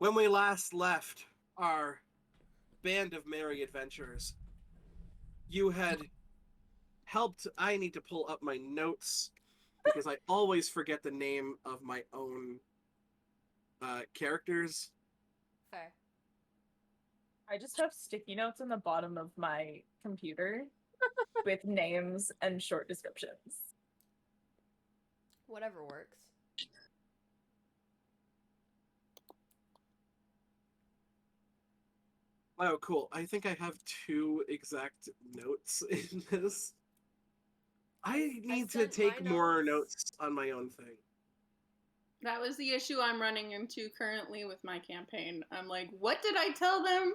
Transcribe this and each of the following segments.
When we last left our band of merry adventurers, you had helped. I need to pull up my notes because I always forget the name of my own characters. Fair. I just have sticky notes on the bottom of my computer with names and short descriptions. Whatever works. Oh, cool. I think I have two exact notes in this. I need to sent take my more notes. notes on my own thing. That was the issue I'm running into currently with my campaign. I'm like, what did I tell them?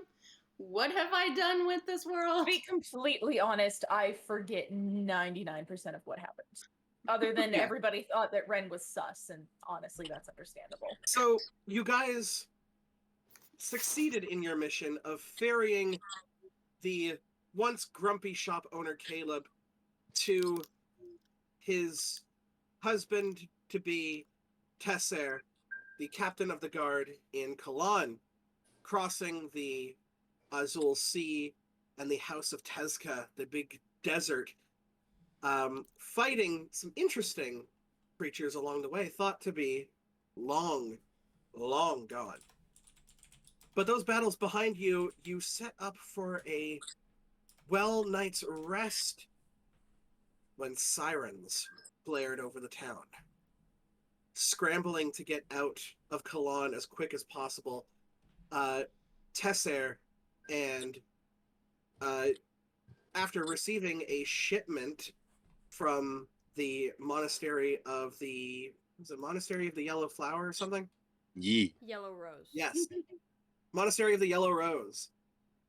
What have I done with this To world? be completely honest, I forget 99% of what happened. Other than Yeah. everybody thought that Ren was sus, and honestly, that's understandable. So, you guys succeeded in your mission of ferrying the once grumpy shop owner Caleb to his husband to be Tesser, the captain of the guard in Kalan, crossing the Azul Sea and the House of Tezca, the big desert, fighting some interesting creatures along the way, thought to be long, long gone. But those battles behind you, you set up for a night's rest when sirens blared over the town. Scrambling to get out of Kalan as quick as possible, Tesser and after receiving a shipment from the monastery of the Monastery of the Yellow Flower or something? Yee. Yellow Rose. Yes. Monastery of the Yellow Rose.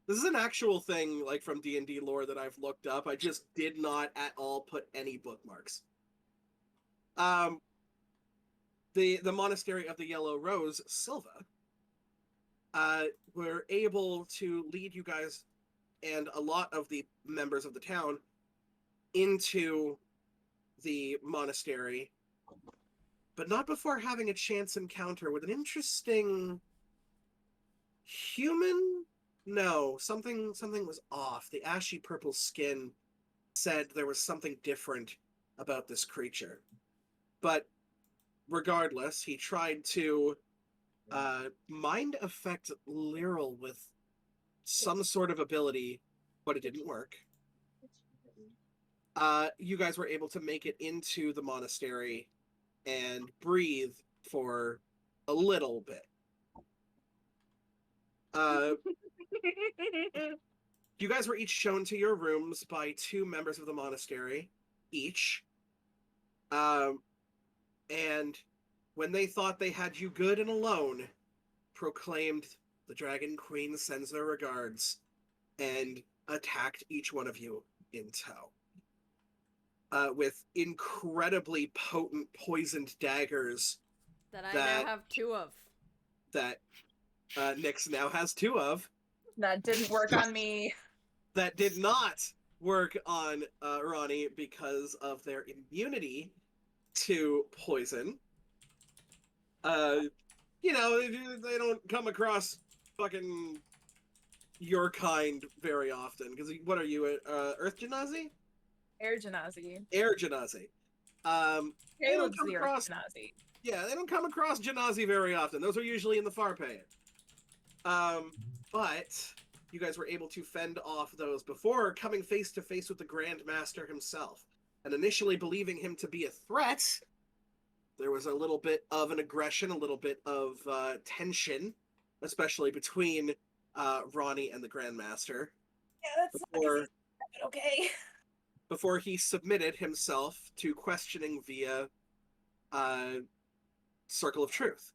This is an actual thing, like, from D&D lore that I've looked up. I just did not at all put any bookmarks. The Monastery of the Yellow Rose, Silva, were able to lead you guys and a lot of the members of the town into the monastery, but not before having a chance encounter with an interesting human. No, something was off. The ashy purple skin said there was something different about this creature. But regardless, he tried to mind affect Lyral with some sort of ability, but it didn't work. You guys were able to make it into the monastery and breathe for a little bit. You guys were each shown to your rooms by two members of the monastery, each. And when they thought they had you good and alone, proclaimed the Dragon Queen sends their regards, and attacked each one of you in tow. With incredibly potent poisoned daggers That I now have two of. that Nyx now has two of. That didn't work on me. That did not work on Ronnie because of their immunity to poison. They don't come across fucking your kind very often. Because what are you, Earth Genasi? Air Genasi. Air Genasi. They don't Caleb's come the across. Genasi. Yeah, they don't come across Genasi very often. Those are usually in the Farpay. But you guys were able to fend off those before coming face to face with the Grand Master himself. And initially believing him to be a threat, there was a little bit of an aggression, a little bit of tension, especially between Ronnie and the Grand Master. Yeah, that's before, okay. Before he submitted himself to questioning via Circle of Truth.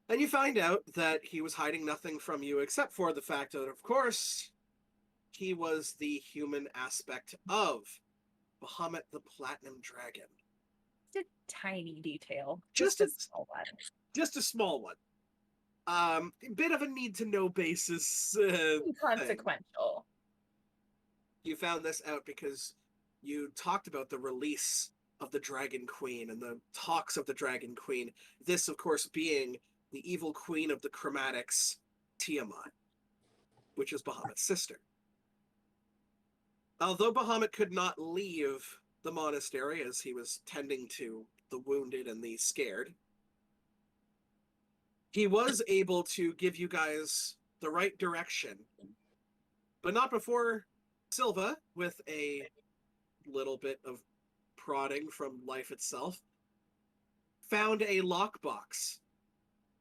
And you find out that he was hiding nothing from you except for the fact that, of course, he was the human aspect of Bahamut the Platinum Dragon. Just a tiny detail. Just a small one. Just a small one. A bit of a need-to-know basis. Inconsequential. You found this out because you talked about the release of the Dragon Queen and the talks of the Dragon Queen. This, of course, being the evil queen of the chromatics, Tiamat, which is Bahamut's sister. Although Bahamut could not leave the monastery as he was tending to the wounded and the scared, he was able to give you guys the right direction, but not before Silva, with a little bit of prodding from life itself, found a lockbox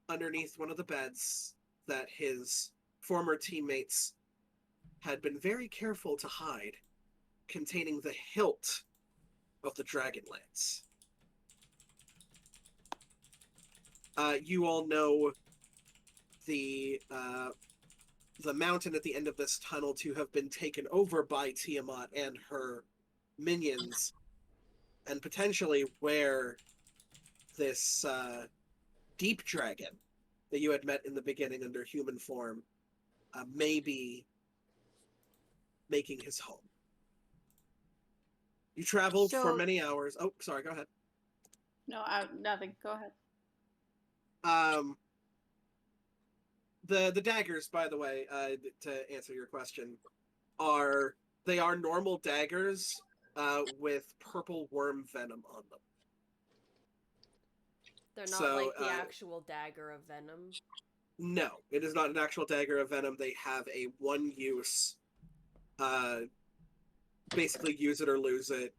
underneath one of the beds that his former teammates had been very careful to hide, containing the hilt of the Dragonlance. You all know the mountain at the end of this tunnel to have been taken over by Tiamat and her minions, and potentially where this deep dragon that you had met in the beginning under human form may be making his home. You traveled for So- many hours. Oh, sorry, go ahead. No, nothing. Go ahead. The daggers, by the way, to answer your question, they are normal daggers with purple worm venom on them. They're not So, like the actual dagger of venom. No, it is not an actual dagger of venom. They have a one-use, basically use it or lose it,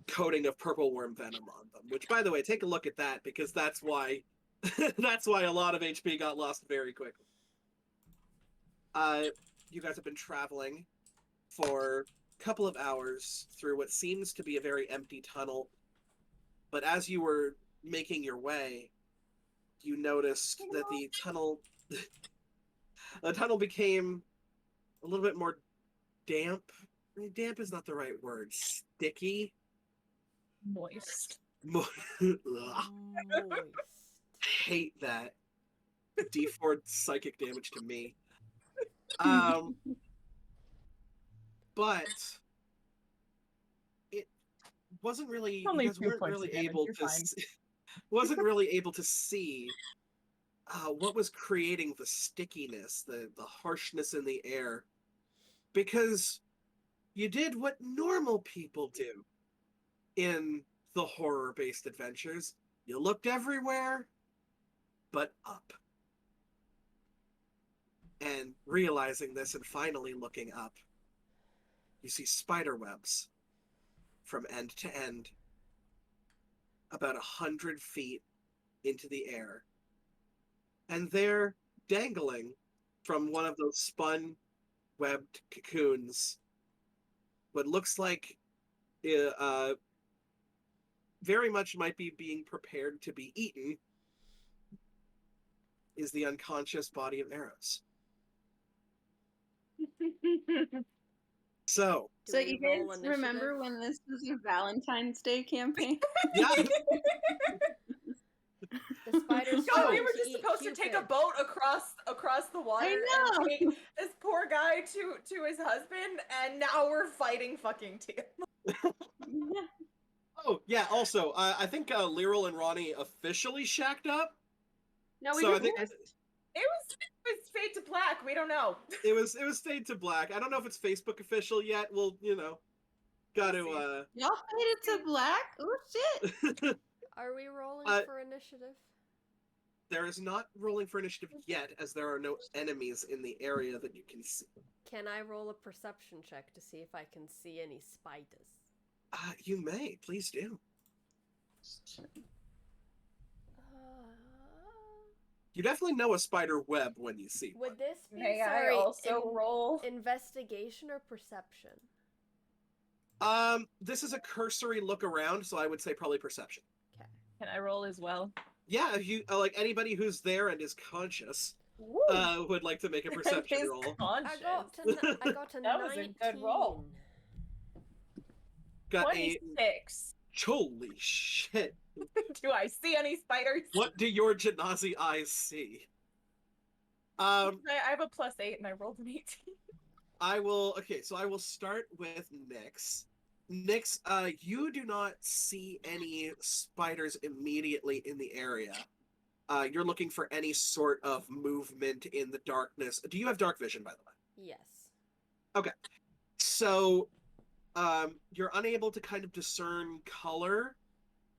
coating of purple worm venom on them. Which, by the way, take a look at that, because that's why that's why a lot of HP got lost very quickly. You guys have been traveling for a couple of hours through what seems to be a very empty tunnel, but as you were making your way, you noticed that the tunnel became a little bit more damp. Damp is not the right word. Sticky. Moist. Ugh. Moist. Hate that. D4 psychic damage to me. But it wasn't really. Only You guys 2 weren't points really of damage, able you're to. fine. Wasn't really able to see what was creating the stickiness, the harshness in the air, because you did what normal people do in the horror-based adventures. You looked everywhere but up. And realizing this and finally looking up, you see spider webs from end to end, about 100 feet into the air. And they're dangling from one of those spun webbed cocoons what looks like very much might be being prepared to be eaten is the unconscious body of Eros. So, Do So we you roll guys initiative? remember when this was a Valentine's Day campaign? yeah, The spiders God, trying we were to just eat supposed to take a Cupid. boat across the water know. and take this poor guy to his husband, and now we're fighting fucking Tia. Yeah. oh yeah. Also, I think Lyral and Ronnie officially shacked up. No, we So I just think It was fade to black. We don't know. it was fade to black. I don't know if it's Facebook official yet. We'll got to y'all faded to black. Oh shit! Are we rolling for initiative? There is not rolling for initiative yet, as there are no enemies in the area that you can see. Can I roll a perception check to see if I can see any spiders? You may, please do. You definitely know a spider web when you see one. Would this be May sorry, I also roll? investigation or perception? This is a cursory look around, so I would say probably perception. Okay. Can I roll as well? Yeah, you like anybody who's there and is conscious Woo! would like to make a perception His roll. conscious. I got a That was a 19. good roll. Got 26. holy shit. Do I see any spiders? What do your Genasi eyes see? I have a +8 and I rolled an 18. I will start with Nyx. Nyx, you do not see any spiders immediately in the area. You're looking for any sort of movement in the darkness. Do you have dark vision, by the way? Yes. So, you're unable to kind of discern color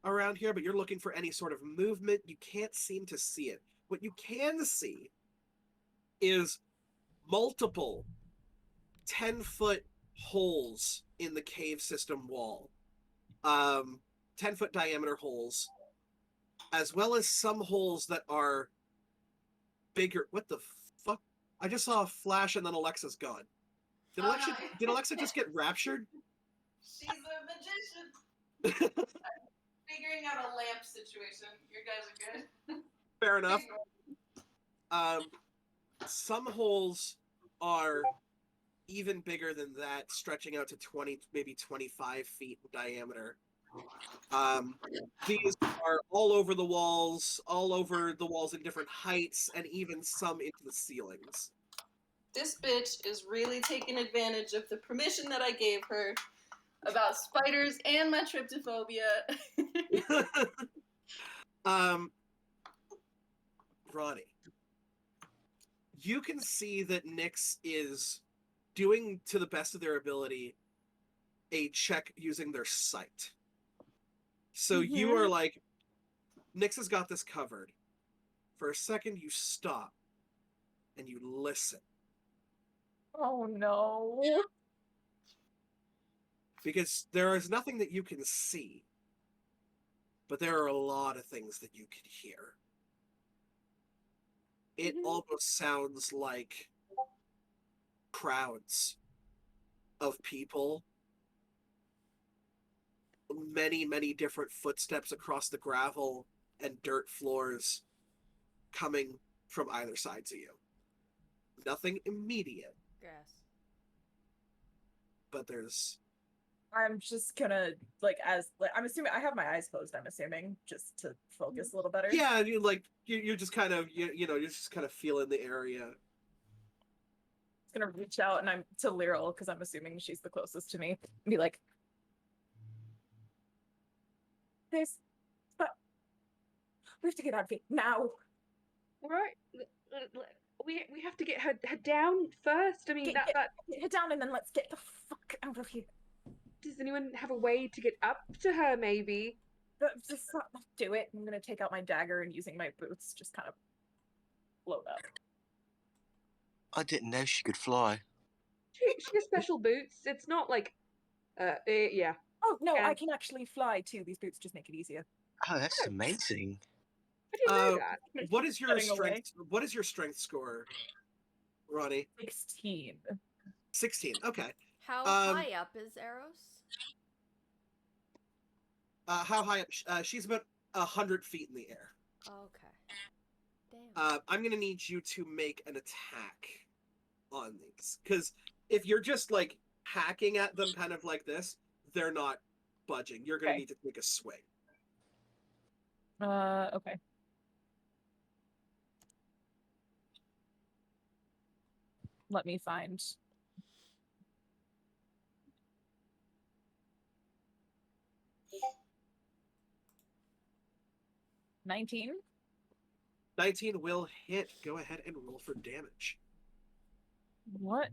around here, but you're looking for any sort of movement. You can't seem to see it. What you can see is multiple 10-foot holes in the cave system wall. 10-foot diameter holes, as well as some holes that are bigger. What the fuck? I just saw a flash and then Alexa's gone. Did Oh, Alexa, no. did Alexa just get raptured? She's a magician. Figuring out a lamp situation. You guys are good. Fair enough. Some holes are even bigger than that, stretching out to 20, maybe 25 feet in diameter. These are all over the walls in different heights, and even some into the ceilings. This bitch is really taking advantage of the permission that I gave her about spiders and my tryptophobia. Ronnie, you can see that Nyx is doing, to the best of their ability, a check using their sight. So you are like, Nyx has got this covered. For a second, you stop and you listen. Oh no. Because there is nothing that you can see, but there are a lot of things that you can hear. It almost sounds like crowds of people, many, many different footsteps across the gravel and dirt floors coming from either sides of you. Nothing immediate, Grass. but there's... I'm just gonna I'm assuming I have my eyes closed. I'm assuming just to focus a little better. Yeah, you're just kind of you're just kind of feeling the area. Just gonna reach out and I'm to Lyral because I'm assuming she's the closest to me. And be like, "This, but we have to get out of here now. All right, we have to get her down first. I mean, Get her down and then let's get the fuck out of here. Does anyone have a way to get up to her? Maybe. Just do it. I'm gonna take out my dagger and using my boots, just kind of float up. I didn't know she could fly. She has special boots. It's not like, yeah. Oh no, Yeah. I can actually fly too. These boots just make it easier. Oh, that's amazing. I didn't know that. What is your Running away. strength? What is your strength score, Ronnie? 16. 16. Okay. How high up is Eros? How high up? She's about 100 feet in the air. Okay. Damn. I'm gonna need you to make an attack on these, because if you're just like hacking at them, kind of like this, they're not budging. You're gonna Okay. need to take a swing. Okay. Let me find. $19. 19 will hit. Go ahead and roll for damage. What?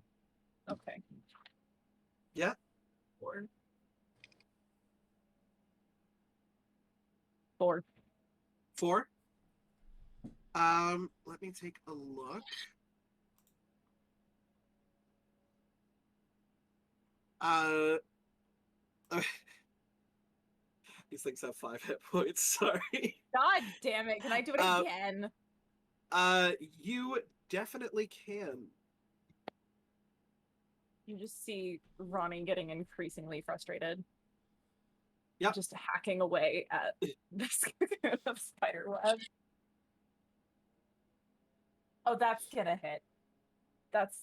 Okay. Yeah. 4. 4. 4. Let me take a look. These things have 5 hit points. Sorry. God damn it! Can I do it again? You definitely can. You just see Ronnie getting increasingly frustrated. Yep. Just hacking away at this cocoon of spider web. Oh, that's gonna hit. That's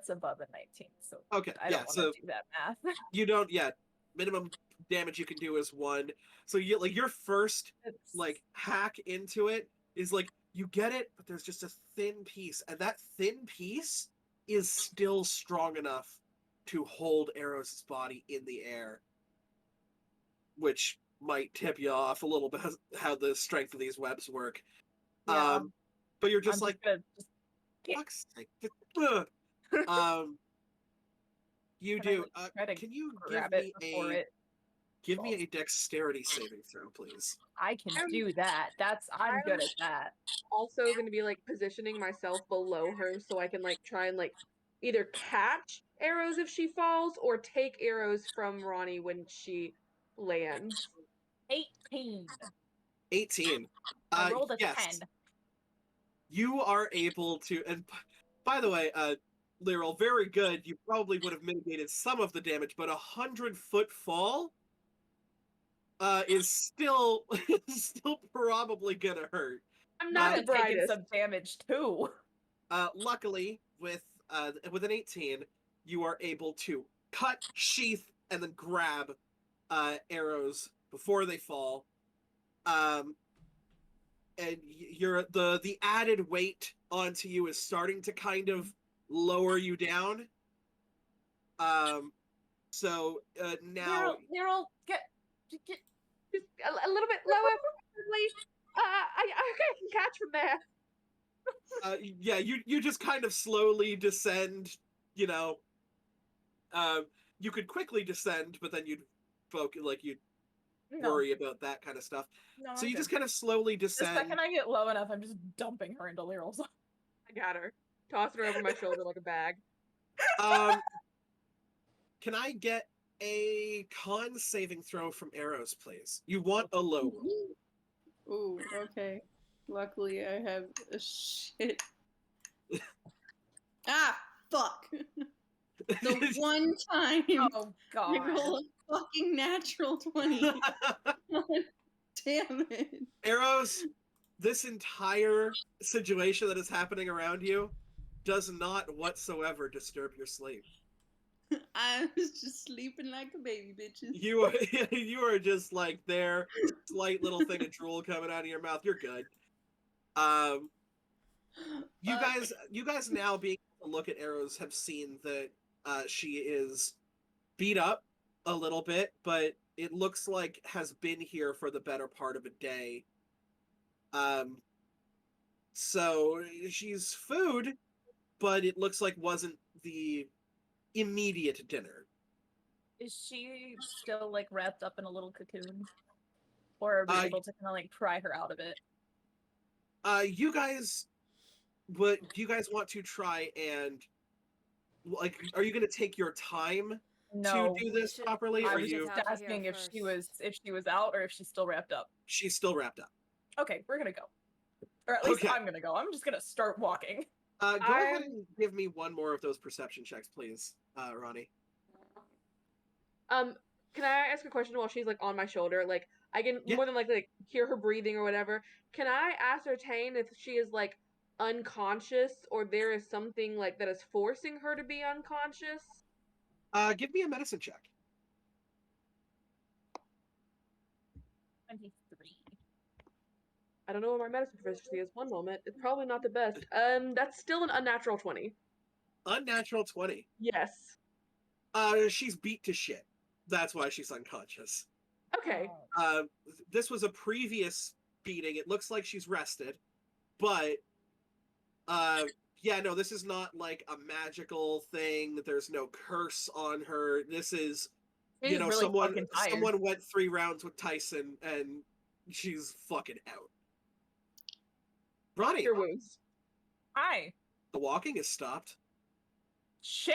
above a 19. So Okay. I don't want to do that math. You don't yet. Minimum damage you can do is 1. So you like your first like hack into it is like you get it, but there's just a thin piece, and that thin piece is still strong enough to hold Eros' body in the air, which might tip you off a little bit how the strength of these webs work. Yeah. But you're I'm just like, gonna just fuck's sake. Um, you Can I, do. like, try to Can you grab it before it. give me a dexterity saving throw, please? I can I'm- do that. I'm good at that. Also gonna be like positioning myself below her so I can like try and like either catch arrows if she falls or take arrows from Ronnie when she lands. 18. 18. I rolled a yes. 10. You are able to, and by the way, Lyral, very good. You probably would have mitigated some of the damage, but 100-foot fall is still still probably gonna hurt. I'm Not not the have taken brightest. some damage too. Luckily, with an 18, you are able to cut, sheath, and then grab arrows before they fall. And you're the added weight onto you is starting to kind of lower you down. So now Neryl, get Just a little bit lower, please. I can catch from there. yeah, you just kind of slowly descend. You know, you could quickly descend, but then you'd worry about that kind of stuff. No, So I'm you good. just kind of slowly The descend. second I get low enough, I'm just dumping her into Lyryl's. I got her. Tossing her over my shoulder like a bag. Can I get a con saving throw from arrows, please? You want a low roll. Ooh, okay. Luckily, I have a shit. Ah, fuck. The one time Oh I god. roll a fucking natural 20. Damn it. Arrows, this entire situation that is happening around you does not whatsoever disturb your sleep. I was just sleeping like a baby, bitches. You are just like there, slight little thing of drool coming out of your mouth. You're good. You guys now being able to look at Arrows have seen that she is beat up a little bit, but it looks like has been here for the better part of a day. So she's food, but it looks like wasn't the immediate dinner. Is she still like wrapped up in a little cocoon? Or are we able to kind of like pry her out of it? You guys, do you guys want to try and like? Are you going to take your time No. to do this properly? I Or was you? just asking if she was out or if she's still wrapped up. She's still wrapped up. Okay, we're gonna go. Or at least Okay. I'm gonna go. I'm just gonna start walking. Go ahead and give me one more of those perception checks, please, Ronnie. Can I ask a question while she's like on my shoulder? Like I can more than likely like hear her breathing or whatever. Can I ascertain if she is like unconscious or there is something like that is forcing her to be unconscious? Give me a medicine check. 23. I don't know what my medicine proficiency is. One moment. It's probably not the best. That's still an unnatural 20. Unnatural 20. Yes. She's beat to shit. That's why she's unconscious. Okay. This was a previous beating. It looks like she's rested, but yeah, no, this is not like a magical thing. There's no curse on her. This is, She's really someone fucking tired. someone went 3 rounds with Tyson and she's fucking out. Ronnie, Your wounds. Hi. the walking is stopped. Shit.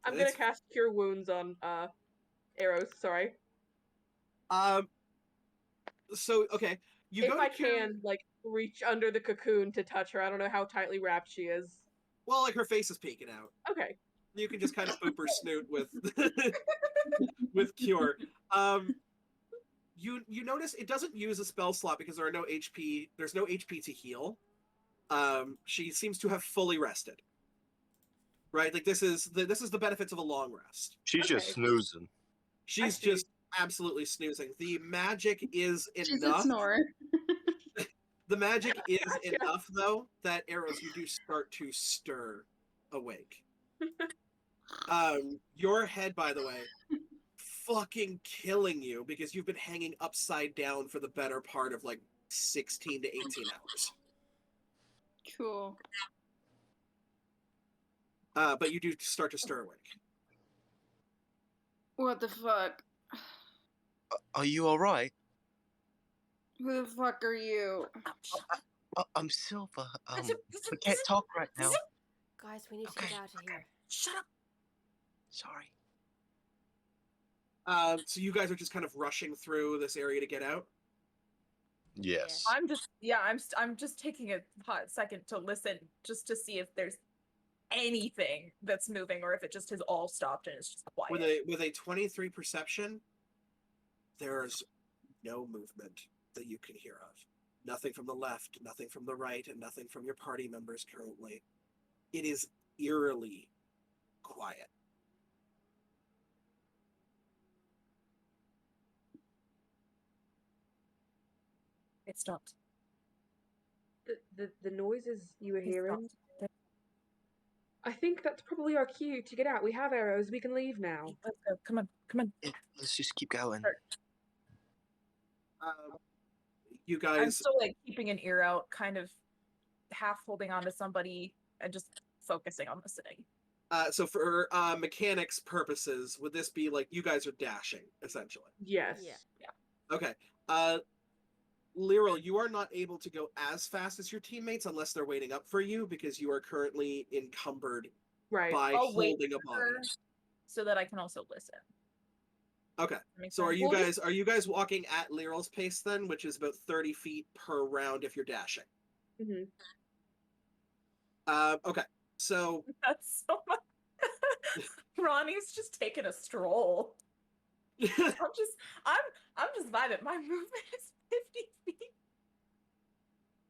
I'm gonna cast Cure Wounds on Arrows. Sorry. So okay, you if go. I can, like, reach under the cocoon to touch her. I don't know how tightly wrapped she is. Well, like her face is peeking out. Okay. You can just kind of boop her snoot with with Cure. You notice it doesn't use a spell slot because there are no HP. There's no HP to heal. She seems to have fully rested. Right, like this is the benefits of a long rest. She's just snoozing. She's just absolutely snoozing. The magic is She's a enough. snorer. The magic is enough, though, that arrows you do start to stir awake. Your head, by the way, fucking killing you because you've been hanging upside down for the better part of like 16 to 18 hours. Cool. But you do start to stir awake. What the fuck? Are you alright? Who the fuck are you? I'm Silver. We can't talk right now. Guys, we need to Okay, get out of here. Shut up. Sorry. So you guys are just kind of rushing through this area to get out? Yes. I'm just taking a hot second to listen just to see if there's anything that's moving or if it just has all stopped and it's just quiet. With a 23 perception, there's no movement that you can hear of. Nothing from the left, nothing from the right, and nothing from your party members currently. It is eerily quiet. It stopped. The noises you were It hearing. stopped. I think that's probably our cue to get out. We have arrows. We can leave now. Let's go. Come on. Come on. Yeah, let's just keep going. Sure. You I'm guys, still like keeping an ear out, kind of half holding on to somebody and just focusing on listening. so for mechanics purposes, would this be like you guys are dashing, essentially? Yes. Yeah. Okay. Lyral, you are not able to go as fast as your teammates unless they're waiting up for you because you are currently encumbered Right. by I'll wait holding a for her body. so that I can also listen. Okay. That makes So are sense? you Well, guys walking at Lyral's pace then, which is about 30 feet per round if you're dashing? Mhm. Okay. So That's so much. Ronnie's just taking a stroll. I'm just vibing. My movement is 50 feet.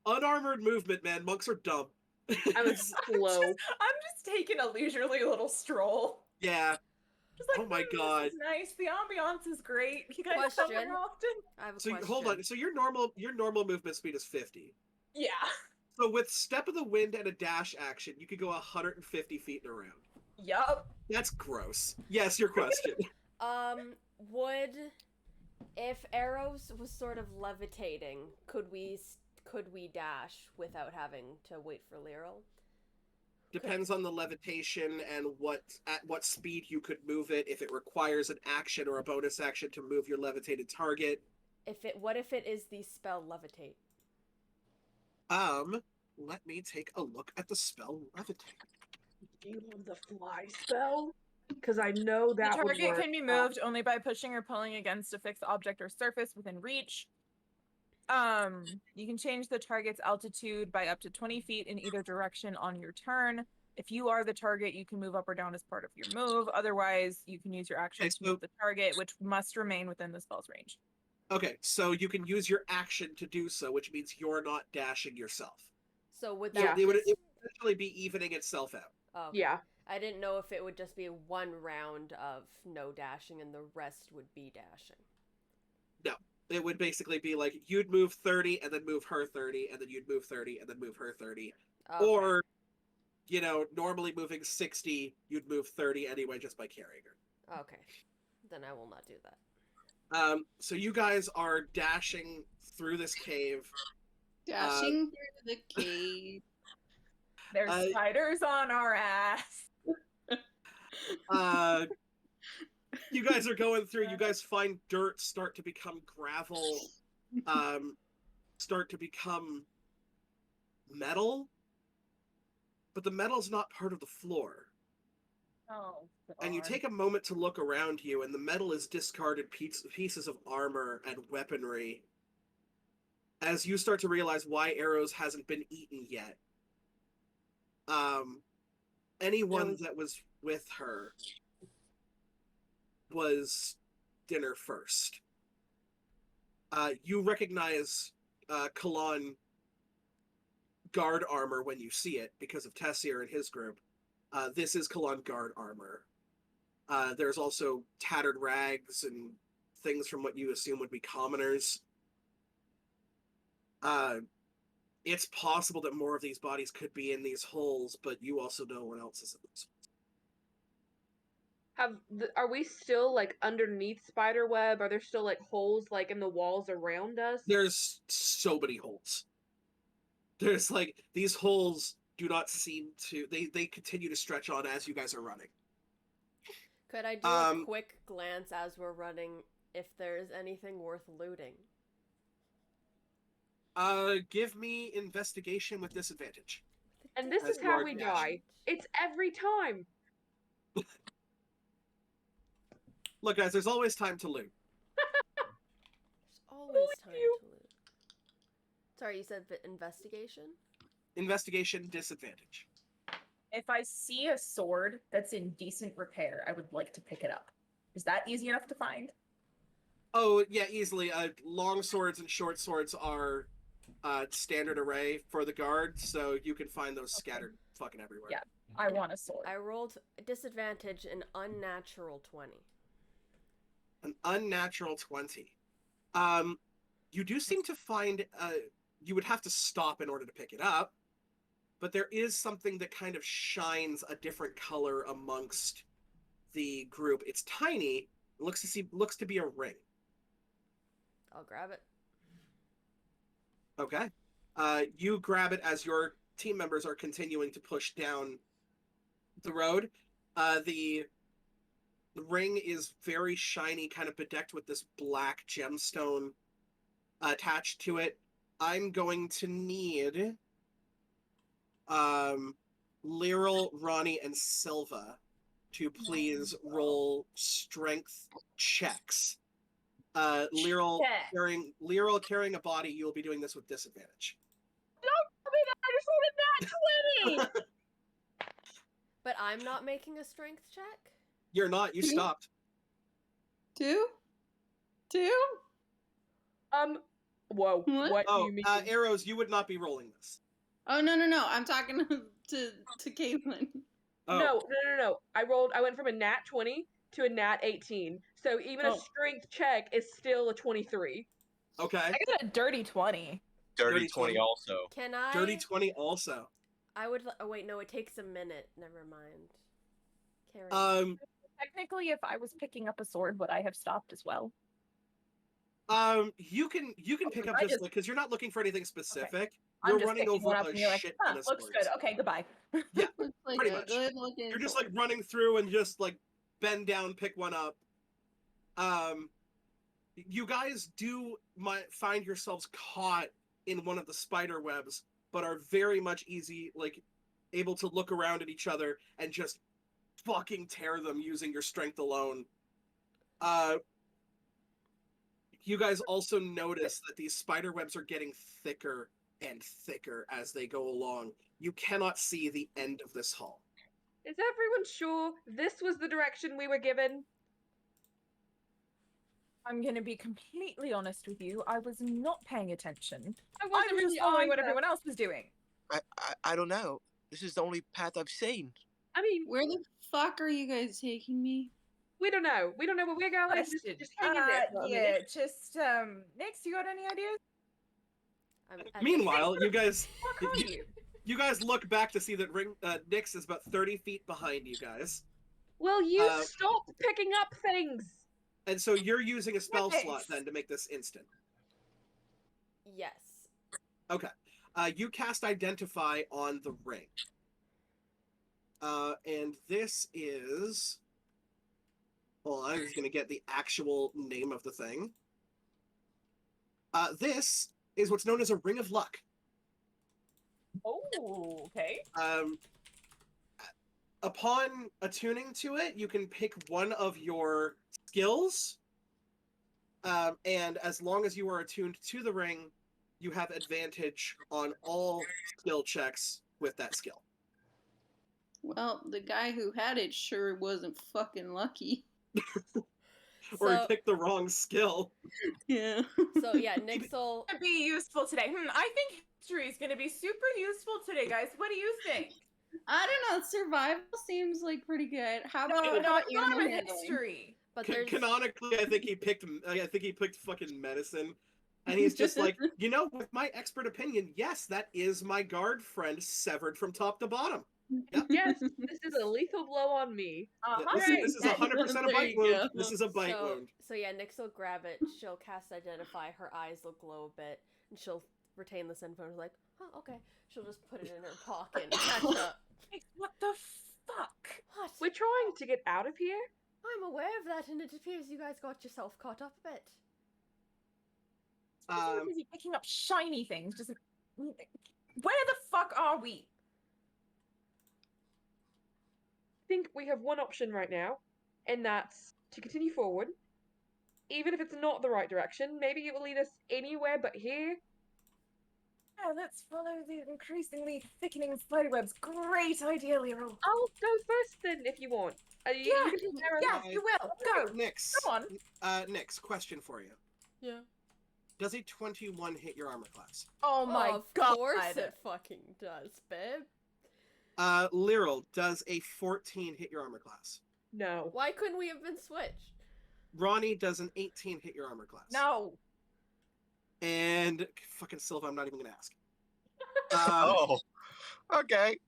unarmored movement, man. Monks are dumb. I was slow. I'm just taking a leisurely little stroll. Yeah. Just like, Oh my This God. is nice. The ambiance is great. You guys come Question. here often? I have a So question. hold on. So your normal movement speed is 50. Yeah. So with Step of the Wind and a dash action, you could go 150 feet in a round. Yup. That's gross. Yes, your question. Would if arrows was sort of levitating, could we dash without having to wait for Lyral? Depends on the levitation and at what speed you could move it. If it requires an action or a bonus action to move your levitated target. What if it is the spell levitate? Let me take a look at the spell levitate. Do you love the fly spell? Because I know that The would target work. can be moved only by pushing or pulling against a fixed object or surface within reach. You can change the target's altitude by up to 20 feet in either direction on your turn. If you are the target, you can move up or down as part of your move. Otherwise, you can use your action to move the target, which must remain within the spell's range. Okay, so you can use your action to do so, which means you're not dashing yourself. So would Yeah. that It would just- essentially be evening itself out. Oh, okay. Yeah. I didn't know if it would just be one round of no dashing and the rest would be dashing. It would basically be like you'd move 30 and then move her 30 and then you'd move 30 and then move her 30. Okay. Or, normally moving 60, you'd move 30 anyway just by carrying her. Okay. Then I will not do that. So you guys are dashing through this cave. Dashing through the cave. There's spiders on our ass. You guys are going through, you guys find dirt start to become gravel, start to become metal, but the metal's not part of the floor. Oh, And you God. take a moment to look around you, and the metal is discarded pieces of armor and weaponry. As you start to realize why Arrows hasn't been eaten yet. Anyone that was with her was dinner first. You recognize Kalan guard armor when you see it because of Tessier and his group. This is Kalan guard armor. There's also tattered rags and things from what you assume would be commoners. It's possible that more of these bodies could be in these holes, but you also know what else is in these holes. Are we still like underneath spiderweb? Are there still like holes like in the walls around us? There's so many holes. There's like these holes do not seem to they continue to stretch on as you guys are running. Could I do a quick glance as we're running if there's anything worth looting? Give me investigation with disadvantage. And this As is you how are we dashing. die. It's every time. Look, guys, there's always time to loot. There's always time you. to loot. Sorry, you said investigation? Investigation disadvantage. If I see a sword that's in decent repair, I would like to pick it up. Is that easy enough to find? Oh yeah, easily. Long swords and short swords are standard array for the guard, so you can find those scattered fucking everywhere. Yeah. I want a sword. I rolled disadvantage an unnatural 20. An unnatural 20. You do seem to find you would have to stop in order to pick it up, but there is something that kind of shines a different color amongst the group. It's tiny. Looks to be a ring. I'll grab it. Okay. You grab it as your team members are continuing to push down the road. The ring is very shiny, kind of bedecked with this black gemstone attached to it. I'm going to need Lyral, Ronnie, and Silva to please roll strength checks. Lyral carrying a body, you'll be doing this with disadvantage. I just rolled a nat 20! But I'm not making a strength check? You're not, you stopped. 2? Whoa. What do Oh, you mean? Arrows, you would not be rolling this. Oh, no. I'm talking to Caitlin. Oh. No. I went from a nat 20 to a nat 18. So even a strength check is still a 23. Okay. I got a dirty 20. Dirty 20 also. Can I? Dirty 20 also. I would. Oh wait, no. It takes a minute. Never mind. Carry on. Technically, if I was picking up a sword, would I have stopped as well? You can pick up just because you're not looking for anything specific. I'm You're just running picking over one up a and you're like, shit huh, ton of looks swords. good. Okay, goodbye. Yeah, Looks like pretty a much. good looking You're just sword. like running through and just like bend down, pick one up. You guys might find yourselves caught in one of the spider webs, but are very much able to look around at each other and just fucking tear them using your strength alone. You guys also notice that these spider webs are getting thicker and thicker as they go along. You cannot see the end of this hall. Is everyone sure this was the direction we were given? I'm gonna be completely honest with you. I was not paying attention. I I wasn't was really just following what either. everyone else was doing. I don't know. This is the only path I've seen. I mean, Where the fuck are you guys taking me? we don't know. We don't know where we're going. Busted. Just hang in there for a minute. just Nix, you got any ideas? Meanwhile, you guys What are you? you guys look back to see that Nyx is about 30 feet behind you guys. Will you Uh, stop picking up things? And so you're using a spell Nice. slot then to make this instant. Yes. Okay. You cast Identify on the ring. And this is... Well, I was going to get the actual name of the thing. This is what's known as a Ring of Luck. Oh, okay. Upon attuning to it, you can pick one of your skills. And as long as you are attuned to the ring, you have advantage on all skill checks with that skill. Well, the guy who had it sure wasn't fucking lucky. Or he So- picked the wrong skill. Yeah. So yeah, Nixel. Gonna be useful today. I think history is gonna be super useful today, guys. What do you think? I don't know. Survival seems like pretty good. How No, about no, animal it's not handling? history. But there's Canonically, I think he picked fucking medicine. And he's just like, with my expert opinion, yes, that is my guard friend severed from top to bottom. Yep. Yes, this is a lethal blow on me. This is 100% a There bite you wound. go. This is a bite wound. So yeah, Nyx will grab it. She'll cast Identify. Her eyes will glow a bit, and she'll retain this info. And like, oh, okay. She'll just put it in her pocket and catch up. What the fuck? What? We're trying to get out of here. I'm aware of that, and it appears you guys got yourself caught up a bit. We're busy picking up shiny things. Just where the fuck are we? I think we have one option right now, and that's to continue forward. Even if it's not the right direction, maybe it will lead us anywhere but here. Yeah, let's follow the increasingly thickening spiderwebs. Great idea, Lero. I'll go first then, if you want. You Yeah, can do Arrow. Yeah, you will. Go. Nyx. Go on. Nyx, question for you. Yeah. Does a 21 hit your armor class? Oh my of god. Of course it fucking does, babe. Lyral, does a 14 hit your armor class? No. Why couldn't we have been switched? Ronnie, does an 18 hit your armor class? No. And fucking Silva, I'm not even gonna ask. Oh, okay.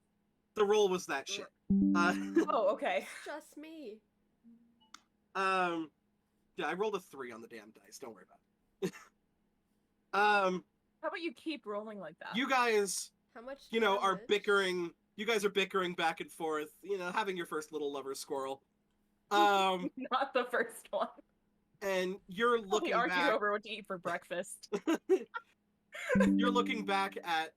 The roll was that shit. Oh, okay. Just me. Yeah, I rolled a 3 on the damn dice. Don't worry about it. How about you keep rolling like that? You guys, How much? are damage? bickering. You guys are bickering back and forth. Having your first little lover squirrel. Um, Not the first one. and you're We looking argue back. over what to eat for breakfast. You're looking back at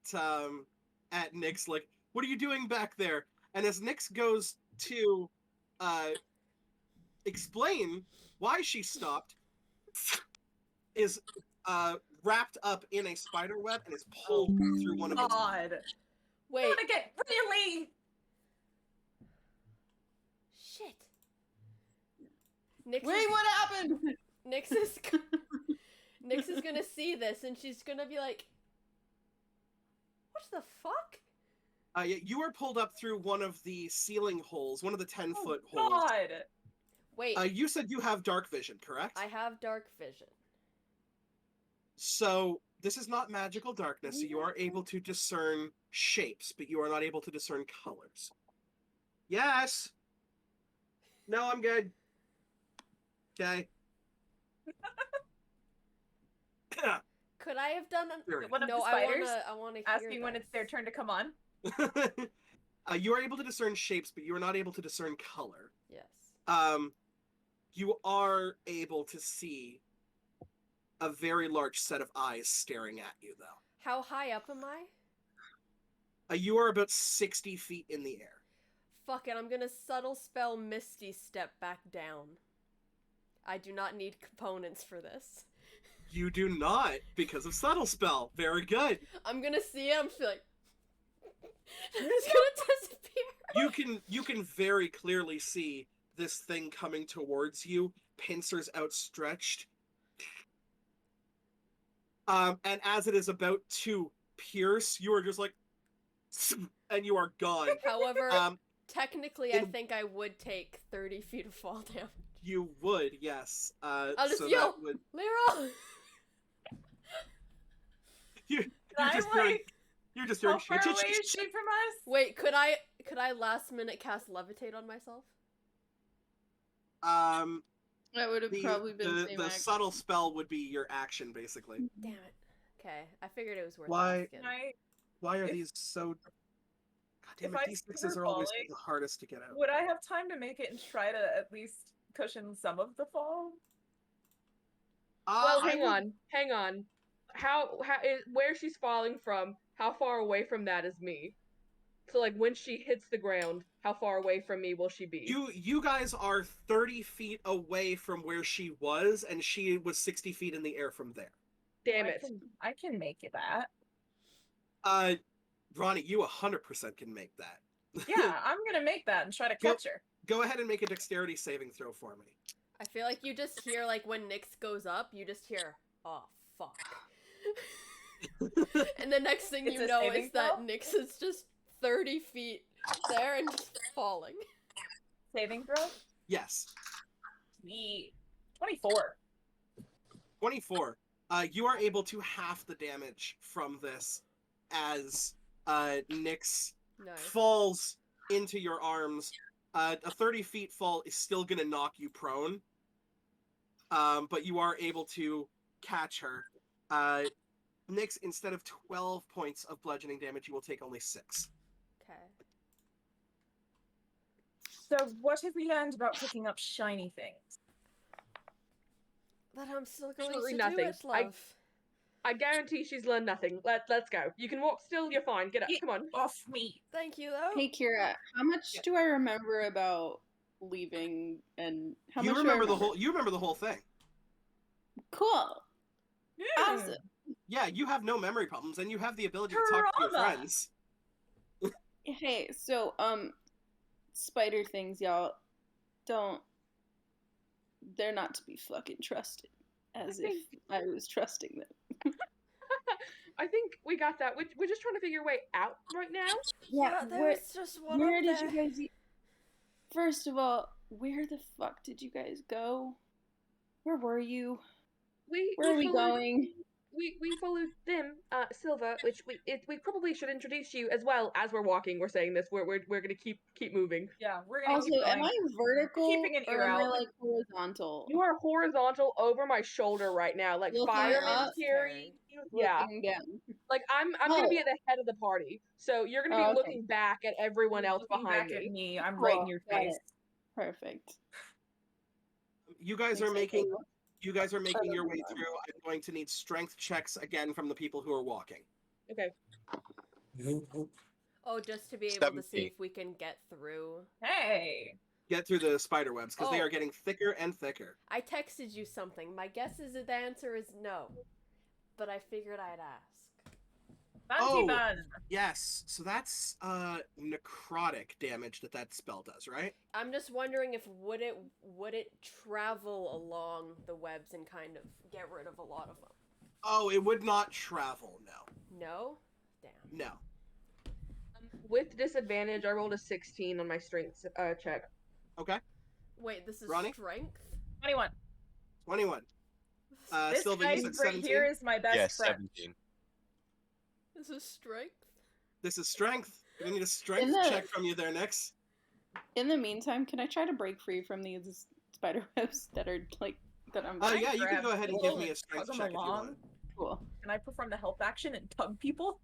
Nyx like, what are you doing back there? And as Nyx goes to explain why she stopped, is wrapped up in a spider web and is pulled through one of its. God. Wait. I'm gonna get really. Shit. Nyx Wait, is, what happened? Nyx is gonna see this and she's gonna be like, what the fuck? Yeah, you are pulled up through one of the ceiling holes, one of the 10-foot Oh, holes. God. Wait, You said you have dark vision, correct? I have dark vision. So this is not magical darkness, so you are able to discern shapes, but you are not able to discern colors. Yes. No, I'm good. Okay. Could I have done One of no, the I spiders wanna hear asking when it's their this. turn to come on. You are able to discern shapes, but you are not able to discern color. Yes. You are able to see a very large set of eyes staring at you, though. How high up am I? You are about 60 feet in the air. Fuck it, I'm gonna subtle spell Misty Step back down. I do not need components for this. You do not, because of subtle spell. Very good. I'm gonna see him, feel like it's gonna disappear. You can very clearly see this thing coming towards you, pincers outstretched. And as it is about to pierce, you are just like, and you are gone. However, technically, I in- think I would take 30 feet of fall damage. You would, yes. I'll just so yell, that would Lyra! you're I'm just hearing, like, you're just how hearing. far away is she from us? Wait, could I last minute cast Levitate on myself? That would have probably been the same action. subtle spell would be your action, basically. Damn it. Okay, I figured it was worth Why- asking. Why are If- these so? God damn if it! I see D6s her are always falling, the hardest to get out. Would I have time to make it and try to at least cushion some of the fall? Well, I hang would- on. Where she's falling from, how far away from that is me? So, like, when she hits the ground, how far away from me will she be? You guys are 30 feet away from where she was, and she was 60 feet in the air from there. Damn it. I can make it that. Ronnie, you 100% can make that. Yeah, I'm gonna make that and try to Go- catch her. Go ahead and make a dexterity saving throw for me. I feel like you just hear, like, when Nyx goes up, you just hear, oh, fuck. And the next thing It's you a know saving is that throw? Nyx is just 30 feet there and just falling. Saving throw? Yes. Sweet. 24. 24. You are able to half the damage from this as Nyx Nice. falls into your arms. A 30 feet fall is still going to knock you prone, but you are able to catch her. Nyx, instead of 12 points of bludgeoning damage, you will take only 6. Okay. So, what have we learned about picking up shiny things? That I'm still going Absolutely to nothing. do it, love. I guarantee she's learned nothing. Let's go. You can walk still, you're fine. Get up, Get come on. off me. Thank you, though. Hey, Kira, how much Yeah. do I remember about leaving, and how You much remember do I the whole. You remember the whole thing. Cool. Hmm. Awesome. Yeah, you have no memory problems, and you have the ability to talk to your Drama. friends. Hey, so spider things, y'all, they're not to be fucking trusted. As if I was trusting them. I think we got that. We're just trying to figure a way out right now. Yeah, there where, was just one where up did there. you guys First of all, where the fuck did you guys go? Where were you? Where are we followed- going? We followed them, Silva, which we probably should introduce you as well as we're walking. We're saying this. We're gonna keep moving. Yeah, we're gonna Also, keep am going. I vertical Keeping an or ear am I out. like horizontal? You are horizontal over my shoulder right now, like Looking fireman up? carrying you. Yeah, Looking down. like I'm gonna be Oh. at the head of the party, so you're gonna be Oh, okay. looking back at everyone else Looking behind back at me. me, I'm right in Cool, your got face. it. Perfect. You guys Makes are sense. making. You guys are making your way through. I'm going to need strength checks again from the people who are walking. Okay. Oh, just to be able to see 17. if we can get through. Hey. Get through the spider webs because they Oh. are getting thicker and thicker. I texted you something. My guess is the answer is no. But I figured I'd ask. Fancy Oh. bun. Yes, so that's necrotic damage that spell does, right? I'm just wondering if would it travel along the webs and kind of get rid of a lot of them? Oh, it would not travel. No, No? Damn. no. With disadvantage, I rolled a 16 on my strength check. Okay, Wait, this is Ronnie? strength? 21. 21. This Silva, guy you said right 17. here is my best Yes, friend. 17. This is strength? This is strength. We need a strength In the- check from you there, Nyx. In the meantime, can I try to break free from these spider webs that are like that I'm Oh yeah, you can grab go ahead and people give me a and strength tug 'em check if you along. want. cool. Can I perform the help action and tug people?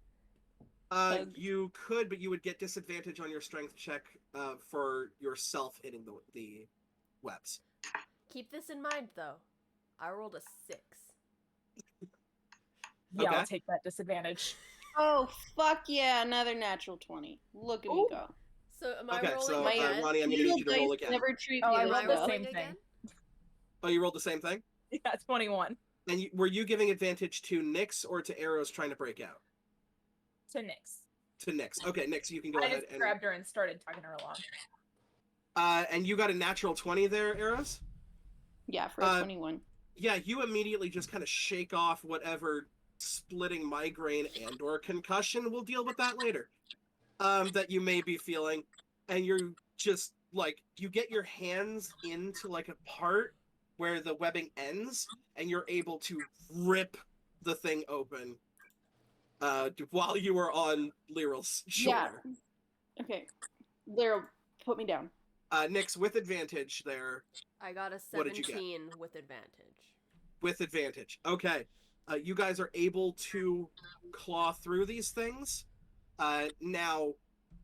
Tug. You could, but you would get disadvantage on your strength check for yourself hitting the webs. Keep this in mind, though. I rolled a 6. Yeah, Okay. I'll take that disadvantage. Oh fuck yeah, another natural 20. Look at me Ooh. go. So am I Okay, rolling so again? Ronnie, I'm gonna Little need you to roll dice again. never treat Oh, me I Am this I rolled the well. same rolling thing. again? Oh, you rolled the same thing. Yeah, 21 And were you giving advantage to Nyx or to arrows trying to break out? to Nyx. To Nyx. Okay, Nyx, you can go I ahead just and grabbed her and started tugging her along. and you got a natural 20 there, arrows. Yeah, for a 21. Yeah, you immediately just kind of shake off whatever splitting migraine and or concussion. We'll deal with that later. That you may be feeling, and you're just like you get your hands into like a part where the webbing ends, and you're able to rip the thing open. While you were on Lyral's shoulder. Yeah. Okay. Lyra, put me down. Nyx with advantage there. I got a What did you get? 17 with advantage. With advantage. Okay. You guys are able to claw through these things. Now,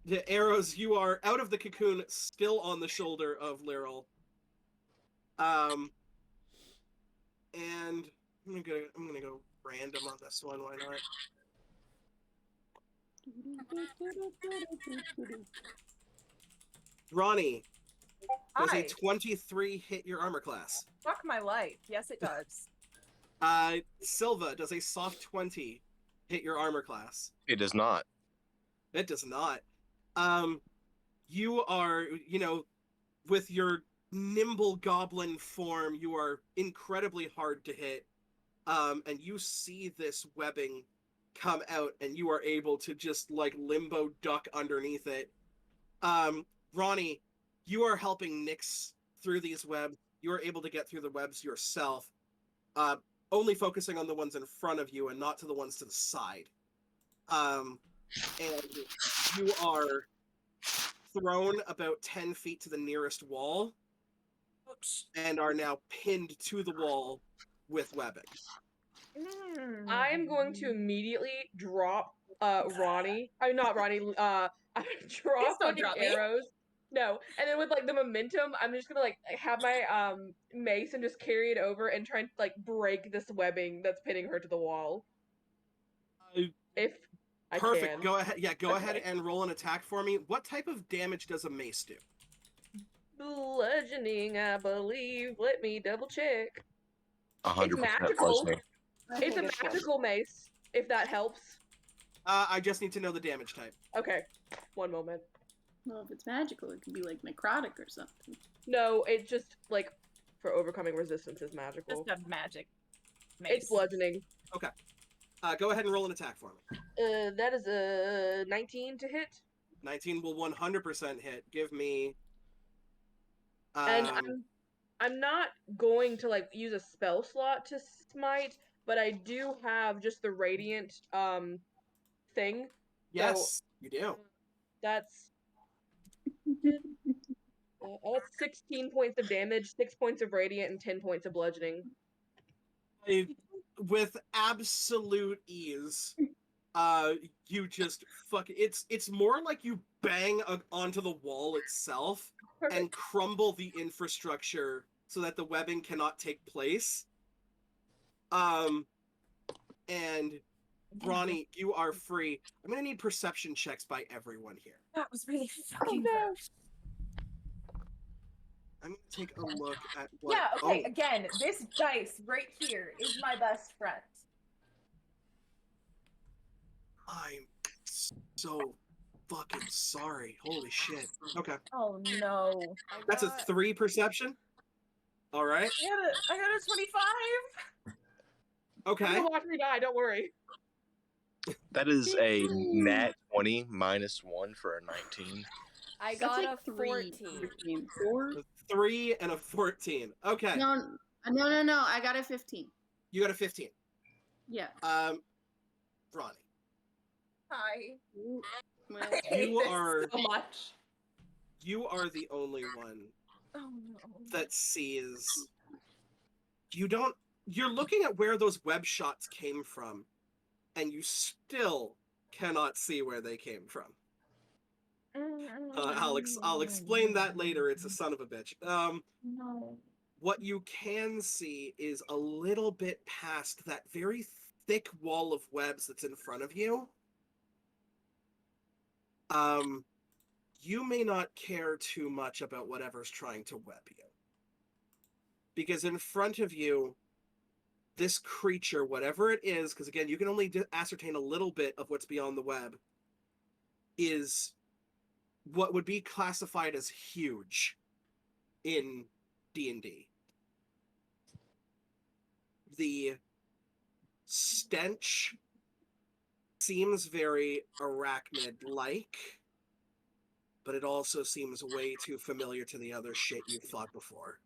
the arrows, you are out of the cocoon, still on the shoulder of Lyral. And I'm gonna go random on this one. Why not? Ronnie, does Hi. a 23 hit your armor class? Fuck my life. Yes, it does. Silva, does a soft 20 hit your armor class? It does not. It does not. You are, with your nimble goblin form, you are incredibly hard to hit. And you see this webbing come out, and you are able to just like limbo duck underneath it. Ronnie, you are helping Nyx through these webs. You are able to get through the webs yourself. only focusing on the ones in front of you and not to the ones to the side. And you are thrown about 10 feet to the nearest wall Ouch. and are now pinned to the wall with webbing. I'm going to immediately drop Ronnie. I'm not Ronnie. I'm gonna drop don't fucking drop me. arrows. No, and then with like the momentum, I'm just gonna like have my mace and just carry it over and try and like break this webbing that's pinning her to the wall. If I Perfect. can. Go ahead. Yeah, go ahead Okay. and roll an attack for me. What type of damage does a mace do? Bludgeoning, I believe. Let me double check. 100% magical. bludgeoning. I It's a think good. magical mace, if that helps. I just need to know the damage type. Okay, one moment. Well, if it's magical, it could be like necrotic or something. No, it's just like for overcoming resistance is magical. Just a magic. It's bludgeoning. Go ahead and roll an attack for me. That is a 19 to hit. 19 will 100% hit. Give me. And I'm not going to like use a spell slot to smite, but I do have just the radiant thing. Yes, you do. That's 16 points of damage, 6 points of radiant, and 10 points of bludgeoning. With absolute ease, you just it's more like you bang onto the wall itself Perfect. and crumble the infrastructure so that the webbing cannot take place. And Ronnie, you are free. I'm gonna need perception checks by everyone here. That was really fucking no. I'm gonna take a look at what. Yeah, okay, Oh, again, this dice right here is my best friend. I'm so fucking sorry. Holy shit. Okay, Oh no. that's a 3 perception. All right. I got a 25. You're Okay. gonna watch me die, don't worry. That is a nat 20 minus 1 for a 19. I That's got like a 14. 4. A 3 and a 14. Okay. No. I got a 15. You got a 15. Yeah. Ronnie, Hi. Well, I hate You this are- so much. you are the only one Oh no. that sees. You're looking at where those web shots came from, and you still cannot see where they came from. I'll explain that later. It's a son of a bitch. No. What you can see is a little bit past that very thick wall of webs that's in front of you. You may not care too much about whatever's trying to web you. Because in front of you, this creature, whatever it is, because again, you can only ascertain a little bit of what's beyond the web, is what would be classified as huge in D&D. The stench seems very arachnid-like, but it also seems way too familiar to the other shit you've fought before.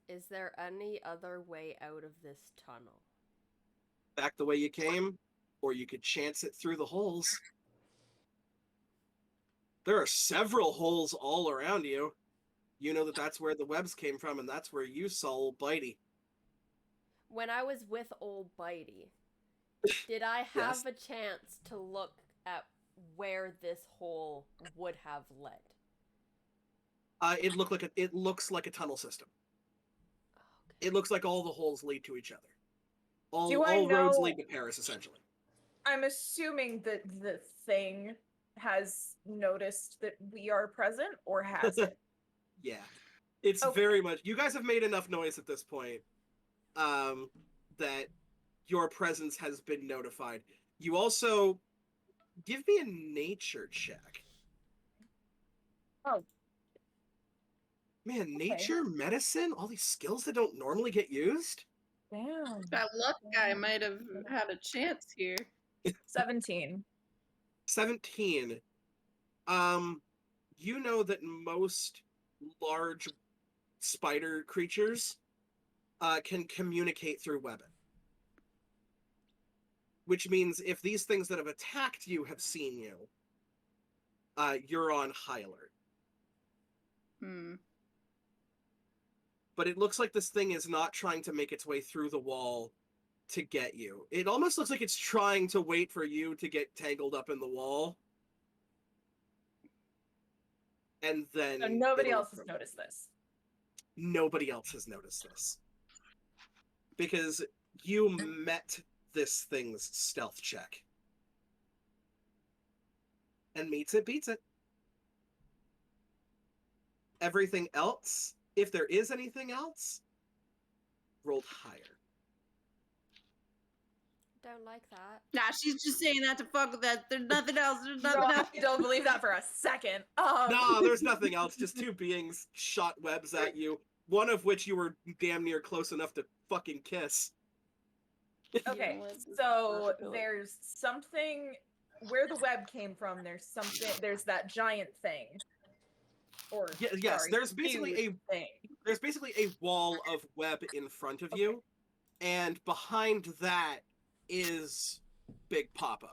Is there any other way out of this tunnel? Back the way you came, or you could chance it through the holes. There are several holes all around you. You know that that's where the webs came from, and that's where you saw old Bitey. When I was with old Bitey, did I have a chance to look at where this hole would have led? It looks like a tunnel system. Okay. It looks like all the holes lead to each other. Do I all roads know- lead to Paris, essentially. I'm assuming that the thing has noticed that we are present, or has it? Yeah. It's Okay. very much... You guys have made enough noise at this point that your presence has been notified. You also... Give me a nature check. Oh. Man, nature, medicine, all these skills that don't normally get used? Damn. that luck guy might have had a chance here. 17. 17. You know that most large spider creatures can communicate through webbing. Which means if these things that have attacked you have seen you, you're on high alert. But it looks like this thing is not trying to make its way through the wall to get you. It almost looks like it's trying to wait for you to get tangled up in the wall. And then... So nobody else has noticed this. Nobody else has noticed this. Because you met this thing's stealth check. And meets it, beats it. Everything else, if there is anything else, rolled higher. Don't like that. Nah, she's just saying that to fuck with that. There's nothing else. There's nothing No, else. I don't believe that for a second. No, there's nothing else. Just two beings shot webs at you. One of which you were damn near close enough to fucking kiss. Okay, so there's something where the web came from. There's that giant thing. Or Yes, sorry, there's basically huge thing. There's basically a wall of web in front of you, and behind that is Big Papa.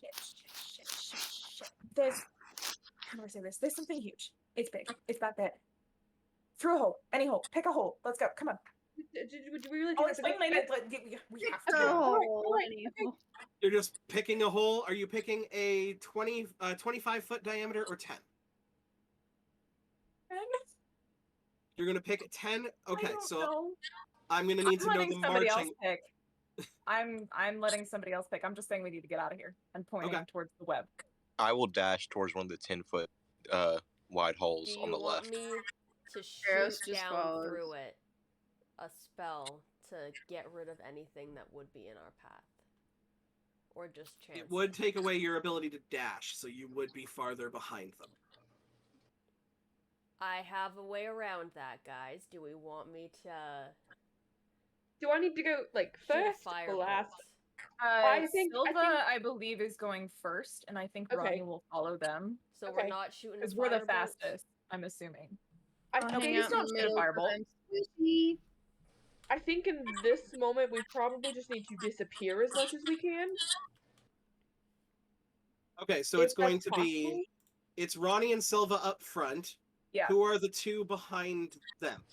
Shit. There's, how do I say this? There's something huge. It's big. It's that big. Through a hole. Any hole. Pick a hole. Let's go. Come on. Do we really I'll have to explain make later. We have to. Oh, You're just picking a hole. Are you picking a 25-foot diameter or 10? You're gonna pick 10. Okay, so I'm gonna need to know the somebody else marching. pick. I'm letting somebody else pick. I'm just saying we need to get out of here and pointing towards the web. I will dash towards one of the 10-foot wide holes Do on you the want left. me to Arrows shoot just down follows. through it a spell to get rid of anything that would be in our path? Or just chance? It would take away your ability to dash, so you would be farther behind them. I have a way around that, guys. Do we want me to Do I need to go like shoot a first or firebolt? last? I think- Silva, I believe, is going first, and I think Okay. Ronnie will follow them So Okay. we're not shooting a because we're the firebolt? fastest. I'm assuming. I I'll hang think please out don't in the shoot a middle 'cause firebolt. I'm squishy. I think in this moment we probably just need to disappear as much as we can. Okay, so if it's going that's to be possible. it's Ronnie and Silva up front. Yeah. Who are the two behind them?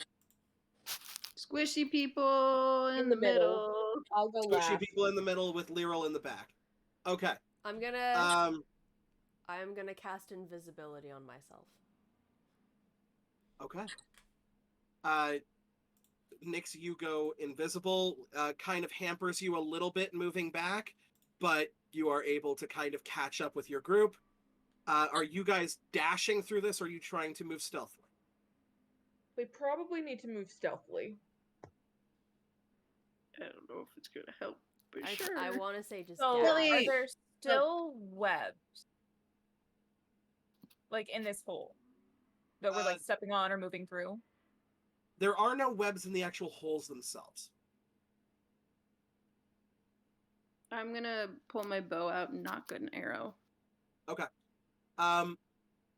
Squishy people in the middle. I'll go Squishy last. people in the middle with Lyral in the back. Okay. I'm gonna I'm gonna cast invisibility on myself. Okay. Nyx, you go invisible, kind of hampers you a little bit moving back, but you are able to kind of catch up with your group. Are you guys dashing through this, or are you trying to move stealthily? We probably need to move stealthily. I don't know if it's gonna help, but I, sure. I want to say just So dash. are Billy! there still webs, like in this hole, that we're like stepping on or moving through? There are no webs in the actual holes themselves. I'm gonna pull my bow out and knock an arrow. Okay.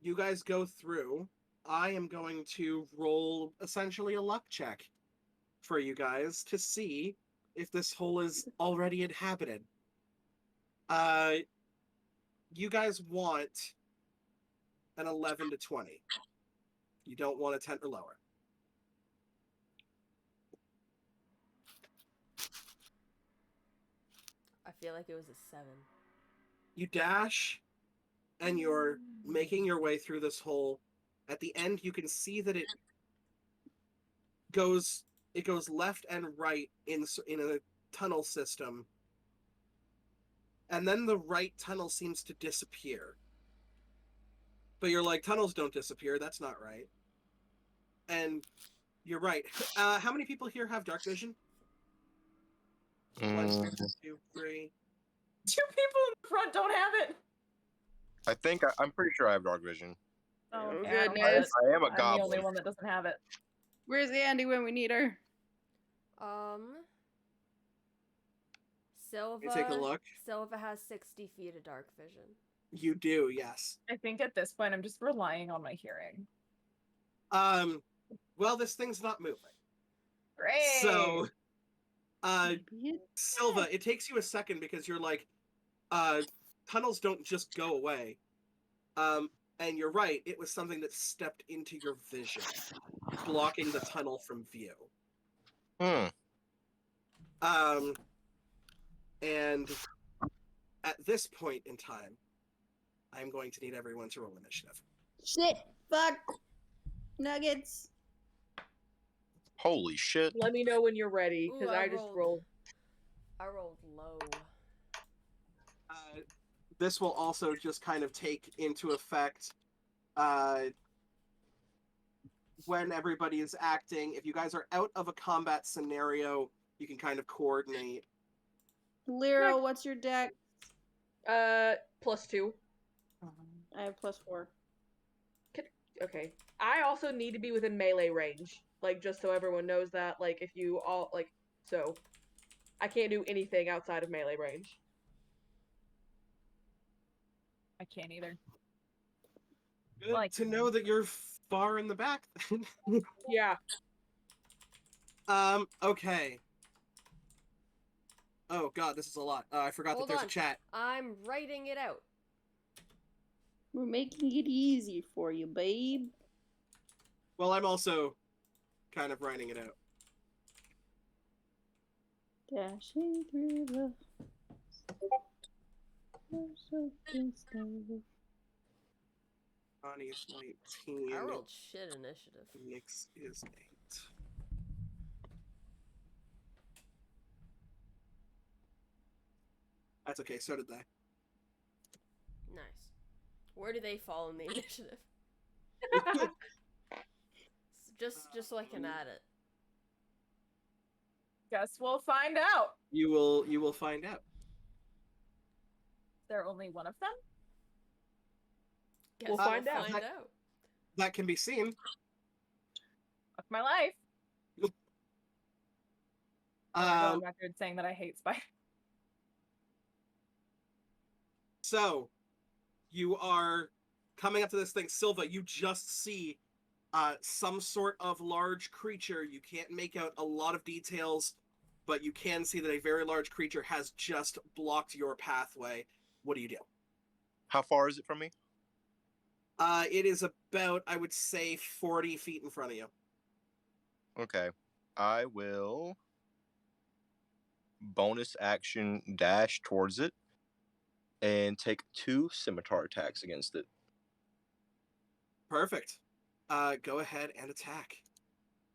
You guys go through. I am going to roll essentially a luck check for you guys to see if this hole is already inhabited. You guys want an 11 to 20. You don't want a 10 or lower. I feel like it was a 7. You dash, and you're making your way through this hole. At the end, you can see that it goes left and right in a tunnel system, and then the right tunnel seems to disappear. But you're like, tunnels don't disappear. That's not right. And you're right. How many people here have dark vision? 1, 2, 3. 2 people in the front don't have it. I think I'm pretty sure I have dark vision. Oh, okay, I don't have goodness. it. I am a I'm the goblin. only one that doesn't have it. Where's Andy when we need her? Silva. me take a look. Silva has 60 feet of dark vision. You do, yes. I think at this point I'm just relying on my hearing. Well, this thing's not moving. Great. So, Maybe it- Silva, it takes you a second because you're like, tunnels don't just go away. And you're right, it was something that stepped into your vision, blocking the tunnel from view. And at this point in time, I'm going to need everyone to roll initiative. Shit. Fuck. Nuggets. Holy shit. Let me know when you're ready, Ooh, because I I just rolled. rolled. I rolled low. This will also just kind of take into effect when everybody is acting. If you guys are out of a combat scenario, you can kind of coordinate. Lyra, what's your deck? +2. I have +4. Okay. I also need to be within melee range. Like, just so everyone knows that. Like, if you all, like, so. I can't do anything outside of melee range. I can't either. Good Like- to know that you're far in the back. Yeah. Okay. Oh god, this is a lot. I forgot Hold that there's on. a chat. I'm writing it out. We're making it easy for you, babe. Well, I'm also kind of writing it out. Dashing through the Ronnie's 19. I rolled shit initiative. Nick's is 8. That's okay, so did they. Nice. Where do they fall in the initiative? Just so I can add it. Guess we'll find out. You will find out. Is there only one of them? Guess We'll find out. Find out. That can be seen. Fuck my life. I'm gonna go on Um, record saying that I hate spiders. so you are coming up to this thing, Silva. You just see some sort of large creature. You can't make out a lot of details, but you can see that a very large creature has just blocked your pathway. What do you do? How far is it from me? It is about, I would say, 40 feet in front of you. Okay. I will bonus action dash towards it and take 2 scimitar attacks against it. Perfect. Go ahead and attack.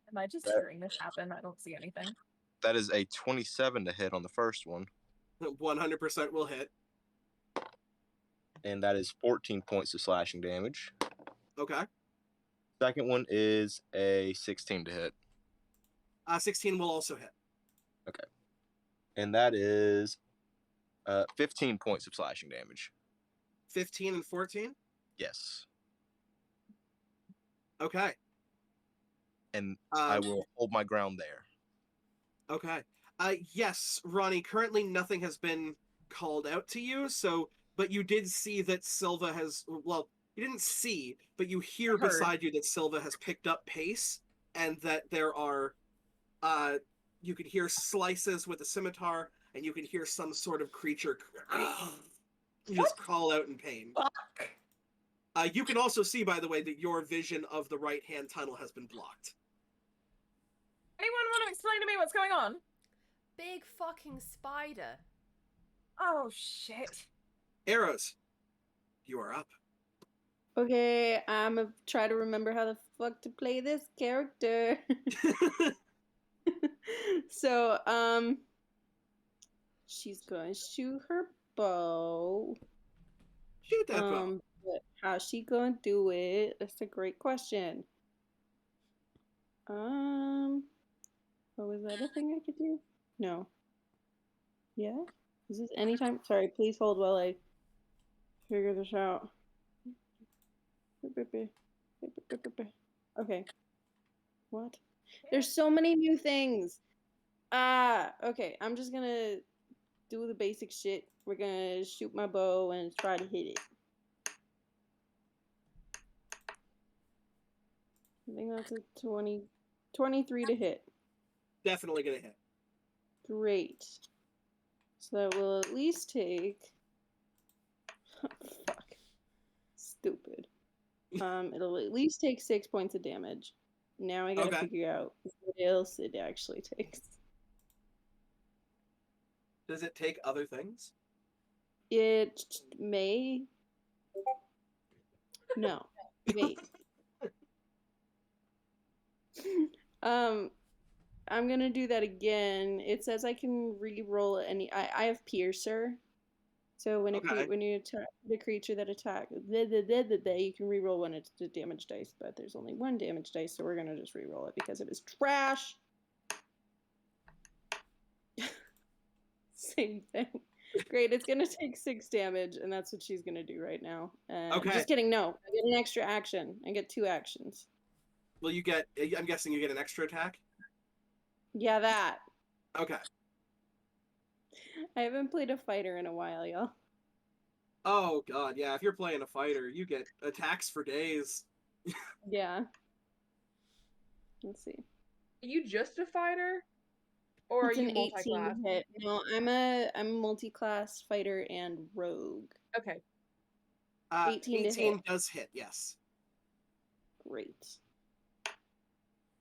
Am I just That- hearing this happen? I don't see anything. That is a 27 to hit on the first one, 100% will hit. and that is 14 points of slashing damage. Okay. Second one is a 16 to hit, 16 will also hit. and that is 15 points of slashing damage. 15 and 14? Yes. Okay. And I will hold my ground there. Okay. Yes, Ronnie, currently nothing has been called out to you, so, but you did see that Silva has, well, you didn't see, but you hear Heard. beside you that Silva has picked up pace, and that there are, you can hear slices with a scimitar, and you can hear some sort of creature just call out in pain. Fuck. You can also see, by the way, that your vision of the right-hand tunnel has been blocked. Anyone want to explain to me what's going on? Big fucking spider. Oh shit. Arrows, you are up. Okay, I'm gonna try to remember how the fuck to play this character. So, she's gonna shoot her bow. Shoot that bow. But how's she gonna do it? That's a great question. Oh, was that a thing I could do? No. Yeah? Is this anytime? Sorry, please hold while I figure this out. Okay. What? There's so many new things. Okay, I'm just gonna do the basic shit. We're gonna shoot my bow and try to hit it. I think that's a 23 to hit. Definitely gonna hit. Great. So that will at least take. Fuck. Stupid. It'll at least take 6 points of damage. Now I gotta Okay. figure out what else it actually takes. Does it take other things? It may. No. Wait. I'm gonna do that again. It says I can re-roll any. I have Piercer, so when Okay. when you attack the creature that attack, you can re-roll one of the damage dice. But there's only one damage dice, so we're gonna just re-roll it because it was trash. Same thing. Great. It's gonna take 6 damage, and that's what she's gonna do right now. Okay. Just kidding. No, I get an extra action. I get 2 actions. Well, you get. I'm guessing you get an extra attack. Yeah, that. Okay. I haven't played a fighter in a while, y'all. Oh god, yeah. If you're playing a fighter, you get attacks for days. Yeah. Let's see. Are you just a fighter? Or It's are you an 18 multi-class? hit. No, I'm a multi-class fighter and rogue. Okay. 18 to 18 hit. does hit. Yes. Great.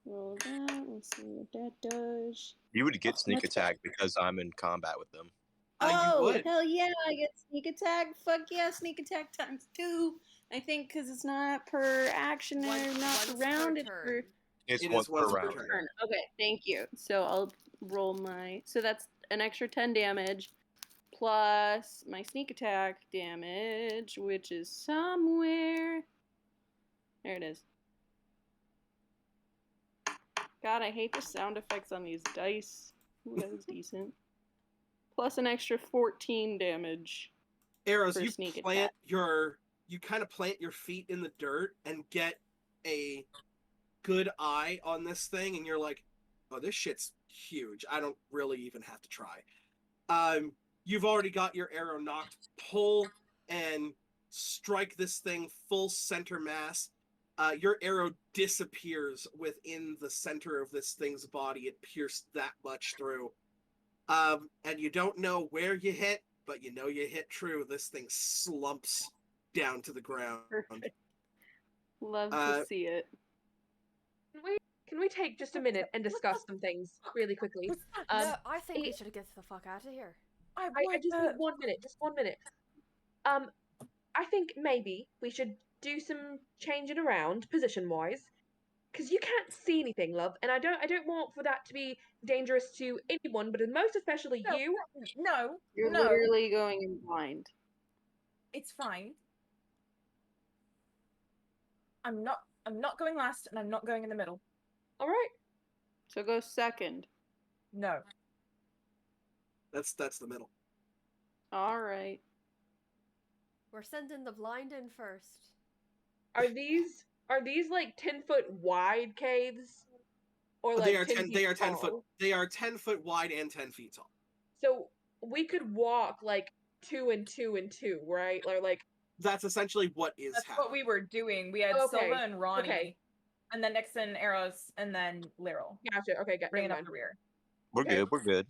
Roll that. Let's see what that does. You would get sneak much attack because I'm in combat with them. You Oh, would. hell yeah, I get sneak attack. Fuck yeah, sneak attack times 2. I think because it's not per action or not Once per per round, it's per turn. It's It once is once per per round. turn. Okay, thank you. So I'll roll my. So that's an extra 10 damage plus my sneak attack damage, which is somewhere. There it is. God, I hate the sound effects on these dice. Ooh, that was decent. Plus an extra 14 damage. Arrows, For you sneak plant attack. you kind of plant your feet in the dirt and get a good eye on this thing, and you're like, oh, this shit's huge. I don't really even have to try. You've already got your arrow knocked. Pull and strike this thing full center mass. Your arrow disappears within the center of this thing's body. It pierced that much through. And you don't know where you hit, but you know you hit true. This thing slumps down to the ground. Perfect. Love Uh, to see it. Can we take just a minute and discuss some things really quickly? No, I think we it- should get the fuck out of here. I just need 1 minute, just 1 minute. I think maybe we should do some changing around position-wise, because you can't see anything, love, and I don't want for that to be dangerous to anyone, but most especially No. you. No, You're no, literally going in blind. it's fine. I'm not going last, and I'm not going in the middle. All right. So go second. No. That's the middle. All right. We're sending the blind in first. Are these like 10-foot wide caves, or like They are 10 10. feet They are 10 tall? foot. They are 10 foot wide and 10 feet tall. So we could walk like 2 and 2 and 2, right? Or like That's essentially what is That's happening. what we were doing. We had Okay, Silva and Ronnie, okay. and then Nixon, Eros, and then Lyral. gotcha. Okay, Bringing never up mind. the rear. We're Okay. good. We're good.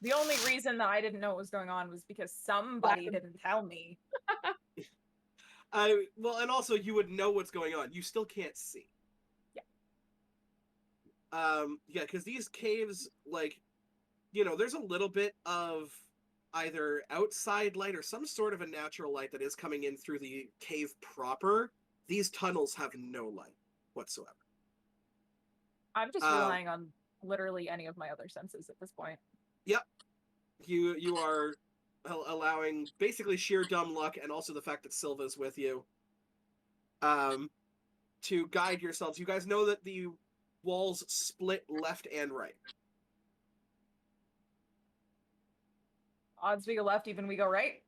The only reason that I didn't know what was going on was because somebody didn't tell me. Well, and also you would know what's going on. You still can't see. Yeah. Yeah, because these caves, like, there's a little bit of either outside light or some sort of a natural light that is coming in through the cave proper. These tunnels have no light whatsoever. I'm just Um, relying on literally any of my other senses at this point. Yep. You are allowing basically sheer dumb luck and also the fact that Silva's with you to guide yourselves. You guys know that the walls split left and right. Odds we go left, even we go right.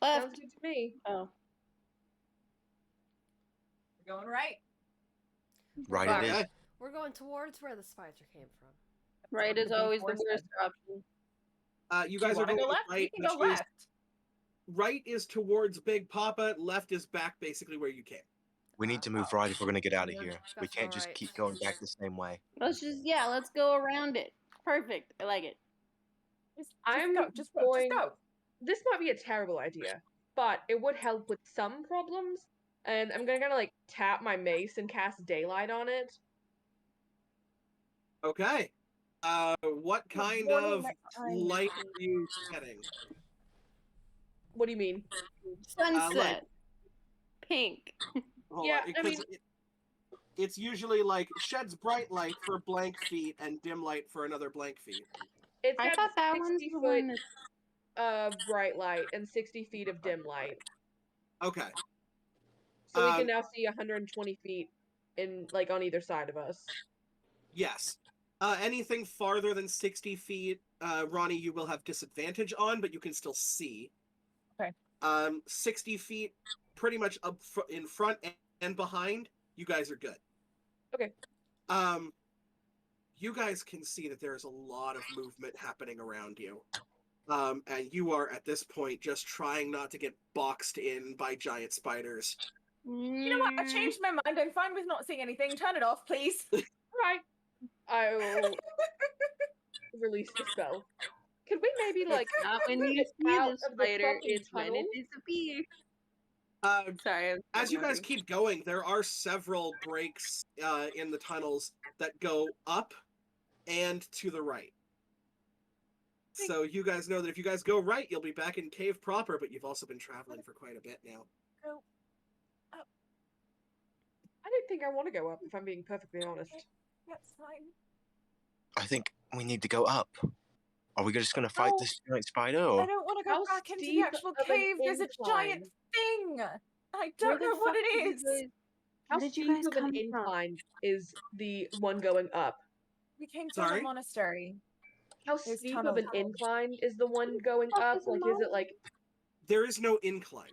Sounds Left. good to me. Oh. We're going right. Right Fuck. it is. Okay. We're going towards where the spider came from. Right is Looking always the towards worst option. You Do you guys are want to going go left? right, We can go which is left. right is towards Big Papa. Left is back, basically where you came. We need to move right if we're gonna get out of Yeah, here. We that's can't just alright. keep going back the same way. Let's go around it. Perfect. I like it. I'm go. Just going. go. This might be a terrible idea, but it would help with some problems. And I'm gonna kind of like tap my mace and cast daylight on it. Okay. What kind warning of next time. light are you getting? What do you mean? Sunset. Pink. Hold Yeah, on, I mean- it's usually like sheds bright light for blank feet and dim light for another blank feet. It's I got thought that one's 60 the foot one that's of bright light and 60 feet of dim light. Okay. So we can now see 120 feet in like on either side of us. Yes. Anything farther than 60 feet, Ronnie, you will have disadvantage on, but you can still see. Okay. 60 feet, pretty much up in front and behind, you guys are good. Okay. You guys can see that there is a lot of movement happening around you. And you are, at this point, just trying not to get boxed in by giant spiders. You know what? I changed my mind. I'm fine with not seeing anything. Turn it off, please. Right. I will release the spell. Could we maybe like not when you get see out the of the spider, fucking it's when tunnel? it disappears. Sorry. As you guys keep going, there are several breaks in the tunnels that go up and to the right. So you guys know that if you guys go right, you'll be back in cave proper, but you've also been traveling for quite a bit now. Go. I don't think I want to go up, if I'm being perfectly honest. That's fine. I think we need to go up. Are we just gonna fight No. this giant spider, I or don't want to go How back into the steep actual of an cave. There's a giant incline? thing. I don't know what it is. How Where did you steep guys of an come from? incline is the one going up? We came from Sorry? a monastery. How There's steep of an tunnels. incline is the one going Fuck up? is a Like, is it like There is no incline.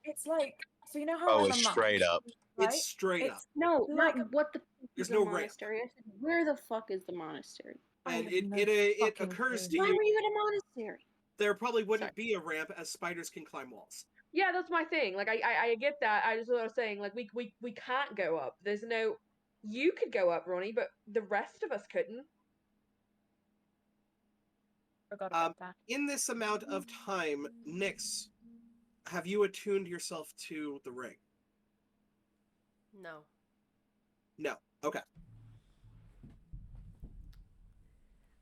It's like, so you know how oh, on it's the map, straight up? right? It's straight up. It's No, like not what the fuck There's is the no ramp. monastery. I said, where the fuck is the monastery? I And have it, no it fucking occurs clue. to Why you were you at a monastery? there probably wouldn't be a ramp as spiders can climb walls. yeah, that's my thing. Like I get that. I just what I was saying, like we can't go up. There's no you could go up, Ronnie, but the rest of us couldn't. Forgot about that. In this amount of time, Nyx, have you attuned yourself to the ring? No. No. Okay.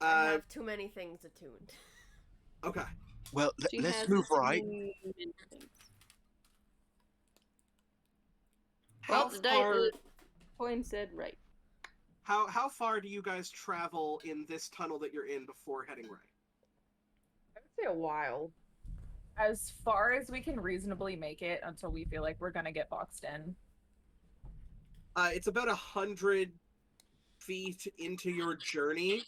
I have too many things attuned. Okay. Well, She let's has move right. attunement things. How Well, the far? coin said right. How far do you guys travel in this tunnel that you're in before heading right? I would say a while. As far as we can reasonably make it until we feel like we're gonna get boxed in. It's about 100 feet into your journey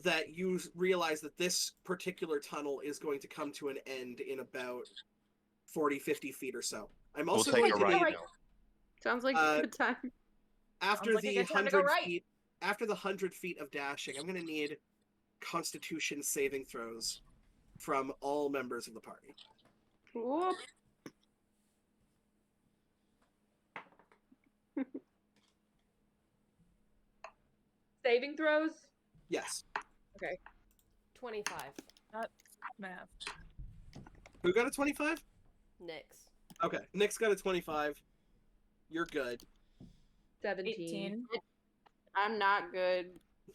that you realize that this particular tunnel is going to come to an end in about 40, 50 feet or so. I'm We'll also take going a to right need, now. Sounds like Uh, a good time. after Sounds like a the good time to go 100 right. feet, after the 100 feet of dashing, I'm going to need Constitution saving throws from all members of the party. Whoop. Saving throws? Yes. 25. Math. Who got a 25? Nyx. Okay. Nick's got a 25. You're good. 17. 18. I'm not good.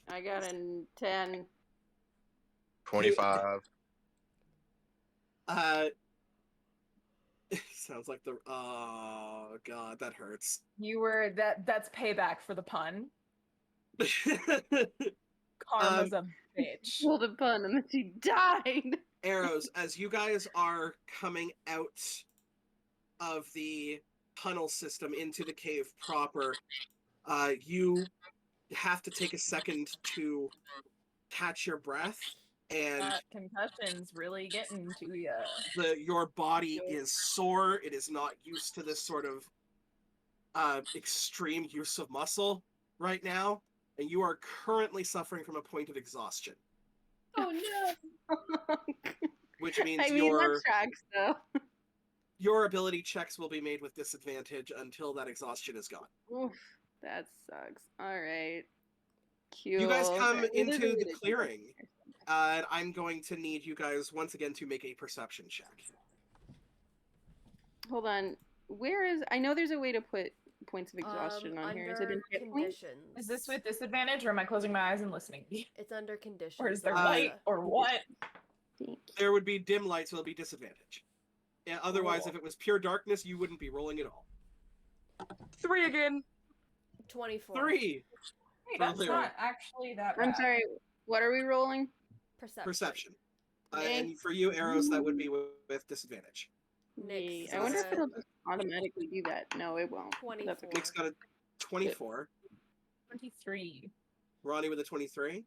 I got a 10. 25. Sounds like the. Oh, God, that hurts. You were that's payback for the pun. Karma's a bitch. Well, the pun, and then she died. Arrows, as you guys are coming out of the tunnel system into the cave proper, you have to take a second to catch your breath, and That concussion's really getting to you. your body is sore. It is not used to this sort of extreme use of muscle right now, and you are currently suffering from a point of exhaustion. Oh no. which means I mean, that tracks though. your ability checks will be made with disadvantage until that exhaustion is gone. Oof, that sucks. All right. Cool. You guys come Okay. Well, there's a into way the to do clearing, it. and I'm going to need you guys once again to make a perception check. Hold on. Where is? I know there's a way to put points of exhaustion on here. Is it in Under hit points? conditions. Is this with disadvantage, or am I closing my eyes and listening? It's under conditions. Or is there Uh, light, or what? Thank There would be dim light, so there'll be disadvantage. Yeah, otherwise, Cool. if it was pure darkness, you wouldn't be rolling at all. 3 again. 24. 3 Hey, For that's Lyra. not actually that I'm bad. sorry. What are we rolling? Perception. perception. Okay. And for you, arrows, that would be with disadvantage. Nyx Yay. I wonder if got it'll just automatically do that. No, it won't. That's 24. okay. Nick's got a 24. 23. Ronnie with a 23.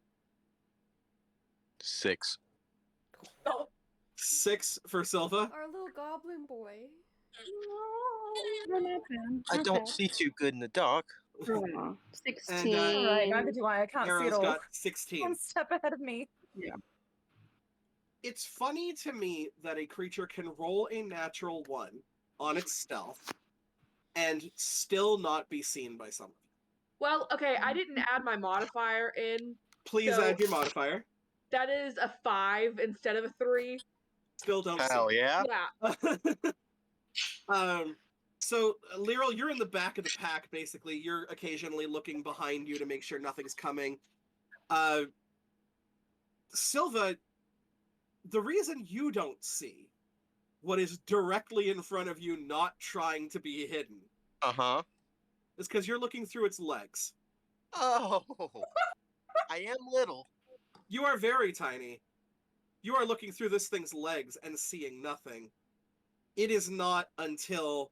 6. Oh, 6 for Silva. Our little goblin boy. No, not bad. I Not don't bad. see too good in the dark. Aw, 16. alright, neither do I. I can't see it Arrows all. got 16. One step ahead of me. It's funny to me that a creature can roll a natural 1 on its stealth and still not be seen by someone. Well, okay, I didn't add my modifier in. Please So- add your modifier. That is a 5 instead of a 3. Still don't Hell see. yeah. Yeah. So, Lyral, you're in the back of the pack, basically. You're occasionally looking behind you to make sure nothing's coming. Silva, the reason you don't see what is directly in front of you not trying to be hidden Uh-huh. is because you're looking through its legs. Oh. I am little. You are very tiny. You are looking through this thing's legs and seeing nothing. It is not until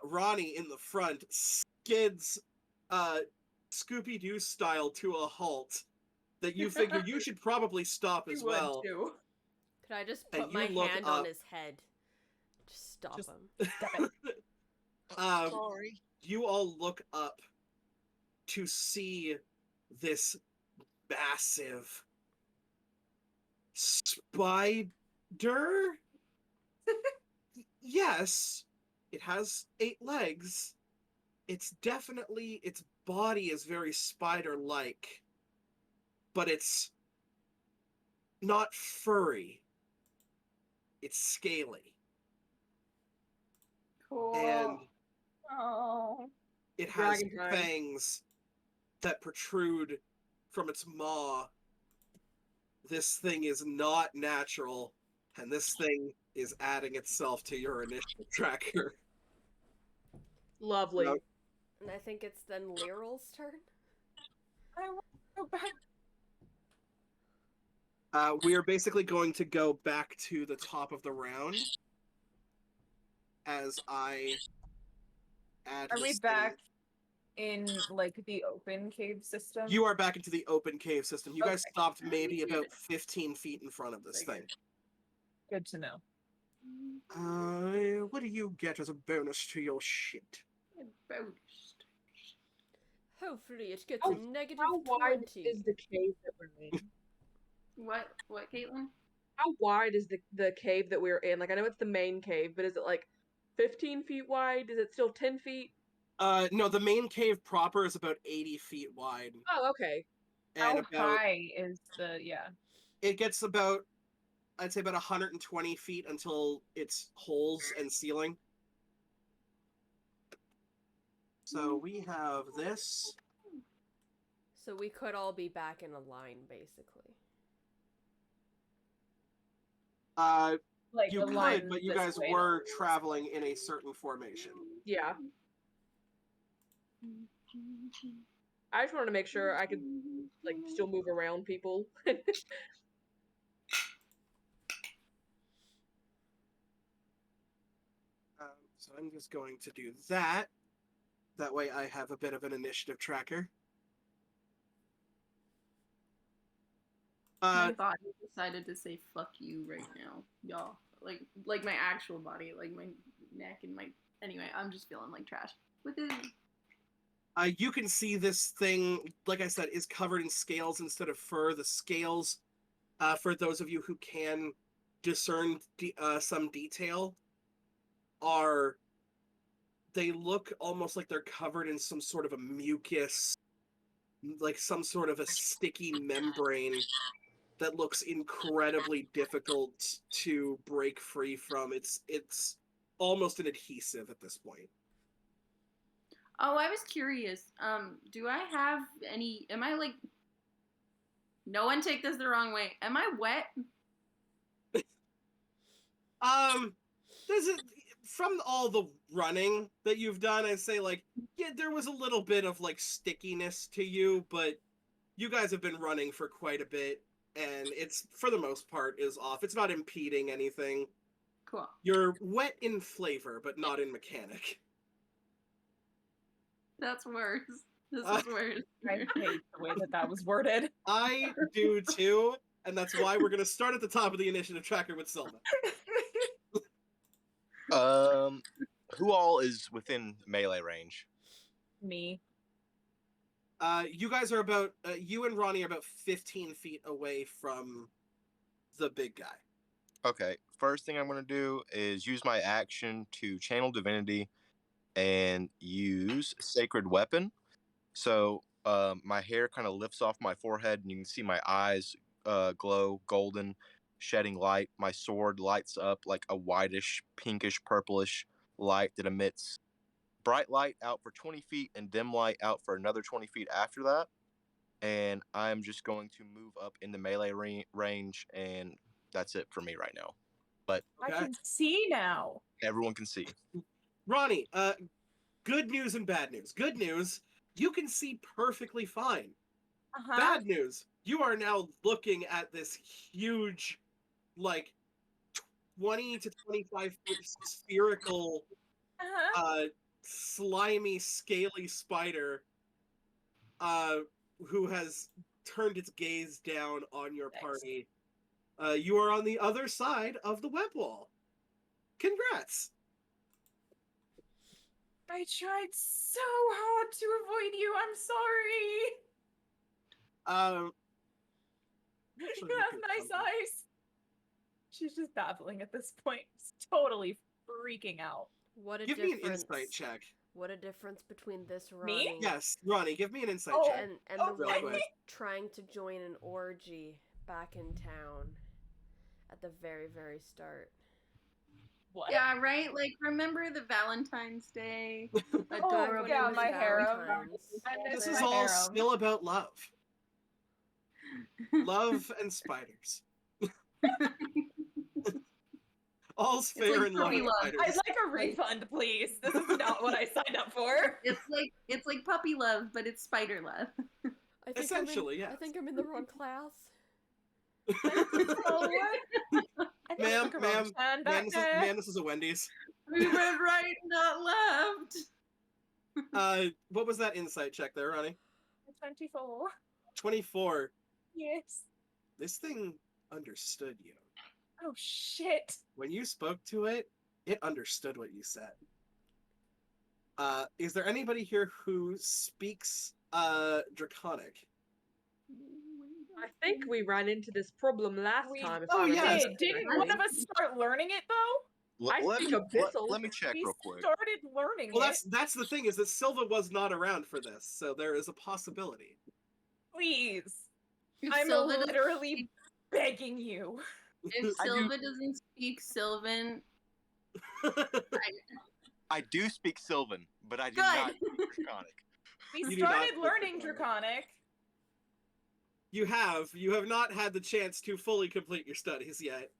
Ronnie in the front skids Scooby-Doo style to a halt that you figure you should probably stop as You would well. too. Could I just And put you my look hand up- on his head? Just stop Just- him. Damn it. Sorry. You all look up to see this massive spider. Yes, it has 8 legs. Its body is very spider-like, but it's not furry. It's scaly, Cool. and Oh. it has Dragon time. fangs that protrude from its maw. This thing is not natural, and this thing is adding itself to your initiative tracker. Lovely. Nope. And I think it's then Lyral's turn. I want to go back. We are basically going to go back to the top of the round as I add. Are we this thing. back in like the open cave system? You are back into the open cave system. You guys Okay. stopped maybe about 15 feet in front of this Very thing. Good to know. What do you get as a bonus to your shit? Hopefully it gets How- a negative How wide 20. is the cave that we're in? What, Caitlin? How wide is the cave that we're in? Like, I know it's the main cave, but is it like 15 feet wide? Is it still 10 feet? No, the main cave proper is about 80 feet wide. Oh, okay. And How about high is the it gets about, I'd say about 120 feet until it's holes and ceiling. So we have this. So we could all be back in a line, basically. like You the line could, but you this guys way? were traveling in a certain formation. Yeah. I just wanted to make sure I could like still move around people. So I'm just going to do that. That way I have a bit of an initiative tracker. My body decided to say "fuck you" right now, y'all. Like my actual body, like my neck and my. Anyway, I'm just feeling like trash. You can see this thing, like I said, is covered in scales instead of fur. The scales for those of you who can discern some detail, they look almost like they're covered in some sort of a mucus, like some sort of a sticky membrane that looks incredibly difficult to break free from. It's almost an adhesive at this point. Oh, I was curious. Do I have any? Am I like? No one take this the wrong way. Am I wet? From all the running that you've done, I say like, yeah, there was a little bit of like stickiness to you, but you guys have been running for quite a bit, and it's for the most part is off. It's not impeding anything. Cool. You're wet in flavor, but not in mechanic. That's worse. This is worse. I hate the way that was worded. I do too, and that's why we're gonna start at the top of the initiative tracker with Silva. Who all is within melee range? Me. You guys are about you and Ronnie are about 15 feet away from the big guy. Okay, first thing I'm going to do is use my action to channel divinity and use sacred weapon. So my hair kind of lifts off my forehead, and you can see my eyes glow golden, shedding light. My sword lights up like a whitish, pinkish, purplish light that emits bright light out for 20 feet and dim light out for another 20 feet after that. And I'm just going to move up in the melee range, and that's it for me right now. But Okay. I can see now. everyone can see. Ronnie, good news and bad news. Good news, you can see perfectly fine. Uh-huh. Bad news, you are now looking at this huge, like, 20 to 25 foot spherical, Uh-huh. slimy, scaly spider who has turned its gaze down on your Thanks. party. You are on the other side of the web wall. Congrats! I tried so hard to avoid you. I'm sorry. Actually, You you have could nice probably- eyes. She's just babbling at this point. She's totally freaking out. What a Give me an difference. insight check. What a difference between this Me? Ronnie Yes, Ronnie, give me an insight Oh, check. and Oh, the real one quick. who's trying to join an orgy back in town at the very, very start. What? Yeah, right? Like, remember the Valentine's Day? Oh, Adorable yeah, my harem. Valentine's. I miss This is my all harem. still about love. Love and spiders. All's It's fair like in love puppy and love. spiders. I'd like a refund, please. This is not what I signed up for. It's like puppy love, but it's spider love. I think Essentially, I yes. think I'm in the wrong class. Oh, what? I think I Ma'am, took a wrong ma'am, turn back there. Man, this is a Wendy's. We went right, not left. What was that insight check there, Ronnie? 24. 24. Yes. This thing understood you. Oh, shit. When you spoke to it, it understood what you said. Is there anybody here who speaks Draconic? I think we ran into this problem last We time. if Oh, I remember yes. Didn't correctly. one of us start learning it, though? I Let speak me, Abyssal. let me check We real quick. started learning Well, it. that's the thing, is that Silva was not around for this, so there is a possibility. Please. If I'm Silva doesn't literally speak- begging you. if I do- Silva doesn't speak Sylvan, I do speak Sylvan, but I do Good. not speak Draconic. We You do not started speak learning Draconic. Draconic. You have not had the chance to fully complete your studies yet.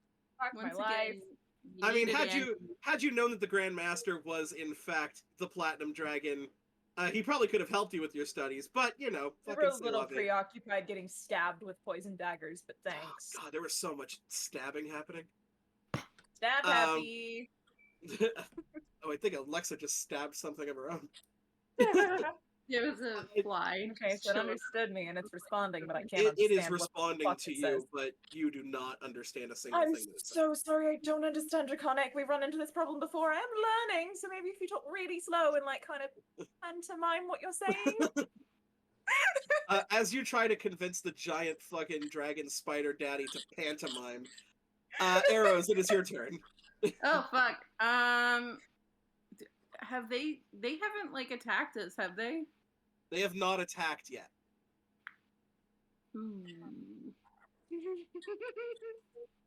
Fuck my once life. again, I mean, yet again. had you known that the Grand Master was in fact the Platinum Dragon, he probably could have helped you with your studies. But you know, We fucking were a say little love it. preoccupied getting stabbed with poison daggers, but thanks. God, there was so much stabbing happening. Stab happy. Oh, I think Alexa just stabbed something of her own. It was a fly. Okay, so it Sure. understood me and it's responding, but I can't It understand is what the responding fuck to it you, says. but you do not understand a single I'm thing that it says. so sorry, I don't understand Draconic. We've run into this problem before. I am learning, so maybe if you talk really slow and like kind of pantomime what you're saying. As you try to convince the giant fucking dragon spider daddy to pantomime, Arrows, it is your turn. Oh fuck. Have they haven't like attacked us, have they? They have not attacked yet. Hmm.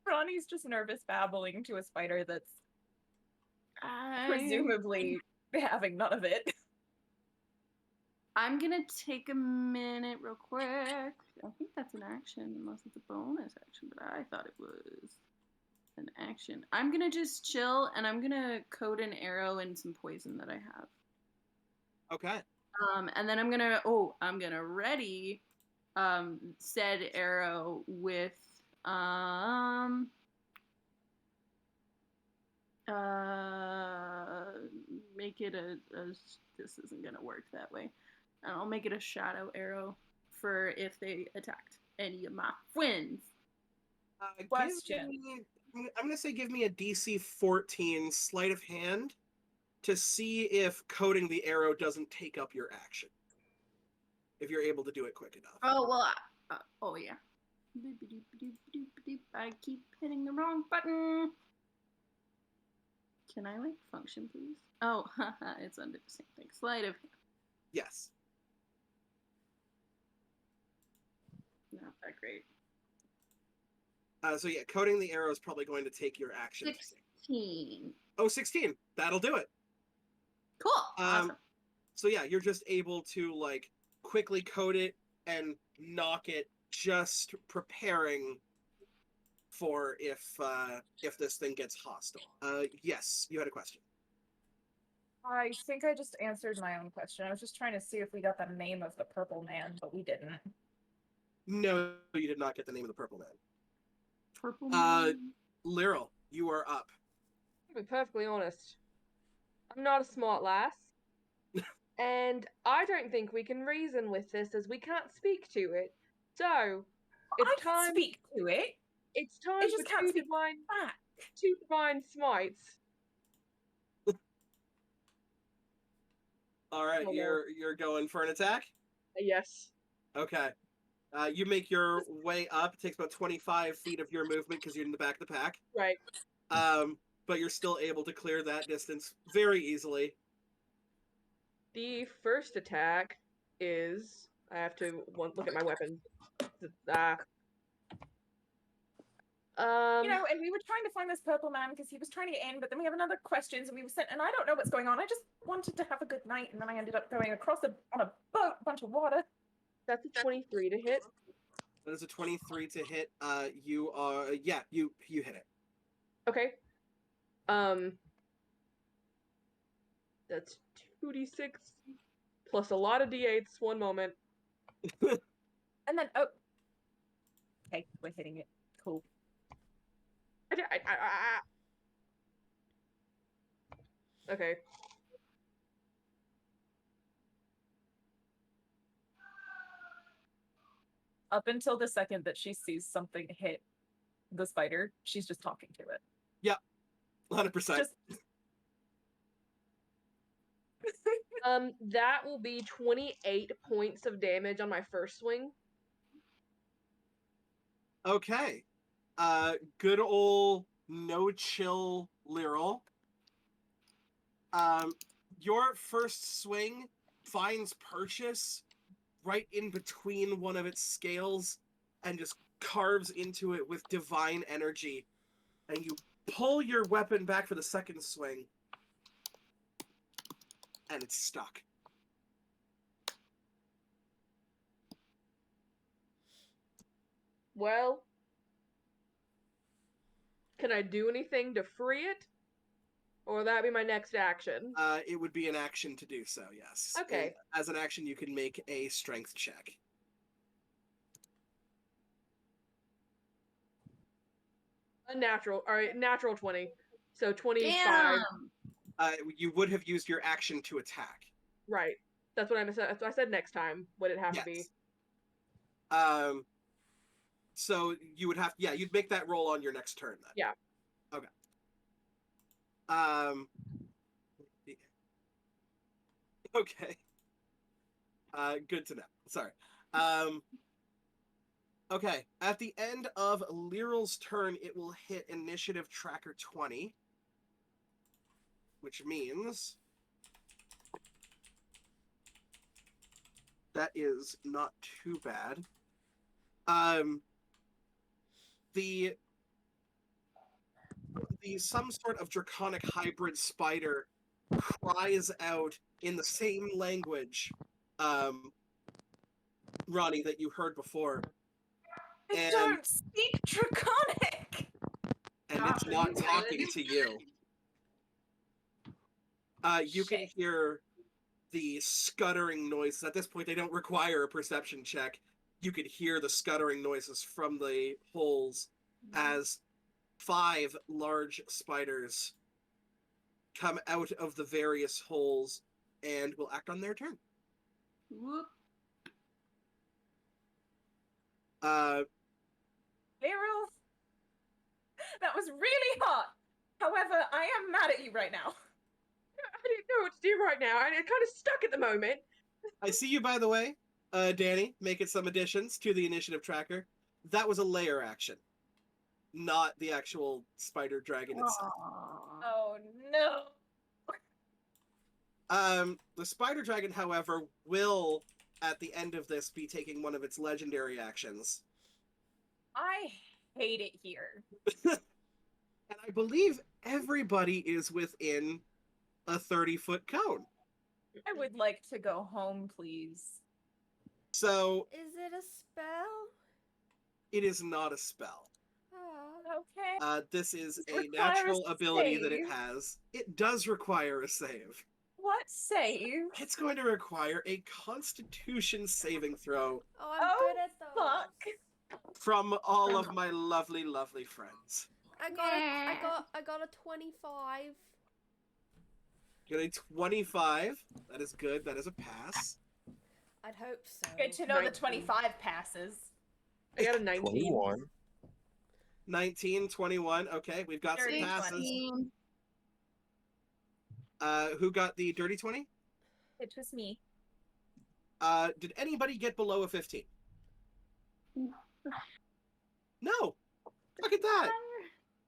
Ronnie's just nervous babbling to a spider that's I- presumably having none of it. I'm gonna take a minute real quick. I think that's an action, unless it's a bonus action, but I thought it was an action. I'm gonna just chill and I'm gonna code an arrow and some poison that I have. Okay. And then I'm gonna ready said arrow with make it a this isn't gonna work that way. I'll make it a shadow arrow for if they attacked any of my friends. Question. I'm gonna say give me a DC 14 sleight of hand to see if coding the arrow doesn't take up your action. If you're able to do it quick enough. Oh well. Oh yeah. I keep hitting the wrong button. Can I like function, please? Oh, haha, it's under the same thing. Sleight of hand. Yes. Not that great. So yeah, coding the arrow is probably going to take your action. 16. Oh, 16. That'll do it. Cool. Awesome. So yeah, you're just able to like quickly code it and knock it, just preparing for if this thing gets hostile. Yes, you had a question. I think I just answered my own question. I was just trying to see if we got the name of the purple man, but we didn't. No, you did not get the name of the purple man. Purple. Lyral, you are up. To be perfectly honest, I'm not a smart lass. And I don't think we can reason with this as we can't speak to it. So, it's I can time. speak to it. It's time It just for can't speak divine back. smites. All right, Oh, no. you're going for an attack? Yes. Okay. You make your way up. It takes about 25 feet of your movement because you're in the back of the pack. Right. But you're still able to clear that distance very easily. The first attack is. I have to look at my weapon. You know, and we were trying to find this purple man because he was trying to get in, but then we have another questions, and we were sent, and I don't know what's going on. I just wanted to have a good night, and then I ended up going across on a boat, a bunch of water. That's a 23 to hit. That is a 23 to hit. You are you hit it. Okay. That's 2d6 plus a lot of d8s. One moment. And then, okay, we're hitting it. Cool. Okay. Up until the second that she sees something hit the spider, she's just talking to it. 100%. Just that will be 28 points of damage on my first swing. Okay. Good old no chill Lyral. Your first swing finds Purchase right in between one of its scales and just carves into it with divine energy. And you pull your weapon back for the second swing. And it's stuck. Well, can I do anything to free it? Or will that be my next action? It would be an action to do so, yes. Okay. As an action, you can make a strength check. A natural, alright, natural 20. So 25. Damn. You would have used your action to attack. Right. That's what I said. That's what I said next time. Would it have to be? So you would have, you'd make that roll on your next turn then. Yeah. Okay. Okay. Good to know. Sorry. Okay, at the end of Liral's turn, it will hit initiative tracker 20, which means that is not too bad. The some sort of draconic hybrid spider cries out in the same language, Ronnie, that you heard before. I And- don't speak Draconic! And it's not talking to you. You can Shit. hear the scuttering noises. At this point, they don't require a perception check. You could hear the scuttering noises from the holes as 5 large spiders come out of the various holes and will act on their turn. Whoop. Errol, that was really hot. However, I am mad at you right now. I didn't know what to do right now. I'm kind of stuck at the moment. I see you, by the way, Danny, making some additions to the initiative tracker. That was a layer action, not the actual spider dragon itself. Oh no. The spider dragon, however, will, at the end of this, be taking one of its legendary actions. I hate it here. And I believe everybody is within a 30-foot cone. I would like to go home, please. So Is it a spell? it is not a spell. Oh. Okay. This is It a requires natural a ability that it save. has. It does require a save. What save? It's going to require a Constitution saving throw Oh, I'm Oh, good at those. fuck. from all of my lovely, lovely friends. I got a 25. Get a 25. That is good. That is a pass. I'd hope so. Good to know the 19. 25 passes. I got a 19. 21. 19, 21. Okay, we've got some Dirty passes. 16. Who got the dirty 20? It was me. Did anybody get below a 15? No. Look at that.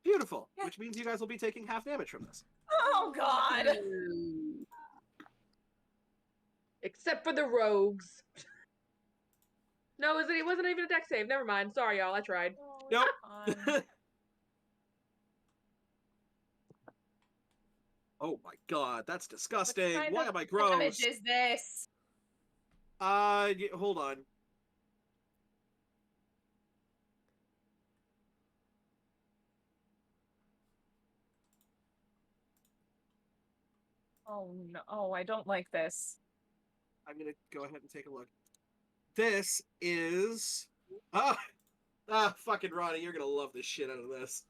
Beautiful. Yeah. Which means you guys will be taking half damage from this. Oh god. Except for the rogues. No, it wasn't even a deck save. Never mind. Sorry, y'all. I tried. Oh, Nope. it's fine. Oh my god, that's What disgusting. kind Why of am I gross? damage is this? Hold on. Oh no. Oh, I don't like this. I'm gonna go ahead and take a look. This is fucking Ronnie, you're gonna love the shit out of this.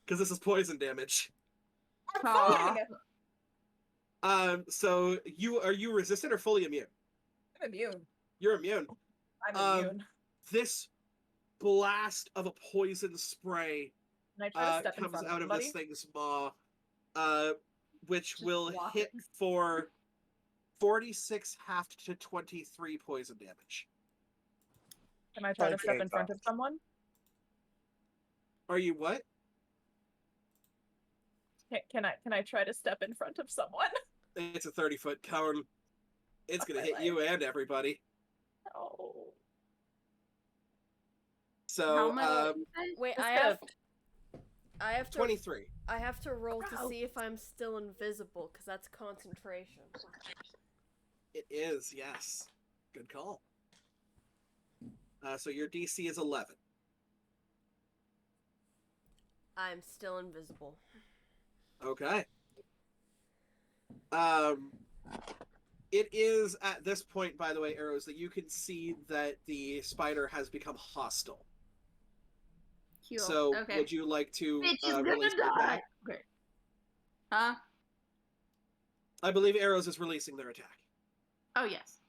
Because this is poison damage. I'm Aw. fine. So are you resistant or fully immune? I'm immune. You're immune. I'm immune. This blast of a poison spray Can I try to step in comes front out of of somebody? this thing's maw, which Just will block hit it. for 46 half to 23 poison damage. Can I try to step Okay, in front of someone? Are you what? Can I try to step in front of someone? It's a 30-foot cone. It's gonna my hit you and everybody. Oh. So, How much? did you say? Wait, Let's I have to 23. I have to roll to Ow. see if I'm still invisible because that's concentration. It is, yes. Good call. So your DC is 11. I'm still invisible. Okay. It is at this point, by the way, Arrows, that you can see that the spider has become hostile. Cool. So, okay. would you like to Bitch is gonna release your die. attack? Okay. Huh? I believe Arrows is releasing their attack. Oh yes.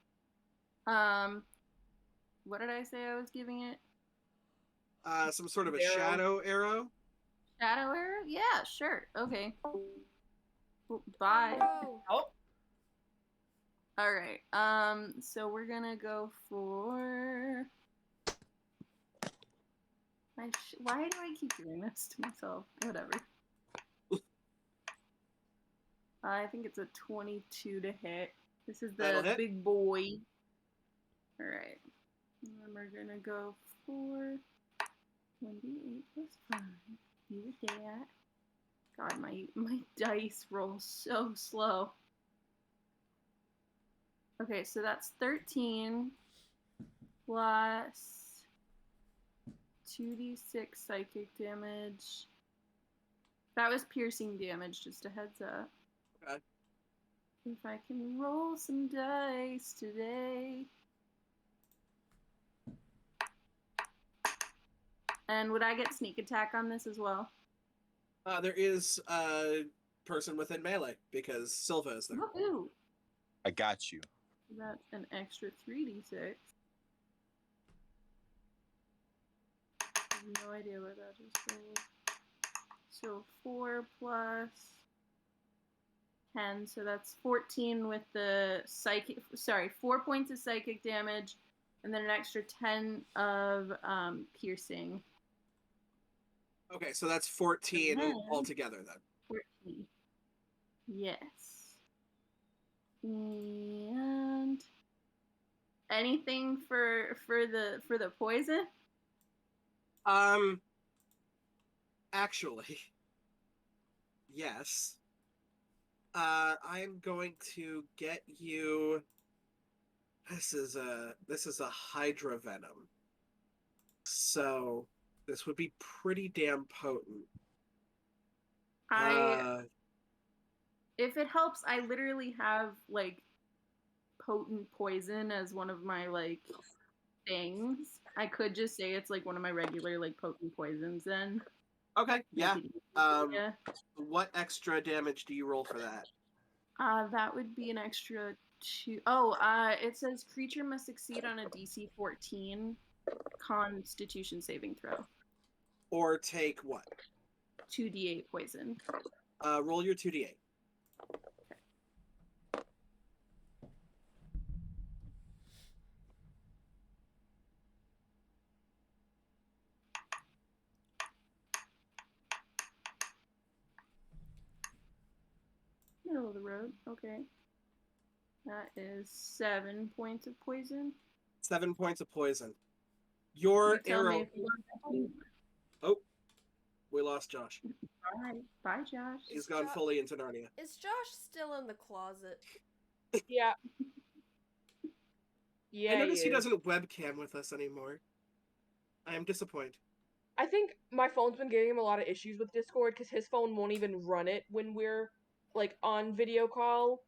What did I say I was giving it? Some sort of a Arrow. shadow arrow. Shadow arrow? Yeah, sure. Okay. Cool. Bye. Oh, Oh. All right. So we're gonna go for. Why do I keep doing this to myself? Whatever. I think it's a 22 to hit. This is That'll the hit. big boy. All right. And then we're gonna go for 1d8 plus 5. Use that. God, my dice roll so slow. Okay, so that's 13 plus 2d6 psychic damage. That was piercing damage, just a heads up. Okay. If I can roll some dice today. And would I get sneak attack on this as well? There is a person within melee because Silva is there. Ooh, I got you. that's an extra 3d6. I have no idea what that just rolled. So 4 plus 10, so that's 14 with the psychic. Sorry, 4 points of psychic damage, and then an extra 10 of piercing. Okay, so that's 14 Mhm. altogether then. 14. Yes. And anything for the poison? Actually, yes. I'm going to get you. This is a Hydra venom. So this would be pretty damn potent. If it helps, I literally have like potent poison as one of my like things. I could just say it's like one of my regular like potent poisons then. Okay, yeah. Yeah. What extra damage do you roll for that? That would be an extra 2. Oh, it says creature must succeed on a DC 14 Constitution saving throw. Or take what? 2d8 poison. Roll your 2d8. Middle of the road. Okay. That is 7 points of poison. 7 points of poison. Your You tell me arrow. if you want that. Oh, we lost Josh. Bye. Bye, Josh. He's gone fully into Narnia. Is Josh still in the closet? Yeah. Yeah. I notice he is. doesn't webcam with us anymore. I am disappointed. I think my phone's been giving him a lot of issues with Discord because his phone won't even run it when we're like on video call.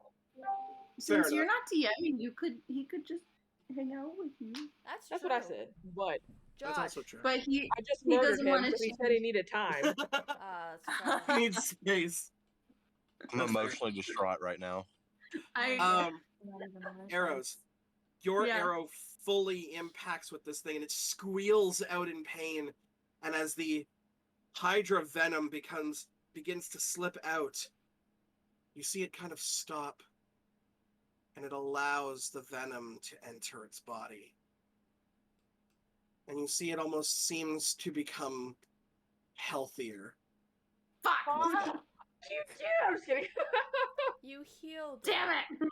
Since Fair you're enough. not DMing, he could just hang out with you. That's That's true. what I said. But Josh. That's also true. But he I just He murdered doesn't him wanna because he change. said he needed time. That's He needs space. I'm emotionally distraught right now. I Arrows. Your Yeah. arrow fully impacts with this thing and it squeals out in pain. And as the Hydra venom begins to slip out, you see it kind of stop. And it allows the venom to enter its body. And you see it almost seems to become healthier. Fuck. I'm just kidding. You healed. Damn it.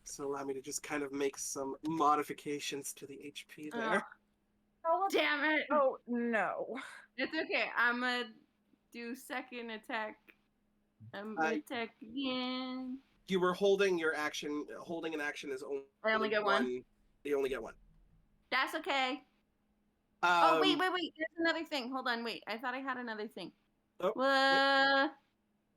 So allow me to just kind of make some modifications to the HP there. Damn it. Oh no. It's okay. I'm gonna do second attack. I'm gonna attack again. You were holding your action. Holding an action is only. I only get one. You only get one. That's okay. Um, Wait. There's another thing. Hold on, wait. I thought I had another thing. Oh,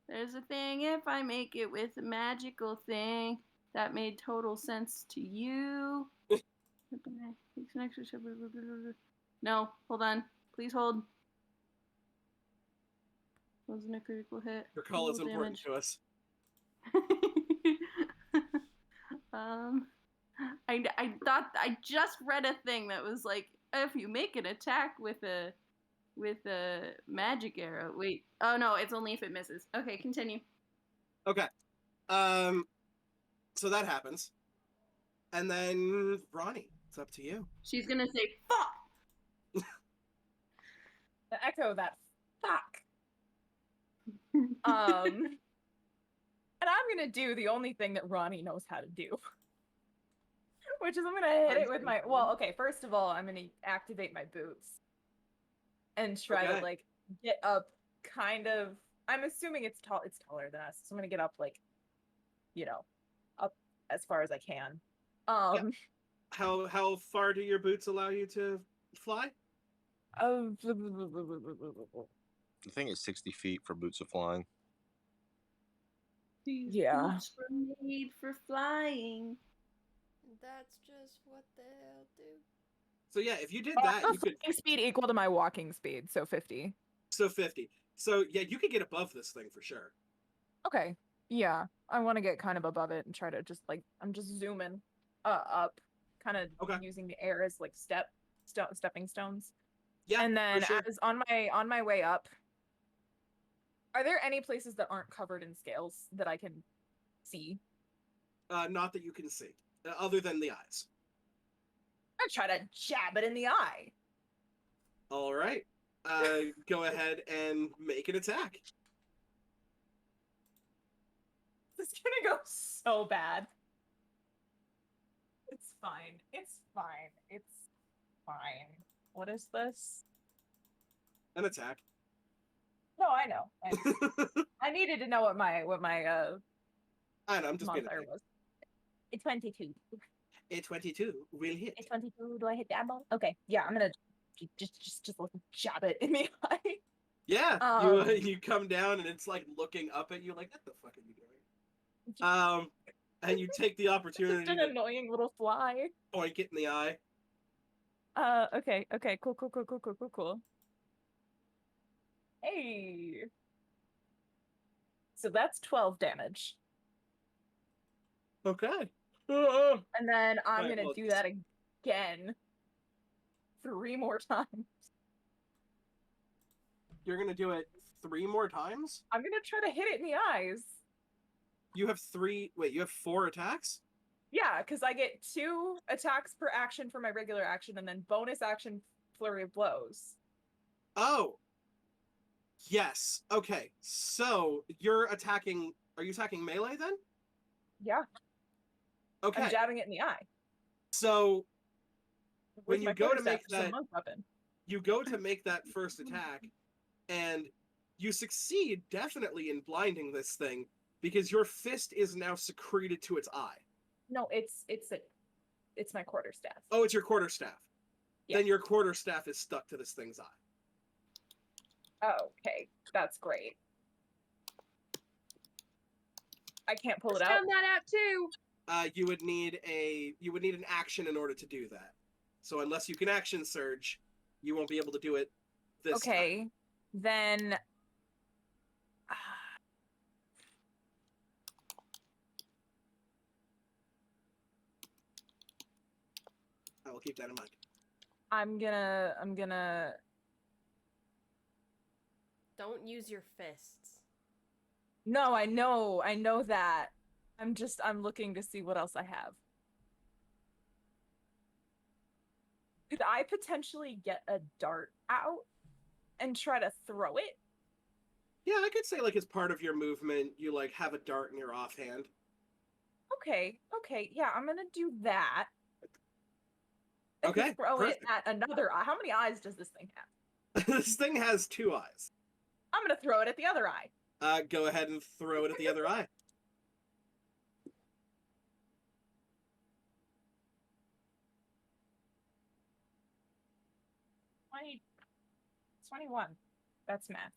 There's a thing if I make it with a magical thing. That made total sense to you. Takes an extra step. No, hold on. Please hold. Wasn't a critical hit. Your call is Roll important damage. to us. I thought I just read a thing that was like if you make an attack with a magic arrow. Wait. Oh no, it's only if it misses. Okay, continue. Okay. So that happens. And then Ronnie, it's up to you. She's gonna say, fuck! To echo that fuck. And I'm gonna do the only thing that Ronnie knows how to do. Which is I'm gonna hit it with my first of all, I'm gonna activate my boots. And try to like get up kind of I'm assuming it's taller than us. So I'm gonna get up like, up as far as I can. How far do your boots allow you to fly? I think it's 60 feet for boots of flying. These Yeah. boots were made for flying. That's just what they'll do. So yeah, if you did that, you could. Flying speed equal to my walking speed, so 50. So 50. So yeah, you could get above this thing for sure. Okay. Yeah. I want to get kind of above it and try to just like I'm just zooming up, kind of using the air as like stepping stones. Yeah. And then for sure. as on my way up, are there any places that aren't covered in scales that I can see? Not that you can see, other than the eyes. I try to jab it in the eye. All right. Go ahead and make an attack. This is gonna go so bad. It's fine. It's fine. It's fine. What is this? An attack. No, I know. I needed to know what my I know, I'm just being a modifier dick. was. It's 22. A 22 will hit. It's 22. Do I hit that ball? Okay. Yeah, I'm gonna just jab it in the eye. Yeah, you come down and it's like looking up at you like, what the fuck are you doing? And you take the opportunity Just an to annoying little fly. oink it in the eye. Okay, cool. Hey. So that's 12 damage. Okay. And then I'm Right, gonna well, do that again 3 more times. You're gonna do it 3 more times? I'm gonna try to hit it in the eyes. You have 4 attacks? Yeah, because I get 2 attacks per action for my regular action, and then bonus action flurry of blows. Oh. Yes. Okay. So you're attacking. Are you attacking melee then? Yeah. Okay. I'm jabbing it in the eye. So when With you my go to quarterstaff, make which is a that, monk weapon. you go to make that first attack, and you succeed definitely in blinding this thing because your fist is now secreted to its eye. No, it's my quarterstaff. Oh, it's your quarterstaff. Yeah. Then your quarterstaff is stuck to this thing's eye. Oh, okay. That's great. I can't pull it out. Found that out too. You would need an action in order to do that. So unless you can action surge, you won't be able to do it this time. Okay. Then I will keep that in mind. I'm gonna Don't use your fists. No, I know that. I'm looking to see what else I have. Could I potentially get a dart out and try to throw it? Yeah, I could say like as part of your movement, you like have a dart in your offhand. Okay, yeah, I'm gonna do that. And Okay, throw perfect. it at another eye. How many eyes does this thing have? This thing has 2 eyes. I'm gonna throw it at the other eye. Go ahead and throw it at the other eye. Twenty. 21. That's math.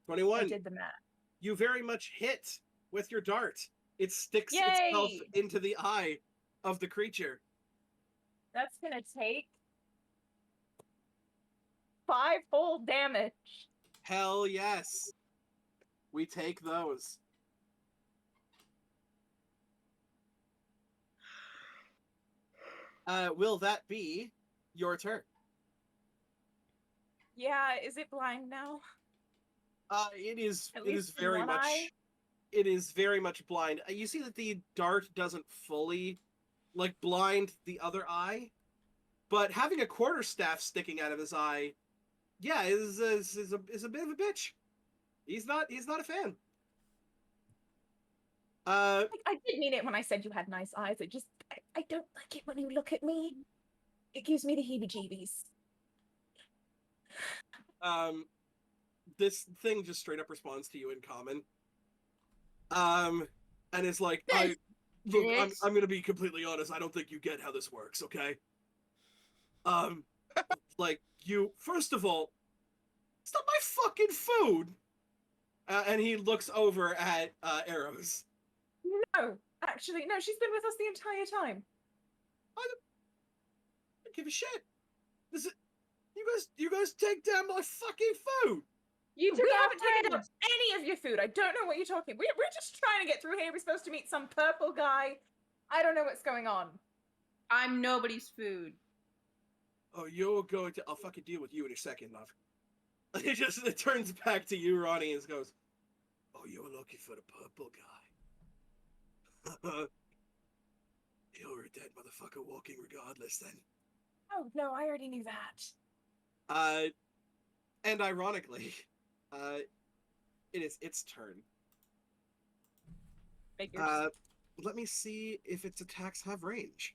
21. I did the math. You very much hit with your dart. It sticks itself Yay! into the eye of the creature. That's gonna take 5 full damage. Hell yes. We take those. Will that be your turn? Yeah, is it blind now? It is. At It least is in very one much. eye? it is very much blind. You see that the dart doesn't fully blind the other eye, but having a quarterstaff sticking out of his eye, yeah, is a bit of a bitch. He's not a fan. I did mean it when I said you had nice eyes. I don't like it when you look at me. It gives me the heebie-jeebies. This thing just straight up responds to you in common. And it's like, I'm gonna be completely honest, I don't think you get how this works, okay? You, first of all, it's not my fucking food! And he looks over at, Arrows. No, actually, no, she's been with us the entire time. I don't give a shit. You guys take down my fucking food! You took We our haven't taken friends. down any of your food. I don't know what you're talking. We're just trying to get through here. We're supposed to meet some purple guy. I don't know what's going on. I'm nobody's food. Oh, you're going to... I'll fucking deal with you in a second, love. It turns back to you, Ronnie, and goes, oh, you're looking for the purple guy. You're a dead motherfucker walking regardless, then. Oh, no, I already knew that. And ironically, it is its turn. Figures. Let me see if its attacks have range.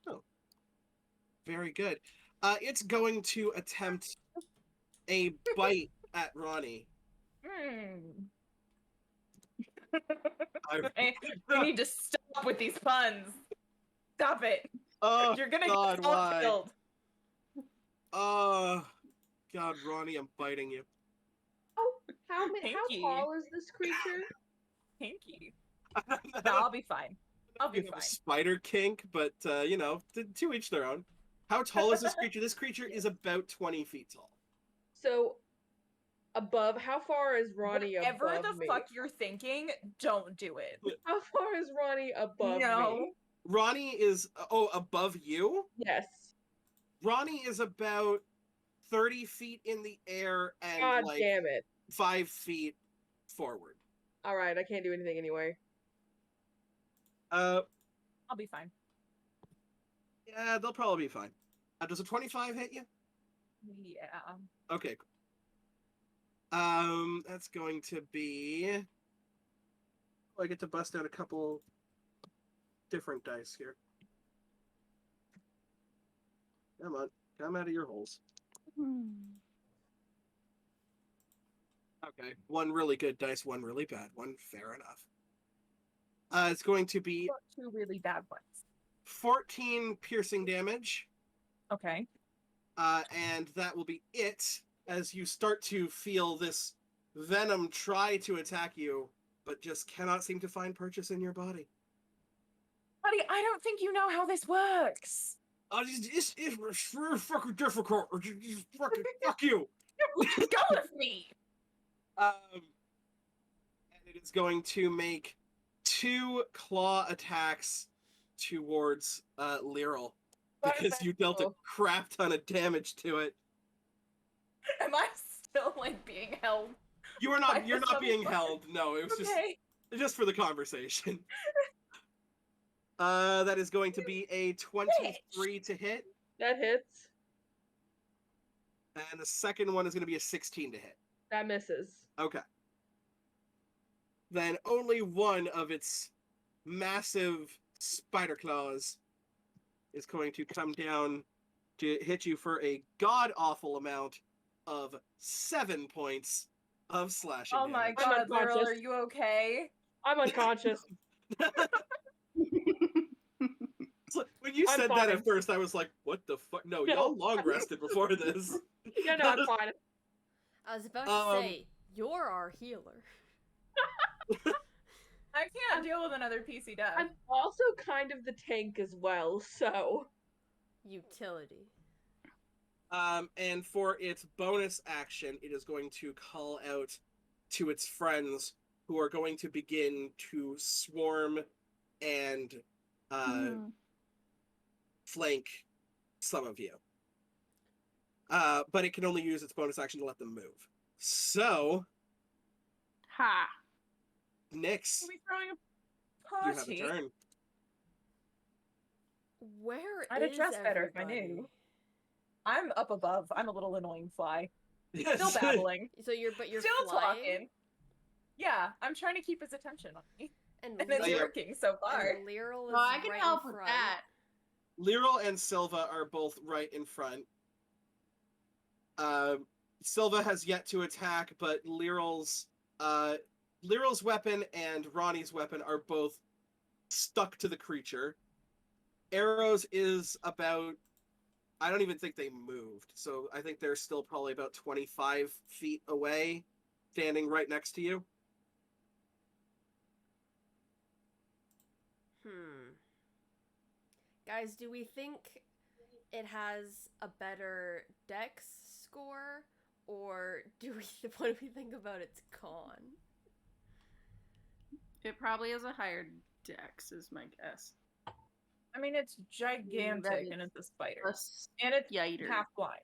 Oh. Very good. It's going to attempt a bite at Ronnie. We need to stop with these puns. Stop it. Oh, You're gonna God, get all why? killed. Oh, God, Ronnie, I'm biting you. Oh, how Pinky. tall is this creature? Pinky. No, I'll be fine. I'll be You have a fine. spider kink, but, to each their own. How tall is this creature? This creature is about 20 feet tall. So, above, how far is Ronnie Whatever above the me? fuck you're thinking, don't do it. How far is Ronnie above No. me? Ronnie is, above you? Yes. Ronnie is about 30 feet in the air and, God damn it. 5 feet forward. Alright, I can't do anything anyway. I'll be fine. Yeah, they'll probably be fine. Does a 25 hit you? Yeah. Okay. That's going to be... I get to bust out a couple different dice here. Come on, come out of your holes. Okay, one really good dice, one really bad one. Fair enough. It's going to be Got two really bad ones. 14 piercing damage. Okay. And that will be it as you start to feel this venom try to attack you, but just cannot seem to find purchase in your body. Buddy, I don't think you know how this works. It's very fucking difficult. Just fucking fuck you. Go with me. And it is going to make 2 claw attacks towards Lyral because you dealt a crap ton of damage to it. Am I still being held? You're not being held. No, it was Okay. just for the conversation. That is going to be a 23 to hit, That hits. and the second one is going to be a 16 to hit. That misses. Okay. Then only one of its massive spider claws is going to come down to hit you for a god-awful amount of 7 points of slashing Oh my damage. god, Laurel, unconscious. are you okay? I'm unconscious. When you I'm said that fine. at first, I was like, what the fuck? No, No. y'all long rested before this. Yeah, no, I'm fine. I was about to say, you're our healer. I can't deal with another PC death. I'm also kind of the tank as well, so. Utility. And for its bonus action, it is going to call out to its friends who are going to begin to swarm and flank some of you. But it can only use its bonus action to let them move. So, Ha. Nyx, Are we throwing a you have a party? turn. Where I'd is adjust better if I everybody? knew. I'm up above. I'm a little annoying fly. Yes. Still babbling. So you're Still flying, talking. Yeah, I'm trying to keep his attention on me. and And it's yeah. working so far. and Lyral is Well, I can right help in with front. that. Lyral and Silva are both right in front. Silva has yet to attack, but Lyral's weapon and Ronnie's weapon are both stuck to the creature. Arrows is about, I don't even think they moved, so I think they're still probably about 25 feet away, standing right next to you. Guys, do we think it has a better dex score, or what do we think about its con? It probably has a higher dex, is my guess. I mean, it's gigantic is and it's a spider. Plus, And it's Yiter. half blind.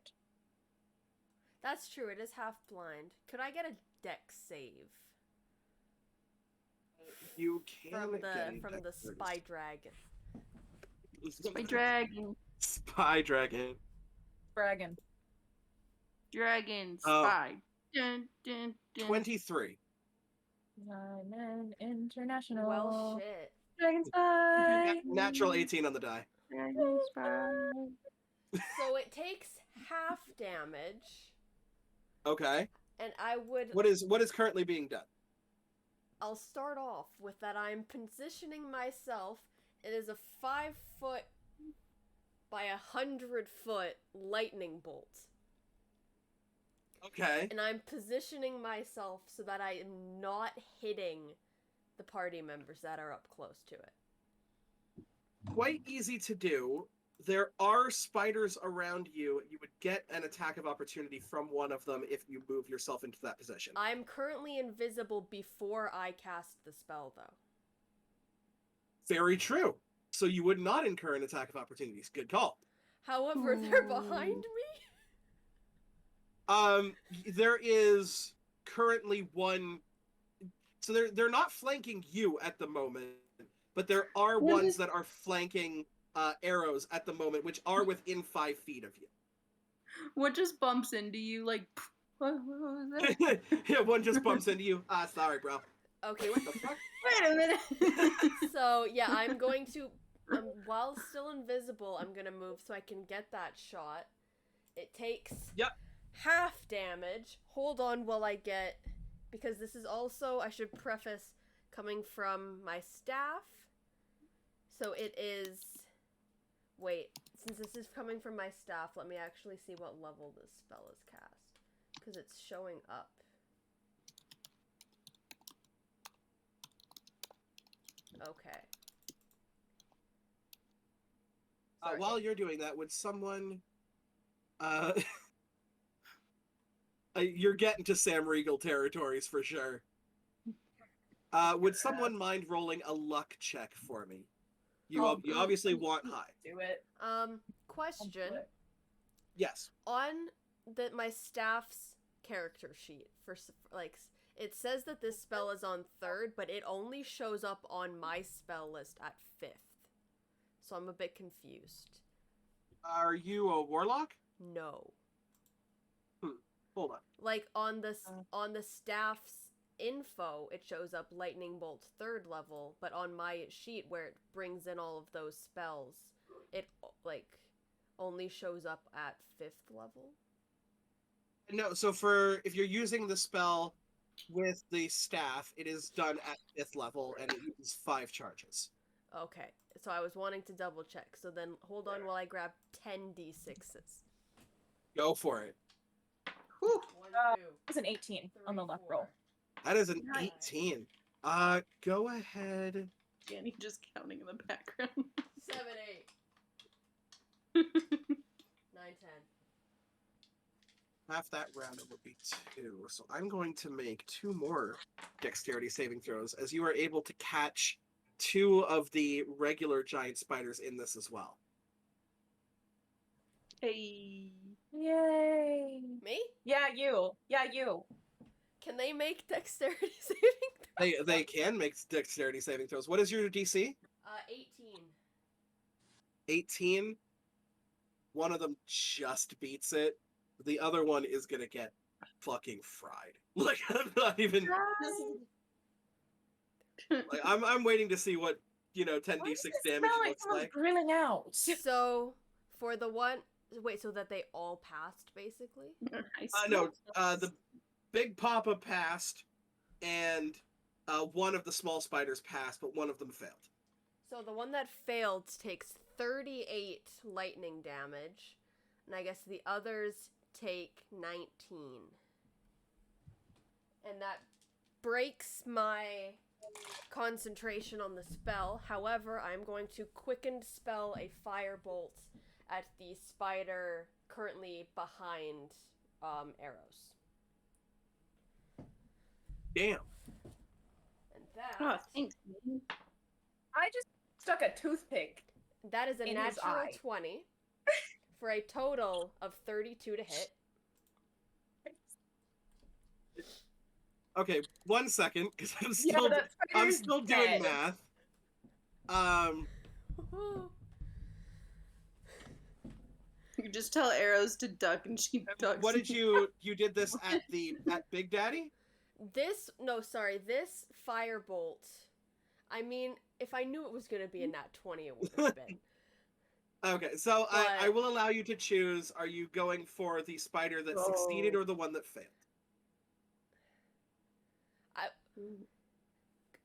That's true, it is half blind. Could I get a dex save You can from get the a from the dex spy dragon? My dragon. Spy dragon. Dragon. Dragon Oh. spy. Dun, dun, dun. 23. Diamond International. Well, shit. Dragon Spy. Natural 18 on the die. Dragon spy. So it takes half damage, Okay. and I would. What is currently being done? I'll start off with that I'm positioning myself. It is a 5-foot by 100-foot lightning bolt. Okay. And I'm positioning myself so that I am not hitting the party members that are up close to it. Quite easy to do. There are spiders around you. You would get an attack of opportunity from one of them if you move yourself into that position. I'm currently invisible before I cast the spell, though. Very true. So you would not incur an attack of opportunities. Good call. However, they're behind me. There is currently one. So they're not flanking you at the moment, but there are ones that are flanking arrows at the moment, which are within 5 feet of you. What just bumps into you? Like, what was that? Yeah, one just bumps into you. Ah, sorry, bro. Okay, What the fuck? Wait a minute. so yeah, I'm going to, while still invisible, I'm gonna move so I can get that shot. It takes half damage. Hold on while I get, because this is also, I should preface, coming from my staff. So it is, wait, since this is coming from my staff, let me actually see what level this spell is cast, because it's showing up. Okay. While you're doing that, would someone... you're getting to Sam Riegel territories for sure. Would someone mind rolling a luck check for me? You obviously want high. Do it. Question. Yes. On my staff's character sheet, it says that this spell is on 3rd, but it only shows up on my spell list at 5th. So I'm a bit confused. Are you a warlock? No. Hold on. Like on the staff's info, it shows up lightning bolt 3rd level, but on my sheet where it brings in all of those spells, it only shows up at 5th level. No, so if you're using the spell with the staff, it is done at 5th level and it uses 5 charges. Okay, so I was wanting to double check. So then hold on while I grab 10 d6s. Go for it. Whew. 1, 2, It was an 18 on the left roll. That is an 18. Go ahead. Danny just counting in the background. 7, 8, 9, 10. Half that round, it would be 2. So I'm going to make 2 more dexterity saving throws, as you are able to catch 2 of the regular giant spiders in this as well. Hey. Yay. Me? Yeah, you. Yeah, you. Can they make dexterity saving throws? They can make dexterity saving throws. What is your DC? 18. 18. One of them just beats it. The other one is gonna get fucking fried. Like I'm not even. Like I'm waiting to see what 10d6 damage looks like. Grilling out. So for the one, wait, so that they all passed basically. No, the Big Papa passed, and one of the small spiders passed, but one of them failed. So the one that failed takes 38 lightning damage, and I guess the others take 19. And that breaks my concentration on the spell. However, I'm going to quicken spell a firebolt at the spider currently behind arrows. Damn. And that Oh, thanks. Man. I just stuck a toothpick. that is a in his natural eye. 20 for a total of 32 to hit. Okay, 1 second, because I'm that spider's still dead. doing math. You just tell arrows to duck and she ducks. What did you did this at Big Daddy? This firebolt, I mean, if I knew it was going to be a nat 20, it would have been. Okay, so But- I will allow you to choose. Are you going for the spider that succeeded or the one that failed?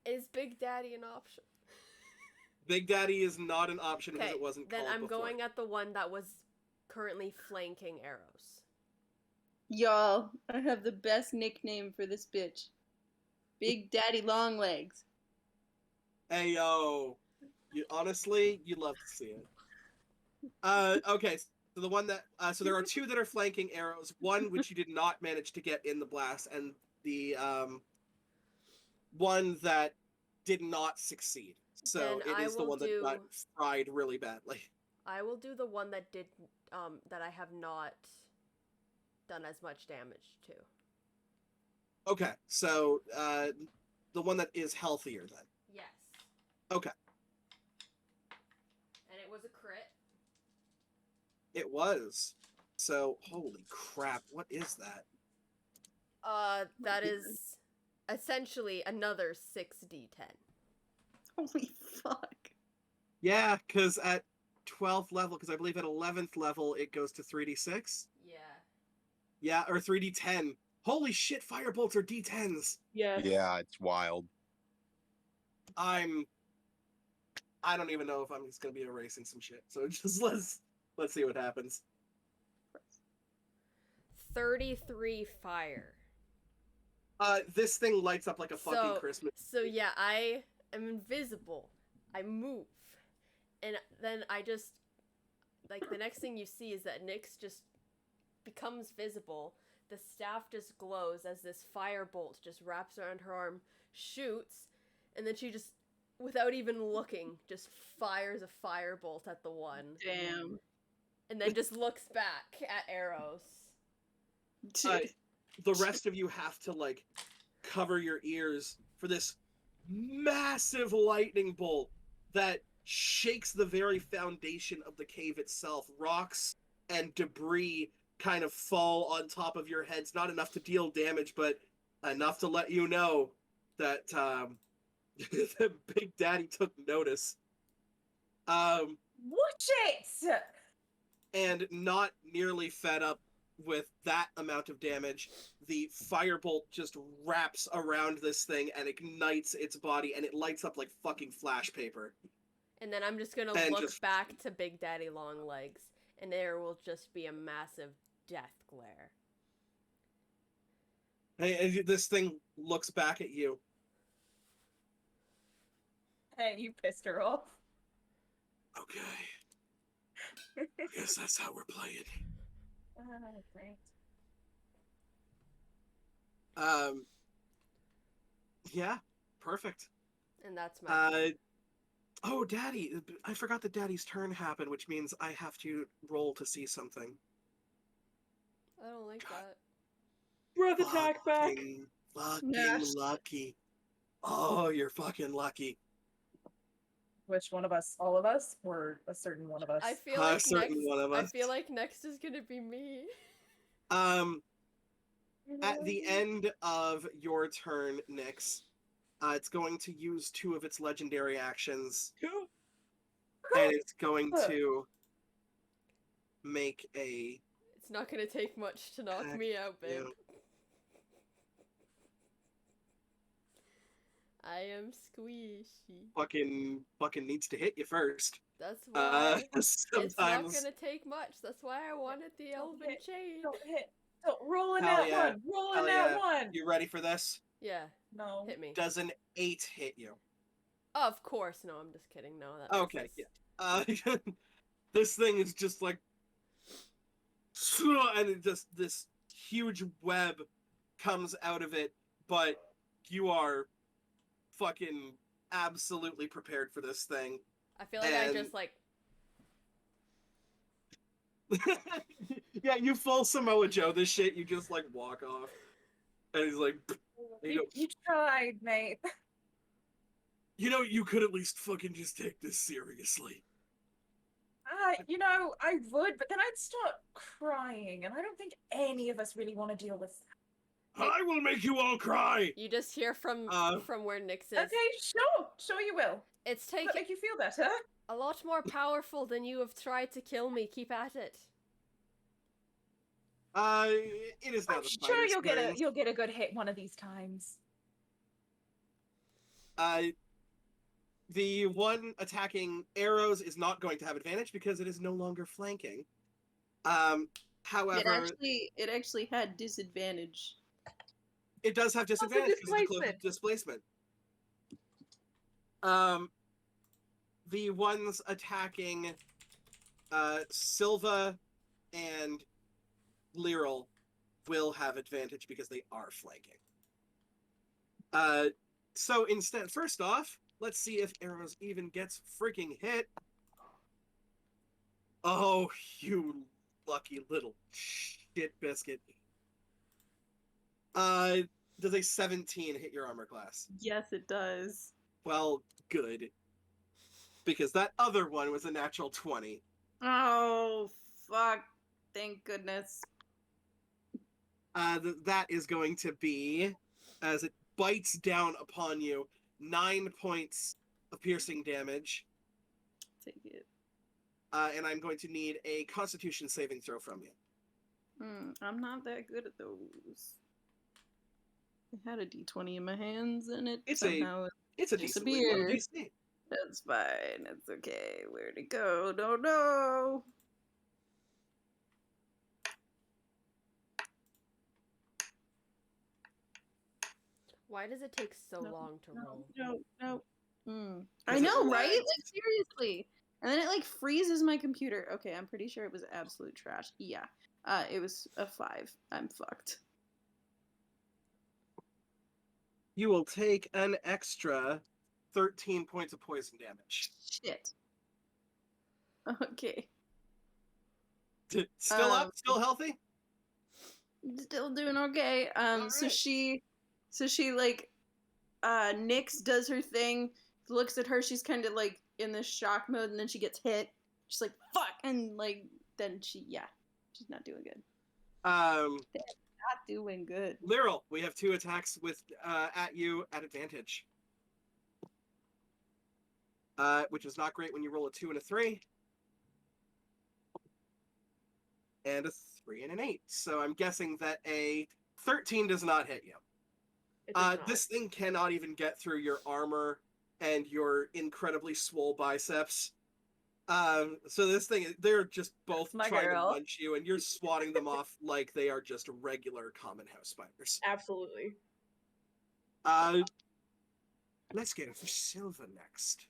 Is Big Daddy an option? Big Daddy is not an option because Okay, it wasn't then called I'm before. going at the one that was currently flanking arrows. Y'all, I have the best nickname for this bitch. Big Daddy Longlegs. Hey yo, honestly, you love to see it. Okay, so the one that so there are two that are flanking arrows. One which you did not manage to get in the blast, and the one that did not succeed. So Then it I is the will one that got do- fried really badly. I will do the one that did that I have not done as much damage to. Okay, so the one that is healthier then. Yes. Okay. And it was a crit. It was. So holy crap, what is that? That is essentially another 6d10. Holy fuck. Yeah, because at 12th level, because I believe at 11th level it goes to 3d6. Yeah. Yeah, or 3d10. Holy shit, firebolts are d10s. Yes. Yeah, it's wild. I don't even know if I'm just gonna be erasing some shit. So just let's see what happens. 33 fire. This thing lights up like a fucking Christmas. So yeah, I am invisible. I move. And then I just, like, the next thing you see is that Nyx just becomes visible. The staff just glows as this firebolt just wraps around her arm, shoots, and then she just, without even looking, just fires a firebolt at the one. Damn. And then just looks back at arrows. The rest of you have to like cover your ears for this massive lightning bolt that shakes the very foundation of the cave itself. Rocks and debris kind of fall on top of your heads, not enough to deal damage, but enough to let you know that the Big Daddy took notice. Watch it! And not nearly fed up with that amount of damage, the firebolt just wraps around this thing and ignites its body, and it lights up like fucking flash paper. And then I'm just gonna And look just- back to Big Daddy Longlegs, and there will just be a massive death glare. Hey, and this thing looks back at you. Hey, you pissed her off. Okay, I guess that's how we're playing. Great. Yeah, perfect. And that's my Oh, Daddy, I forgot that Daddy's turn happened, which means I have to roll to see something. I don't like that. Breath attack back. Fucking fucking Gosh. lucky. Oh, you're fucking lucky. Which one of us? All of us, or a certain one of us? I feel A like certain next. one of I us. feel like next is gonna be me. At the end of your turn, Nyx, it's going to use 2 of its legendary actions, and it's going to make a. It's not gonna take much to knock me out, babe. Yeah. I am squishy. Fucking needs to hit you first. That's why it's not Sometimes. gonna take much. That's why I wanted the elven hit. chain. Don't hit. Don't roll in Hell that yeah. one. Roll Hell in that yeah. one. You ready for this? Yeah, No. hit me. Does an 8 hit you? Of course, no. I'm just kidding. No, that makes Okay, sense. yeah. This thing is just like, and it just this huge web comes out of it, but you are fucking absolutely prepared for this thing. I feel like I and- just like. Yeah, you full Samoa Joe this shit. You just like walk off, and he's like, You tried, mate. you could at least fucking just take this seriously. I would, but then I'd start crying, and I don't think any of us really want to deal with that. I will make you all cry. You just hear from where Nyx is. Okay, sure you will. It's Does that taking make you feel better? a lot more powerful than you have tried to kill me. Keep at it. It is now I'm the sure spider's turn. you'll get a good hit one of these times. The one attacking arrows is not going to have advantage because it is no longer flanking. However, It actually had disadvantage. it does have disadvantage because of the cloak of displacement. displacement. The ones attacking Silva and Lyral will have advantage because they are flanking. So instead, first off, let's see if arrows even gets freaking hit. Oh, you lucky little shit biscuit. Does a 17 hit your armor class? Yes, it does. Well, good. Because that other one was a natural 20. Oh, fuck. Thank goodness. That is going to be, as it bites down upon you, 9 points of piercing damage. Take it. And I'm going to need a Constitution saving throw from you. I'm not that good at those. I had a d20 in my hands and it It's somehow a decently low disappeared. DC. That's fine. It's okay. Where'd it go? Don't know. Why does it take so long to roll? No. I Because it know, right? lags. Like, seriously. And then it, like, freezes my computer. Okay, I'm pretty sure it was absolute trash. Yeah. It was a 5. I'm fucked. You will take an extra 13 points of poison damage. Shit. Okay. Still up? Still healthy? Still doing okay. So Alright. she like Nyx does her thing, looks at her, she's kind of like in this shock mode, and then she gets hit. She's like, fuck, and like then she's not doing good. Not doing good. Lyral, we have 2 attacks with at you at advantage. Which is not great when you roll a 2 and a 3. And a 3 and an 8. So I'm guessing that a 13 does not hit you. It does not. This thing cannot even get through your armor and your incredibly swole biceps. So this thing, they're just both My trying girl. to punch you, and you're swatting them off like they are just regular common house spiders. Absolutely. Let's get it for Silva next.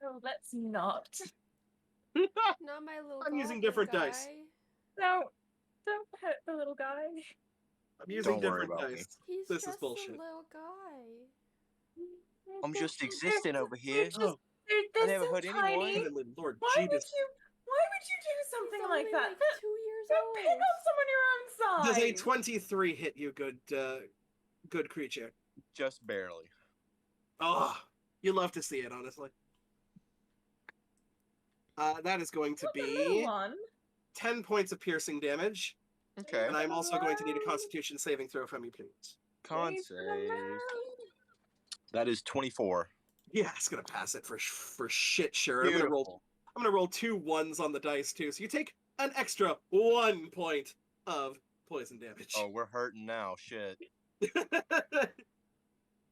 Oh, let's not. Not my little. I'm using goblin different guy. dice. Don't hurt the little guy. I'm using Don't worry different about me. dice. He's This is just bullshit. a little guy. I'm just existing over here. Oh, They're I never so heard anyone. tiny. Heavenly Lord Why would Jesus. you do something He's like only that? like 2 years Don't pick old. on someone your own size. Does a 23 hit you good, good creature? Just barely. Oh, you love to see it, honestly. That is going to be 10 points of piercing damage. Okay. And I'm also going to need a Constitution saving throw from you, please. Con save. That is 24. Yeah, it's gonna pass it for shit sure. Beautiful. I'm gonna roll 2 1s on the dice too, so you take an extra 1 point of poison damage. Oh, we're hurting now. Shit.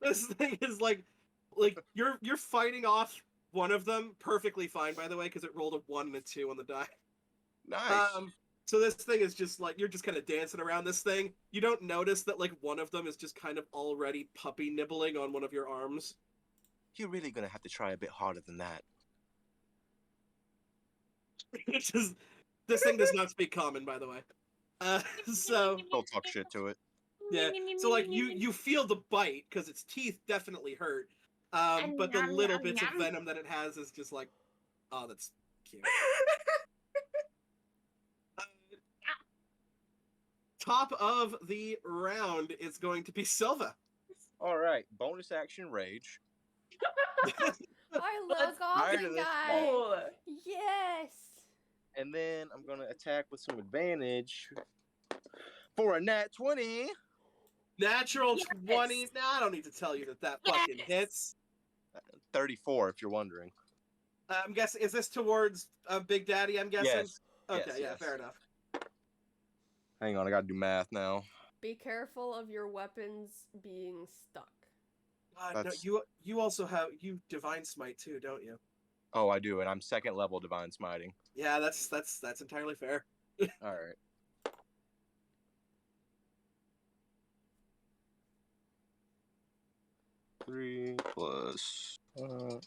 This thing is like you're fighting off one of them perfectly fine, by the way, because it rolled a 1 and a 2 on the die. Nice. So this thing is just like, you're just kind of dancing around this thing. You don't notice that like one of them is just kind of already puppy nibbling on one of your arms. You're really gonna have to try a bit harder than that. It's just, this thing does not speak common, by the way. So Don't talk shit to it. yeah, so like you feel the bite because its teeth definitely hurt, but the little bits of venom that it has is just like, oh, that's cute. Top of the round is going to be Silva. All right, bonus action rage. I love Goblin Guy. Yes. And then I'm gonna attack with some advantage for a nat 20. Natural 20. Nah, I don't need to tell you that fucking hits. 34, if you're wondering. I'm guessing, is this towards Big Daddy? I'm guessing. Yes. Okay, Yes, yeah, yes. fair enough. Hang on, I gotta do math now. Be careful of your weapons being stuck. No, you also have Divine Smite too, don't you? Oh, I do, and I'm 2nd level Divine Smiting. Yeah, that's entirely fair. All right. Three plus. Plus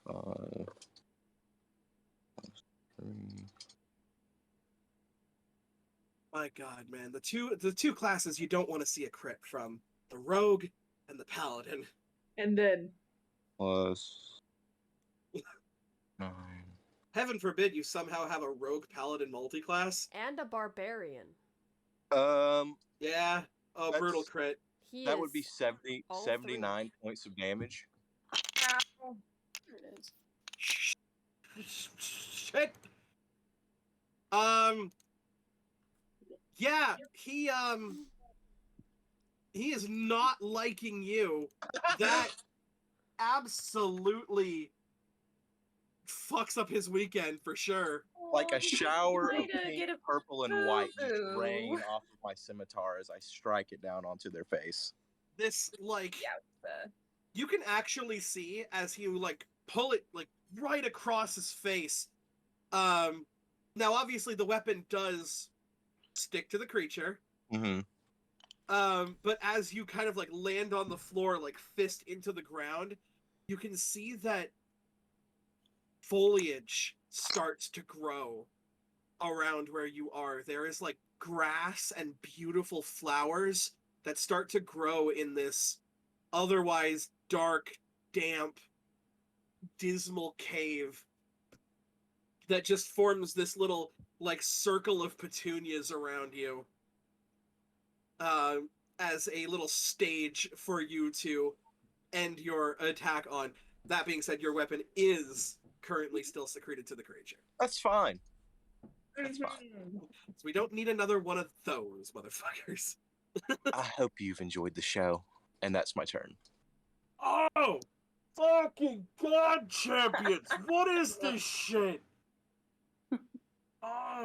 5 plus 3. My God, man, the two classes you don't want to see a crit from: the Rogue and the Paladin. And then Plus 9. Heaven forbid you somehow have a Rogue Paladin multiclass. And a Barbarian. Yeah. Oh, brutal crit. That would be 79 points of damage. There it is. Shit. Yeah, he is not liking you. That absolutely fucks up his weekend for sure. Like a shower Way of to pink, get a purple, and white just boo-boo. rain off of my scimitar as I strike it down onto their face. This, like, Yeah. you can actually see as you, like, pull it, like, right across his face. Now, obviously, the weapon does stick to the creature. Mm-hmm. But as you kind of, like, land on the floor, like, fist into the ground, you can see that foliage starts to grow around where you are. There is, like, grass and beautiful flowers that start to grow in this otherwise dark, damp, dismal cave that just forms this little, like, circle of petunias around you as a little stage for you to end your attack on. That being said, your weapon is currently still secreted to the creature. That's fine. That's fine. So we don't need another one of those motherfuckers. I hope you've enjoyed the show, and that's my turn. Oh! Fucking God, champions! What is this shit?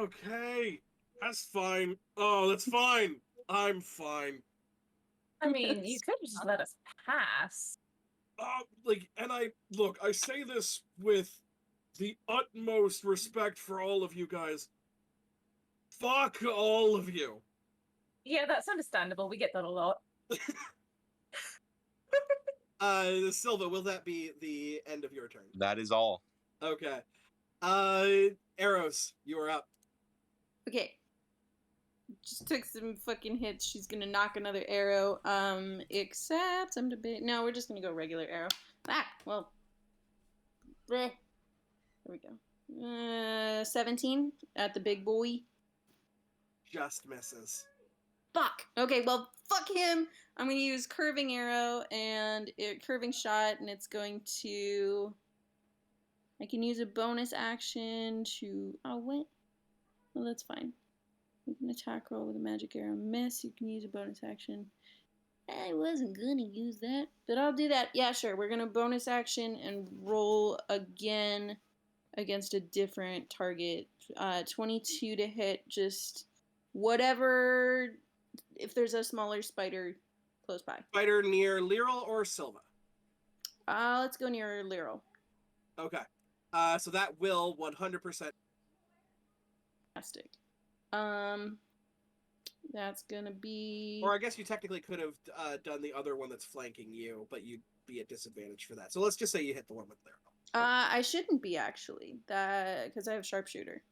Okay. That's fine. Oh, that's fine. I'm fine. I mean, you could just let us pass. I say this with the utmost respect for all of you guys. Fuck all of you. Yeah, that's understandable. We get that a lot. Silva, will that be the end of your turn? That is all. Okay. Arrows, you are up. Okay. Just took some fucking hits. She's gonna knock another arrow. Except I'm debating. No, we're just gonna go regular arrow. Ah, well. There we go. 17 at the big boy. Just misses. Fuck. Okay, well, fuck him. I'm gonna use curving arrow and curving shot, and it's going to. I can use a bonus action to. Oh, what? Well, that's fine. You can attack roll with a magic arrow. Miss. You can use a bonus action. I wasn't gonna use that, but I'll do that. Yeah, sure. We're gonna bonus action and roll again against a different target. 22 to hit. Just whatever. If there's a smaller spider close by. Spider near Lyral or Silva? Let's go near Lyral. Okay. So that will 100%. Fantastic. That's gonna be. Or I guess you technically could have done the other one that's flanking you, but you'd be at disadvantage for that. So let's just say you hit the one with Lyral. I shouldn't be actually. That because I have sharpshooter.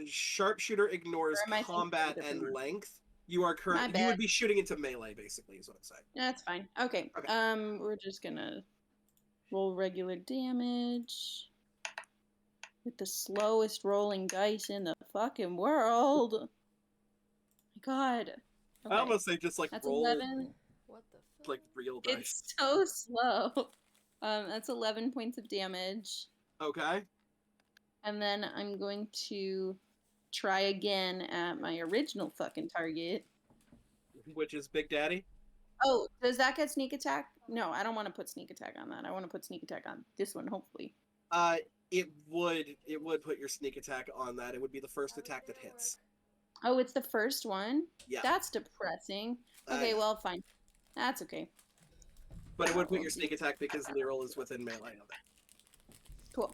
Sharpshooter ignores combat and length. You are currently. You would be shooting into melee, basically, is what I'm saying. That's fine. Okay. We're just gonna roll regular damage with the slowest rolling dice in the fucking world. My God. Okay. I almost say just like that's roll 11. What the fuck? like real dice. It's so slow. That's 11 points of damage. Okay. And then I'm going to try again at my original fucking target. Which is Big Daddy? Oh, does that get sneak attack? No, I don't want to put sneak attack on that. I want to put sneak attack on this one, hopefully. It would put your sneak attack on that. It would be the first attack that hits. Oh, it's the first one? Yeah. That's depressing. Okay, well, fine. That's okay. But it would put your sneak attack because Lyral is within melee of it. Cool.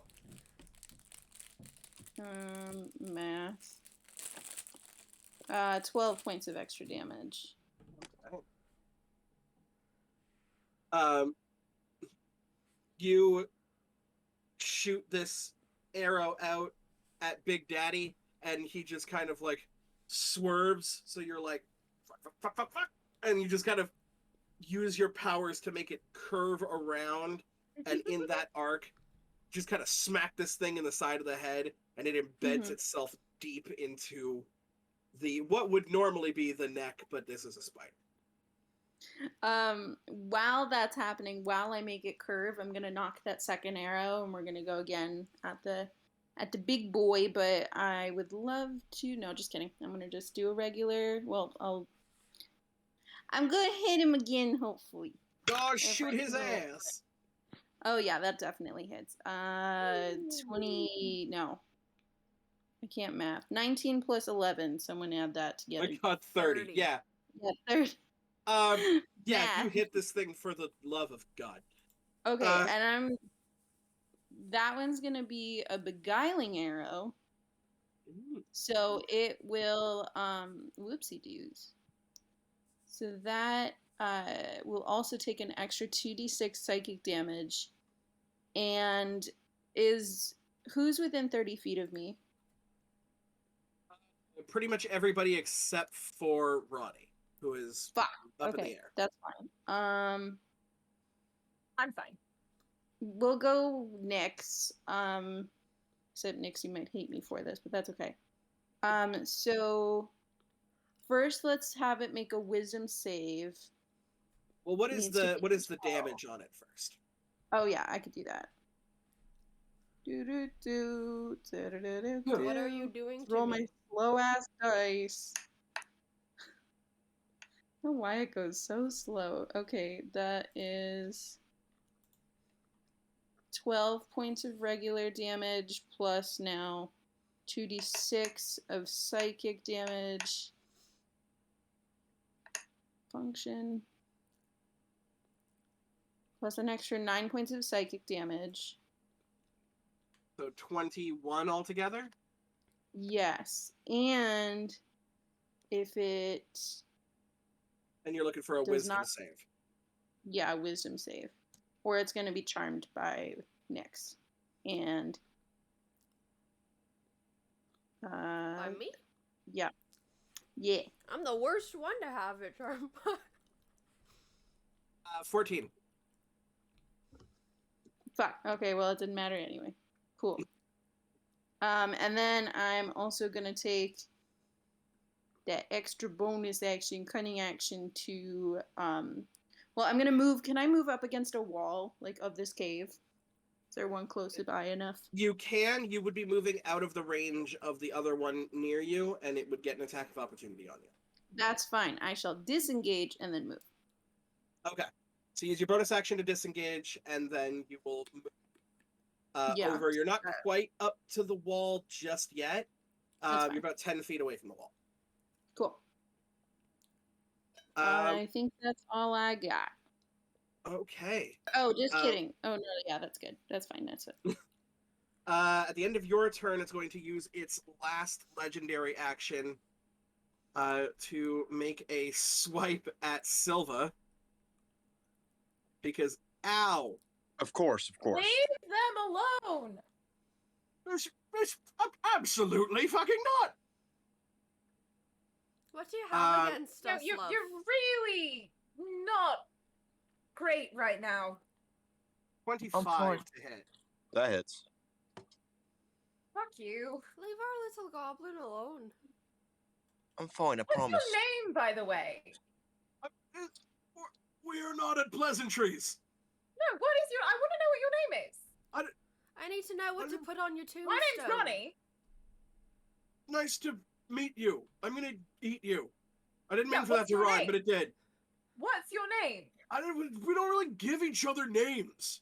Math. 12 points of extra damage. You shoot this arrow out at Big Daddy, and he just kind of like swerves. So you're like, fuck, and you just kind of use your powers to make it curve around, and in that arc, just kind of smack this thing in the side of the head, and it embeds itself deep into the what would normally be the neck, but this is a spider. While that's happening, while I make it curve, I'm gonna knock that second arrow, and we're gonna go again at the big boy. But I would love to. No, just kidding. I'm gonna just do a regular. Well, I'm gonna hit him again, hopefully. Oh, shoot his ass! Oh yeah, that definitely hits. 20. No, I can't math. 19 plus 11. Someone add that together. I got 30. Yeah. Yeah, 30. Yeah, you hit this thing for the love of God. Okay, and that one's gonna be a beguiling arrow. So it will whoopsie doos. So that will also take an extra 2d6 psychic damage. And who's within 30 feet of me? Pretty much everybody except for Roddy, who is up in the air. That's fine. I'm fine. We'll go Nyx. Except Nyx, you might hate me for this, but that's okay. So first let's have it make a wisdom save. Well, what is the damage on it first? Oh yeah, I could do that. What are you doing? Roll my slow ass dice. I don't know why it goes so slow. Okay, that is 12 points of regular damage plus now 2d6 of psychic damage. Function. Plus an extra 9 points of psychic damage. So 21 altogether? Yes. And if it... And you're looking for a wisdom save. Yeah, wisdom save. Or it's going to be charmed by Nyx. And... By me? Yeah. Yeah. I'm the worst one to have it charmed by. 14. Fuck. Okay, well, it didn't matter anyway. Cool. And then I'm also gonna take that extra bonus action, cunning action to well, I'm gonna move. Can I move up against a wall, like, of this cave? Is there one close by enough? You can. You would be moving out of the range of the other one near you, and it would get an attack of opportunity on you. That's fine. I shall disengage and then move. Okay. So use your bonus action to disengage, and then you will move Yeah. over. You're not quite up to the wall just yet. That's fine. You're about 10 feet away from the wall. Cool. I think that's all I got. Okay. Oh, just kidding. Oh, no, yeah, that's good. That's fine. That's it. At the end of your turn, it's going to use its last legendary action to make a swipe at Silva. Because, ow! Of course. Leave them alone. It's absolutely fucking not! What do you have against No, us, love? you're really not great right now. 25 fine. to hit. That hits. Fuck you. Leave our little goblin alone. I'm fine, I What's promise. your name, by the way? We are not at pleasantries. No, what is your... I want to know what your name is. I need to know what to put on your tombstone. My name's Ronnie. Nice to meet you. I'm gonna eat you. I didn't mean Yeah, for that what's to your rhyme, name? but it did. What's your name? We don't really give each other names.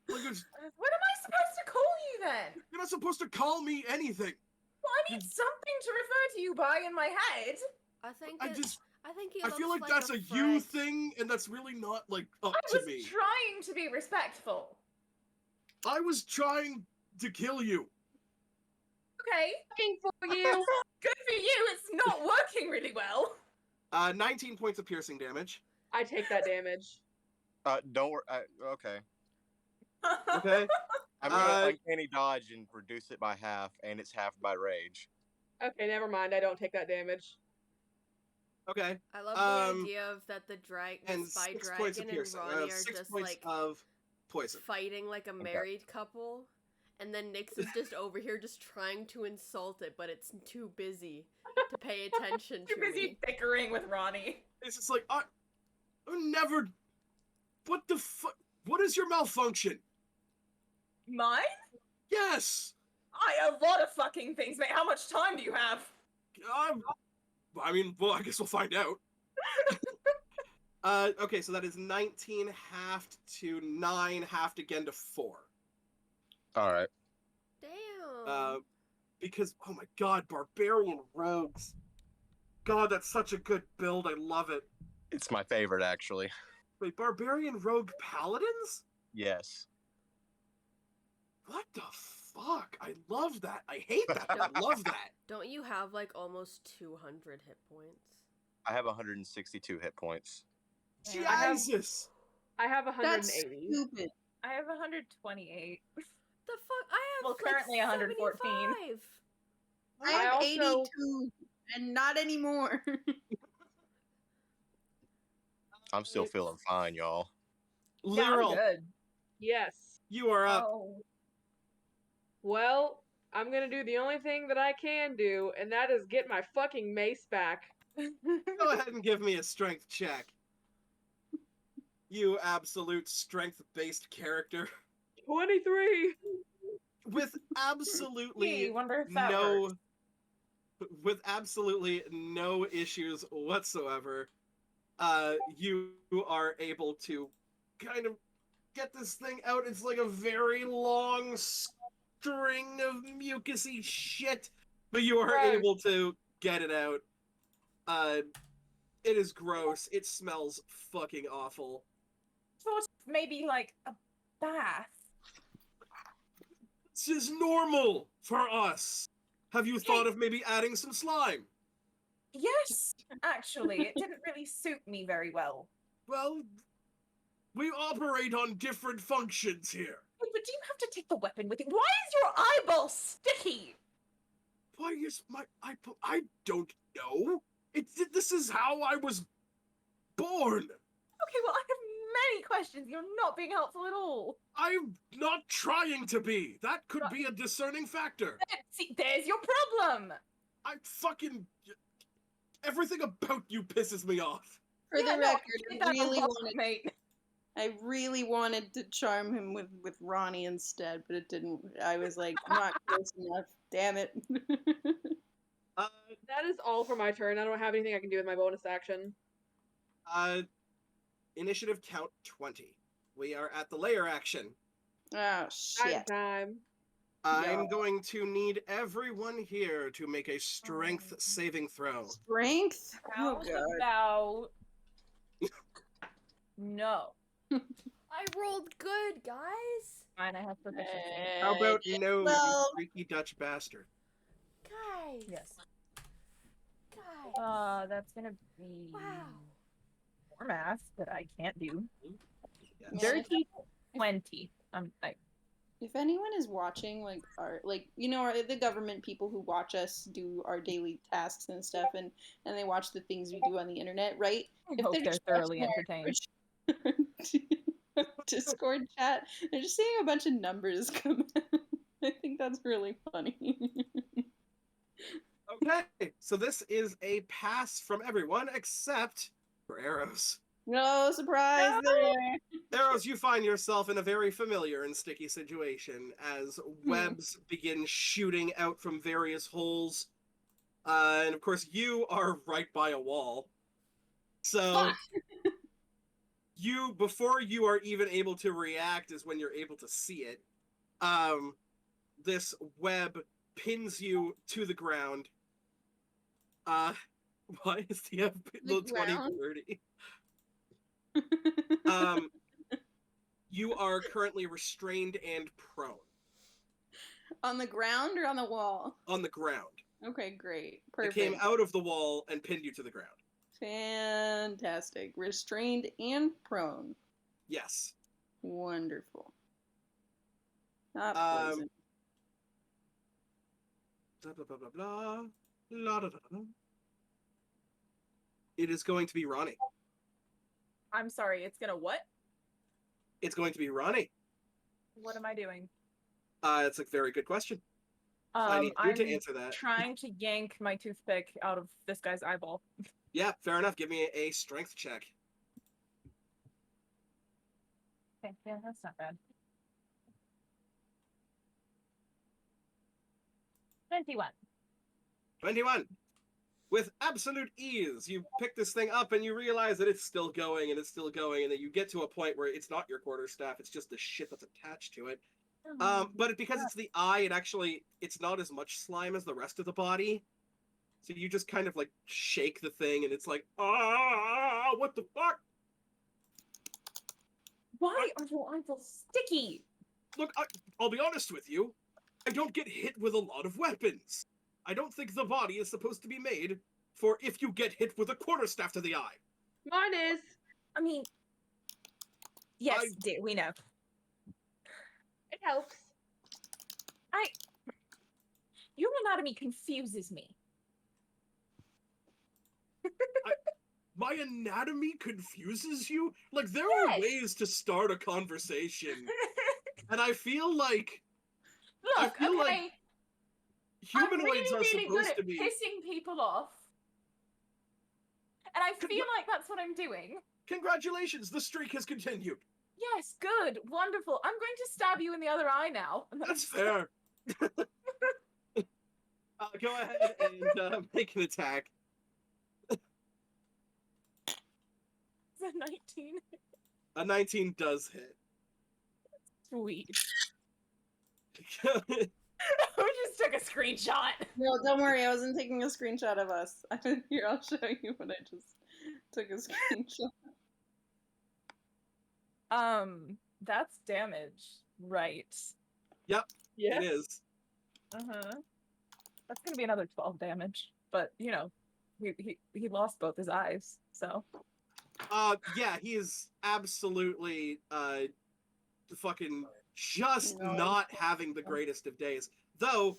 Like, What am I supposed to call you then? you're not supposed to call me anything. Well, I need something to refer to you by in my head. I think he I feel looks like that's a Fred. you thing, and that's really not, like, up I to was me. trying to be respectful. I was trying to kill you. Okay. Looking for you. Good for you. It's not working really well. 19 points of piercing damage. I take that damage. Don't worry. Okay. Okay? I'm gonna uncanny dodge and reduce it by half, and it's half by rage. Okay, never mind. I don't take that damage. Okay. I love the idea of that the And spy 6 points of dragon and piercing. Ronnie are 6 just points like of poison. fighting like a married couple, and then Nyx is just over here just trying to insult it, but it's too busy to pay attention Too to busy me. bickering with Ronnie. It's just like, I never... What the fuck? What is your malfunction? Mine? Yes! I a lot of fucking things, mate. How much time do you have? I mean, well, I guess we'll find out. Okay, so that is 19 halved to 9 halved again to 4. All right. Damn. Because, oh my god, Barbarian Rogues. God, that's such a good build. I love it. It's my favorite, actually. Wait, Barbarian Rogue Paladins? Yes. What the fuck? I love that. I hate that, but I love that. Don't you have like almost 200 hit points? I have 162 hit points. Yeah, Jesus! I have That's 180. stupid. I have 128. The fuck? I have Well, like currently 114. 75. I I have also- 82, and not anymore. I'm still feeling fine, y'all. Yeah, I'm Lyral, good. Yes. you are up. Oh. Well, I'm gonna do the only thing that I can do, and that is get my fucking mace back. Go ahead and give me a strength check. You absolute strength-based character. 23. With absolutely Gee, wonder if that no works. with absolutely no issues whatsoever, you are able to kind of get this thing out. It's like a very long string of mucusy shit, but you are Gross. able to get it out. It is gross. It smells fucking awful. Thought maybe like a bath. This is normal for us. Have you thought of maybe adding some slime? Yes, actually, it didn't really suit me very well. Well, we operate on different functions here. Wait, but do you have to take the weapon with you? Why is your eyeball sticky? Why is my I don't know. This is how I was born. Okay, well, I have many questions. You're not being helpful at all. I'm not trying to be. That could be a discerning factor. See, there's your problem. I fucking... Everything about you pisses me off. For the record, mate. I really wanted to charm him with Ronnie instead, but it didn't. I was like, not close enough. Damn it. That is all for my turn. I don't have anything I can do with my bonus action. Initiative count 20. We are at the layer action. Oh, shit. Time. I'm going to need everyone here to make a strength saving throw. Strength? How about... No. I rolled good, guys. Fine, I have proficiency. How about no, well- you freaky Dutch bastard? Guys. Yes. Guys. That's gonna be... Wow. more math that I can't do. Yes. Dirty 20. If anyone is watching, like, the government people who watch us do our daily tasks and stuff, and they watch the things we do on the internet, right? I hope they're thoroughly entertained. Discord chat, they're just seeing a bunch of numbers come out. I think that's really funny. Okay, so this is a pass from everyone except for Arrows. No surprise there. Arrows, you find yourself in a very familiar and sticky situation as webs begin shooting out from various holes. And of course, you are right by a wall. So, before you are even able to react is when you're able to see it. This web pins you to the ground. Why is the little 2030? You are currently restrained and prone. On the ground or on the wall? On the ground. Okay, great. Perfect. It came out of the wall and pinned you to the ground. Fantastic. Restrained and prone. Yes. Wonderful. Not poison. Blah, blah, blah, blah, blah. La, da, da, da. It is going to be Ronnie. I'm sorry, it's gonna what? It's going to be Ronnie. What am I doing? It's a very good question. I need you to answer that. Trying to yank my toothpick out of this guy's eyeball. Yeah, fair enough. Give me a strength check. Okay, yeah, that's not bad. 21. 21. With absolute ease, you pick this thing up and you realize that it's still going and it's still going, and that you get to a point where it's not your quarterstaff, it's just the shit that's attached to it. But because it's the eye, it's not as much slime as the rest of the body. So you just kind of like shake the thing and it's like, what the fuck? Why are your eyeballs sticky? Look, I'll be honest with you. I don't get hit with a lot of weapons. I don't think the body is supposed to be made for if you get hit with a quarterstaff to the eye. Mine is. I mean, yes, dear, we know. It helps. Your anatomy confuses me. My anatomy confuses you? Like, there are ways to start a conversation. And I feel like... Look, okay, humanoids I'm really are supposed good at to be... pissing people off. And I feel like that's what I'm doing. Congratulations, the streak has continued. Yes, good, wonderful. I'm going to stab you in the other eye now. That's fair. Go ahead and make an attack. Is that 19? A 19 does hit. Sweet. Who just took a screenshot? No, don't worry. I wasn't taking a screenshot of us. Here, I'll show you what I just took a screenshot. That's damage, right? Yep. Yeah. It is. That's gonna be another 12 damage, but you know, he lost both his eyes, so. Yeah, he is absolutely fucking just not having the greatest of days. Though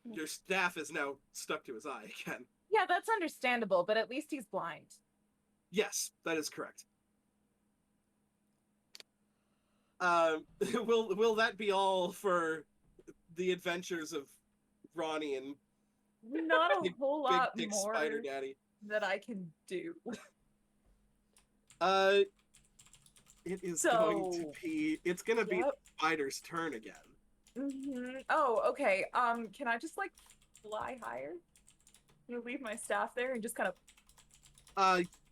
your staff is now stuck to his eye again. Yeah, that's understandable, but at least he's blind. Yes, that is correct. Will that be all for the adventures of Ronnie and Not a whole Big lot Dick more Spider Daddy? that I can do. It is So, going to be. It's gonna be yep. Spider's turn again. Oh, okay. Can I just like fly higher? You leave my staff there and just kind of.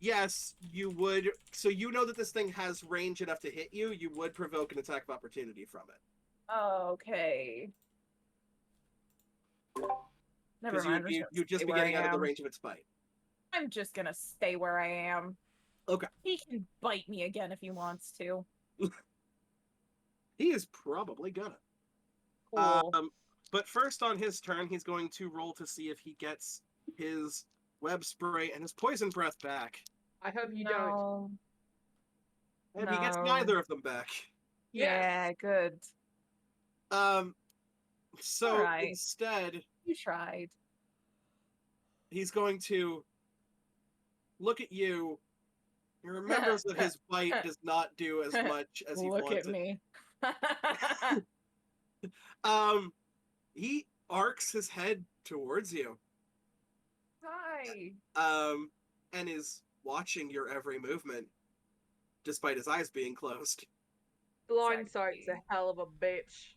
Yes, you would. So you know that this thing has range enough to hit you. You would provoke an attack of opportunity from it. Okay. Never Because mind. you'd just be getting out of the range of its bite. I'm just gonna stay where I am. Okay. He can bite me again if he wants to. He is probably gonna. Cool. But first on his turn, he's going to roll to see if he gets his web spray and his poison breath back. I hope you don't. And he gets neither of them back. Yeah, good. So Alright. instead, You tried. he's going to look at you. He remembers that his bite does not do as much as he Look wants at me. He arcs his head towards you. Hi. And is watching your every movement, despite his eyes being closed. Blind Sight's a hell of a bitch.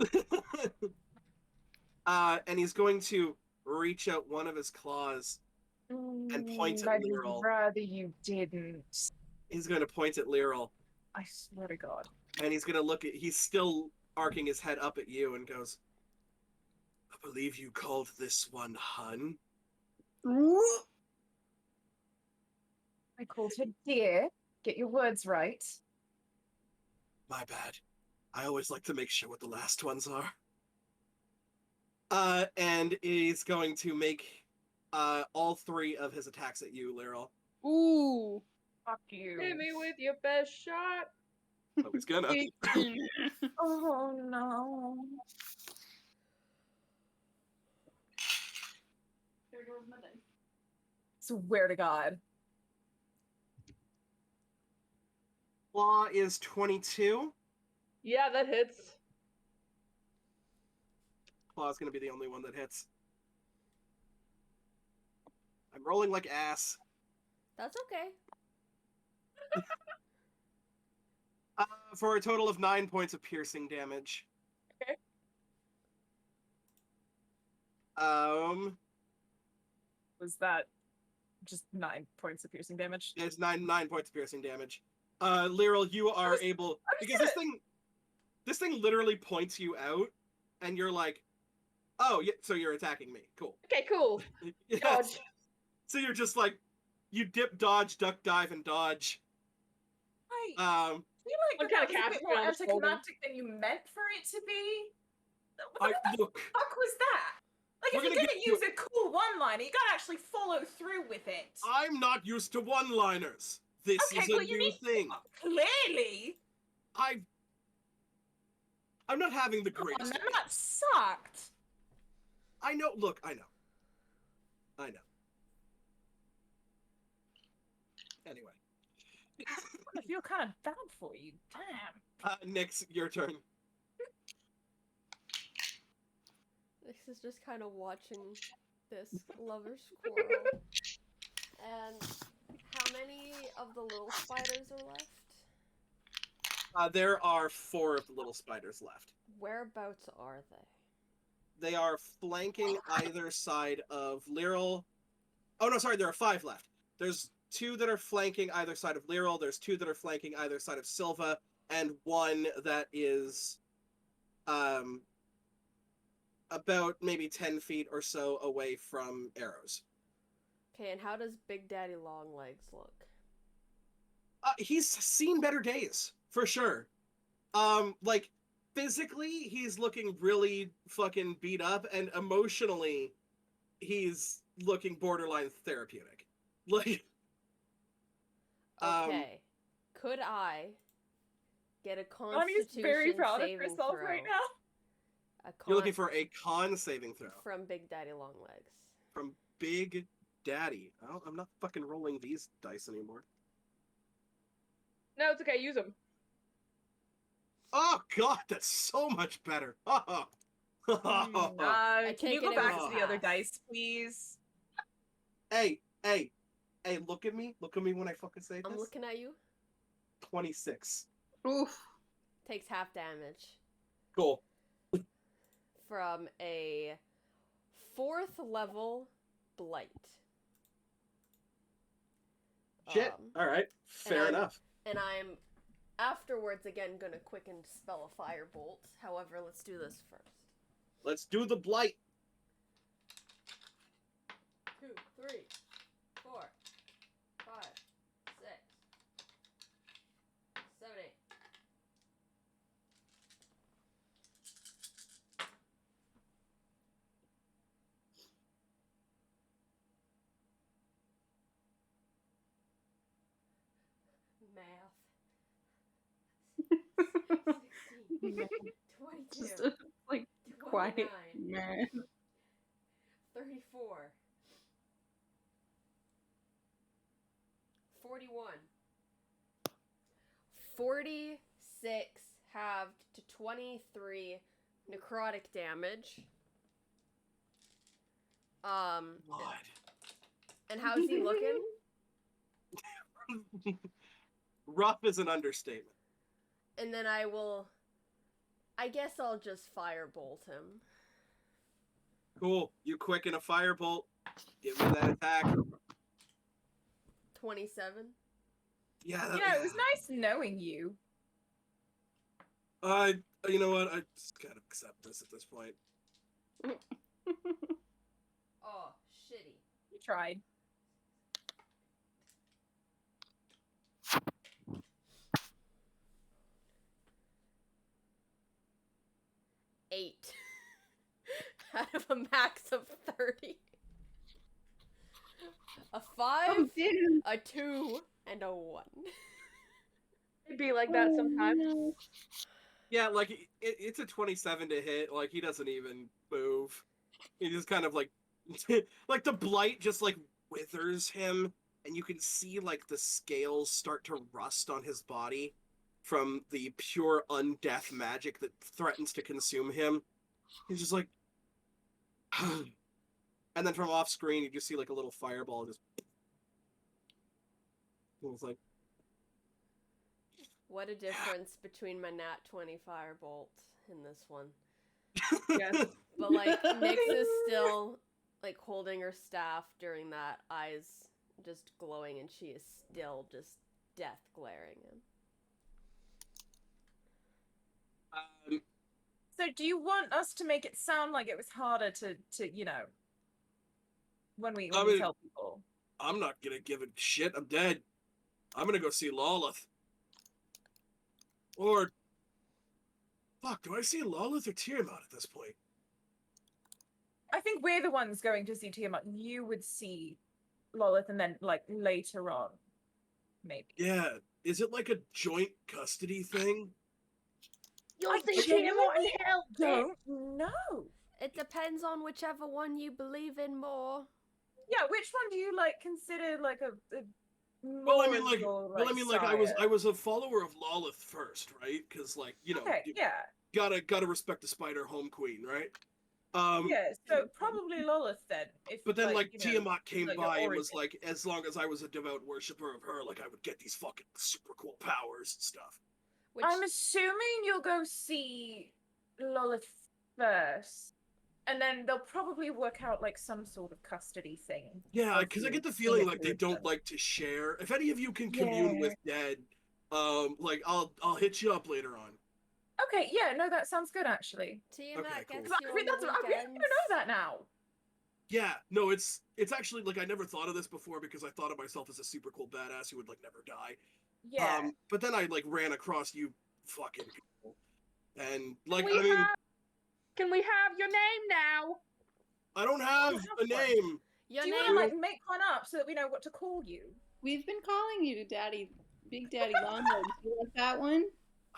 And he's going to reach out one of his claws and point at I'd Lyral. rather you didn't. He's going to point at Lyral. I swear to God. And he's going to look at... He's still arcing his head up at you and goes, I believe you called this one Hun? I called her dear. Get your words right. My bad. I always like to make sure what the last ones are. And he's going to make all three of his attacks at you, Lyral. Ooh. Fuck you. Hit me with your best shot. Oh, he's gonna. Oh no. There goes my dice. Swear to God. Claw is 22. Yeah, that hits. Claw's gonna be the only one that hits. I'm rolling like ass. That's okay. For a total of 9 points of piercing damage. Okay. Was that just 9 points of piercing damage? It's nine points of piercing damage. Lyral, you are able, because this thing literally points you out, and you're like, oh yeah, so you're attacking me. Cool. Okay, cool. Yes. Dodge. So you're just like, you dip, dodge, duck, dive, and dodge. I feel like What that kind of was a bit caption more on the shoulder? anticlimactic than you meant for it to be. What the Look, fuck was that? Like, We're if you're gonna gonna get use a cool one-liner, you gotta actually follow through with it. I'm not used to one-liners. This Okay, is a well, you new need thing. Clearly. I'm not having the Come on, greatest. man, that sucked. I know. Look, I know. Anyway. I feel kind of bad for you. Damn. Nyx, your turn. This is just kind of watching this lover squirrel. And how many of the little spiders are left? There are 4 of the little spiders left. Whereabouts are they? They are flanking either side of Lyral. Oh no, sorry, there are 5 left. There's 2 that are flanking either side of Lyral. There's 2 that are flanking either side of Silva, and 1 that is about maybe 10 feet or so away from arrows. Okay, and how does Big Daddy Longlegs look? He's seen better days, for sure. Like, physically, he's looking really fucking beat up, and emotionally, he's looking borderline therapeutic. Like, Okay. Could I get a Bonnie's Constitution very proud of saving herself throw? right now. You're looking for a con saving throw. From Big Daddy Longlegs. From Big Daddy. I'm not fucking rolling these dice anymore. No, it's okay. Use them. Oh god, that's so much better. Can take you go it back as to the other pass. dice, please? Hey, look at me. Look at me when I fucking say this. I'm looking at you. 26. Oof. Takes half damage Cool. from a 4th level blight. Shit. All right. Fair I'm- enough. And I'm afterwards again gonna quicken spell a firebolt. However, let's do this first. Let's do the blight. 2, 3, 4, 5, 6, 7, 8. Math. 16, 22, Just like quiet 29, man. 34, 41, 46 halved to 23 necrotic damage. God. And how's he looking? Rough is an understatement. And then I guess I'll just firebolt him. Cool. You quicken a firebolt. Give me that attack. 27. Yeah. You know, it was nice knowing you. You know what? I just gotta accept this at this point. Oh, shitty. You tried. Eight. Out of a max of 30. A 5, Oh, damn. a 2, and a 1. It'd be like that sometimes. Oh, Yeah, like it's a 27 to hit. Like he doesn't even move. He just kind of like, like the blight just like withers him, and you can see like the scales start to rust on his body from the pure undeath magic that threatens to consume him. He's just like, and then from off screen you just see like a little fireball just. It's like, What a difference between my nat 20 firebolt in this one. Yes. But like Nyx is still like holding her staff during that, eyes just glowing, and she is still just death glaring him. So do you want us to make it sound like it was harder to you know, when we tell people? I'm not gonna give a shit. I'm dead. I'm gonna go see Lolith. Or, fuck, do I see Lolith or Tiamat at this point? I think we're the ones going to see Tiamat. You would see Lolith, and then like later on, maybe. Yeah, is it like a joint custody thing? You'll I see Tiamat in hell. Don't know. It depends on whichever one you believe in more. Yeah, which one do you like consider like a Well, I more mean, like, your, I was a follower of Lolith first, right? Because, like, you know, Okay, you yeah. gotta respect the Spider Home Queen, right? Yeah, so probably Lolith then. If, But then, like, you know, Tiamat came like, by your and was origin. like, as long as I was a devout worshiper of her, like, I would get these fucking super cool powers and stuff. Which I'm assuming you'll go see Lolith first, and then they'll probably work out like some sort of custody thing. Yeah, of because I you, get the seeing feeling it like they through don't them. like to share. If any of you can commune Yeah. with dead, like, I'll hit you up later on. Okay, yeah, no, that sounds good actually. Tiamat Okay, cool. gets 'Cause you I on mean, the that's I really weekends. know that now. Yeah, no, it's actually like I never thought of this before because I thought of myself as a super cool badass who would like never die. Yeah. But then I like ran across you fucking people, and like We I mean, Can we have your name now? I don't have have a one. name. Your Do you name, want to like make one up so that we know what to call you? We've been calling you Daddy, Big Daddy Longlegs. You like that one?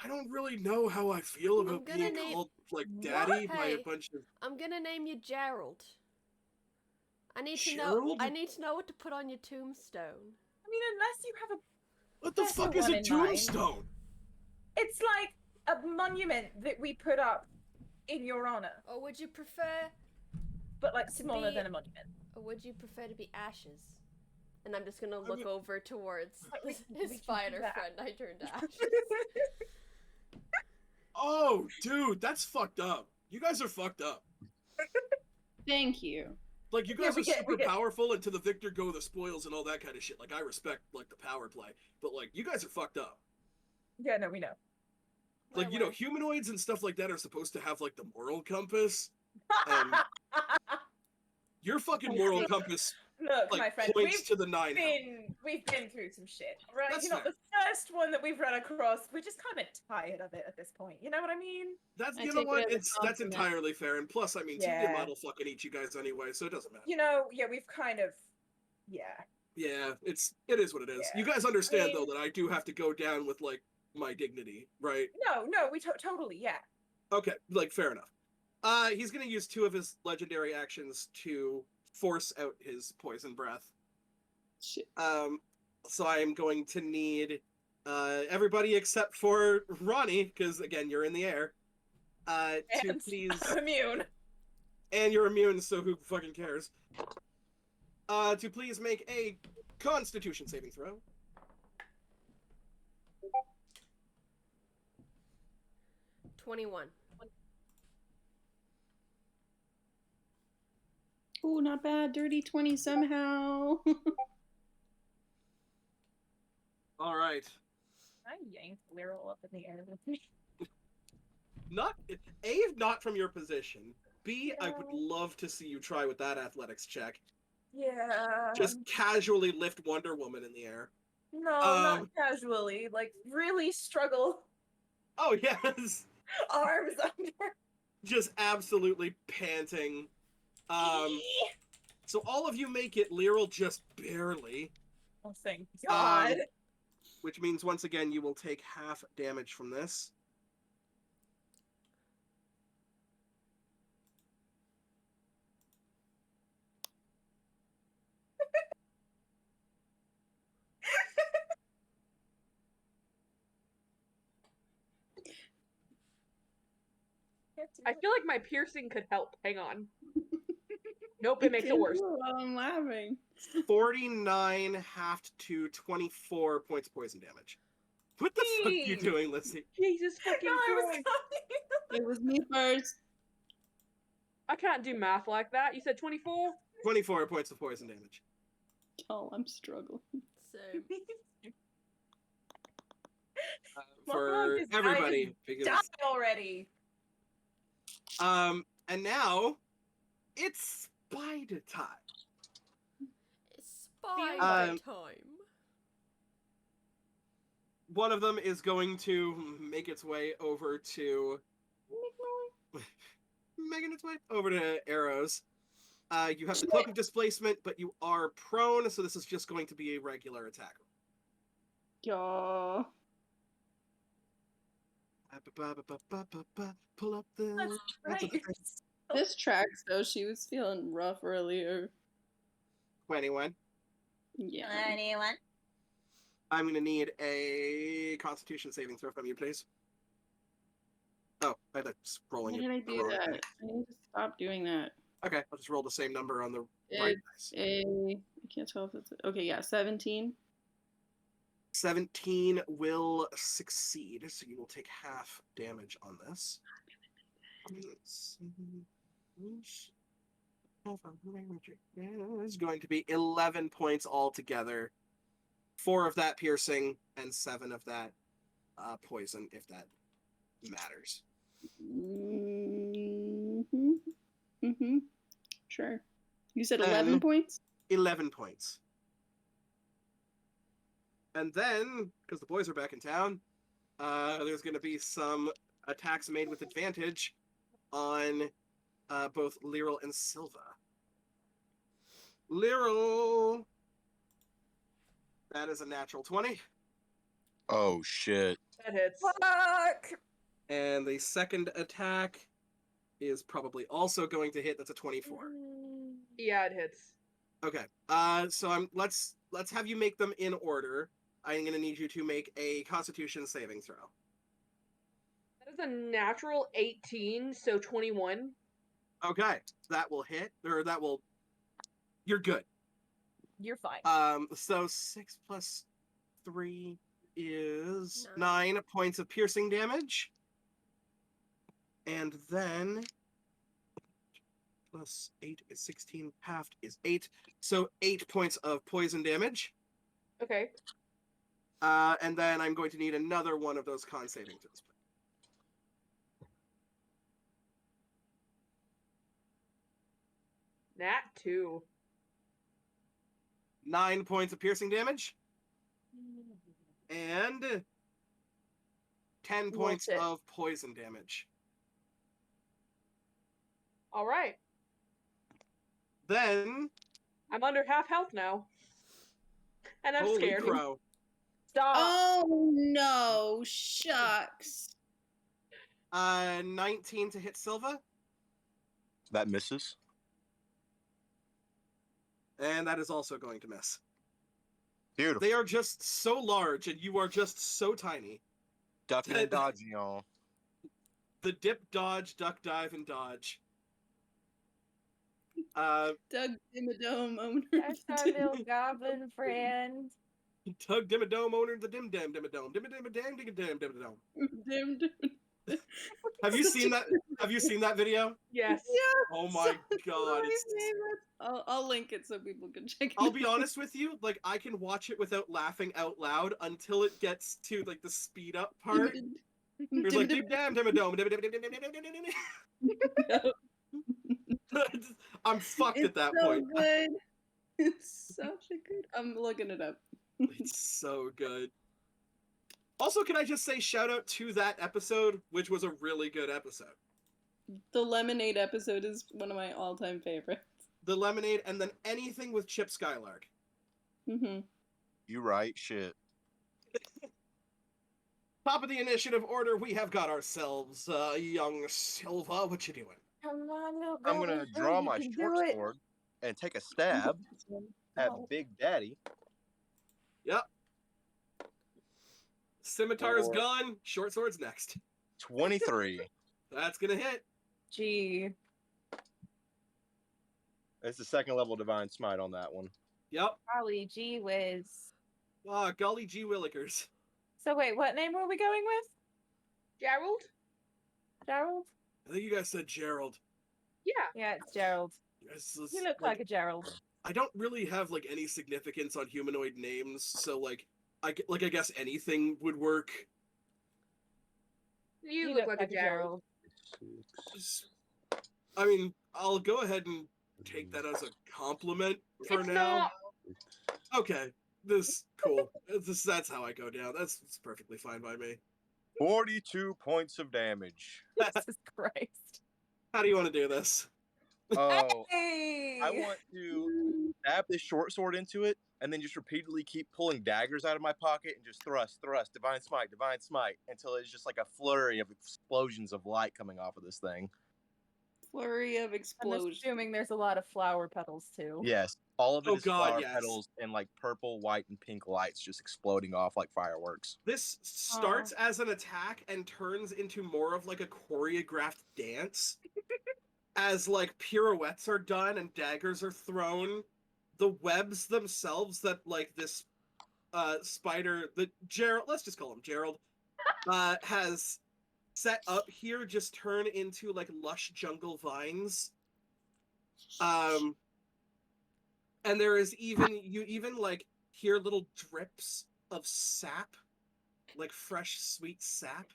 I don't really know how I feel I'm about gonna being name- called like What? daddy by a Hey. bunch of. I'm gonna name you Gerald. I need to know. Gerald? I need to know what to put on your tombstone. I mean, unless you have a, What the That's the fuck is one a in mind. tombstone? it's like a monument that we put up in your honor, Or would you prefer but like To smaller be- than a monument. or would you prefer to be ashes? And I'm just gonna I look mean- over towards We his can do spider that. friend I turned to ashes. Oh, dude, that's fucked up. You guys are fucked up. Thank you. Like, you Yeah, guys we are get- super we get- powerful, and to the victor go the spoils and all that kind of shit. Like, I respect, like, the power play. But, like, you guys are fucked up. Yeah, no, we know. Like, you know, humanoids and stuff like that are supposed to have, like, the moral compass. And your fucking moral compass, Look, like, my friend, points to the 9. we've been through some shit, right? That's You're not fair. the first one that we've run across. We're just kind of tired of it at this point. You know what I mean? That's, I you know take it what? as a That's compliment. entirely fair. And plus, I mean, Yeah. Tiamat will fucking eat you guys anyway, so it doesn't matter. You know, yeah, we've kind of, yeah. Yeah, it is what it is. Yeah. You guys understand, I though, mean- that I do have to go down with, like, my dignity, right? No, we totally, yeah. Okay, like, fair enough. He's gonna use 2 of his legendary actions to force out his poison breath. Shit. So I'm going to need everybody except for Ronnie, because again, you're in the air. To And please, I'm immune. and you're immune, so who fucking cares? To please make a Constitution saving throw. "21. Oh, not bad. Dirty 20 somehow. All right. I yanked Lyral up in the air with me. Not A, not from your position. B, I would love to see you try with that athletics check. Yeah. Just casually lift Wonder Woman in the air. No, not casually. Like, really struggle Oh yes, arms under. just absolutely panting. So all of you make it. Lyral just barely, Oh, thank God. which means once again you will take half damage from this. I feel like my piercing could help. Hang on. Nope, it makes it worse. I'm laughing. 49 halved to 24 points of poison damage. What the fuck are you Jeez. doing, Lizzie? Jesus fucking No, I was Christ. coming. It was me first. I can't do math like that. You said 24? 24 points of poison damage. Oh, I'm struggling. So, For Mom, this guy everybody, is because Die already. and now it's spider time. it's spider Um, time. One of them is going to make its way over to making its way over to Arrows. You have the cloak of displacement, but you are prone, so this is just going to be a regular attack. Yo. Pull up the. That's right. This tracks though. She was feeling rough earlier. 21. Yeah. Anyone? I'm going to need a Constitution saving throw from you, please. Oh, I had to rolling Why it. did I do that? I need to stop doing that. Okay, I'll just roll the same number on the right It's dice. I can't tell if it's okay. Yeah, 17. 17 will succeed, so you will take half damage on this. It's going to be 11 points altogether. 4 of that piercing and 7 of that poison, if that matters. Sure. You said 11 Um, points? 11 points. And then, because the boys are back in town, there's going to be some attacks made with advantage on both Lyral and Silva. Lyral, that is a natural 20. Oh shit. That hits. Fuck! And the second attack is probably also going to hit. That's a 24. Yeah, it hits. Okay. So let's have you make them in order. I'm gonna need you to make a Constitution saving throw. That's a natural 18, so 21. Okay, that will hit, or that will. You're good. You're fine. So 6 plus 3 is 9 points of piercing damage. And then plus 8 is 16, halved is 8. So 8 points of poison damage. Okay. And then I'm going to need another one of those con saving throws. Nat 2. 9 points of piercing damage. And 10 points Bullshit. of poison damage. All right. Then, I'm under half health now. And I'm holy scared. crow. Stop. Oh no, shucks. 19 to hit Silva. That misses. And that is also going to miss. Beautiful. They are just so large, and you are just so tiny. Ducking and dodging, y'all. The dip, dodge, duck, dive, and dodge. Doug Dimmadome owner. That's our little goblin friend. Doug Dimmadome, owner of the Dim Dam Dimmadome. Dimmadam Dimmadam Dimmadome. Have you seen that? Have you seen that video? Yes. Oh my god! It's... I'll link it so people can check it I'll out. be honest with you. Like, I can watch it without laughing out loud until it gets to like the speed up part. There's like Dim Dam Dimmadome. I'm fucked at that point. Good. It's such a good. I'm looking it up. It's so good. Also, can I just say shout out to that episode, which was a really good episode. The Lemonade episode is one of my all-time favorites. The Lemonade, and then anything with Chip Skylark. Mm-hmm. You right, shit. Top of the initiative order, we have got ourselves young Silva. What you doing? Come on, little I'm gonna goblin draw friend, my you can short do it. sword and take a stab at Big Daddy. Yep. Scimitar's Or- gone. Short sword's next. 23. That's gonna hit. Gee. It's the second level Divine Smite on that one. Yep. Golly gee whiz. Ah, golly gee willikers. So wait, what name were we going with? Gerald? Gerald? I think you guys said Gerald. Yeah. Yeah, it's Gerald. You guys just, You look like a Gerald. I don't really have like any significance on humanoid names, so like I guess anything would work. You look like a Gerald. I mean, I'll go ahead and take that as a compliment for It's now. not. Okay, cool. That's how I go down. That's perfectly fine by me. 42 points of damage. Jesus Christ. How do you want to do this? Oh, Hey! I want to stab this short sword into it and then just repeatedly keep pulling daggers out of my pocket and just thrust, Divine Smite, until it's just like a flurry of explosions of light coming off of this thing. Flurry of I'm explosions. assuming there's a lot of flower petals too. Yes, all of it Oh is God, flower yes. petals and like purple, white, and pink lights just exploding off like fireworks. This starts as an attack and turns into more of like a choreographed dance. As like pirouettes are done and daggers are thrown, the webs themselves that like this spider, that Gerald, let's just call him Gerald, has set up here just turn into like lush jungle vines. And there is you even like hear little drips of sap, like fresh sweet sap.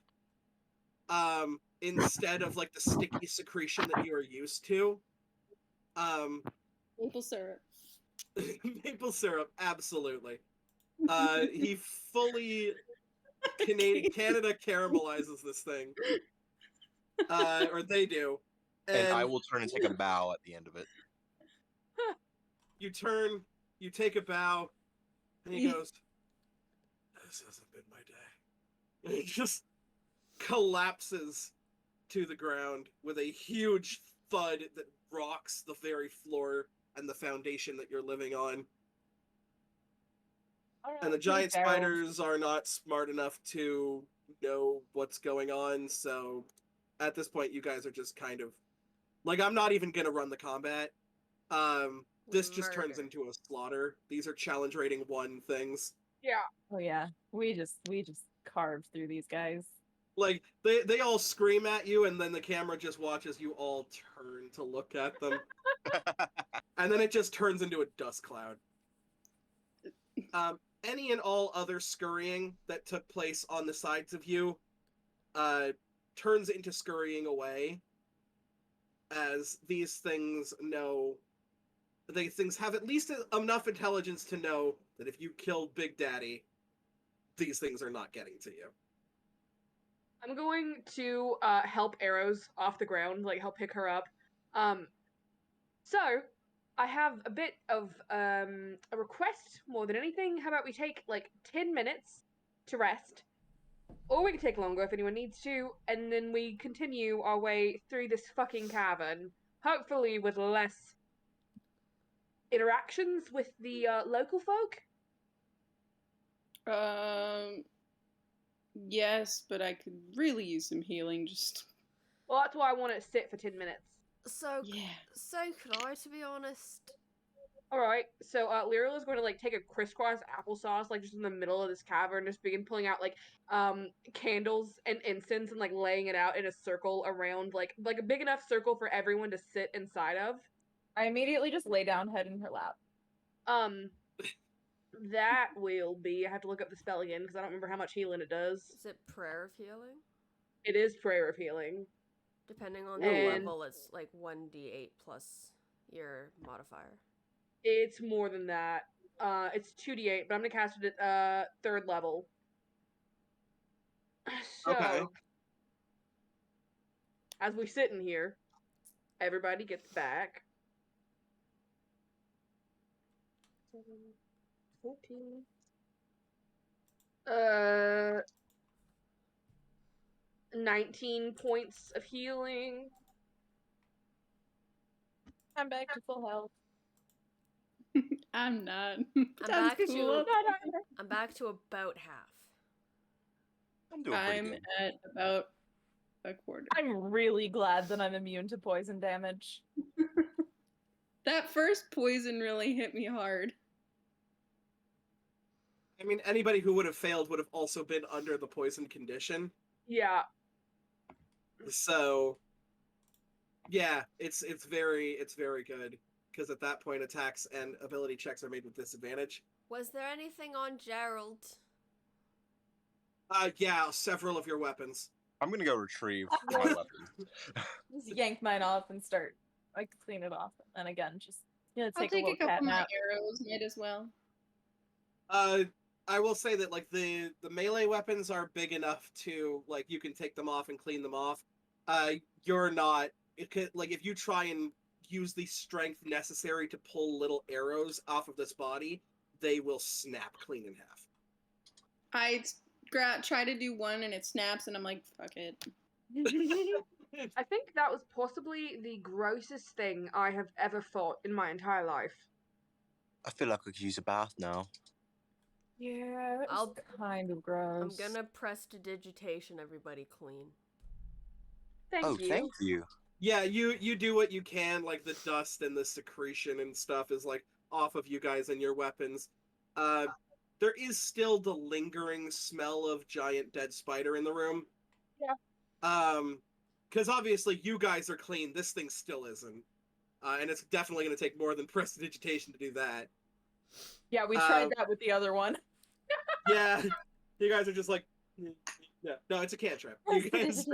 Instead of like the sticky secretion that you are used to. Maple syrup. Maple syrup, absolutely. He fully Canada caramelizes this thing. Or they do. And I will turn and take a bow at the end of it. You turn, you take a bow, and he goes, "This hasn't been my day." And he just collapses to the ground with a huge thud that rocks the very floor and the foundation that you're living on. And the giant spiders are not smart enough to know what's going on, so at this point, you guys are just kind of like, I'm not even gonna run the combat. This just turns Murder. into a slaughter. These are challenge rating 1 things. Yeah. Oh yeah, we just carved through these guys. Like they all scream at you, and then the camera just watches you all turn to look at them, and then it just turns into a dust cloud. Any and all other scurrying that took place on the sides of you turns into scurrying away, as these things know. These things have at least enough intelligence to know that if you kill Big Daddy, these things are not getting to you. I'm going to help Arrows off the ground, like help pick her up. So I have a bit of a request more than anything. How about we take like 10 minutes to rest, or we can take longer if anyone needs to, and then we continue our way through this fucking cavern, hopefully with less interactions with the local folk. Yes, but I could really use some healing. Just Well, that's why I want to sit for 10 minutes. So, yeah. so could I, to be honest. All right, so Lyral is going to like take a crisscross applesauce, like just in the middle of this cavern, just begin pulling out like candles and incense and like laying it out in a circle around like a big enough circle for everyone to sit inside of. I immediately just lay down, head in her lap. That will be. I have to look up the spell again because I don't remember how much healing it does. Is it prayer of healing? It is prayer of healing. Depending on the And- level, it's like 1d8 plus your modifier. It's more than that. It's 2d8, but I'm gonna cast it at 3rd level. So, Okay. as we sit in here, everybody gets back 14. 19 points of healing. I'm back to full health. I'm not. I'm Sounds back to cool. I'm back to about half. I'm doing pretty I'm good. at about a quarter. I'm really glad that I'm immune to poison damage. That first poison really hit me hard. I mean, anybody who would have failed would have also been under the poison condition. Yeah. So, yeah, it's very good, because at that point attacks and ability checks are made with disadvantage. Was there anything on Gerald? Yeah, several of your weapons. I'm gonna go retrieve my weapon. Just yank mine off and start like clean it off, and again just I'll take a take a little couple cat of my nap. arrows, might as well. I will say that like the melee weapons are big enough to like you can take them off and clean them off. You're not. It could, like if you try and use the strength necessary to pull little arrows off of this body, they will snap clean in half. I try to do one and it snaps, and I'm like, fuck it. I think that was possibly the grossest thing I have ever fought in my entire life. I feel like I could use a bath now. Yeah, that was I'll- kind of gross. I'm gonna prestidigitation everybody clean. Oh, thank you. Yeah, you do what you can. Like the dust and the secretion and stuff is like off of you guys and your weapons. There is still the lingering smell of giant dead spider in the room. Yeah. Because obviously you guys are clean. This thing still isn't. And it's definitely going to take more than prestidigitation to do that. Yeah, we tried that with the other one. Yeah, you guys are just like, yeah, no, it's a cantrip. You guys,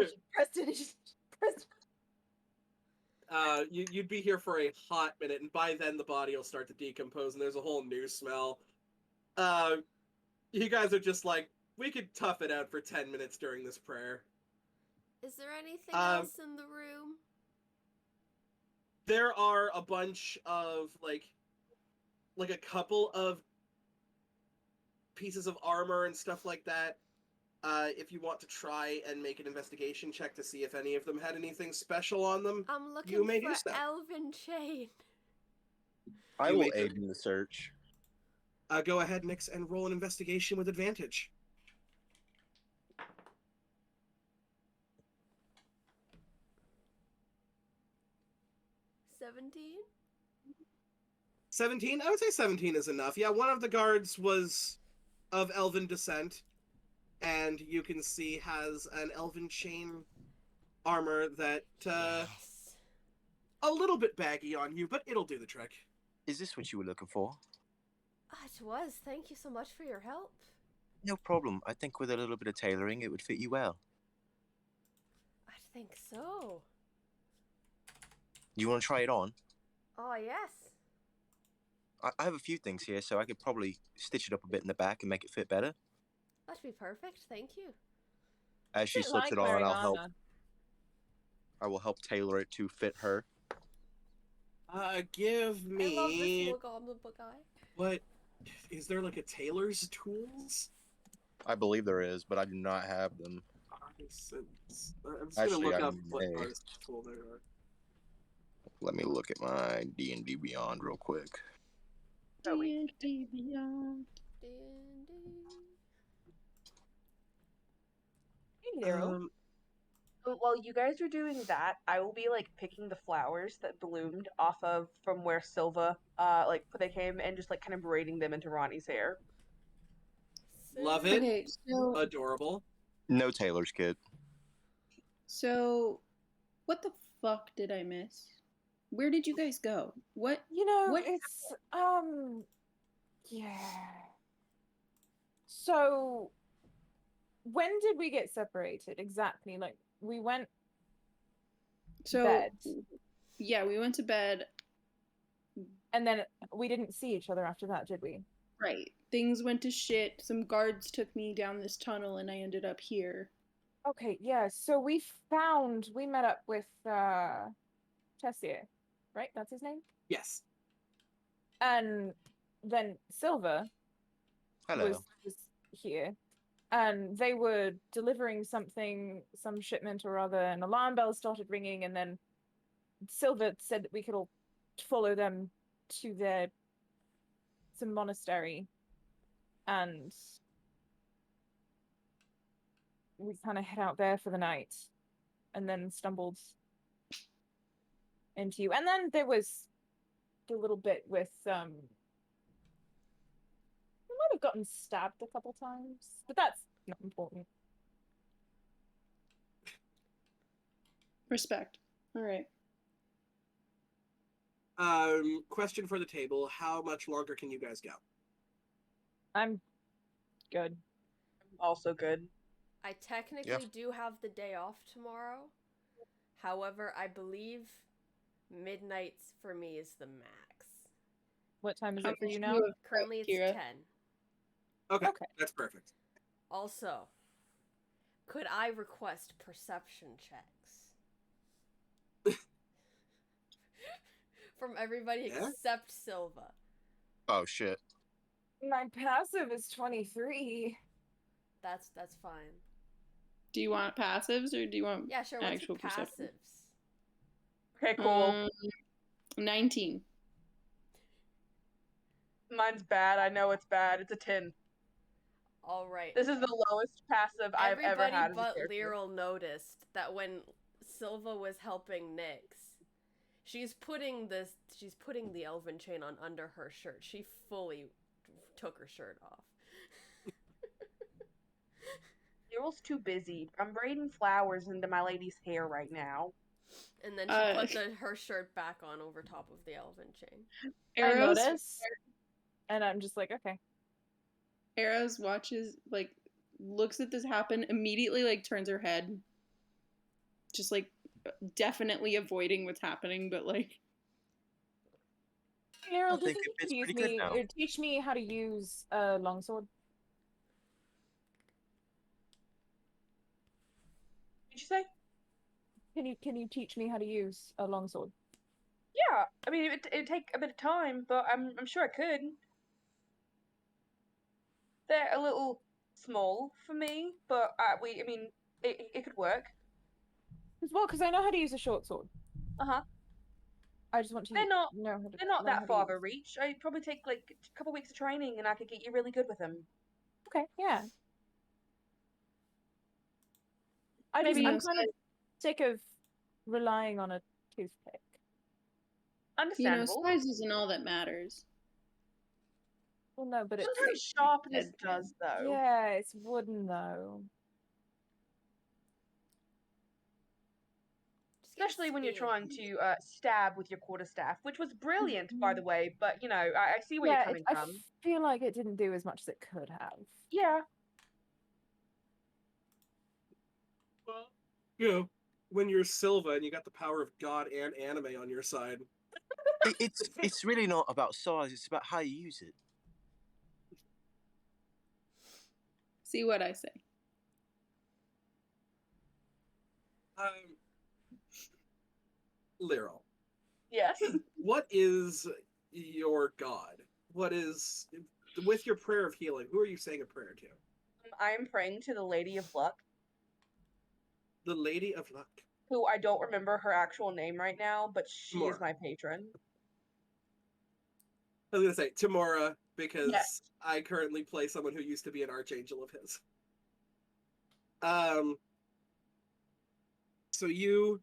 you'd be here for a hot minute, and by then the body will start to decompose, and there's a whole new smell. You guys are just like, we could tough it out for 10 minutes during this prayer. Is there anything else in the room? There are a bunch of like a couple of pieces of armor and stuff like that. If you want to try and make an investigation check to see if any of them had anything special on them, I'm looking you may for do so. Elven Chain. I You will may do- aid in the search. Go ahead, Nix, and roll an investigation with advantage. 17? 17? I would say 17 is enough. Yeah, one of the guards was of elven descent, and you can see has an elven chain armor that Yes. a little bit baggy on you, but it'll do the trick. Is this what you were looking for? It was. Thank you so much for your help. No problem. I think with a little bit of tailoring, it would fit you well. I think so. You want to try it on? Oh, yes. I have a few things here, so I could probably stitch it up a bit in the back and make it fit better. That'd be perfect. Thank you. As she Don't slips like it on, wearing I'll help. armor. I will help tailor it to fit her. Give I love this me... little goblin guy. What? Is there like a tailor's tools? I believe there is, but I do not have them. I'm just gonna Actually, look I up what may. artist tool there are. Let me look at my D&D Beyond real quick. D&D Beyond. D&D. Hey, Daryl. While you guys are doing that, I will be like picking the flowers that bloomed off of from where Silva they came and just like kind of braiding them into Ronnie's hair. Love it. Okay, so Adorable. No tailor's kit. what the fuck did I miss? Where did you guys go? What? You know, What? it's yeah. So when did we get separated exactly? Like we went So bed, yeah, we went to bed. and then we didn't see each other after that, did we? Right. Things went to shit. Some guards took me down this tunnel, and I ended up here. Okay, yeah. So we met up with Tessier, right? That's his name. Yes. And then Silva Hello. was here, and they were delivering some shipment or other, and alarm bells started ringing, and then Silva said that we could all follow them to some monastery, and we kind of head out there for the night, and then stumbled into you, and then there was a little bit with we might have gotten stabbed a couple times, but that's not important. Respect. All right. Question for the table: how much longer can you guys go? I'm good. Also good. I technically do have the day off tomorrow. However, I believe midnights for me is the max. What time is How it for much you do now? you have Currently it's Kira? 10. Okay, Okay. that's perfect. Also, could I request perception checks? From everybody Yeah? except Silva. Oh shit. My passive is 23. That's fine. Do you want passives or do you want Yeah, sure. What's actual your perception? passives? Okay, cool. 19. Mine's bad. I know it's bad. It's a 10. All right. This is the lowest passive I've ever had. Everybody but Lyral noticed that when Silva was helping Nyx, she's putting the elven chain on under her shirt. She fully took her shirt off. Lyral's too busy. I'm braiding flowers into my lady's hair right now. And then she put her shirt back on over top of the elven chain. I notice, and I'm just like, okay. Eros watches, like, looks at this happen, immediately, like, turns her head. Just, like, definitely avoiding what's happening, but, like... Lyral, does you teach me how to use a longsword? Did you say? Can you teach me how to use a longsword? Yeah, I mean it'd take a bit of time, but I'm sure I could. They're a little small for me, but it could work. Because I know how to use a short sword. I just want to They're not know how to. They're not that far of a reach. I'd probably take like a couple weeks of training, and I could get you really good with them. Okay, yeah. I'm kind of sick of relying on a toothpick. Understandable. size isn't all that matters. Well, no, but it's Sometimes sharpness Dead does, though. yeah, it's wooden though. Especially when you're trying to stab with your quarterstaff, which was brilliant, by the way. But you know, I see where you're coming I from. feel like it didn't do as much as it could have. Yeah. Well, you know, when you're Silva and you got the power of God and anime on your side. It's really not about size. It's about how you use it. See what I say. Lyral, Yes. what is your god? What is, with your prayer of healing, who are you saying a prayer to? I am praying to the Lady of Luck, The Lady of Luck. who I don't remember her actual name right now, but she is Tamora. my patron. I was gonna say Tamora because Yes. I currently play someone who used to be an archangel of his. So you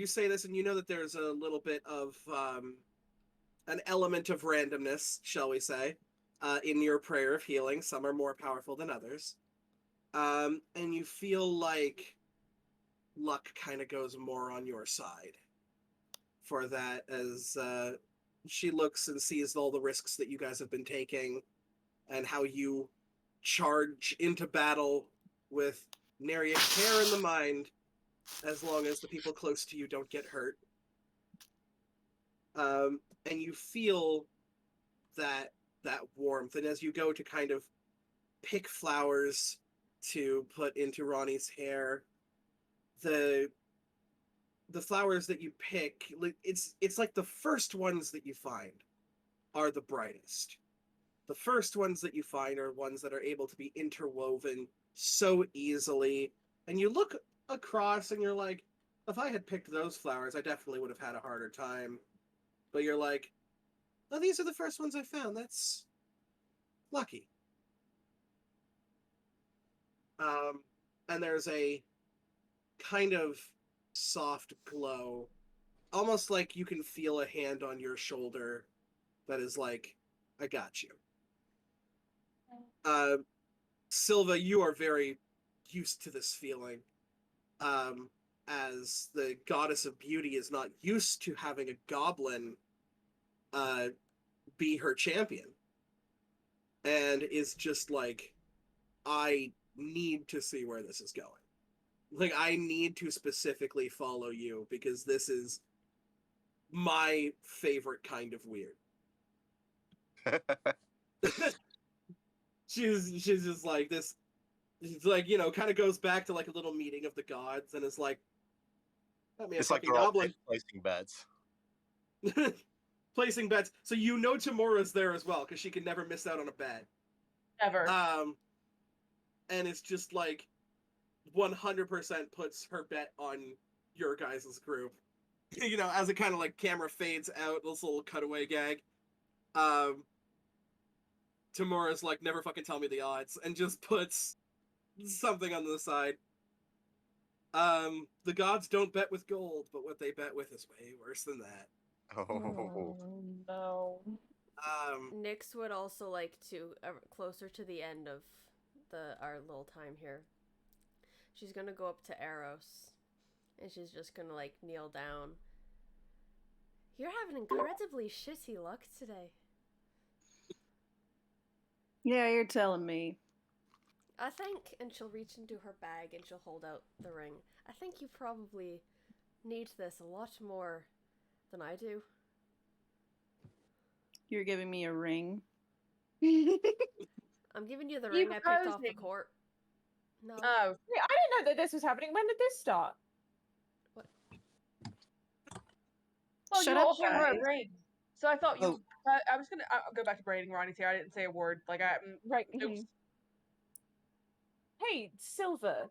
say this, and you know that there's a little bit of an element of randomness, shall we say, in your prayer of healing. Some are more powerful than others, and you feel like luck kind of goes more on your side for that, as she looks and sees all the risks that you guys have been taking and how you charge into battle with nary a care in the mind, as long as the people close to you don't get hurt. And you feel that warmth, and as you go to kind of pick flowers to put into Ronnie's hair, the flowers that you pick, it's like the first ones that you find are the brightest. The first ones that you find are ones that are able to be interwoven so easily, and you look across and you're like, if I had picked those flowers, I definitely would have had a harder time. But you're like, oh, these are the first ones I found. That's lucky. And there's a kind of soft glow, almost like you can feel a hand on your shoulder that is like, I got you. Silva, you are very used to this feeling, as the goddess of beauty is not used to having a goblin be her champion, and is just like, I need to see where this is going. Like, I need to specifically follow you because this is my favorite kind of weird. she's just like this. She's like, you know, kind of goes back to like a little meeting of the gods and is like, it's like they're all placing bets. Placing bets. So you know Tamora's there as well because she can never miss out on a bet. Ever. And it's just like 100% puts her bet on your guys' group. You know, as it kind of like camera fades out, this little cutaway gag. Tamora's like, never fucking tell me the odds, and just puts something on the side. The gods don't bet with gold, but what they bet with is way worse than that. Oh. No. Nyx would also like to, closer to the end of our little time here, she's gonna go up to Eros, and she's just gonna like kneel down. You're having incredibly shitty luck today. Yeah, you're telling me. I think, and she'll reach into her bag and she'll hold out the ring. I think you probably need this a lot more than I do. You're giving me a ring. I'm giving you the ring I picked off the court. No. Oh. Yeah, I didn't know that this was happening. When did this start? What? Well, Shut you up, offering her guys. a ring. So I thought you. Oh. I was gonna I'll go back to braiding Ronnie's hair. I didn't say a word. Like Right. Oops. Hey, Silva.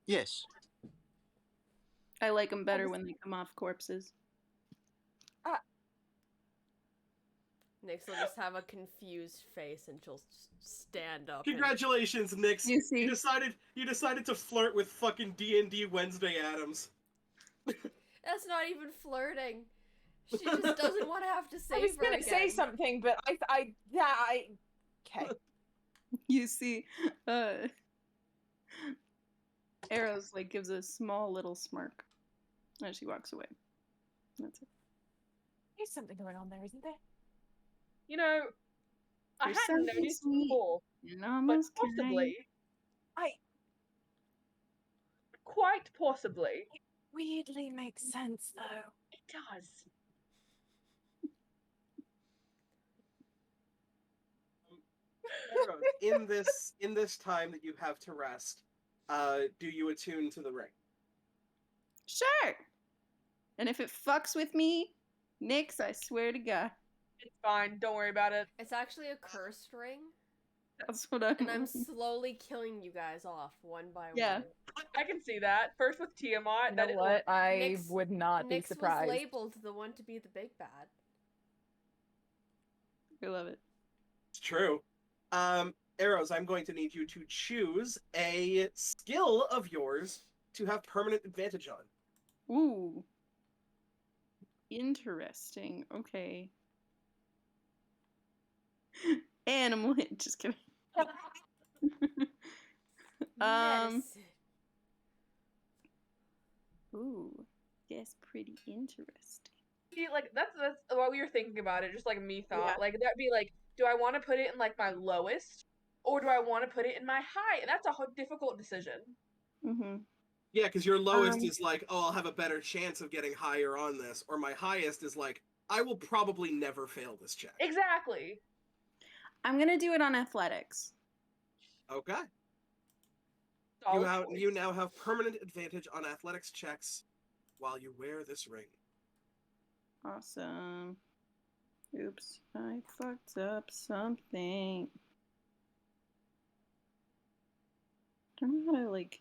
Yes. I like them better when they come off corpses. Nyx will just have a confused face and she'll stand up. Congratulations, Nyx. You see? You decided to flirt with fucking D&D Wednesday Addams. That's not even flirting. She just doesn't want to have to save I was her gonna say again. something, but okay. You see, Arrows like gives a small little smirk as she walks away. That's it. There's something going on there, isn't there? You know, I There's hadn't something noticed sweet. before, You're but almost possibly, I quite possibly, weirdly makes sense though. it does. Arrows, in this time that you have to rest, do you attune to the ring? Sure. And if it fucks with me, Nyx, I swear to God. It's fine. Don't worry about it. It's actually a cursed ring, That's what I'm. and I'm slowly killing you guys off one by Yeah. one. I can see that. First with Tiamat. You know what? I Nyx- would not be Nyx surprised. was labeled the one to be the big bad. I love it. It's true. Arrows, I'm going to need you to choose a skill of yours to have permanent advantage on. Ooh. Interesting. Okay. Animal hit. Just kidding. Medicine. Ooh. That's pretty interesting. See, like that's what we were thinking about it. Just like me thought, Yeah. like that'd be like, do I want to put it in like my lowest, or do I want to put it in my high? And that's a difficult decision. Mm-hmm. Yeah, because your lowest is like, oh, I'll have a better chance of getting higher on this, or my highest is like, I will probably never fail this check. Exactly. I'm gonna do it on athletics. Okay. Solid You choice. now have permanent advantage on athletics checks while you wear this ring. Awesome. Oops, I fucked up something. I don't know how to like.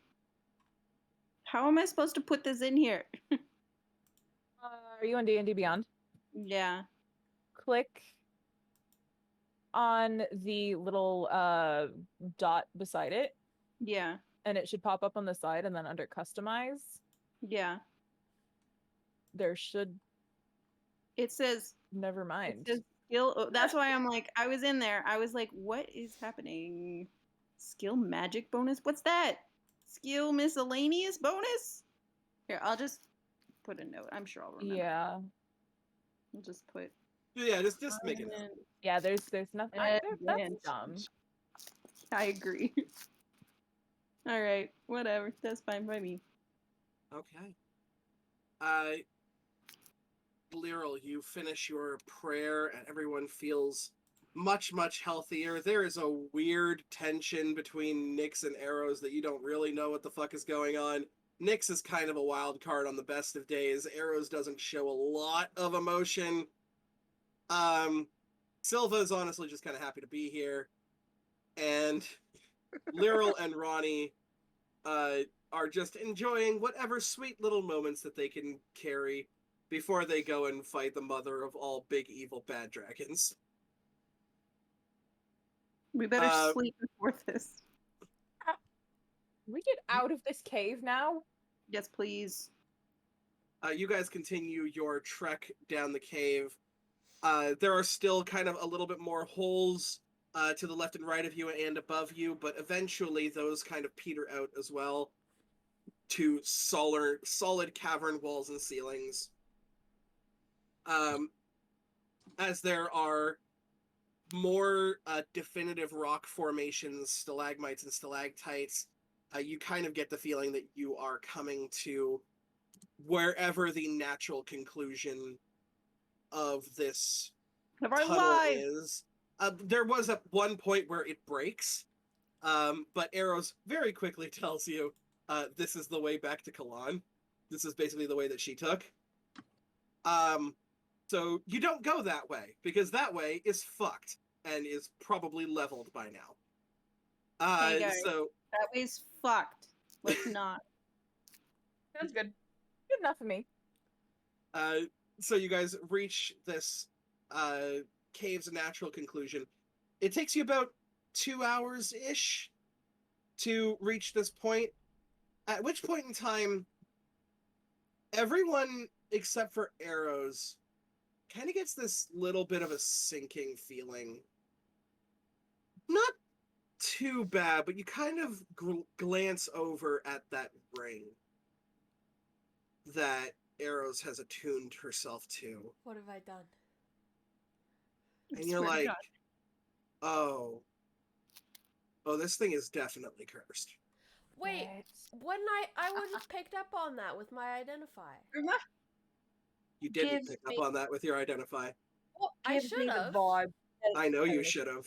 How am I supposed to put this in here? Are you on D&D Beyond? Yeah. Click on the little dot beside it, Yeah. and it should pop up on the side, and then under Customize, Yeah. there should. It says. Never It mind. says skill. Oh, that's why I'm like. I was in there. I was like, what is happening? Skill magic bonus. What's that? Skill miscellaneous bonus. Here, I'll just put a note. I'm sure I'll remember. Yeah. I'll just put. Yeah, just make it. Yeah, there's nothing. That's dumb. I agree. All right, whatever. That's fine by me. Okay. Lyral, you finish your prayer and everyone feels much, much healthier. There is a weird tension between Nyx and Arrows that you don't really know what the fuck is going on. Nyx is kind of a wild card on the best of days. Arrows doesn't show a lot of emotion. Silva is honestly just kind of happy to be here. And Lyral and Ronnie are just enjoying whatever sweet little moments that they can carry before they go and fight the mother of all big evil bad dragons. We better sleep before this. Can we get out of this cave now? Yes, please. You guys continue your trek down the cave. There are still kind of a little bit more holes to the left and right of you and above you, but eventually those kind of peter out as well to solid cavern walls and ceilings. As there are more definitive rock formations, stalagmites and stalactites, you kind of get the feeling that you are coming to wherever the natural conclusion of this Of our tunnel lives. is. There was at one point where it breaks, but Arrows very quickly tells you this is the way back to Kalan. This is basically the way that she took. So you don't go that way, because that way is fucked and is probably leveled by now. Hey guys, so that way's fucked. Let's not. Sounds good. Good enough for me. So you guys reach this cave's natural conclusion. It takes you about 2 hours-ish to reach this point, at which point in time, everyone except for Arrows kind of gets this little bit of a sinking feeling. Not too bad, but you kind of glance over at that ring that Eros has attuned herself to. What have I done? And you're Swear to like, God. oh, this thing is definitely cursed. Wait, when I would have picked up on that with my identify. You didn't Gives pick me- up on that with your identify. What I gives me the should've. vibe? I know you should have,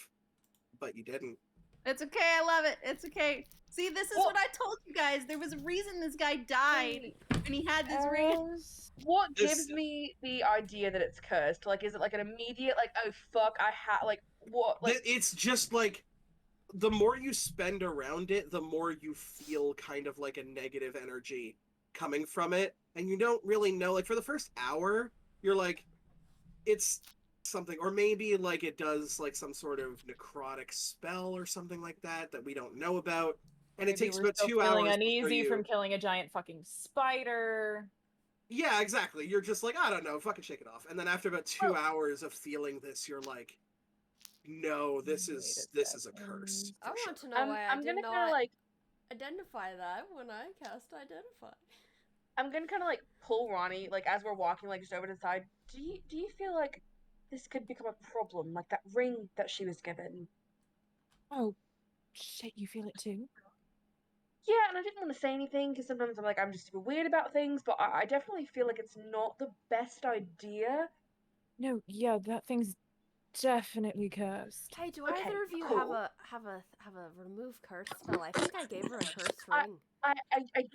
but you didn't. It's okay. I love it. It's okay. See, this is Well- what I told you guys. There was a reason this guy died, and he had this ring. What This- gives me the idea that it's cursed? Like, is it like an immediate, like, oh fuck, like, what? Like, It's just like the more you spend around it, the more you feel kind of like a negative energy coming from it, and you don't really know. Like for the first hour, you're like, it's something, or maybe like it does like some sort of necrotic spell or something like that we don't know about, and it Maybe takes we're about still 2 feeling hours uneasy before you... from killing a giant fucking spider. Yeah, exactly. You're just like, I don't know, fucking shake it off. And then after about 2 hours of feeling this, you're like, no, this is a curse. I for want sure. to know why I I'm did gonna kind not of like, identify that when I cast identify. I'm gonna kind of like pull Ronnie, like as we're walking, like just over to the side. Do you feel like this could become a problem, like that ring that she was given? Oh, shit! You feel it too? Yeah, and I didn't want to say anything because sometimes I'm just super weird about things, but I definitely feel like it's not the best idea. No, yeah, that thing's definitely cursed. Hey, do Okay, either of you cool. have a remove curse spell? I think I gave her a cursed ring. I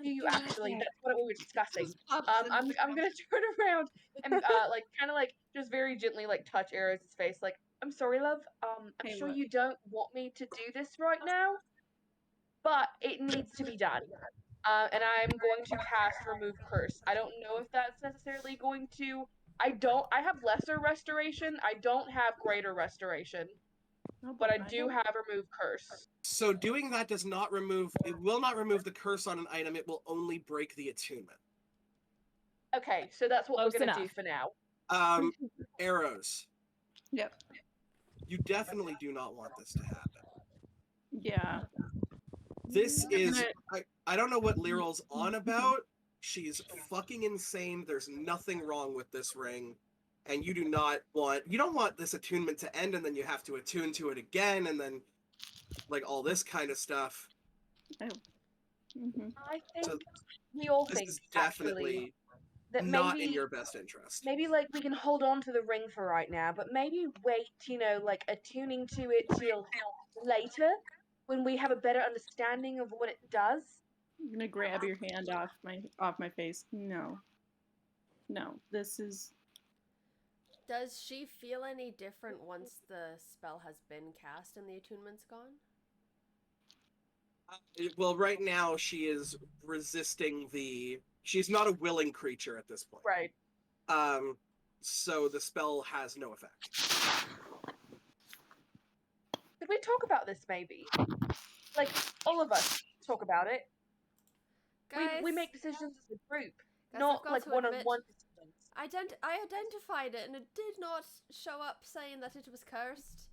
do actually. That's what we were discussing. Stop I'm gonna turn around and like kind of like just very gently like touch Eros' face. Like, I'm sorry, love. I'm Hey, sure what? you don't want me to do this right now, but it needs to be done. And I'm going to cast remove curse. I don't know if that's necessarily going to. I have lesser restoration. I don't have greater restoration, but I do have remove curse. So doing that does not remove, it will not remove the curse on an item, it will only break the attunement. Okay, so that's what Close we're gonna enough. do for now. Arrows. Yep. You definitely do not want this to happen. Yeah. This is, I don't know what Liral's on about. She's fucking insane. There's nothing wrong with this ring. And you don't want this attunement to end and then you have to attune to it again and then like all this kind of stuff. Mm-hmm. I think So we all this think is actually definitely that not maybe in your best interest. maybe like we can hold on to the ring for right now, but maybe wait, like attuning to it till later when we have a better understanding of what it does. I'm gonna grab your hand off my face. No. No. This is Does she feel any different once the spell has been cast and the attunement's gone? Well, right now she is resisting she's not a willing creature at this point. Right. So the spell has no effect. Could we talk about this maybe? Like all of us talk about it. Guys, We make decisions as a group, guys, not I've got like to one-on-one admit, decisions. I identified it and it did not show up saying that it was cursed.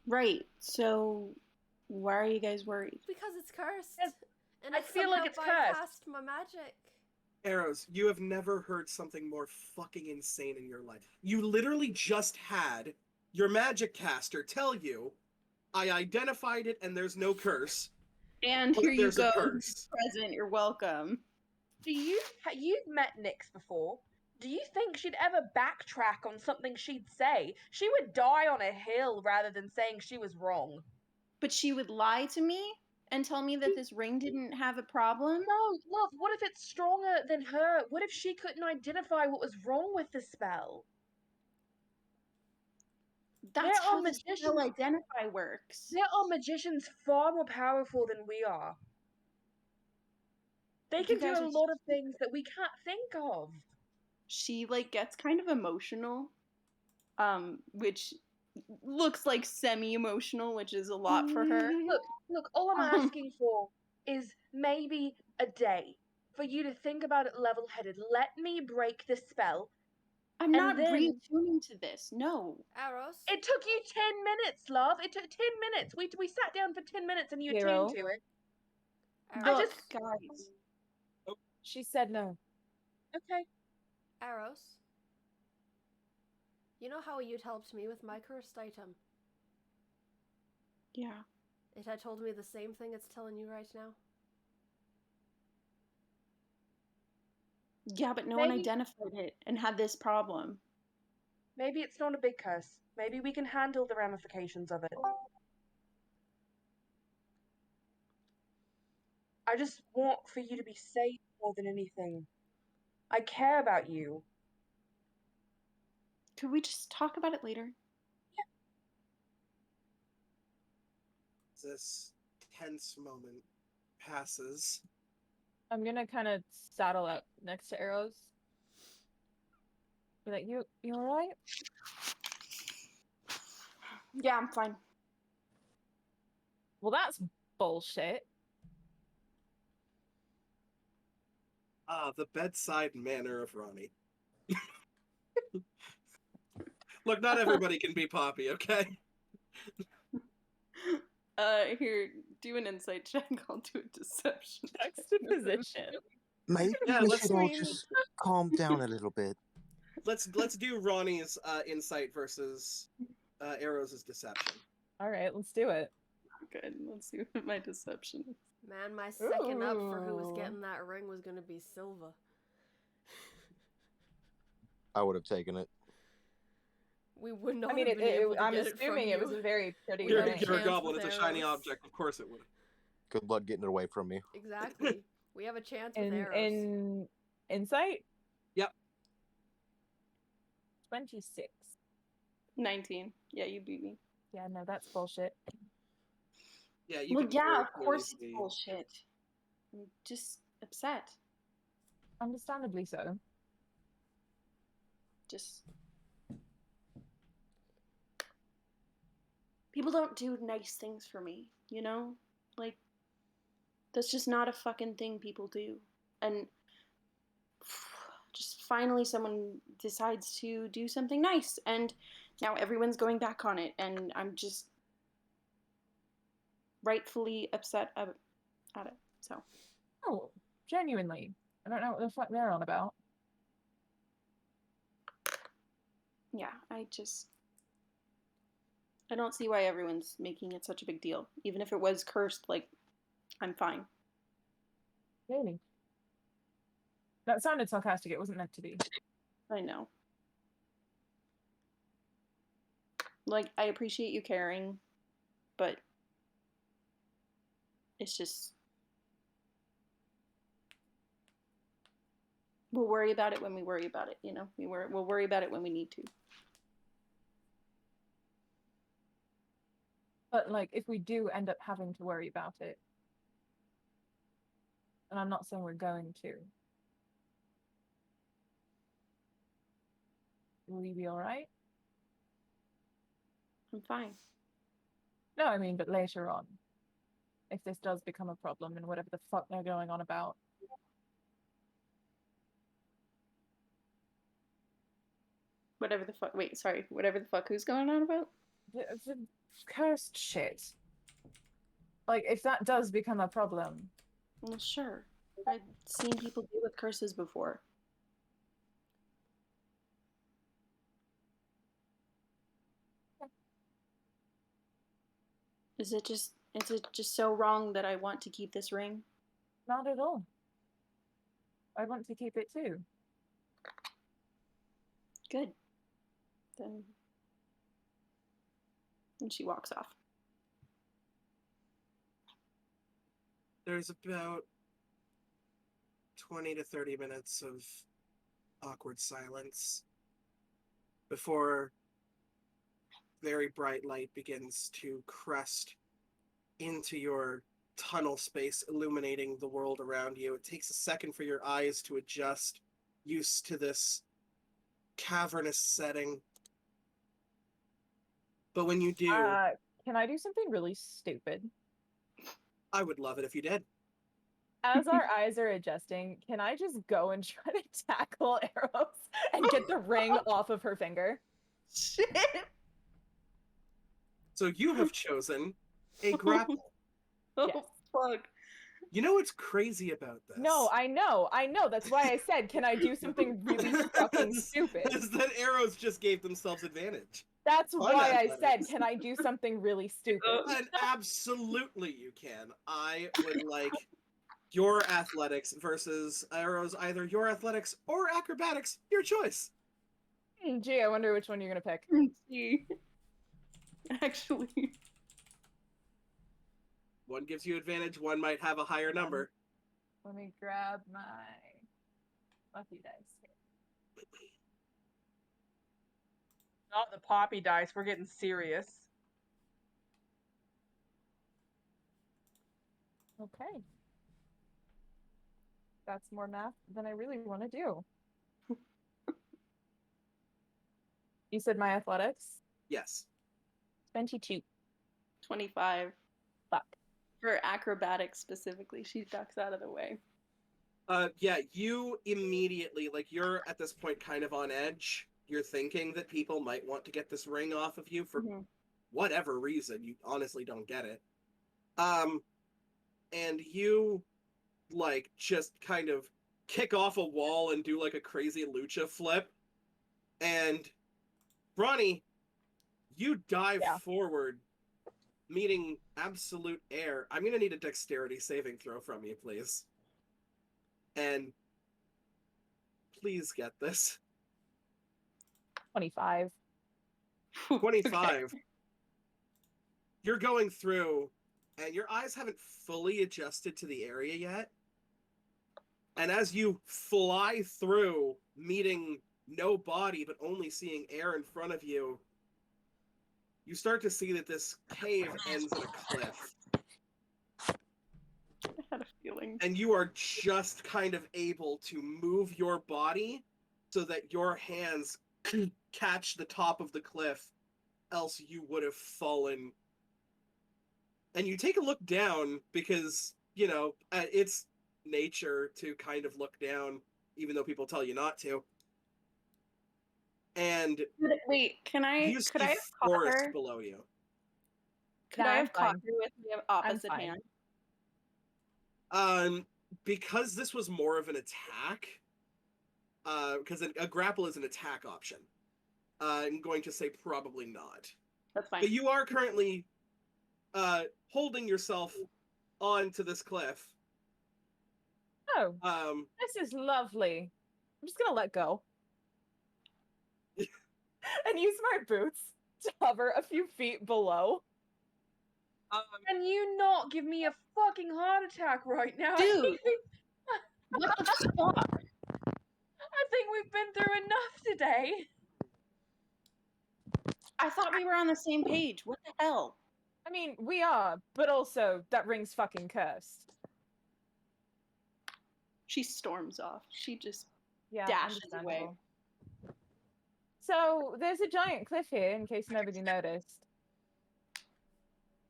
right. So why are you guys worried? Because it's cursed. Yes, And I it's feel like somehow it's cursed. bypassed my magic. Arrows, you have never heard something more fucking insane in your life. You literally just had your magic caster tell you, I identified it and there's no curse. And but here you there's go. a curse. Present. You're welcome. You've met Nyx before. Do you think she'd ever backtrack on something she'd say? She would die on a hill rather than saying she was wrong. But she would lie to me and tell me that this ring didn't have a problem? No, love, what if it's stronger than her? What if she couldn't identify what was wrong with the spell? That's There how are the spell magicians- identify works. There are magicians far more powerful than we are. They You can do guys a are lot of things that we can't think of. She like gets kind of emotional, which looks like semi-emotional, which is a lot for her. Look, all I'm asking for is maybe a day for you to think about it level-headed. Let me break this spell. I'm And not then- reattuning to this. No. Arrows. It took you 10 minutes, love. It took 10 minutes. We sat down for 10 minutes and you Zero. attuned to it. Arrows. Look, guys. She said no. Okay. Arrows. You know how you'd helped me with my cursed item? Yeah. It had told me the same thing it's telling you right now. Yeah, but no one Maybe- identified it and had this problem. Maybe it's not a big curse. Maybe we can handle the ramifications of it. I just want for you to be safe more than anything. I care about you. Could we just talk about it later? This tense moment passes. I'm gonna kind of saddle up next to Arrows. Be like, you alright? Yeah, I'm fine. Well, that's bullshit. Ah, the bedside manner of Ronnie. Look, not everybody can be Poppy, okay? Here, do an insight check. I'll do a deception. Juxtaposition. Maybe Yeah, we let's should all scream. just calm down a little bit. Let's do Ronnie's insight versus Arrow's deception. Alright, let's do it. Good. Let's see what my deception is. Man, my second up for who was Ooh. getting that ring was gonna be Silva. I would have taken it. We would not I mean, have been able to I'm get it from assuming it was you. a very pretty You're- ring. You're a chance goblin, with it's a shiny arrows. object, of course it would. Good luck getting it away from me. Exactly. We have a chance with In arrows. insight? Yep. 26. 19. Yeah, you beat me. Yeah, no, that's bullshit. Yeah, you Well, can yeah, very of course it's clearly see- bullshit. I'm just upset. Understandably so. Just. People don't do nice things for me, you know? Like, that's just not a fucking thing people do. And just finally someone decides to do something nice, and now everyone's going back on it, and I'm just rightfully upset at it. So, Oh, genuinely. I don't know what the fuck they're on about. yeah, I don't see why everyone's making it such a big deal. Even if it was cursed, like, I'm fine. Really? That sounded sarcastic. It wasn't meant to be. I know. Like, I appreciate you caring, but it's just. We'll worry about it when we worry about it, you know? We'll worry about it when we need to. But, like, if we do end up having to worry about it, and I'm not saying we're going to, will you be alright? I'm fine. No, I mean, but later on, if this does become a problem and whatever the fuck they're going on about. Whatever the fuck. Wait, sorry. Whatever the fuck who's going on about? The cursed shit. Like, if that does become a problem, Well, sure. I've seen people deal with curses before. Is it just so wrong that I want to keep this ring? not at all. I want to keep it too. Good. Then. And she walks off. There's about 20 to 30 minutes of awkward silence before very bright light begins to crest into your tunnel space, illuminating the world around you. It takes a second for your eyes to adjust, used to this cavernous setting. But when you do, Can I do something really stupid? I would love it if you did. As our eyes are adjusting, can I just go and try to tackle Arrows and get the ring off of her finger? Shit. So you have chosen a grapple. Oh, Yes. fuck. You know what's crazy about this? No, I know. That's why I said, can I do something really fucking stupid? Is that Arrows just gave themselves advantage. That's On why I said, athletics. can I do something really stupid? And absolutely you can. I would like your athletics versus Arrows, either your athletics or acrobatics, your choice. Gee, I wonder which one you're gonna pick. Gee. Actually. One gives you advantage, one might have a higher number. Let me grab my lucky dice here. Not the poppy dice. We're getting serious. Okay. That's more math than I really want to do. You said my athletics? Yes. 22. 25. Fuck. For acrobatics specifically, she ducks out of the way. Yeah, you immediately, like, you're at this point kind of on edge. You're thinking that people might want to get this ring off of you for whatever reason. You honestly don't get it. And you, like, just kind of kick off a wall and do, like, a crazy lucha flip. And, Bronny, you dive forward, meeting absolute air. I'm going to need a dexterity saving throw from you, please. And please get this. 25. 25. Okay. You're going through, and your eyes haven't fully adjusted to the area yet. And as you fly through, meeting no body, but only seeing air in front of you, you start to see that this cave ends in a cliff. I had a feeling. And you are just kind of able to move your body so that your hands catch the top of the cliff, else you would have fallen. And you take a look down because, you know, it's nature to kind of look down, even though people tell you not to. And wait, could I have caught forest her below you? Could I have caught her with the opposite hand? Because this was more of an attack, because a grapple is an attack option, I'm going to say probably not. That's fine. But you are currently holding yourself onto this cliff. Oh, this is lovely. I'm just gonna let go. And use my boots to hover a few feet below. Can you not give me a fucking heart attack right now? Dude! What the fuck? I think we've been through enough today. I thought we were on the same page. What the hell? I mean, we are, but also, that ring's fucking cursed. She storms off. She just Yeah, dashes away. understandable. So, there's a giant cliff here, in case nobody noticed.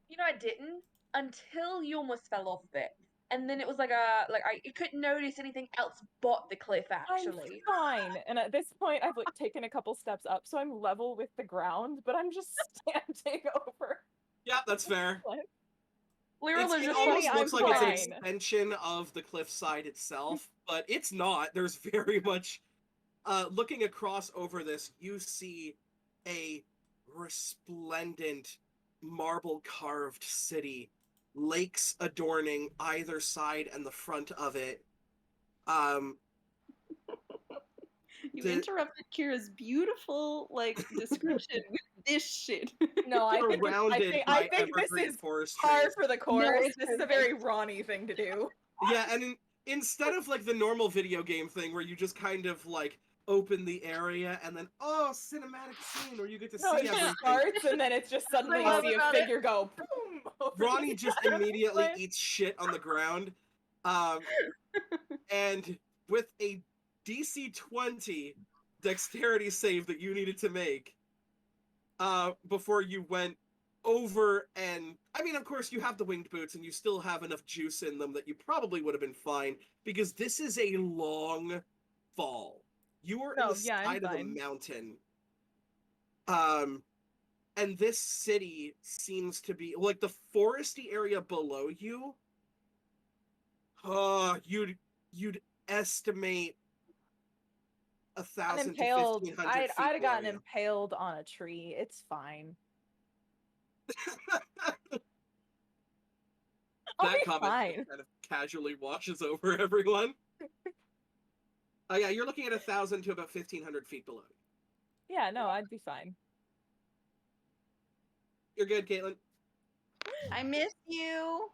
You know, I didn't until you almost fell off of it. And then it was like I couldn't notice anything else but the cliff, actually. I'm fine. And at this point, I've like taken a couple steps up, so I'm level with the ground, but I'm just standing over. Yeah, that's fair. Literally, It almost looks like it's an extension of the cliffside itself, but it's not. There's very much... looking across over this, you see a resplendent marble-carved city, lakes adorning either side and the front of it. You interrupted Kira's beautiful, like, description with this shit. No, I think this is par for the course. No, this is a very Ronnie thing to do. Yeah, and instead of, like, the normal video game thing where you just kind of, like, open the area and then, oh, cinematic scene where you get to see it everything. starts and then it's just suddenly you see a figure go boom. Ronnie just immediately eats shit on the ground. And with a DC 20 dexterity save that you needed to make before you went over, and I mean, of course, you have the winged boots, and you still have enough juice in them that you probably would have been fine, because this is a long fall. You are in the side of the mountain. And this city seems to be, like, the foresty area below you, you'd estimate 1,000 to 1,500 feet I'd have gotten below you. impaled on a tree. It's fine. That comment kind of casually washes over everyone. Oh yeah, you're looking at 1,000 to about 1,500 feet below. Yeah, no, I'd be fine. You're good, Caitlin. I miss you.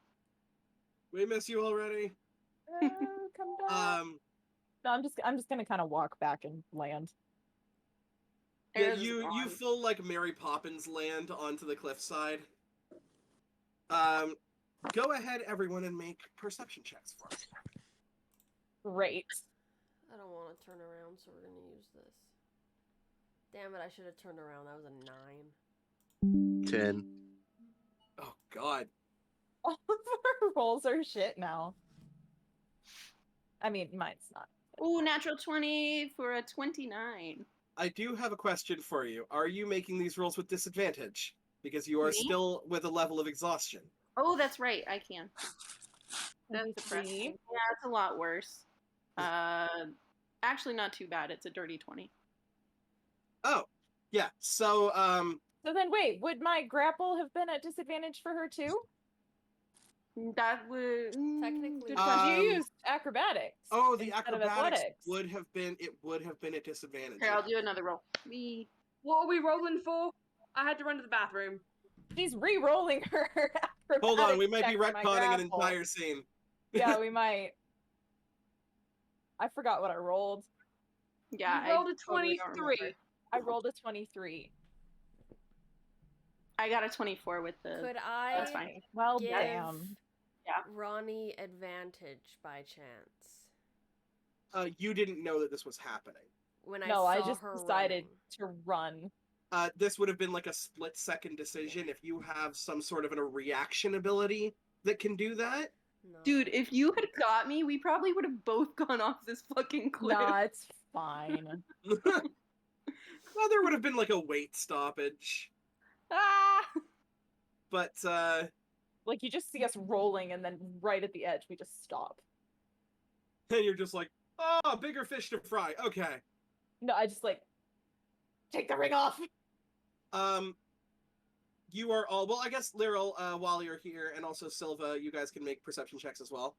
We miss you already. Come back. No, I'm just gonna kind of walk back and land. Yeah, you feel like Mary Poppins land onto the cliffside. Go ahead, everyone, and make perception checks for us. Great. I don't want to turn around, so we're gonna use this. Damn it! I should have turned around. That was a 9. 10. Oh God. All of our rolls are shit now. I mean, mine's not. Ooh, natural 20 for a 29. I do have a question for you. Are you making these rolls with disadvantage? Because you are still with a level of exhaustion. Oh, that's right. I can. That's depressing. Yeah, it's a lot worse. Actually, not too bad. It's a dirty 20. Oh, yeah. So, So then, wait. Would my grapple have been at disadvantage for her too? That would technically because you used acrobatics. Oh, the acrobatics would have been at disadvantage. Here, I'll do another roll. What are we rolling for? I had to run to the bathroom. She's re-rolling her. Hold on, we might be retconning an entire scene. Yeah, we might. I forgot what I rolled. Yeah, I rolled a 23. I rolled a 23. I got a 24 with the. Could I? That's fine. Well, damn. Yeah. Ronnie advantage by chance. You didn't know that this was happening. When I saw I just her decided running. to run. This would have been like a split-second decision. If you have some sort of a reaction ability that can do that. No. Dude, if you had got me, we probably would have both gone off this fucking cliff. Nah, it's fine. Well, there would have been like a weight stoppage. Ah! But, like, you just see us rolling, and then right at the edge, we just stop. And you're just like, oh, bigger fish to fry. Okay. No, I just, like, take the ring off! You are all... Well, I guess, Lyral, while you're here, and also Silva, you guys can make perception checks as well.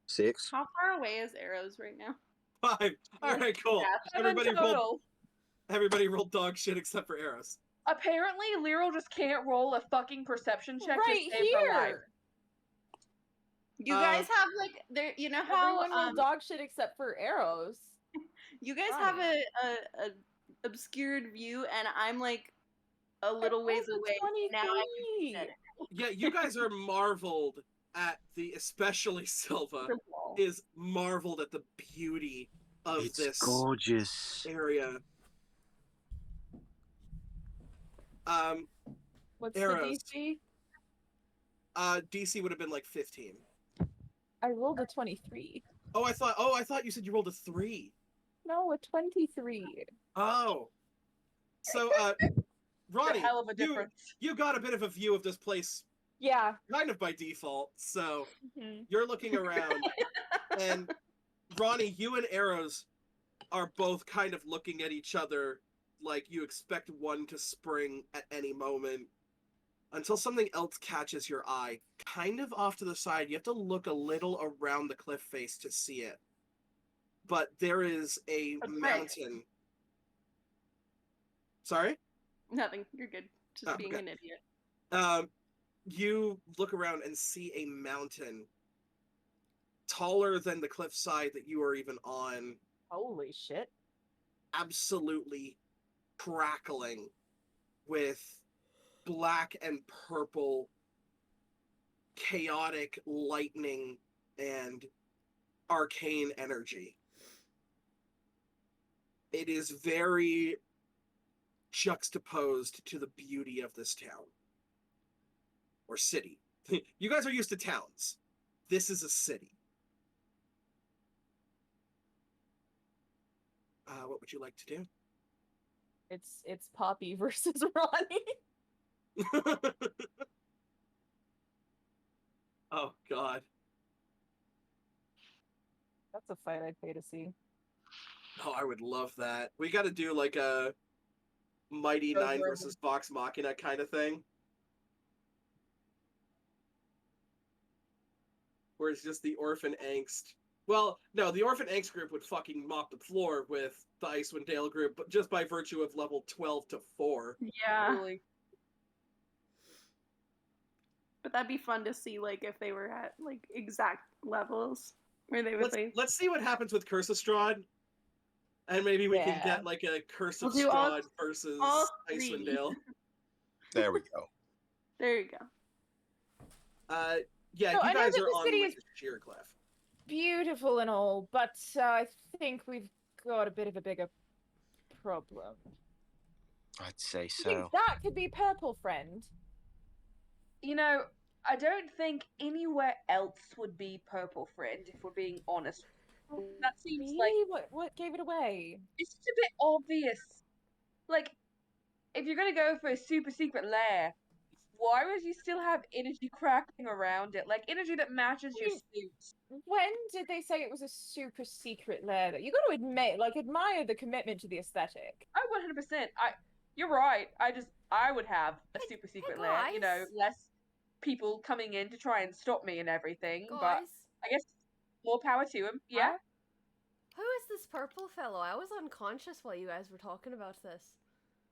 6. How far away is Arrows right now? 5. All right, cool. Everybody rolled dog shit except for Eros. Apparently, Lyral just can't roll a fucking perception check to save her life. You guys have like there. You know how everyone rolled dog shit except for Arrows. You guys have a obscured view, and I'm like a little ways away now. Yeah, you guys are marveled at the, especially Silva, is marveled at the beauty of this gorgeous area. What's Arrows. the DC? DC would have been like 15. I rolled a 23. Oh, I thought you said you rolled a 3. No, a 23. Oh. So, Ronnie, a hell of a difference. You got a bit of a view of this place. Yeah. Kind of by default. So, you're looking around, and Ronnie, you and Arrows are both kind of looking at each other like you expect one to spring at any moment until something else catches your eye. Kind of off to the side. You have to look a little around the cliff face to see it. But there is a mountain. Sorry? Nothing. You're good. Just being an idiot. You look around and see a mountain taller than the cliffside that you are even on. Holy shit. Absolutely crackling with black and purple chaotic lightning and arcane energy. It is very juxtaposed to the beauty of this town. Or city. You guys are used to towns. This is a city. What would you like to do? It's Poppy versus Ronnie. Oh, God. That's a fight I'd pay to see. Oh, I would love that. We got to do like a Mighty Go Nine for it. versus Vox Machina kind of thing. Where it's just the Orphan Angst. Well, no, the Orphan Angst group would fucking mop the floor with the Icewind Dale group, but just by virtue of level 12 to 4. Yeah. Really. But that'd be fun to see, like, if they were at, like, exact levels where they would, Let's see what happens with Curse of Strahd. And maybe we can get, like, a Curse of We'll do all- Strahd versus all Icewind three. Dale. There we go. There you go. Yeah, So I you know guys that are the on city the way is- to Sheercliff. Beautiful and all, but I think we've got a bit of a bigger problem. I'd say I think so. that could be Purple Friend. You know, I don't think anywhere else would be Purple Friend, if we're being honest. That seems like Really? What gave it away? it's just a bit obvious. Like, if you're gonna go for a super secret lair, why would you still have energy crackling around it? Like energy that matches your suit. When did they say it was a super secret lair? You got to admit, like, admire the commitment to the aesthetic. Oh, 100%. You're right. I would have a super secret lair. You know, guys. less people coming in to try and stop me and everything. But Guys, I guess more power to him. Yeah. who is this purple fellow? I was unconscious while you guys were talking about this.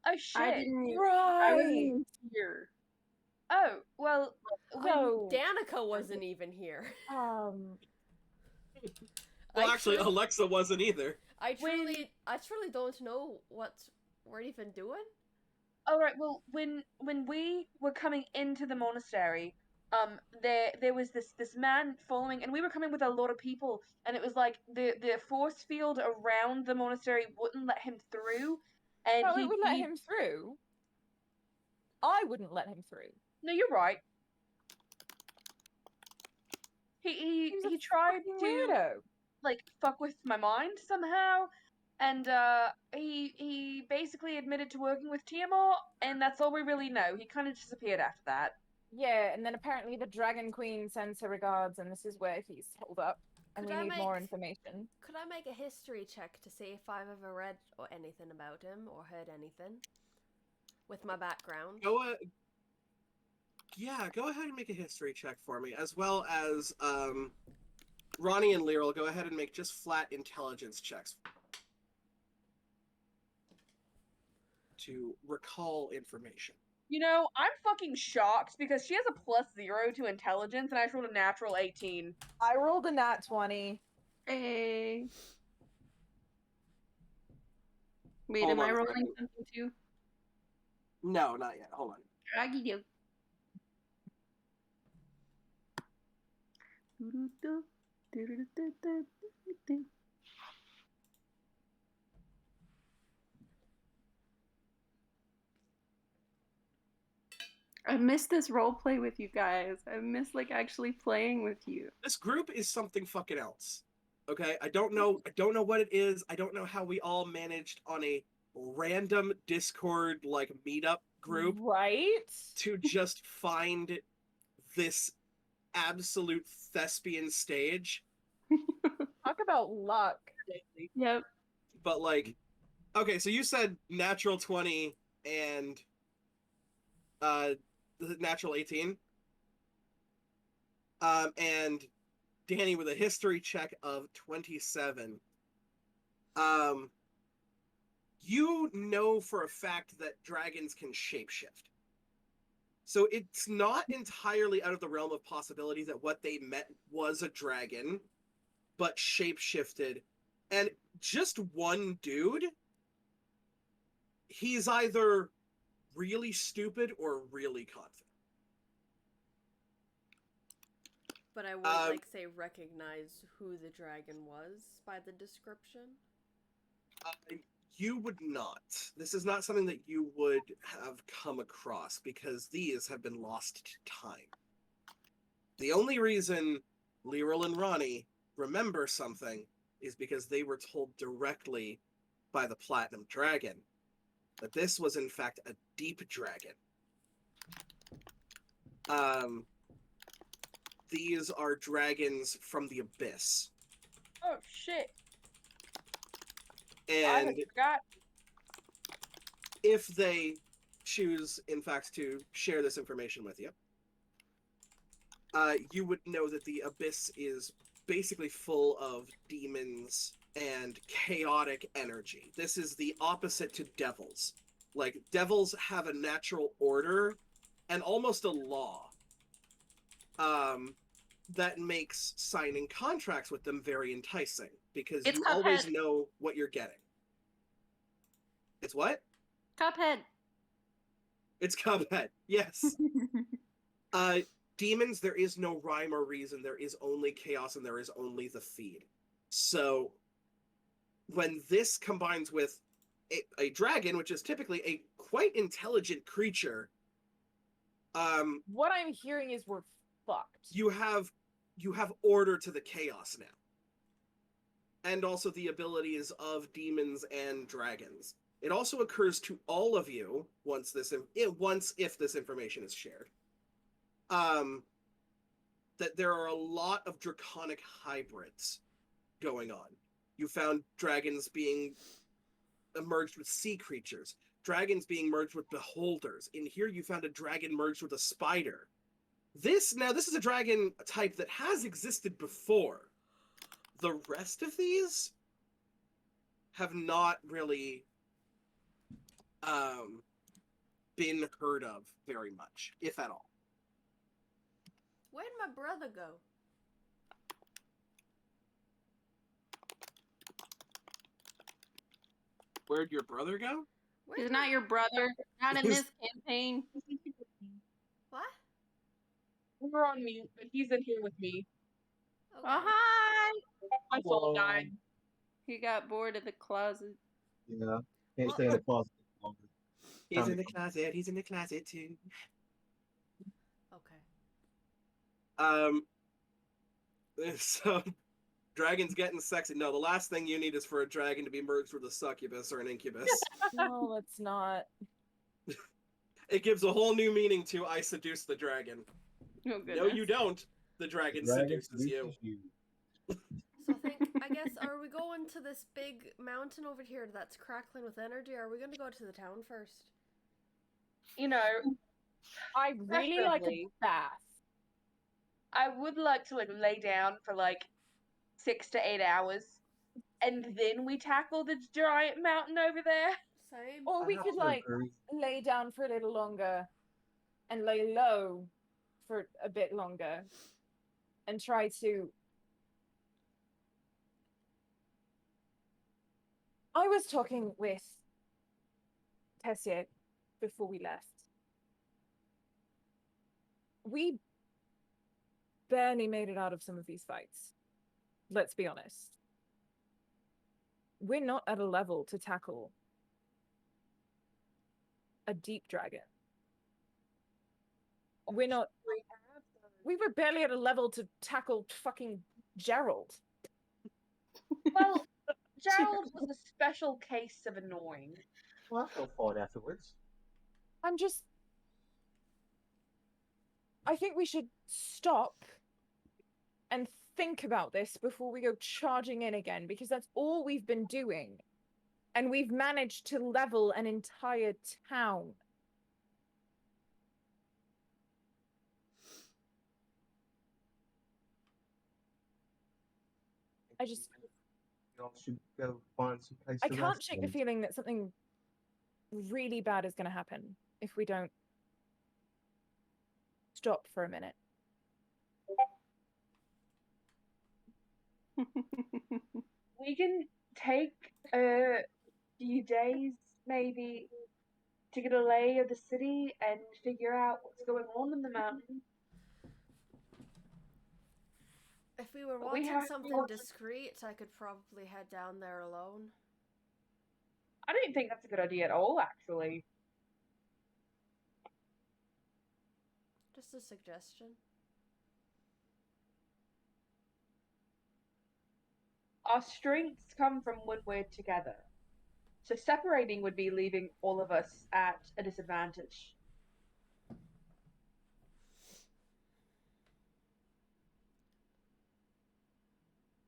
Oh shit. I didn't. I Right. wasn't even here. Oh well. So, Danica wasn't even here. Well, I actually, truly- Alexa wasn't either. I when- truly don't know what we're even doing. All right. Well, when we were coming into the monastery, there was this man following, and we were coming with a lot of people, and it was like the force field around the monastery wouldn't let him through, and no, it would let him through. I wouldn't let him through. No, you're right. He He's a tried fucking to weirdo. like fuck with my mind somehow, and he basically admitted to working with Tiamat, and that's all we really know. He kind of disappeared after that. Yeah, and then apparently the Dragon Queen sends her regards, and this is where he's held up, and Could we I need more make- information. Could I make a history check to see if I've ever read or anything about him or heard anything with my background? Yeah, go ahead and make a history check for me, as well as Ronnie and Lyral. Go ahead and make just flat intelligence checks to recall information. You know, I'm fucking shocked because she has a +0 to intelligence, and I just rolled a natural 18. I rolled a nat 20. Hey. Wait, Hold am I on a rolling second. something too? No, not yet. Hold on. Draggy do. Doo-doo-doo, doo-doo-doo-doo-doo-doo. I miss this role play with you guys. I miss like actually playing with you. This group is something fucking else. Okay, I don't know what it is. I don't know how we all managed on a random Discord like meetup group Right? to just find this absolute thespian stage. Talk about luck. Yep. But like, okay, so you said natural 20 and the natural 18. And Danny with a history check of 27. You know for a fact that dragons can shapeshift. So it's not entirely out of the realm of possibility that what they met was a dragon, but shapeshifted. And just one dude, he's either really stupid or really confident. But I wouldn't like say recognize who the dragon was by the description. You would not. This is not something that you would have come across because these have been lost to time. The only reason Lyral and Ronnie remember something is because they were told directly by the Platinum Dragon that this was in fact a deep dragon. These are dragons from the abyss. Oh shit! I And had forgot. if they choose, in fact, to share this information with you, you would know that the abyss is basically full of demons and chaotic energy. This is the opposite to devils. Like, devils have a natural order and almost a law that makes signing contracts with them very enticing because It's you Cuphead. always know what you're getting. It's what? Cuphead. It's Cuphead. Yes. Demons, there is no rhyme or reason. There is only chaos and there is only the feed. So when this combines with a dragon, which is typically a quite intelligent creature, What I'm hearing is we're fucked. you have order to the chaos now. And also the abilities of demons and dragons. It also occurs to all of you once if this information is shared, that there are a lot of draconic hybrids going on. You found dragons being merged with sea creatures, dragons being merged with beholders. In here, you found a dragon merged with a spider. This is a dragon type that has existed before. The rest of these have not really been heard of very much, if at all. Where'd my brother go? Where'd your brother go? He's not your brother. Not in this campaign. What? We're on mute, but he's in here with me. Okay. Oh, hi! My phone died. He got bored of the closet. Yeah. Can't stay in the closet longer. He's in the closet. He's in the closet too. Okay. So dragons getting sexy. No, the last thing you need is for a dragon to be merged with a succubus or an incubus. No, let's not. It gives a whole new meaning to I seduce the dragon. Oh, goodness. No, you don't. The dragon seduces you. So I guess, are we going to this big mountain over here that's crackling with energy, or are we going to go to the town first? You know, I really like a Preferably. bath. I would like to lay down for 6 to 8 hours, and then we tackle the giant mountain over there. Same. Or we could lay down for a little longer and lay low for a bit longer and try to. I was talking with Tessier before we left. We barely made it out of some of these fights. Let's be honest. We're not at a level to tackle a deep dragon. We're not. We were barely at a level to tackle fucking Gerald. Well, Gerald was a special case of annoying. Well, I'll fought afterwards. I think we should stop and think about this before we go charging in again, because that's all we've been doing. And we've managed to level an entire town. Y'all should go find some place I to can't rest shake the then. feeling that something really bad is going to happen if we don't stop for a minute. We can take a few days, maybe, to get a lay of the city and figure out what's going on in the mountain. If we were We wanting have- something discreet, I could probably head down there alone. I don't think that's a good idea at all, actually. Just a suggestion. Our strengths come from when we're together. So separating would be leaving all of us at a disadvantage.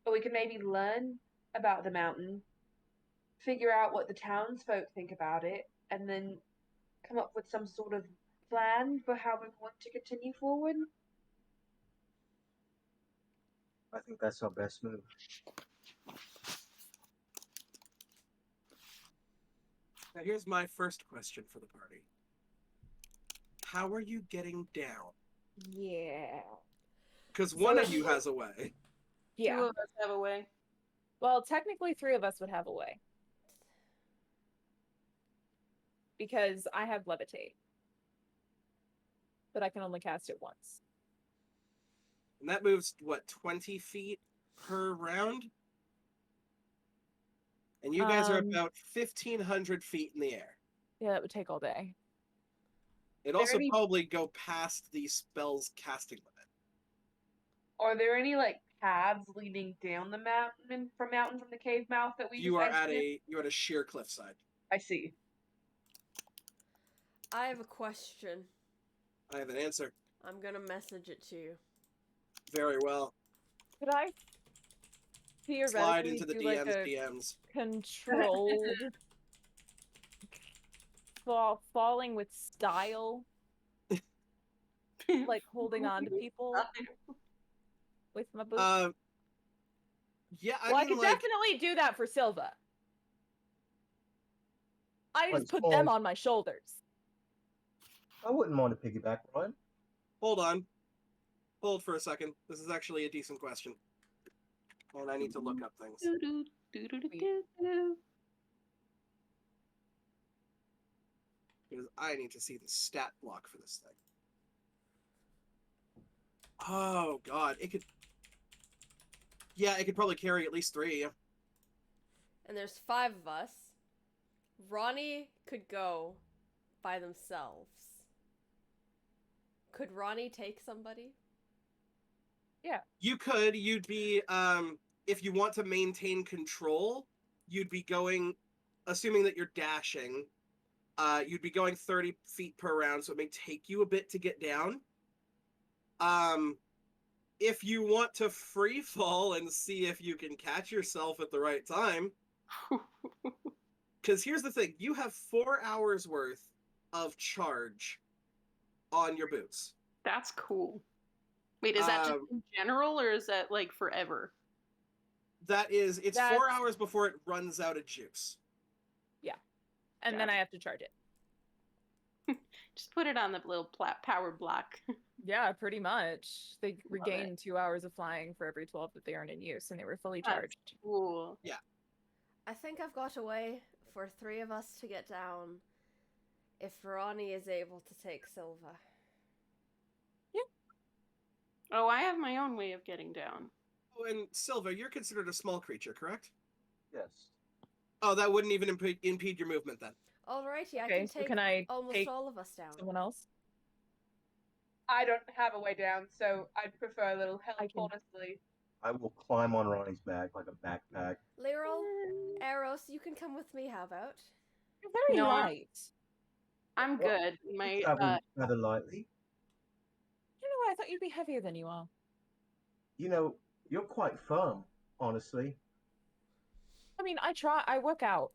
But we could maybe learn about the mountain, figure out what the townsfolk think about it, and then come up with some sort of plan for how we want to continue forward. I think that's our best move. Now, here's my first question for the party. How are you getting down? Yeah. Because one of you has a way. Yeah. 2 of us have a way. Well, technically 3 of us would have a way. Because I have levitate. But I can only cast it once. And that moves, what, 20 feet per round? And you guys are about 1,500 feet in the air. Yeah, that would take all day. It'd also probably go past the spell's casting limit. Are there any paths leading down the mountain from the cave mouth that we You're just at exited? a sheer cliffside. I see. I have a question. I have an answer. I'm gonna message it to you. Very well. Could I theoretically Slide into the do DM's a DMs. controlled falling with style? Like holding on to people with my boots? Yeah, I could definitely do that for Silva. I just put them on my shoulders. I wouldn't mind a piggyback ride. Hold on. Hold for a second. This is actually a decent question. And I need to look up things. Because I need to see the stat block for this thing. Oh, God. It could... Yeah, it could probably carry at least 3. And there's 5 of us. Ronnie could go by themselves. Could Ronnie take somebody? Yeah. You could. You'd be, if you want to maintain control, you'd be going, assuming that you're dashing, you'd be going 30 feet per round, so it may take you a bit to get down. If you want to free fall and see if you can catch yourself at the right time, because here's the thing, you have 4 hours worth of charge on your boots. That's cool. Wait, is that just in general, or is that like forever? It's 4 hours before it runs out of juice. Yeah. And then I have to charge it. Just put it on the little power block. Yeah, pretty much. They regain 2 hours of flying for every 12 that they aren't in use, and they were fully charged. That's cool. Yeah. I think I've got a way for 3 of us to get down if Ronnie is able to take Silva. Yeah. Oh, I have my own way of getting down. Oh, and Silva, you're considered a small creature, correct? Yes. Oh, that wouldn't even impede your movement then. Alrighty, Okay, I can I almost take all of us down. someone else? I don't have a way down, so I'd prefer a little help, honestly. I will climb on Ronnie's back like a backpack. Lyril, Eros, you can come with me, how about? You're very light. I'm good. My rather lightly. You know what? I thought you'd be heavier than you are. You know, you're quite firm, honestly. I mean, I work out.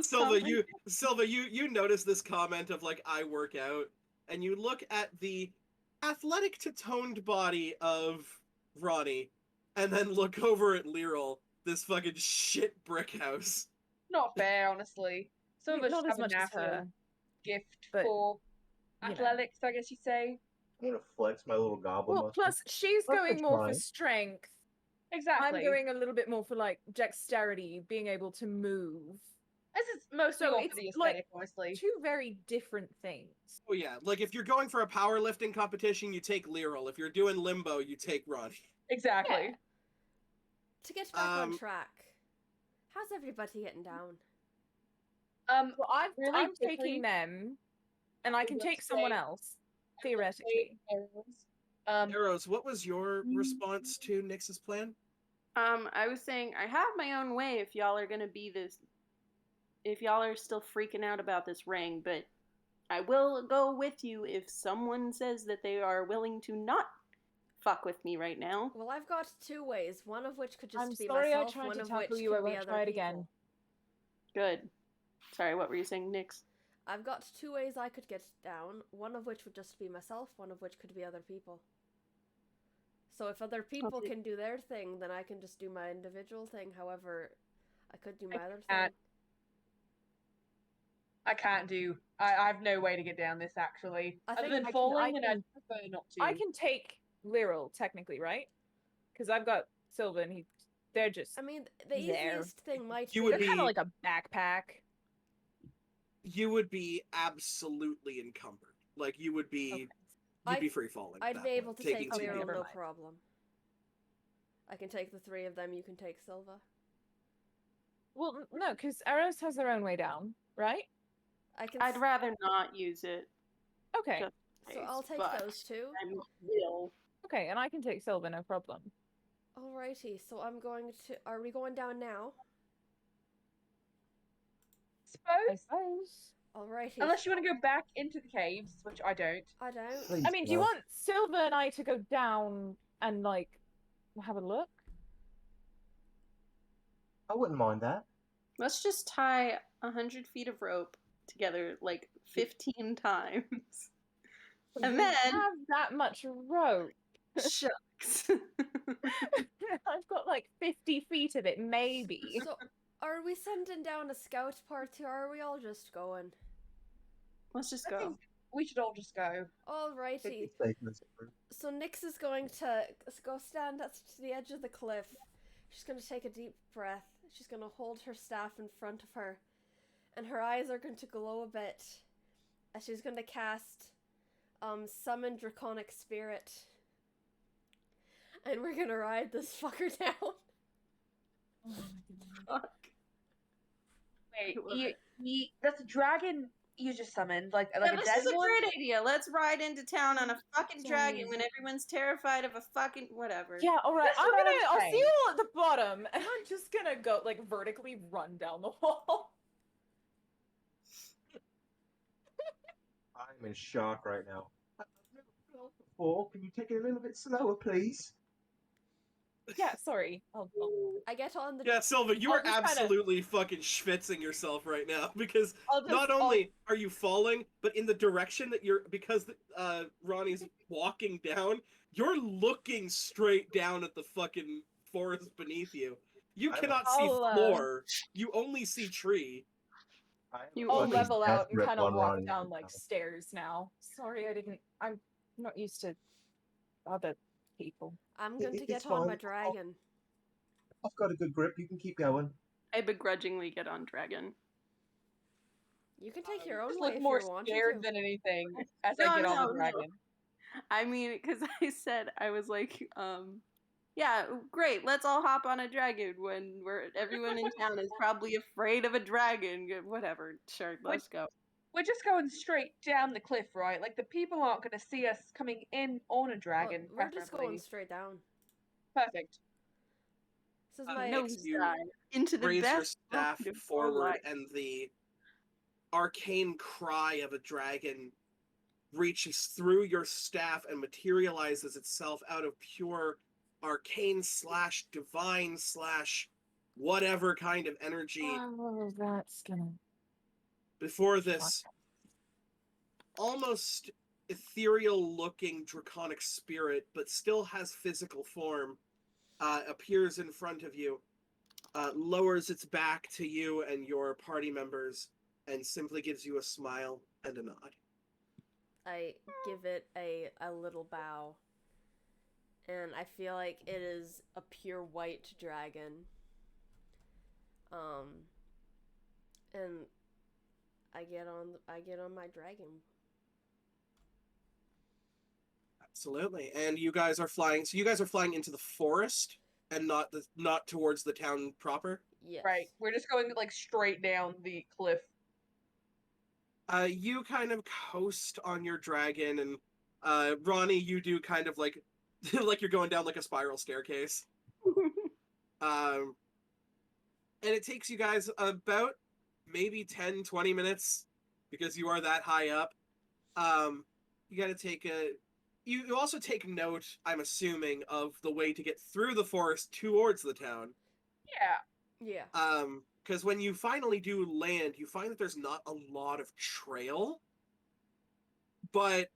Silva, you notice this comment of like, I work out, and you look at the athletic to toned body of Ronnie, and then look over at Lyril, this fucking shit brick house. Not fair, honestly. Some of us Not have as a much as natural her, gift but, for you know. athletics, I guess you'd say. I'm gonna flex my little goblin Well, muscle. plus she's Let's going more try. for strength. Exactly. I'm going a little bit more for like dexterity, being able to move. This is mostly So all it's for the like aesthetic, honestly. 2 very different things. Oh yeah, like if you're going for a powerlifting competition, you take Lyril. If you're doing limbo, you take Ronnie. Exactly. Yeah. To get back on track, How's everybody getting down? Well, I'm Really taking quickly, them, and I can would take someone say- else, theoretically. Arrows, what was your response to Nyx's plan? I was saying I have my own way if y'all are gonna be this. If y'all are still freaking out about this ring, but I will go with you if someone says that they are willing to not fuck with me right now. Well, I've got two ways. One of which could just I'm be sorry I myself. tried One to of tackle which you, could I be won't other try it people. again. Good. Sorry, what were you saying, Nyx? I've got two ways I could get down. One of which would just be myself. One of which could be other people. So if other people Okay. can do their thing, then I can just do my individual thing. However, I could do my other thing. can't. I can't do. I have no way to get down this actually. I Other think than I falling, and can- I'd prefer not to. I can take Lyral, technically, right? Because I've got Sylvan. They're just. I mean, the There. easiest thing might You be... would They're be- kind of like a backpack. You would be absolutely encumbered. Like you would be, Okay. you'd be I'd- free falling. I'd be able to take Okay, Lyral, never no mind. problem. I can take the three of them, you can take Silva. Well, no, because Arrows has their own way down, right? I'd rather not use it. Okay. Just So in I'll case, take but those two. I will. Okay, and I can take Sylvan, no problem. Alrighty, so I'm going to... Are we going down now? I suppose. suppose. Alrighty. Unless you want to go back into the caves, which I don't. I don't. Please I mean, do you no. want Silva and I to go down and, like, have a look? I wouldn't mind that. Let's just tie 100 feet of rope together like 15 times. And We then- have that much rope. Shucks. I've got like 50 feet of it, maybe. So, are we sending down a scout party or are we all just going? Let's just I go. think we should all just go. Alrighty. It's safe as a group. So Nyx is going to go stand at the edge of the cliff. She's going to take a deep breath. She's going to hold her staff in front of her. And her eyes are going to glow a bit. As she's going to cast Summon Draconic Spirit. And we're going to ride this fucker down. Fuck. Wait, that's a dragon you just summoned, like Yeah, a this dead is a one? great idea. Let's ride into town on a fucking dragon Sorry. when everyone's terrified of a fucking whatever. Yeah, alright. That's what I'm I'll saying. see you all at the bottom, and I'm just gonna go, like, vertically run down the wall. I'm in shock right now. I've never felt before. Can you take it a little bit slower, please? Yeah, sorry. I'll I get on the... Yeah, Silva, you I'll are just kinda- absolutely fucking schwitzing yourself right now because just, not only are you falling, but in the direction that you're, because Ronnie's walking down, you're looking straight down at the fucking forest beneath you. You I cannot see will, floor. You only see tree. You I'll always level out and desperate kind of one walk running down, down. like, stairs now. Sorry, I'm not used to other people. I'm going to It's get on my fine. dragon. I've got a good grip. You can keep going. I begrudgingly get on dragon. You can take your own Just way look if more you want scared to. than anything as No, I get on no, the no. dragon. I mean, because I said, I was like, yeah, great, let's all hop on a dragon when everyone in town is probably afraid of a dragon. Whatever, sure, let's go. We're just going straight down the cliff, right? Like, the people aren't going to see us coming in on a dragon, We're just preferably. going straight down. Perfect. This is Uh, my... no, Nose you dive into the Raise your best staff moment of your forward, life. and the arcane cry of a dragon reaches through your staff and materializes itself out of pure arcane / divine / whatever kind of energy. Oh, that's gonna. Before this almost ethereal looking draconic spirit, but still has physical form, appears in front of you, lowers its back to you and your party members, and simply gives you a smile and a nod. I give it a little bow. And I feel like it is a pure white dragon. And I get on my dragon. Absolutely. And you guys are flying, so you guys are flying into the forest and not towards the town proper? Yes. Right. We're just going like straight down the cliff. You kind of coast on your dragon, and Ronnie, you do kind of like like you're going down like a spiral staircase. And it takes you guys about maybe 10-20 minutes because you are that high up. You got to take a. You also take note, I'm assuming, of the way to get through the forest towards the town. Yeah. Yeah. Because when you finally do land, you find that there's not a lot of trail, but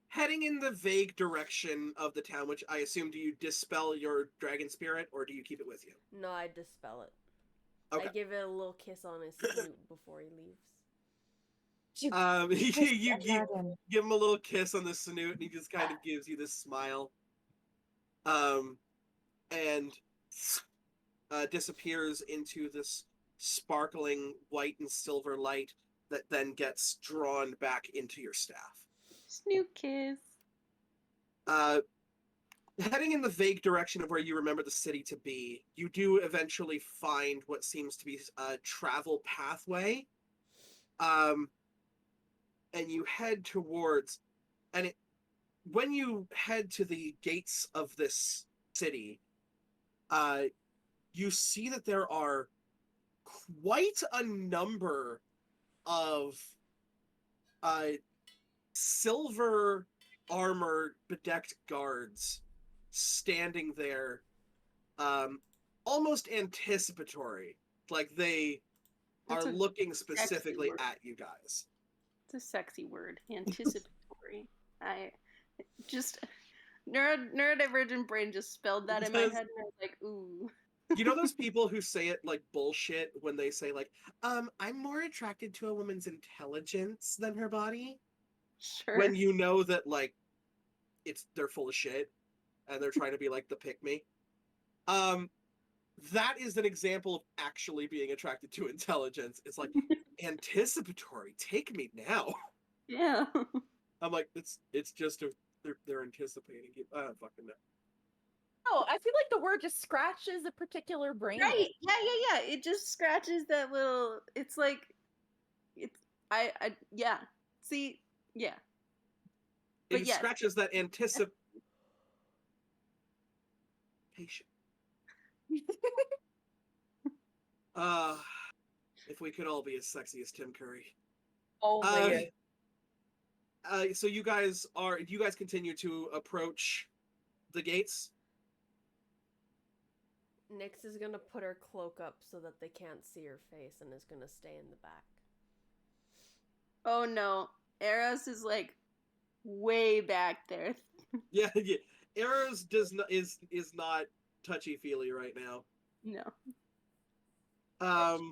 heading in the vague direction of the town, which I assume, do you dispel your dragon spirit or do you keep it with you? No, I dispel it. Okay. I give it a little kiss on his snoot before he leaves. You give him a little kiss on the snoot, and he just kind of gives you this smile, and disappears into this sparkling white and silver light that then gets drawn back into your staff. Snoot kiss. Heading in the vague direction of where you remember the city to be, you do eventually find what seems to be a travel pathway. And you head towards, and when you head to the gates of this city, you see that there are quite a number of silver armor bedecked guards standing there, almost anticipatory, like they That's are a looking specifically word. at you guys. It's a sexy word. Anticipatory. I just neurodivergent brain just spelled that in my head, and I was like, ooh. You know those people who say it like bullshit when they say like, I'm more attracted to a woman's intelligence than her body? Sure. When you know that like they're full of shit and they're trying to be like the pick me. That is an example of actually being attracted to intelligence. It's like anticipatory. Take me now. Yeah. I'm like, it's just they're anticipating you. I don't fucking know. Oh, I feel like the word just scratches a particular brain. Right. Yeah. It just scratches that little. It's like, yeah. See, yeah. But It yes. scratches that anticipation. If we could all be as sexy as Tim Curry. Oh my god. So do you guys continue to approach the gates? Nyx is gonna put her cloak up so that they can't see her face and is gonna stay in the back. Oh no. Eros is like way back there. Yeah. Eros is not touchy-feely right now. No.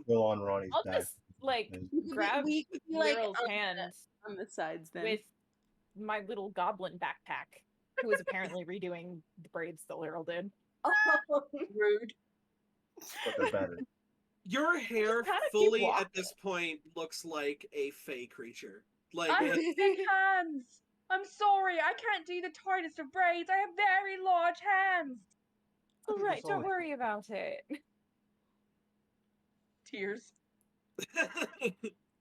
Still on Ronnie's I'll back. just like grab we could be like Liryl's hand on the sides then. with my little goblin backpack, who was apparently redoing the braids that Liryl did. Rude. But they're better. Your hair kinda keep fully walking. at this point looks like a fey creature. Like I have big hands. I'm sorry, I can't do the tightest of braids. I have very large hands. All right, It's don't all- worry about it. Tears.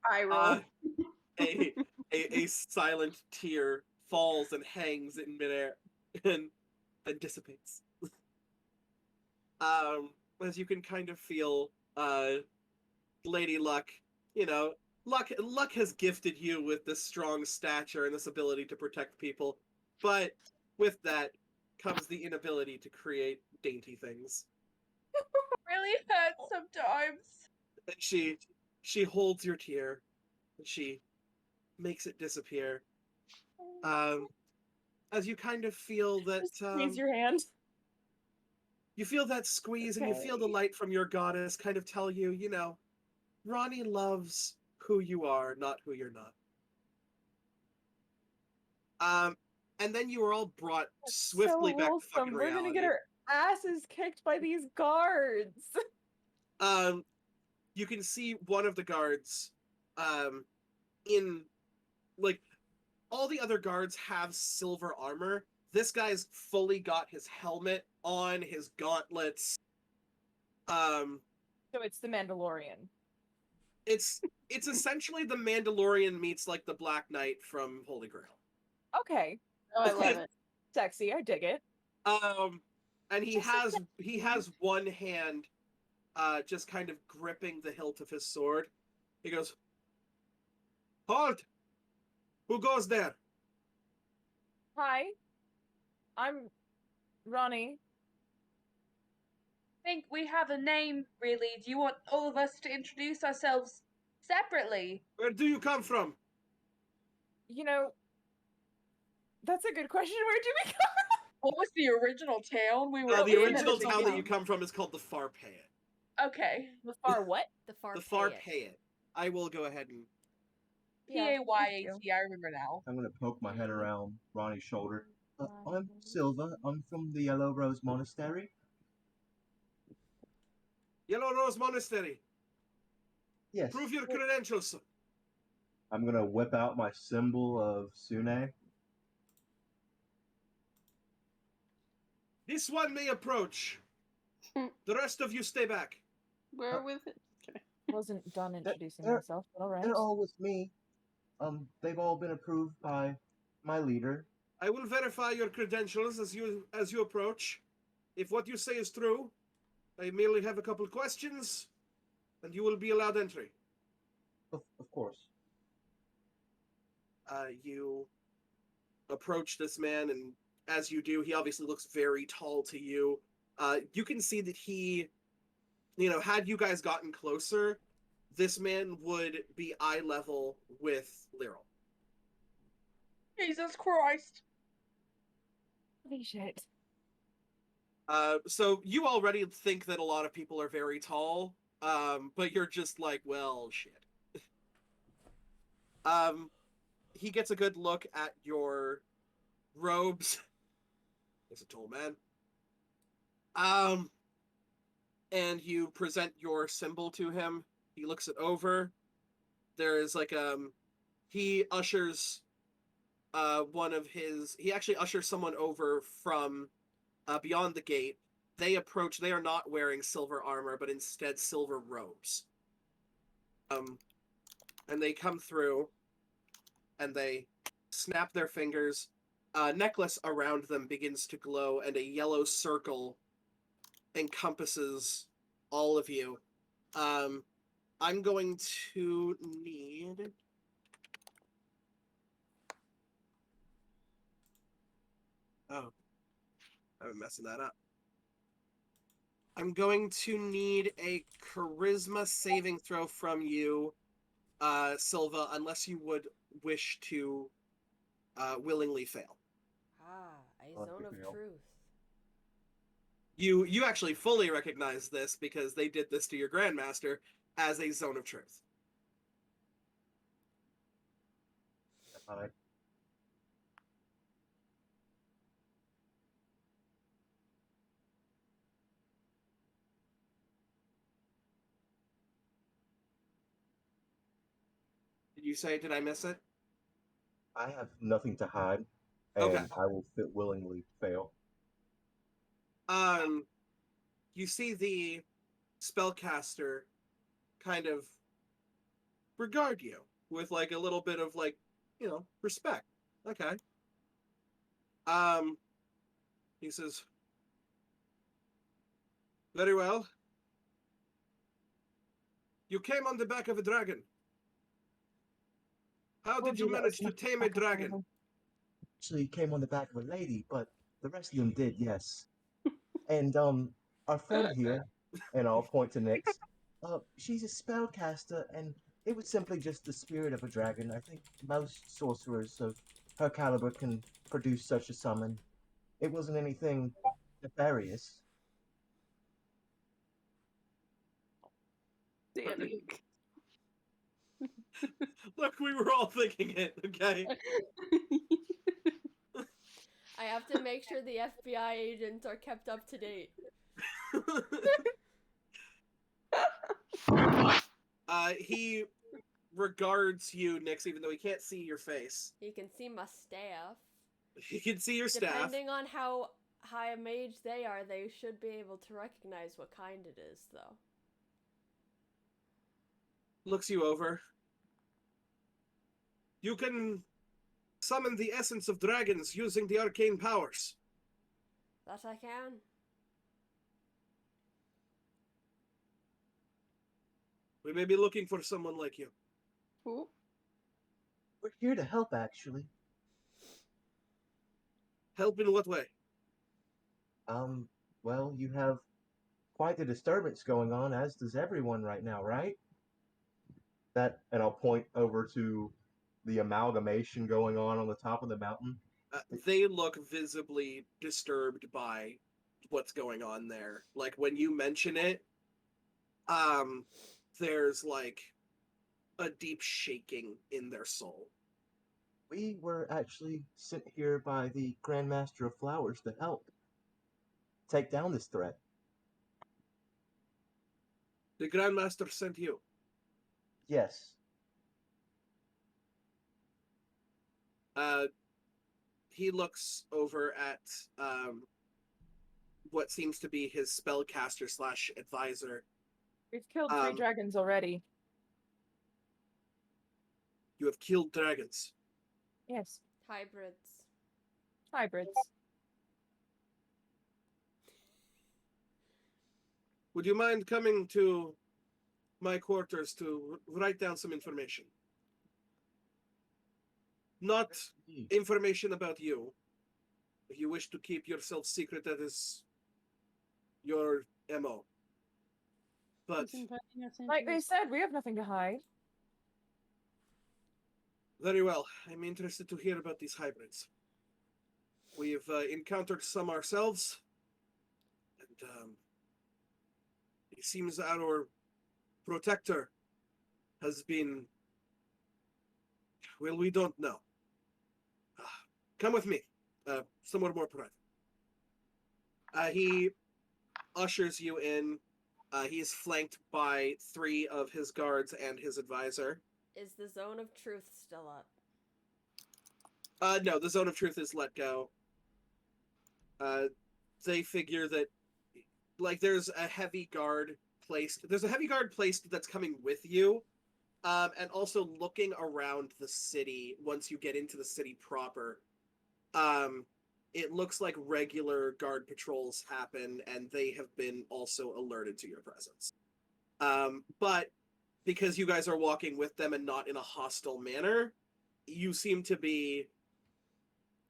I roll. a silent tear falls and hangs in midair and dissipates. As you can kind of feel, Lady Luck, Luck has gifted you with this strong stature and this ability to protect people, but with that comes the inability to create dainty things. Really hurts sometimes. And she holds your tear, and she makes it disappear. As you kind of feel that Just squeeze your hand. you feel that squeeze, and you feel the light from your goddess kind of tell you, Ronnie loves who you are, not who you're not. And then you are all brought swiftly so back to wholesome. fucking We're reality. gonna get our asses kicked by these guards. You can see one of the guards, in, like, all the other guards have silver armor. This guy's fully got his helmet on, his gauntlets. So it's the Mandalorian. It's essentially the Mandalorian meets like the Black Knight from Holy Grail. Okay. Oh, I love it. Sexy, I dig it. And he has one hand just kind of gripping the hilt of his sword. He goes, "Halt! Who goes there?" Hi. I'm Ronnie. I think we have a name, really. Do you want all of us to introduce ourselves separately? Where do you come from? You know, that's a good question. Where do we come? What was the original town we were The in? original town that you come from is called the Far Payet. Okay. The far what? The Far The Far Payet. Payet. I will go ahead and... P-A-Y-A-T, I remember now. I'm gonna poke my head around Ronnie's shoulder. I'm Silva. I'm from the Yellow Rose Monastery. Yellow Rose Monastery. Yes. Prove your credentials. I'm gonna whip out my symbol of Sune. This one may approach. The rest of you stay back. Where with it? Okay. Wasn't done introducing they're- myself, but alright. They're all with me. They've all been approved by my leader. I will verify your credentials as you approach. If what you say is true, I merely have a couple questions, and you will be allowed entry. Of course. You approach this man, and as you do, he obviously looks very tall to you. You can see that he, had you guys gotten closer, this man would be eye level with Lyral. Jesus Christ. Holy shit. So you already think that a lot of people are very tall, but you're just like, well, shit. He gets a good look at your robes. He's a tall man. And you present your symbol to him. He looks it over. There's like he ushers he actually ushers someone over from beyond the gate. They approach. They are not wearing silver armor, but instead silver robes. And they come through, and they snap their fingers. A necklace around them begins to glow, and a yellow circle encompasses all of you. I'm going to need... Oh, I'm messing that up. I'm going to need a charisma saving throw from you, Silva, unless you would wish to willingly fail. A zone of truth. You actually fully recognize this because they did this to your Grandmaster as a zone of truth. Hi. Did I miss it? I have nothing to hide, and Okay. I will willingly fail. You see the spellcaster kind of regard you with like a little bit of like, respect. Okay. He says, "Very well. You came on the back of a dragon. How did you manage to tame a dragon?" Actually came on the back of a lady, but the rest of them did, yes. And our friend here, and I'll point to Nyx, she's a spellcaster, and it was simply just the spirit of a dragon. I think most sorcerers of her caliber can produce such a summon. It wasn't anything nefarious. Damn it. Look, we were all thinking it, okay? I have to make sure the FBI agents are kept up to date. He regards you, Nyx, even though he can't see your face. You can see my staff. He can see your staff. Depending on how high a mage they are, they should be able to recognize what kind it is, though. looks you over. You can summon the essence of dragons using the arcane powers. That I can. We may be looking for someone like you. Ooh. We're here to help, actually. Help in what way? Well, you have quite the disturbance going on, as does everyone right now, right? And I'll point over to the amalgamation going on the top of the mountain. They look visibly disturbed by what's going on there. Like, when you mention it, there's like a deep shaking in their soul. We were actually sent here by the Grand Master of Flowers to help take down this threat. The Grand Master sent you. Yes. He looks over at what seems to be his spellcaster / advisor. We've killed 3 dragons already. You have killed dragons. Yes. Hybrids. Hybrids. Would you mind coming to my quarters to write down some information? Not information about you. If you wish to keep yourself secret, that is your MO. But like they said, we have nothing to hide. Very well. I'm interested to hear about these hybrids. We've encountered some ourselves, and it seems our protector has been... Well, we don't know. Come with me. Somewhere more private. He ushers you in. He's flanked by 3 of his guards and his advisor. Is the Zone of Truth still up? No, the Zone of Truth is let go. They figure that, like, there's a heavy guard placed. There's a heavy guard placed that's coming with you, and also looking around the city once you get into the city proper. It looks like regular guard patrols happen, and they have been also alerted to your presence. But because you guys are walking with them and not in a hostile manner, you seem to be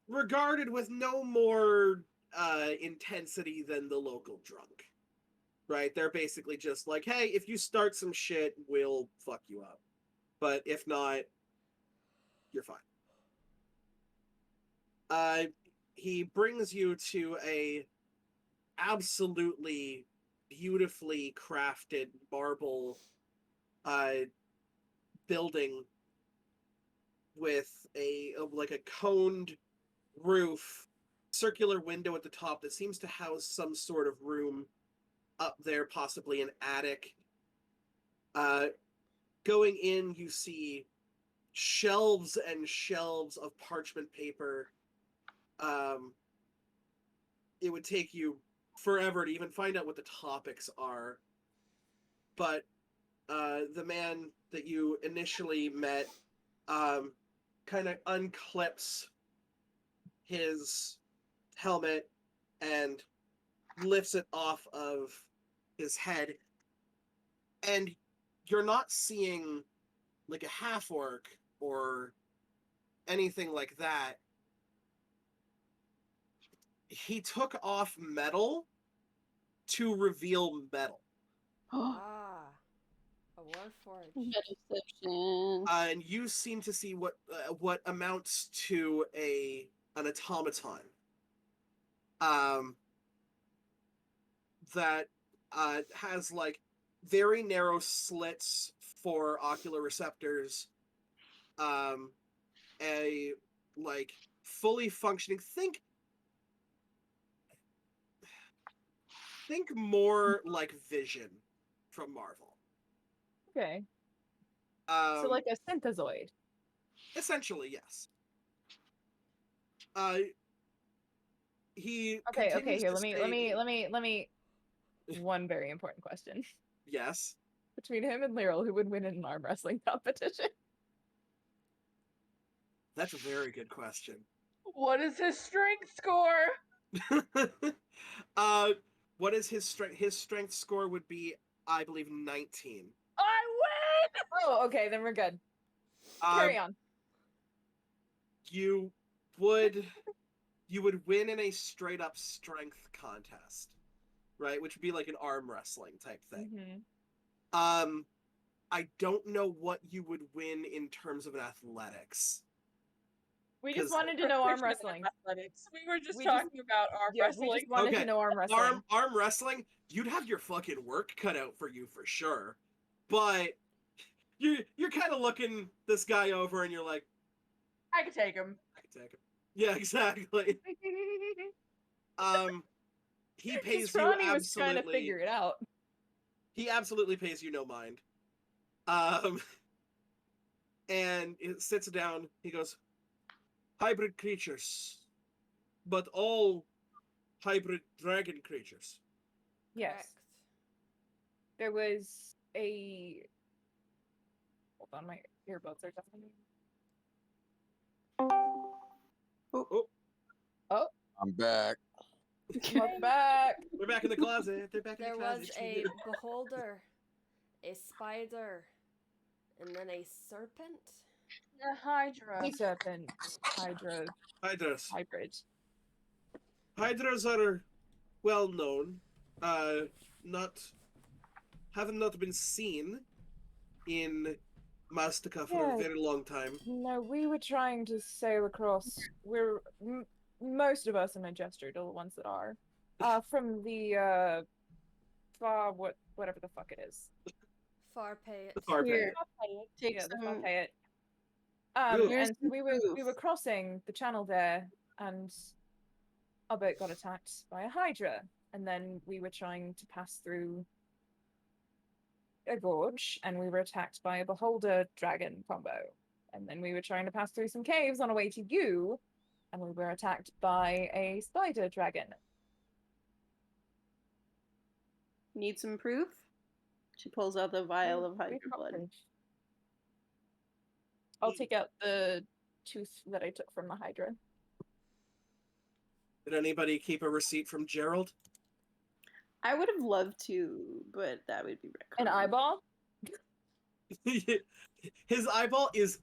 regarded with no more intensity than the local drunk. Right? They're basically just like, hey, if you start some shit, we'll fuck you up. But if not, you're fine. He brings you to a absolutely beautifully crafted marble building with a coned roof, circular window at the top that seems to house some sort of room up there, possibly an attic. Going in, you see shelves and shelves of parchment paper. It would take you forever to even find out what the topics are. But the man that you initially met kind of unclips his helmet and lifts it off of his head. And you're not seeing like a half-orc or anything like that. He took off metal to reveal metal. Ah, a warforged. Deception. And you seem to see what amounts to an automaton. That has like very narrow slits for ocular receptors. A like fully functioning. Think more like Vision from Marvel. Okay. So like a synthezoid. Essentially, yes. He Okay, continues here, to let me one very important question. Yes. between him and Lyral, who would win in an arm wrestling competition? That's a very good question. What is his strength score? What is his strength? His strength score would be, I believe, 19. I win! Oh, okay, then we're good. Carry on. You would win in a straight up strength contest, right? Which would be like an arm wrestling type thing. Mm-hmm. I don't know what you would win in terms of an athletics. We just wanted to know arm wrestling. Athletics. We were just talking about arm wrestling. We just wanted to know arm wrestling. Arm wrestling, you'd have your fucking work cut out for you for sure. But you're kind of looking this guy over and you're like, I could take him. I could take him. Yeah, exactly. He pays you Ronnie absolutely. was trying to figure it out. He absolutely pays you no mind. And it sits down. He goes, hybrid creatures, but all hybrid dragon creatures. Yes. Correct. There was a. Hold on, my earbuds are definitely. Oh. I'm back. Welcome back. We're back in the closet. They're back in There the closet. was a beholder, a spider, and then a serpent. The Hydra. Sea serpent, Hydra, Hydras. hybrid. Hydras are well known. Haven't not been seen in Mastica for a Yeah. very long time. No, we were trying to sail across. Most of us, and I gestured, all the ones that are, from the far whatever the fuck it is. Far pay it. The far Here. Take Yeah, the some. Farpayet. Here's And some we were proof. crossing the channel there, and our boat got attacked by a Hydra, and then we were trying to pass through a gorge, and we were attacked by a beholder dragon combo, and then we were trying to pass through some caves on our way to you, and we were attacked by a spider dragon. Need some proof? She pulls out the vial of We've Hydra got blood. proof. I'll take out the tooth that I took from the Hydra. Did anybody keep a receipt from Gerald? I would have loved to, but that would be An retcon. eyeball? His eyeball is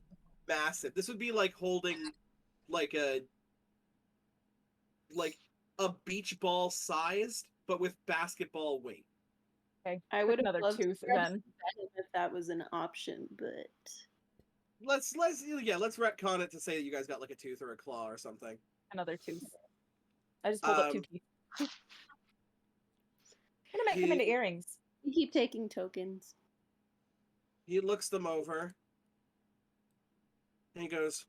massive. This would be like holding like a beach ball sized, but with basketball weight. Okay, I would have another loved tooth to then. if that was an option, but Let's retcon it to say that you guys got like a tooth or a claw or something. Another tooth. I just pulled up 2 teeth. I'm gonna make them into earrings. we keep taking tokens. He looks them over and he goes,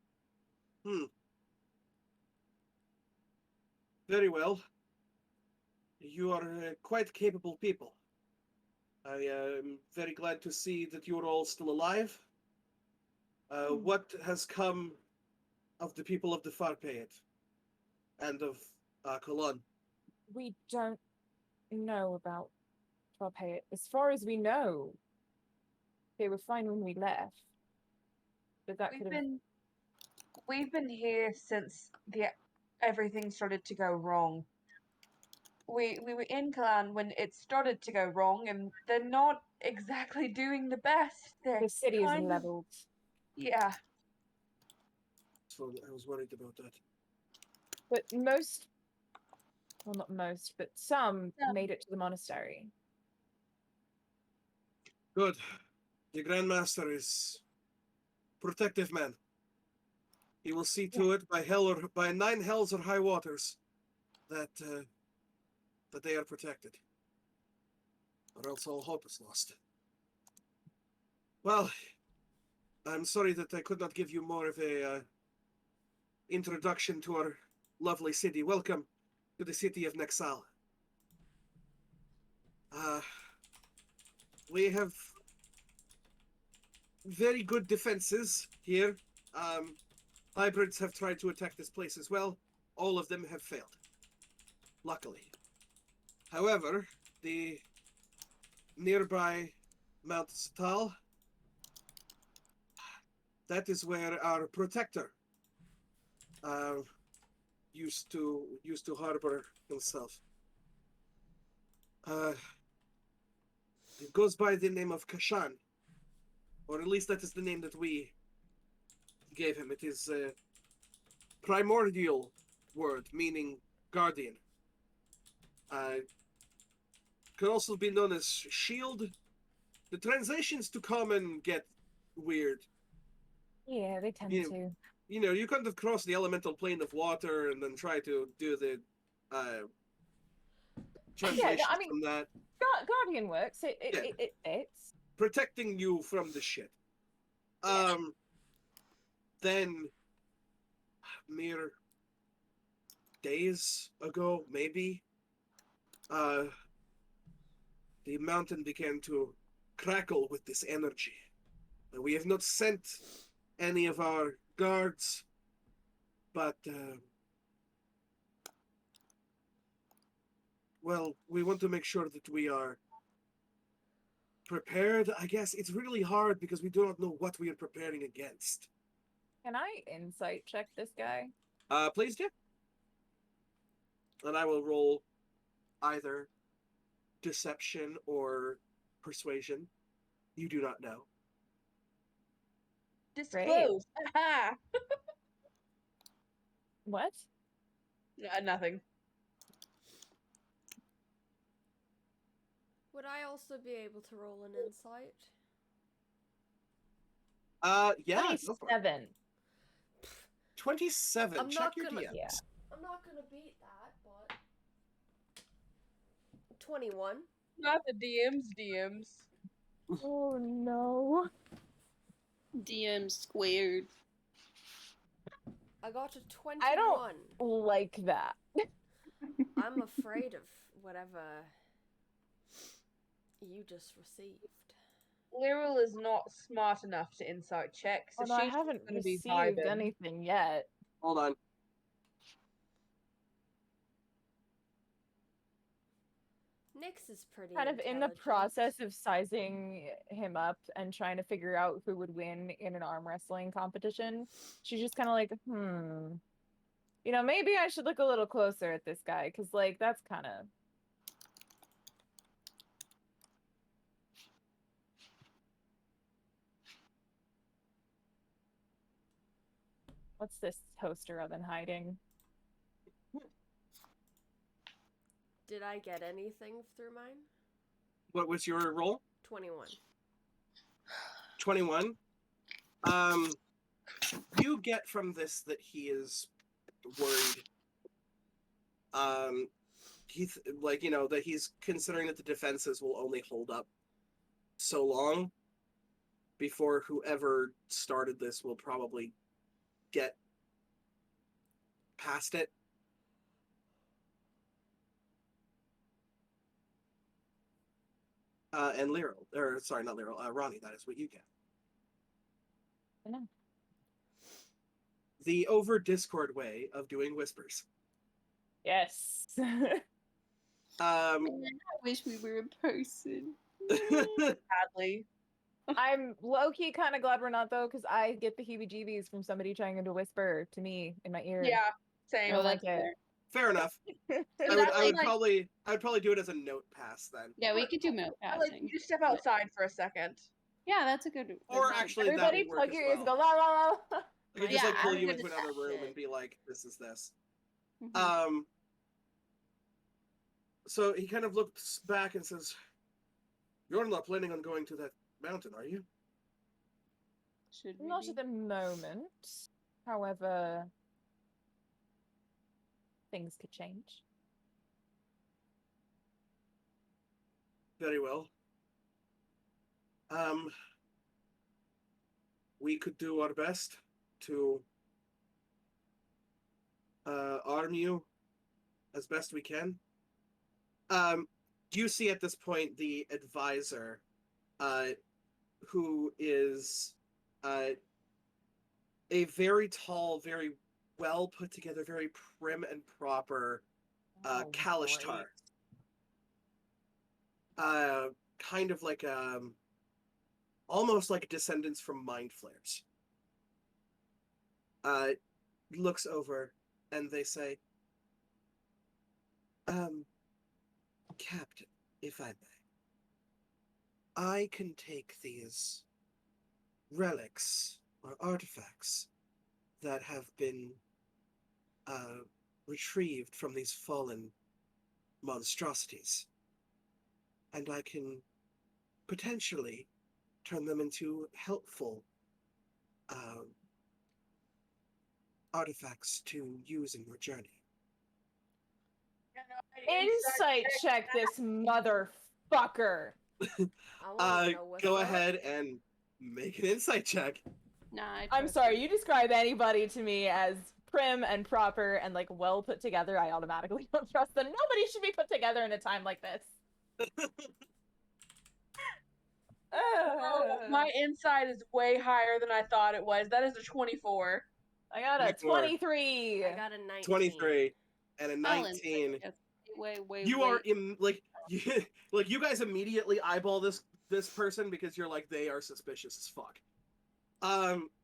very well. You are quite capable people. I am very glad to see that you are all still alive. What has come of the people of the Farpayet and of Cologne? We don't know about Farpayet. As far as we know, they were fine when we left. But that could have... We've been here since everything started to go wrong. We were in Clan when it started to go wrong, and they're not exactly doing the best. The city is kind of- leveled. Yeah. So I was worried about that. But most... Well, not most, but some made it to the monastery. Good. The Grandmaster is protective man. He will see to it by 9 hells or high waters that they are protected, or else all hope is lost. Well, I'm sorry that I could not give you more of a introduction to our lovely city. Welcome to the city of Nexal. We have very good defenses here. Hybrids have tried to attack this place as well. All of them have failed, luckily. However, the nearby Mount Satal. That is where our protector used to harbor himself. It goes by the name of Kashan, or at least that is the name that we gave him. It is a primordial word meaning guardian. Can also be known as shield. The translations to common get weird. Yeah, they tend Yeah. to. You know, you kind of cross the elemental plane of water and then try to do the translation I mean- from that. Guardian works. It fits. Protecting you from the shit. Then mere days ago, maybe, the mountain began to crackle with this energy. We have not sent any of our guards, but well, we want to make sure that we are prepared. I guess it's really hard because we do not know what we are preparing against. Can I insight check this guy? Please do. And I will roll either deception or persuasion. You do not know. Disclose. Aha! What? Nothing. Would I also be able to roll an insight? Yeah. Go for it. 27. 27. I'm Check not your gonna- DMs. yeah. I'm not gonna beat that, but 21. Not the DMs. Oh no. DM squared. I got a 21. I don't like that. I'm afraid of whatever you just received. Lyral is not smart enough to insight check, so Oh, no, I she's haven't going to be received vibing. anything yet. Hold on. Nyx is pretty Kind of in the intelligent. process of sizing him up and trying to figure out who would win in an arm wrestling competition. She's just kind of like, you know, maybe I should look a little closer at this guy, because, like, that's kind of... What's this toaster oven hiding? Did I get anything through mine? What was your roll? 21. 21. You get from this that he is worried. He's like, you know, that he's considering that the defenses will only hold up so long before whoever started this will probably get past it. And Lyral, or sorry, not Lyral, Ronnie, that is what you get. I know. The over Discord way of doing whispers. Yes. I wish we were in person. Sadly. I'm low-key kind of glad we're not, though, because I get the heebie-jeebies from somebody trying to whisper to me in my ear. Yeah, I same. don't like it. Fair enough. I would probably do it as a note pass then. Yeah, we could do note Like, passing. you just step outside for a second. Yeah, that's a good. Or that's actually, Everybody that would work plug as your ears and well. go, la la la. I could just Yeah, like pull I'm you good into at another that room shit. and be like, "This is this." Mhm. So he kind of looks back and says, "You're not planning on going to that mountain, are you?" Should we Not be? at the moment. However, things could change. Very well. We could do our best to arm you as best we can. You see at this point the advisor, who is a very tall, very well put together, very prim and proper Kalishtar. Kind of like almost like descendants from mind flayers, looks over and they say, Captain, if I may, I can take these relics or artifacts that have been retrieved from these fallen monstrosities, and I can potentially turn them into helpful artifacts to use in your journey. Insight check this motherfucker. Go ahead and make an insight check. Nah, I'm sorry, you describe anybody to me as prim and proper and like well put together, I automatically don't trust them. Nobody should be put together in a time like this. My insight is way higher than I thought it was. That is a 24. I got a 23. I got a 19. 23 and a 19. Way, you are you guys immediately eyeball this person because you're like, they are suspicious as fuck.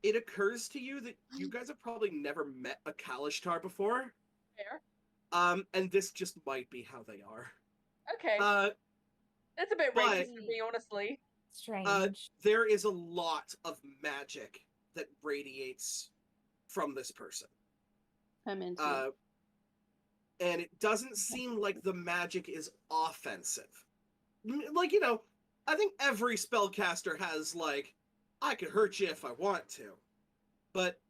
It occurs to you that you guys have probably never met a Kalishtar before. Fair. And this just might be how they are. Okay. That's a bit racist for me, honestly. Strange. There is a lot of magic that radiates from this person. I'm into it. And it doesn't seem like the magic is offensive. Like, I think every spellcaster has, like, I could hurt you if I want to. But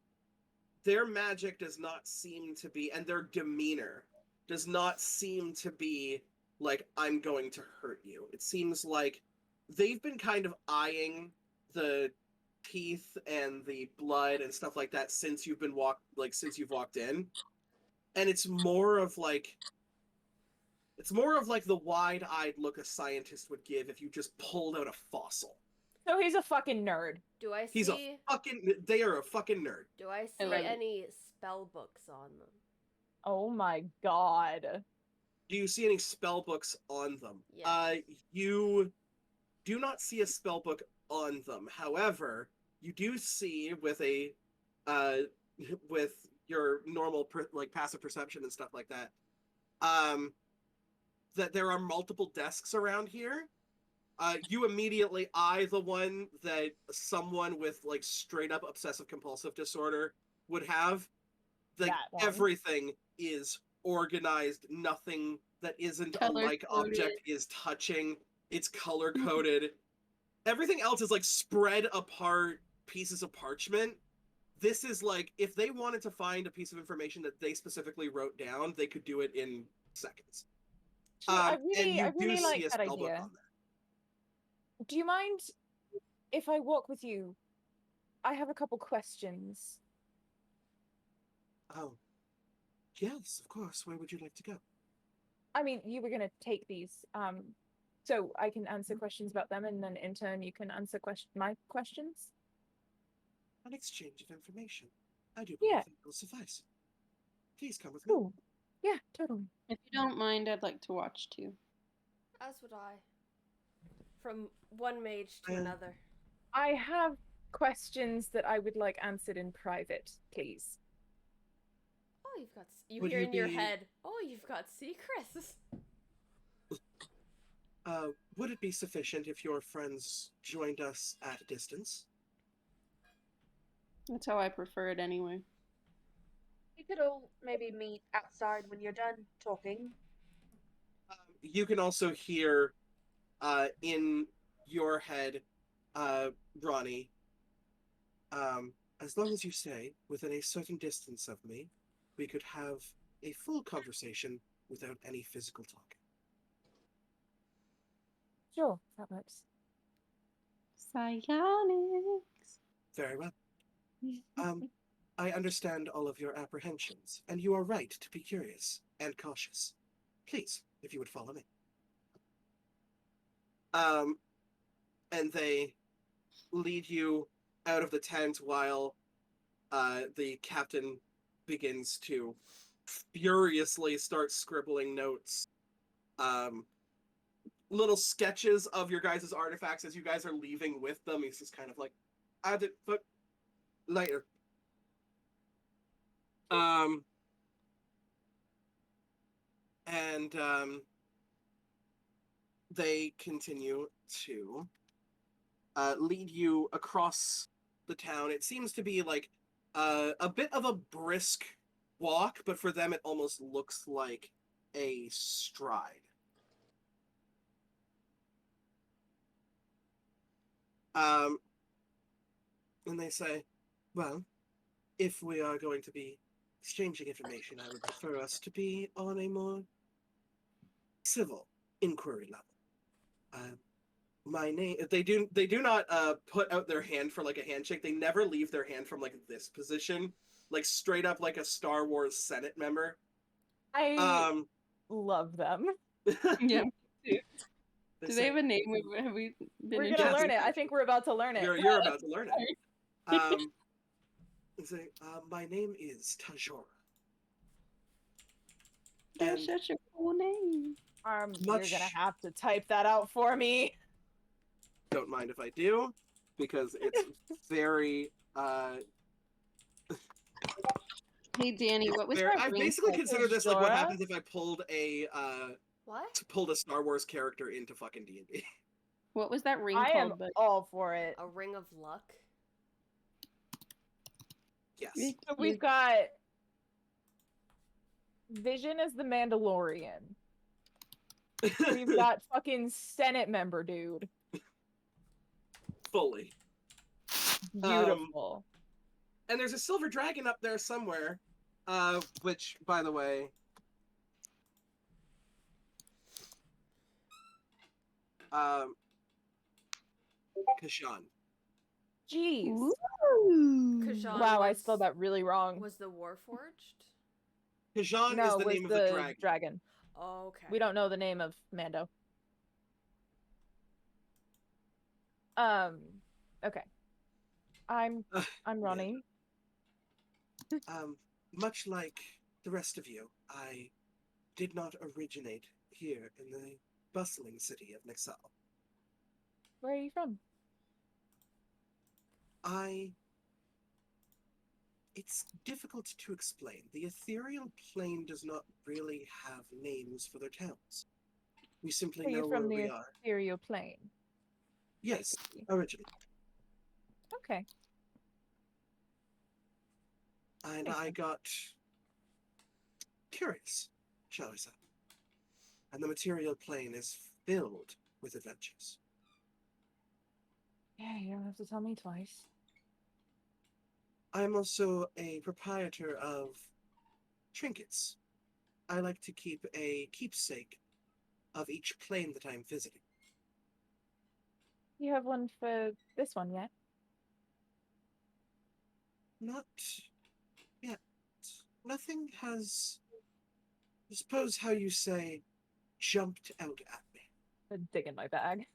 their magic does not seem to be, and their demeanor does not seem to be like, I'm going to hurt you. It seems like they've been kind of eyeing the teeth and the blood and stuff like that since you've walked in. And it's more of like the wide-eyed look a scientist would give if you just pulled out a fossil. So he's a fucking nerd. Do I see? They are a fucking nerd. Do I see any spell books on them? Oh my god. Do you see any spell books on them? Yes. You do not see a spell book on them. However, you do see with your normal passive perception and stuff like that, that there are multiple desks around here. You immediately eye the one that someone with like straight up obsessive compulsive disorder would have. Like everything is organized. Nothing that isn't a like object is touching. It's color coded. Everything else is like spread apart pieces of parchment. This is like, if they wanted to find a piece of information that they specifically wrote down, they could do it in seconds. I really like that idea. Do you mind if I walk with you? I have a couple questions. Oh, yes, of course. Where would you like to go? I mean, you were going to take these, so I can answer questions about them, and then in turn you can answer my questions? An exchange of information. I do believe that will suffice. Please come with me. Cool. Yeah, totally. If you don't mind, I'd like to watch too. As would I. From one mage to another. I have questions that I would like answered in private, please. Oh, you hear in your head, oh, you've got secrets. Would it be sufficient if your friends joined us at a distance? That's how I prefer it anyway. We could all maybe meet outside when you're done talking. You can also hear in your head, Ronnie, as long as you stay within a certain distance of me, we could have a full conversation without any physical talk. Sure, that works. Psionics. Very well. I understand all of your apprehensions, and you are right to be curious and cautious. Please, if you would follow me. And they lead you out of the tent while the captain begins to furiously start scribbling notes little sketches of your guys' artifacts as you guys are leaving with them. He's just kind of like, but later. And they continue to lead you across the town. It seems to be like a bit of a brisk walk, but for them it almost looks like a stride. And they say, well, if we are going to be exchanging information, I would prefer us to be on a more civil inquiry level. My name. They do not put out their hand for like a handshake. They never leave their hand from like this position, like straight up like a Star Wars Senate member. I love them. Yeah. They Do say, they have a name? Have we been We're gonna learn it. I think we're about to learn it. You're about to learn it. They say, my name is Tajora. That's such a cool name. You're gonna have to type that out for me. Don't mind if I do, because it's very Hey Danny, what was very, that? I ring basically called? consider this like what Tajora? happens if I pulled a What? pulled a Star Wars character into fucking D&D. What was that ring I am called? But all for it. A ring of luck? Yes. So we've got Vision as the Mandalorian. We've got fucking Senate member dude. Fully. Beautiful. And there's a silver dragon up there somewhere, which, by the way, Kashan. Jeez. Kashan Wow, I was- spelled that really wrong. Was the Warforged? Kashan No, is the was name of the the dragon. Oh, okay. We don't know the name of Mando. Okay. I'm running. Much like the rest of you, I did not originate here in the bustling city of Nixal. Where are you from? It's difficult to explain. The ethereal plane does not really have names for their towns. We simply Are you know from where the we are. ethereal plane? Yes, originally. Okay. And I got curious, shall we say. And the material plane is filled with adventures. Yeah, you don't have to tell me twice. I'm also a proprietor of trinkets. I like to keep a keepsake of each plane that I'm visiting. You have one for this one yet? Not yet. Nothing has, I suppose how you say, jumped out at me. I'm dig in my bag.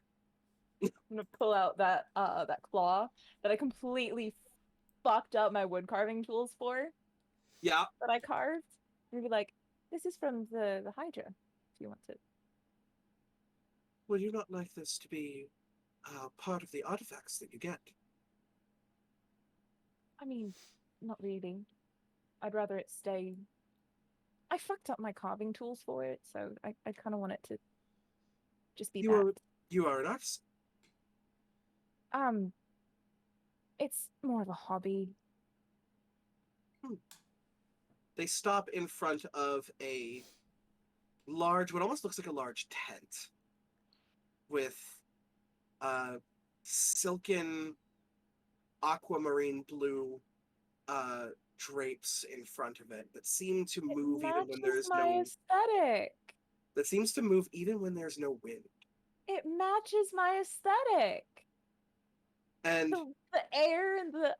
I'm gonna pull out that that claw that I completely fucked up my wood carving tools for. Yeah. That I carved. And be like, this is from the Hydra, if you want it. Would you not like this to be part of the artifacts that you get? I mean, not really. I'd rather it stay. I fucked up my carving tools for it, so I kind of want it to just be that. You are an artist. It's more of a hobby. They stop in front of a large, what almost looks like a large tent with silken aquamarine blue drapes in front of it that seem to move even when there's no aesthetic. that seems to move even when there's no wind. It matches my aesthetic. And the air and the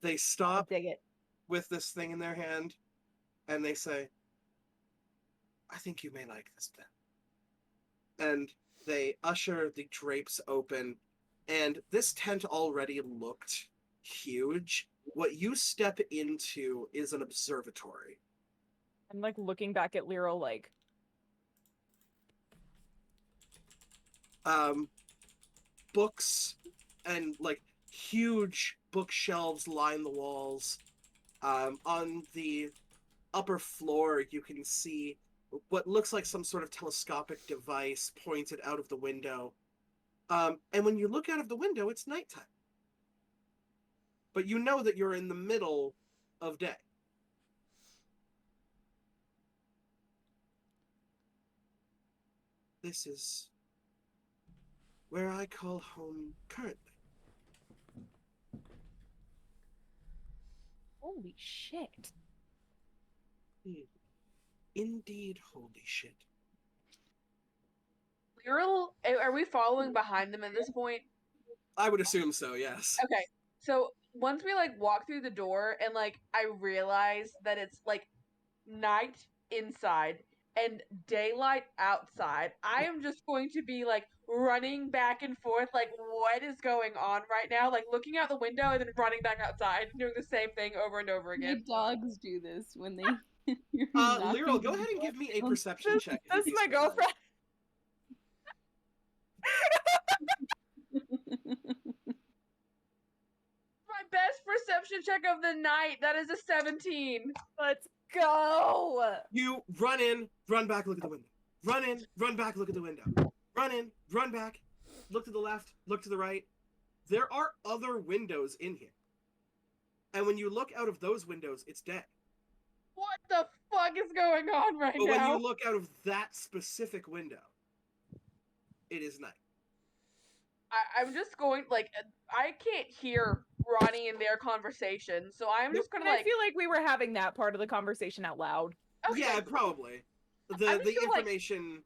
they stop dig it. with this thing in their hand and they say, I think you may like this pen. And they usher the drapes open, and this tent already looked huge. What you step into is an observatory. I'm like looking back at Lyra like, books and like huge bookshelves line the walls. On the upper floor, you can see what looks like some sort of telescopic device pointed out of the window. And when you look out of the window, it's nighttime. But you know that you're in the middle of day. This is where I call home currently. Holy shit. Indeed, holy shit. Are we following behind them at this point? I would assume so, yes. Okay. So once we like walk through the door and like I realize that it's like night inside and daylight outside, I am just going to be like running back and forth, like what is going on right now? Like looking out the window and then running back outside, doing the same thing over and over My again. dogs do this when they. Lyral, go ahead and give me a perception check. if That's you'd be my so kind. girlfriend. My best perception check of the night. That is a 17. Let's go. You run in, run back, look at the window. Run in, run back, look at the window. Run in, run back, look to the left, look to the right. There are other windows in here. And when you look out of those windows, it's day. What the fuck is going on right But now? when you look out of that specific window, it is night. I'm just going, like, I can't hear Ronnie and their conversation, so I'm just gonna, And I like... feel like we were having that part of the conversation out loud. Okay. Yeah, probably. I'm The just gonna, like, information...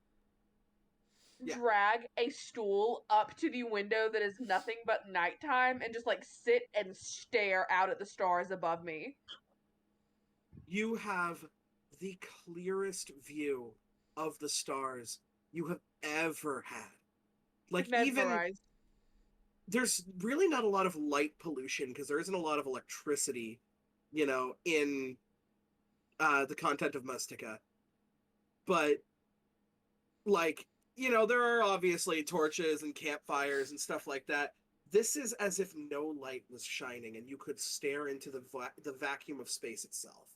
yeah. drag a stool up to the window that is nothing but nighttime and just, like, sit and stare out at the stars above me. You have the clearest view of the stars you have ever had. Like, even... Mesmerized. there's really not a lot of light pollution because there isn't a lot of electricity, you know, in the content of Mustica. But, like, you know, there are obviously torches and campfires and stuff like that. This is as if no light was shining and you could stare into the vacuum of space itself.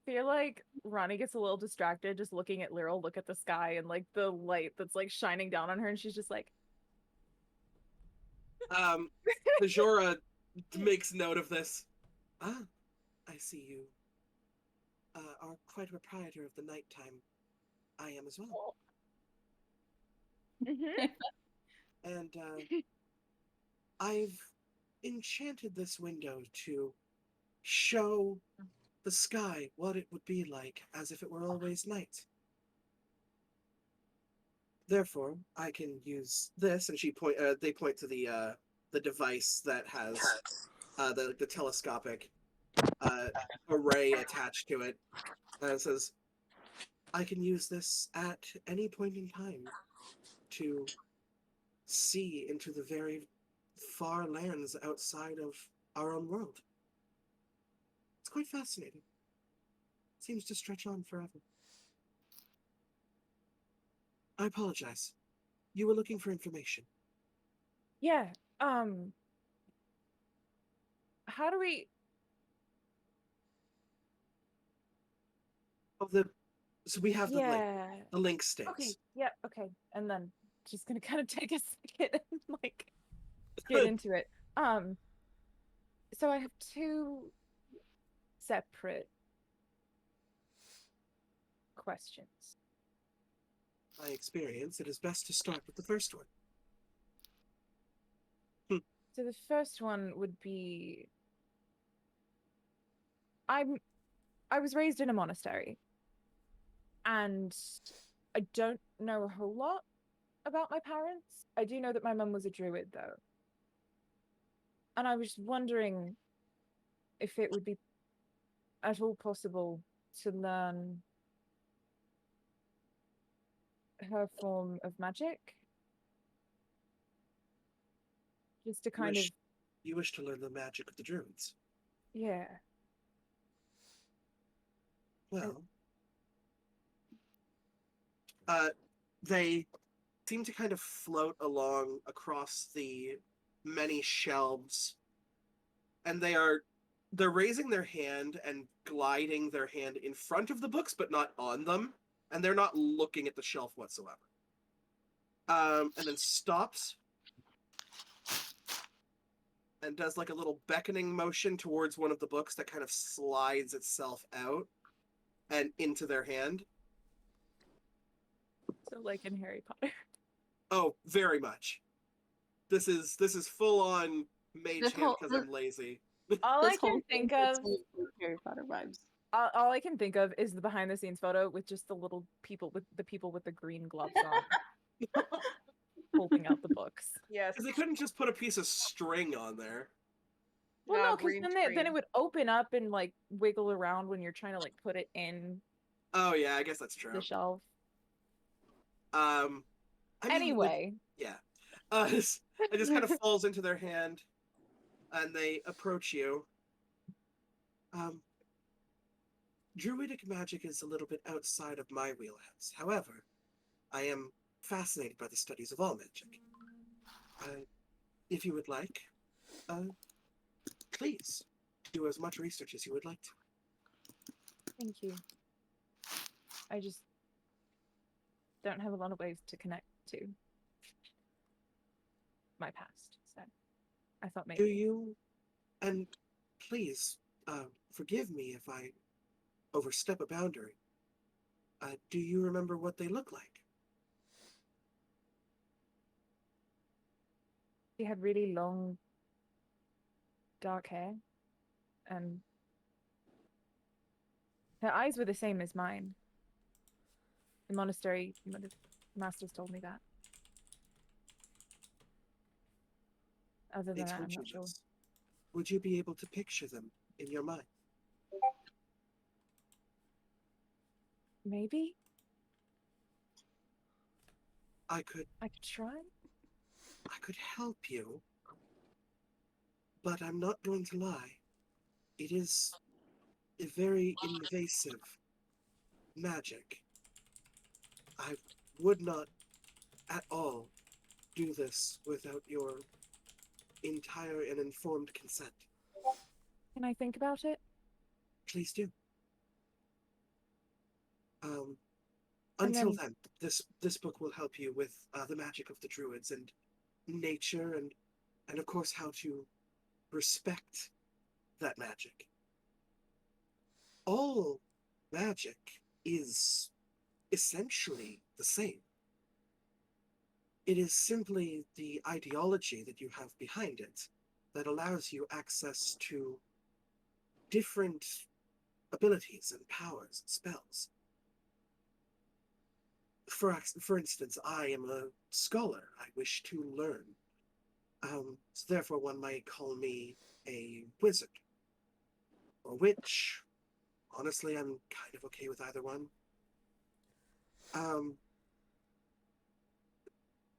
I feel like Ronnie gets a little distracted just looking at Lyral look at the sky and like the light that's like shining down on her, and she's just like, Bajora makes note of this. Ah, I see you are quite a proprietor of the nighttime. I am as well. And I've enchanted this window to show the sky what it would be like as if it were always night. Therefore, I can use this, and they point to the device that has the telescopic array attached to it, and it says, I can use this at any point in time to see into the very far lands outside of our own world. It's quite fascinating. Seems to stretch on forever. I apologize. You were looking for information. yeah, how do we... So we have yeah. the link stakes. Okay, yeah, okay. And then just gonna kind of take a second and like get into it. So I have two separate questions. By experience, it is best to start with the first one. So the first one would be I was raised in a monastery, and I don't know a whole lot about my parents. I do know that my mum was a druid, though. And I was wondering if it would be at all possible to learn her form of magic. Just to kind of... You wish to learn the magic of the druids? Yeah. Well, they seem to kind of float along across the many shelves, and they're raising their hand and gliding their hand in front of the books, but not on them, and they're not looking at the shelf whatsoever. And then stops and does like a little beckoning motion towards one of the books that kind of slides itself out and into their hand. So like in Harry Potter. Oh, very much. This is full on mage This hand whole- because I'm lazy. All I This whole can think thing of, gives me Harry Potter vibes. all I can think of is the behind the scenes photo with just the little people with the green gloves on, holding out the books. Yes. Because they couldn't just put a piece of string on there. Well, Nah, no, because green then screen. it would open up and like wiggle around when you're trying to like put it in Oh yeah, I guess that's true. the shelf. I mean, Anyway, yeah. It just kind of falls into their hand, and they approach you. Druidic magic is a little bit outside of my wheelhouse. However, I am fascinated by the studies of all magic. If you would like, please do as much research as you would like to. thank you. I just don't have a lot of ways to connect to my past, so I thought maybe. Do you? And please, forgive me if I overstep a boundary. Do you remember what they look like? She had really long, dark hair, and her eyes were the same as mine. The monastery masters told me that. Other They than that, told I'm you not sure. this. Would you be able to picture them in your mind? Maybe I could try. help you, but I'm not going to lie. It is a very invasive magic. I would not at all do this without your entire and informed consent. Can I think about it? Please do. And Until then- then, this book will help you with the magic of the druids and nature and of course how to respect that magic. All magic is essentially the same. It is simply the ideology that you have behind it that allows you access to different abilities and powers and spells. For instance, I am a scholar. I wish to learn. So therefore one might call me a wizard. Or witch. Honestly, I'm kind of okay with either one.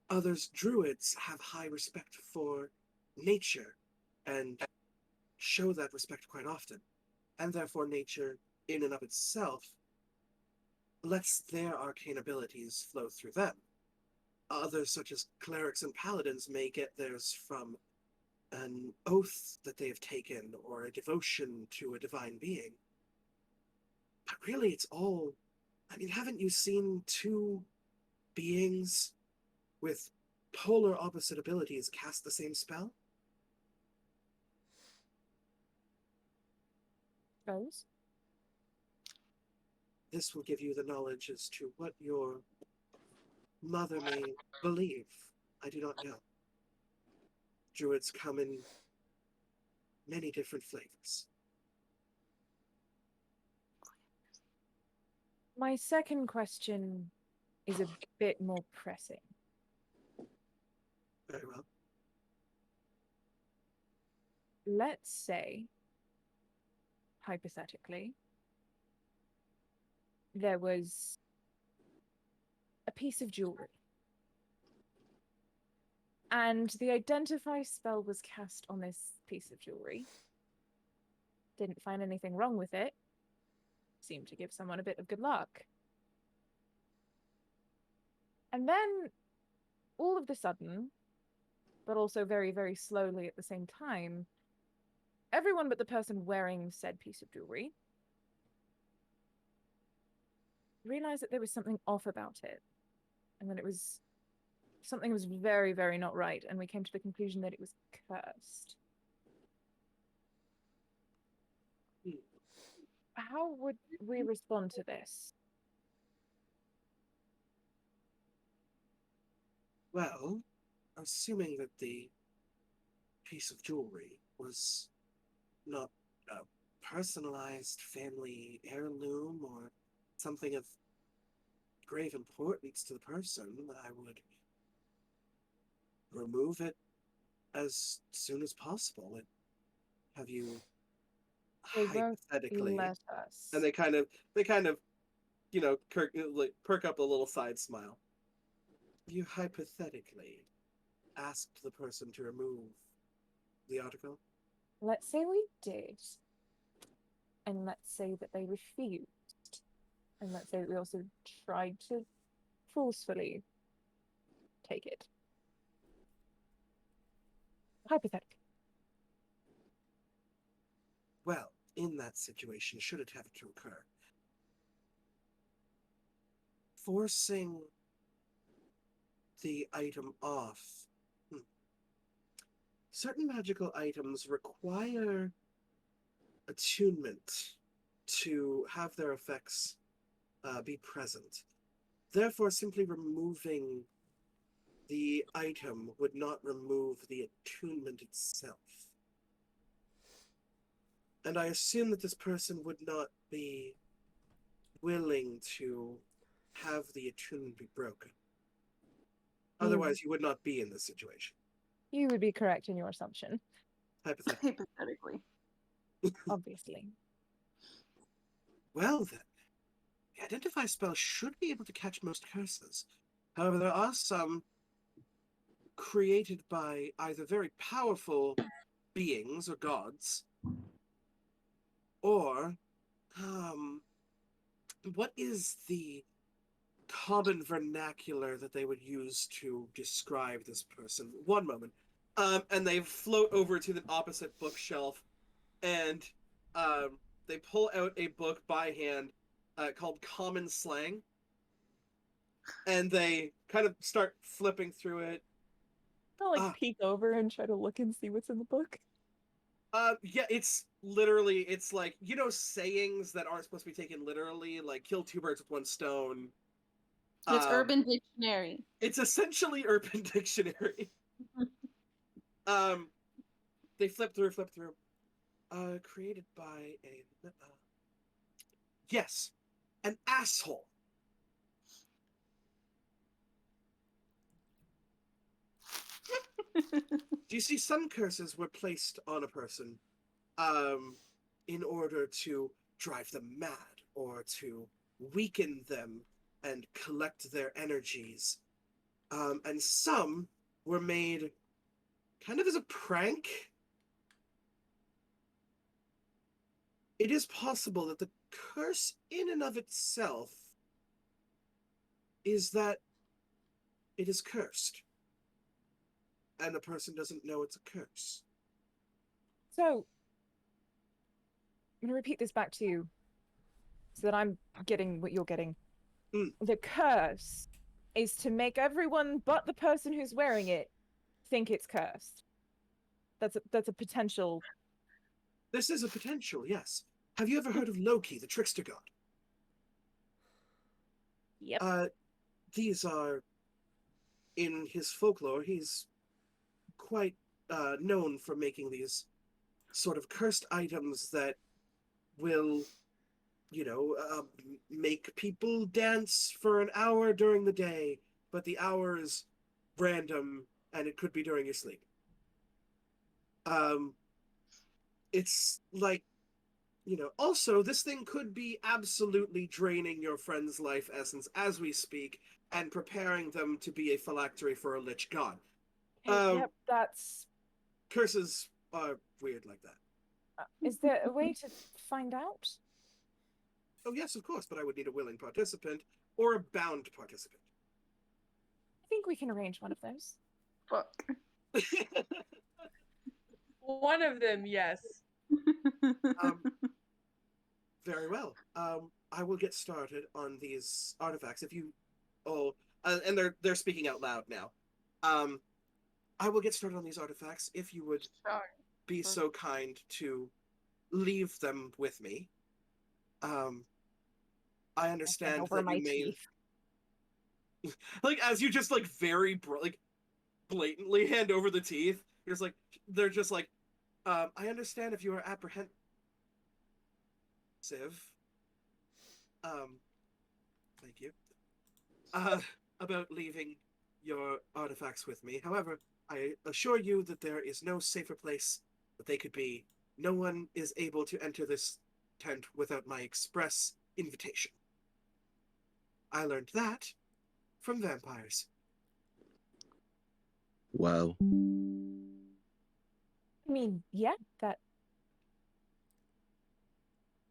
Others, druids, have high respect for nature and show that respect quite often. And therefore nature, in and of itself, lets their arcane abilities flow through them. Others, such as clerics and paladins, may get theirs from an oath that they have taken or a devotion to a divine being. But really, it's all... I mean, haven't you seen two beings with polar opposite abilities cast the same spell? Suppose. This will give you the knowledge as to what your mother may believe. I do not know. Druids come in many different flavors. My second question is a bit more pressing. Very well. Let's say, hypothetically, there was a piece of jewelry. And the identify spell was cast on this piece of jewelry. Didn't find anything wrong with it. Seemed to give someone a bit of good luck. And then all of the sudden, but also very, very slowly at the same time, everyone but the person wearing said piece of jewelry realized that there was something off about it, and that it was something was very, very not right, and we came to the conclusion that it was cursed. How would we respond to this? Well, assuming that the piece of jewelry was not a personalized family heirloom or something of grave importance to the person, I would remove it as soon as possible and have you They won't hypothetically, let us. and they kind of, you know, perk up a little side smile. You hypothetically asked the person to remove the article? Let's say we did, and let's say that they refused, and let's say that we also tried to forcefully take it. Hypothetically. Well, in that situation, should it have to occur, forcing the item off. Certain magical items require attunement to have their effects be present. Therefore, simply removing the item would not remove the attunement itself. And I assume that this person would not be willing to have the attunement be broken. Otherwise, you would not be in this situation. You would be correct in your assumption. Hypothetically. Obviously. Well then, the Identify spell should be able to catch most curses. However, there are some created by either very powerful beings or gods, or what is the common vernacular that they would use to describe this person? One moment. And they float over to the opposite bookshelf, and they pull out a book by hand called Common Slang, and they kind of start flipping through it. I'll peek over and try to look and see what's in the book. Yeah, it's literally, it's like, you know, sayings that aren't supposed to be taken literally, like kill two birds with one stone. It's Urban Dictionary. It's essentially Urban Dictionary. They flip through. Created by a yes, an asshole. Do you see some curses were placed on a person in order to drive them mad or to weaken them and collect their energies, and some were made kind of as a prank. It is possible that the curse in and of itself is that it is cursed, and the person doesn't know it's a curse. So, I'm going to repeat this back to you so that I'm getting what you're getting. The curse is to make everyone but the person who's wearing it think it's cursed. That's a potential. This is a potential, yes. Have you ever heard of Loki, the trickster god? Yep. These are, in his folklore, he's quite known for making these sort of cursed items that will, you know, make people dance for an hour during the day, but the hour is random and it could be during your sleep. It's like, you know, also this thing could be absolutely draining your friend's life essence as we speak and preparing them to be a phylactery for a lich god. Yep, that's... Curses are weird like that. Is there a way to find out? Oh yes, of course, but I would need a willing participant or a bound participant. I think think we can arrange one of those. Fuck. One of them, yes. Very well. I will get started on these artifacts. If you, and they're speaking out loud now. I will get started on these artifacts if you would be so kind to leave them with me. I understand over that my you may, teeth. like, as you just like very blatantly hand over the teeth. You're just like, they're just like, I understand if you are apprehensive. Thank you. About leaving your artifacts with me. However, I assure you that there is no safer place that they could be. No one is able to enter this tent without my express invitation. I learned that from vampires. Wow. I mean, yeah, that.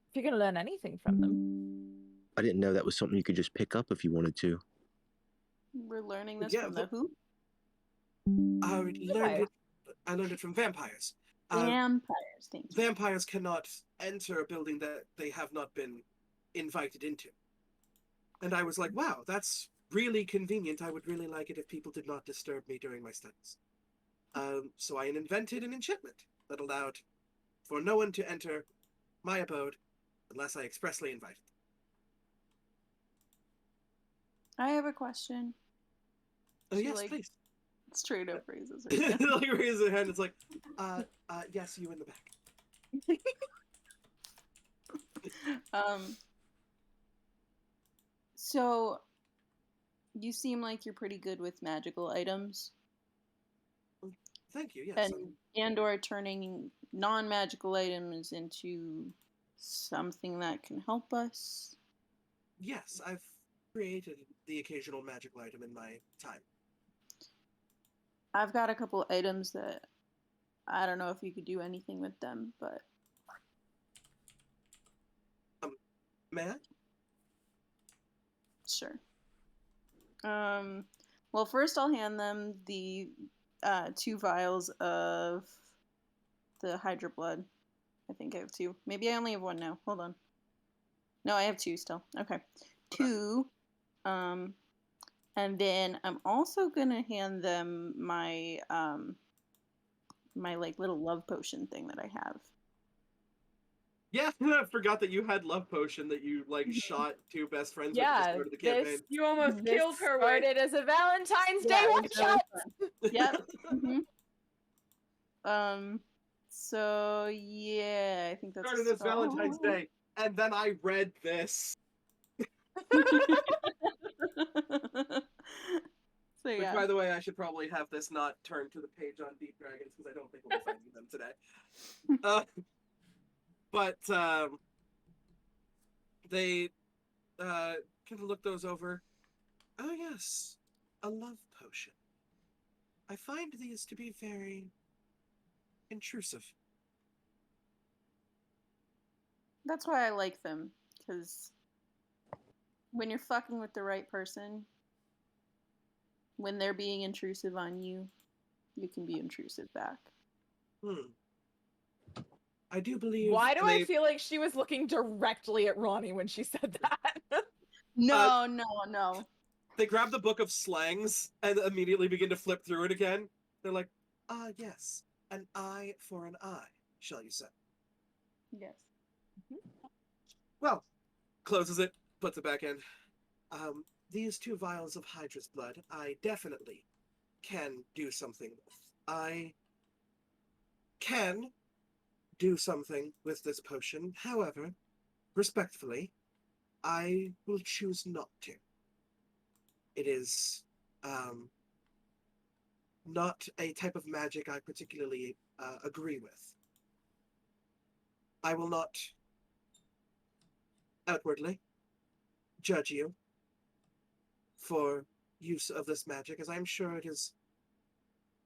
If you're gonna learn anything from them. I didn't know that was something you could just pick up if you wanted to. We're learning this Yeah, from the who? I learned it from vampires. Vampires, thank you. Vampires cannot enter a building that they have not been invited into. And I was like, wow, that's really convenient. I would really like it if people did not disturb me during my studies. So I invented an enchantment that allowed for no one to enter my abode unless I expressly invited them. I have a question. Oh, She, yes, like, please. Straight up raises her hand. Like raises her hand. It's like, yes, you in the back. So you seem like you're pretty good with magical items. Thank you. Yes. And/or turning non-magical items into something that can help us. Yes, I've created the occasional magical item in my time. I've got a couple items that I don't know if you could do anything with them, but may I? sure. Well, first I'll hand them the 2 vials of the Hydra blood. I think I have 2. Maybe I only have 1 now. Hold on. No, I have 2 still. Okay. 2. And then I'm also gonna hand them my my like little love potion thing that I have. Yeah, I forgot that you had love potion that you like shot 2 best friends with at the start of the campaign. You almost killed her with. Started as a Valentine's Day one shot. Yep. So yeah, I think that's Started as Valentine's Day, and then I read this. So Which, yeah. by the way, I should probably have this not turned to the page on Deep Dragons because I don't think we'll be finding them today. But they kind of look those over. Oh yes, a love potion. I find these to be very intrusive. That's why I like them, because when you're fucking with the right person, when they're being intrusive on you, you can be intrusive back. I do believe. Why do I feel like she was looking directly at Ronnie when she said that? No. They grab the book of slangs and immediately begin to flip through it again. They're like, yes, an eye for an eye, shall you say? Yes. Well, closes it, puts it back in. These 2 vials of Hydra's blood, I definitely can do something with. I can do something with this potion. However, respectfully, I will choose not to. It is not a type of magic I particularly agree with. I will not outwardly judge you for use of this magic, as I'm sure it is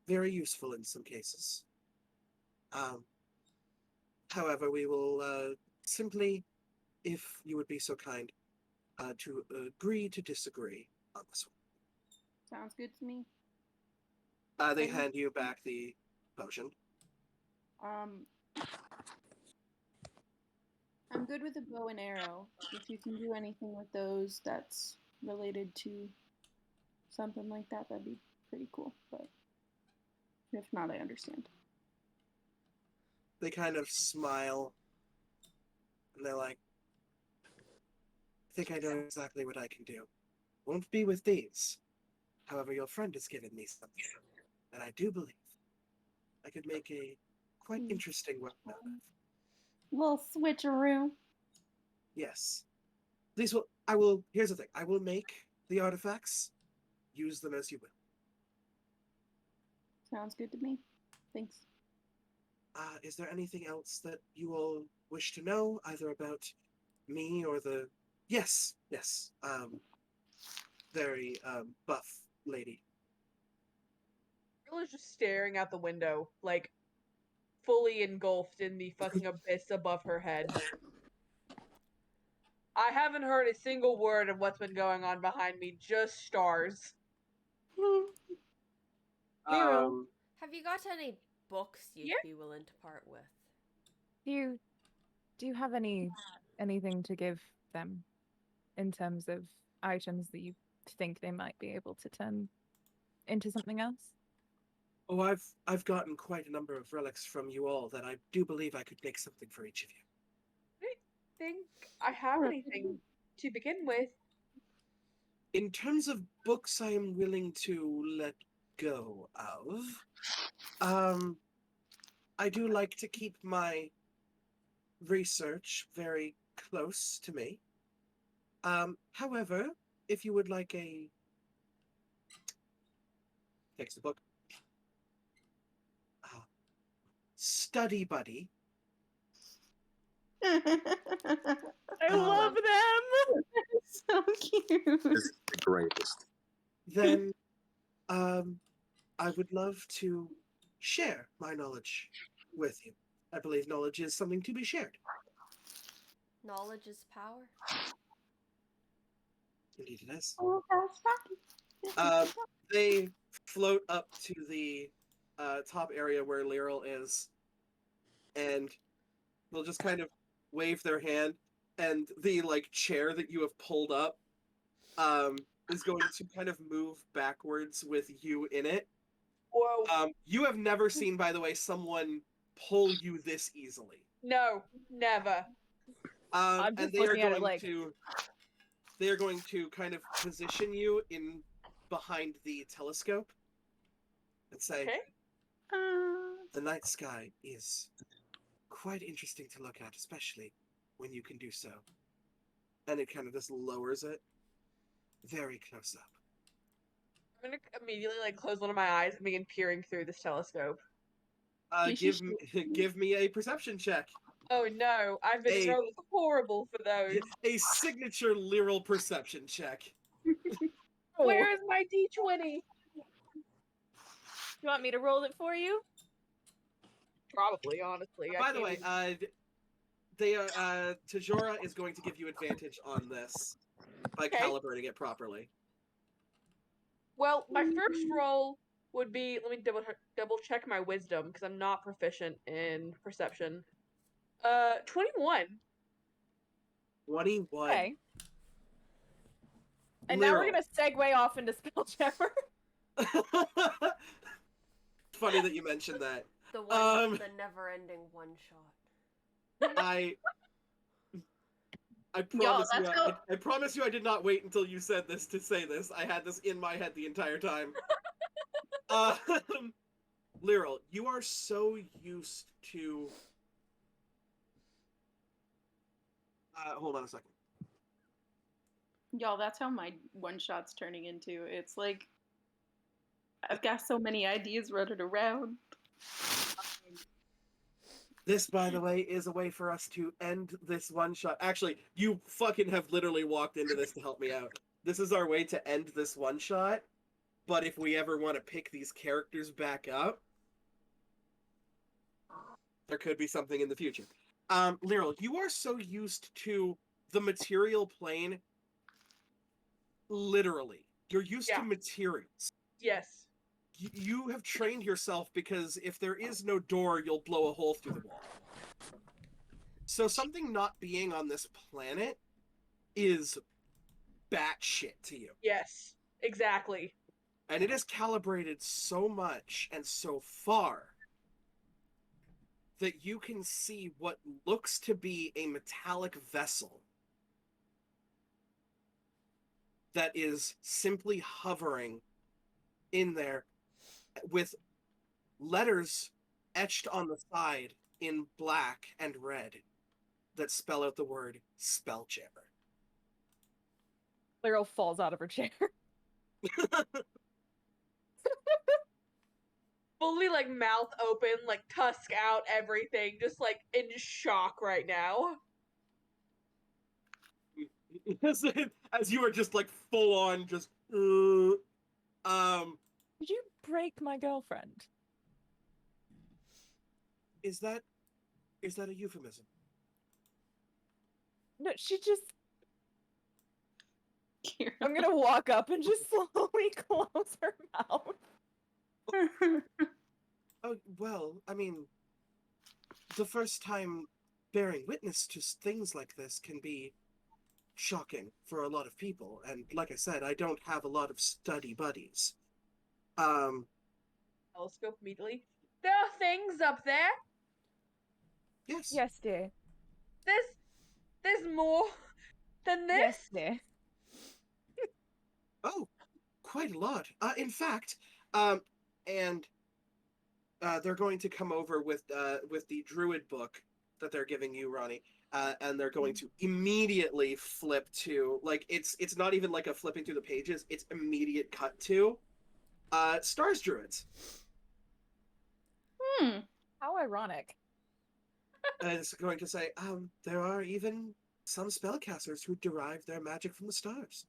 very useful in some cases. However, we will simply, if you would be so kind, to agree to disagree on this one. Sounds good to me. They hand you back the potion. I'm good with a bow and arrow. If you can do anything with those that's related to something like that, that'd be pretty cool. But if not, I understand. They kind of smile, and they're like, I think I know exactly what I can do. Won't be with these. However, your friend has given me something, and I do believe I could make a quite interesting weapon out of. Little switcheroo. Yes. Here's the thing. I will make the artifacts. Use them as you will. Sounds good to me. Thanks. Is there anything else that you all wish to know, either about me or the... Yes. Very, buff lady. Girl is just staring out the window, like, fully engulfed in the fucking abyss above her head. I haven't heard a single word of what's been going on behind me, just stars. Have you got any books you'd be willing to part with? Do you have anything to give them in terms of items that you think they might be able to turn into something else? Oh, I've gotten quite a number of relics from you all that I do believe I could make something for each of you. I don't think I have anything to begin with. In terms of books I am willing to let go of, I do like to keep my research very close to me. However, if you would like a... Takes the book. Study buddy. I love them! So cute. It's the greatest. Then, I would love to share my knowledge with you. I believe knowledge is something to be shared. Knowledge is power. Indeed it is. Oh, They float up to the top area where Lyral is, and they'll just kind of wave their hand, and the chair that you have pulled up is going to kind of move backwards with you in it. Whoa. You have never seen, by the way, someone pull you this easily. No, never. I'm just looking at it like... They are going to kind of position you in behind the telescope and say, okay. The night sky is quite interesting to look at, especially when you can do so. And it kind of just lowers it very close up. I'm gonna immediately close one of my eyes and begin peering through this telescope. Give me a perception check. Oh no, I've been rolling horrible for those. A signature Lyral perception check. Where is my D20? You want me to roll it for you? Probably, honestly. By the way, Tajora is going to give you advantage on this by calibrating it properly. Well, my first roll would be, let me double check my wisdom because I'm not proficient in perception. 21. 21. Okay. And now we're gonna segue off into Spelljammer. Funny that you mentioned that. The one, the never-ending one shot. I promise I promise you I did not wait until you said this to say this. I had this in my head the entire time. Lyral, you are so used to... hold on a second. Y'all, that's how my one-shot's turning into. It's like, I've got so many ideas running around. This, by the way, is a way for us to end this one-shot. Actually, you fucking have literally walked into this to help me out. This is our way to end this one-shot, but if we ever want to pick these characters back up, there could be something in the future. Lyral, you are so used to the material plane, literally, You're used to materials. Yes. You have trained yourself because if there is no door, you'll blow a hole through the wall. So something not being on this planet is batshit to you. Yes, exactly. And it is calibrated so much and so far that you can see what looks to be a metallic vessel that is simply hovering in there with letters etched on the side in black and red that spell out the word Spelljammer. Lyral falls out of her chair. Fully like mouth open, like tusk out, everything, just like in shock right now. As you are just like full on just Did you break my girlfriend? Is that a euphemism? No, she just I'm gonna walk up and just slowly close her mouth. Oh, well, I mean, the first time bearing witness to things like this can be shocking for a lot of people. And like I said, I don't have a lot of study buddies. Telescope immediately. There are things up there. Yes. Yes, dear. There's more than this. Yes, dear. Oh, quite a lot. In fact, they're going to come over with the druid book that they're giving you, Ronnie, and they're going to immediately flip to, like, it's not even like a flipping through the pages, it's immediate cut to Stars Druids. How ironic. And it's going to say, there are even some spellcasters who derive their magic from the stars.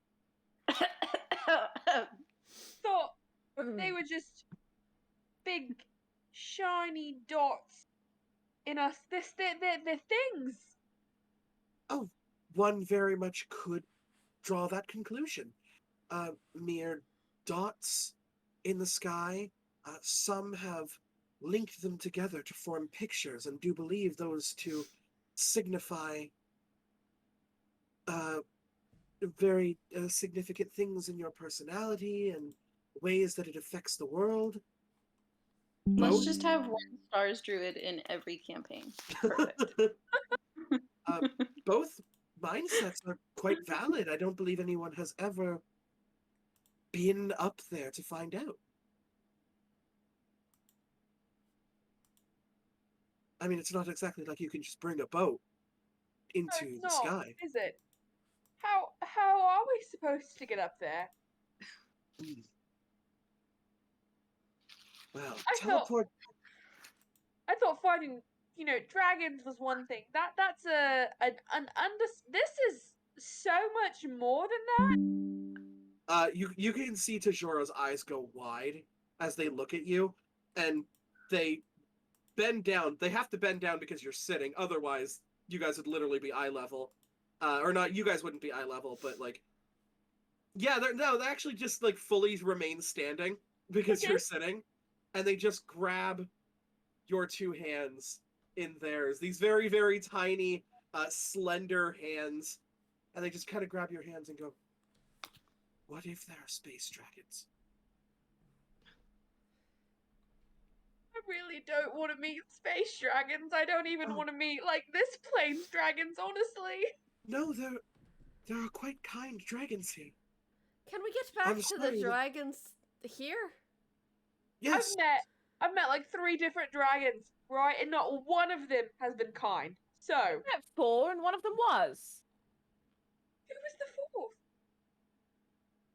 Thought they were just big, shiny dots in us. They're things. Oh, one very much could draw that conclusion. Mere dots in the sky. Some have linked them together to form pictures and do believe those to signify very significant things in your personality and ways that it affects the world. Let's just have one Stars Druid in every campaign. Perfect. Both mindsets are quite valid. I don't believe anyone has ever been up there to find out. I mean, it's not exactly like you can just bring a boat into the sky. Is it? How are we supposed to get up there? Well, I thought fighting, dragons was one thing. That's this is so much more than that. You can see Tajora's eyes go wide as they look at you, and they bend down. They have to bend down because you're sitting. Otherwise, you guys would literally be eye level. Or not, you guys wouldn't be eye level, but like, yeah, they actually just like fully remain standing because you're sitting, and they just grab your two hands in theirs. These very, very tiny, slender hands, and they just kind of grab your hands and go, "What if there are space dragons?" I really don't want to meet space dragons. I don't even want to meet, like, this plane's dragons, honestly. No, there are quite kind dragons here. Can we get back to the dragons here? Yes. I've met like 3 different dragons, right? And not one of them has been kind. So I met 4 and one of them was. Who was the 4th?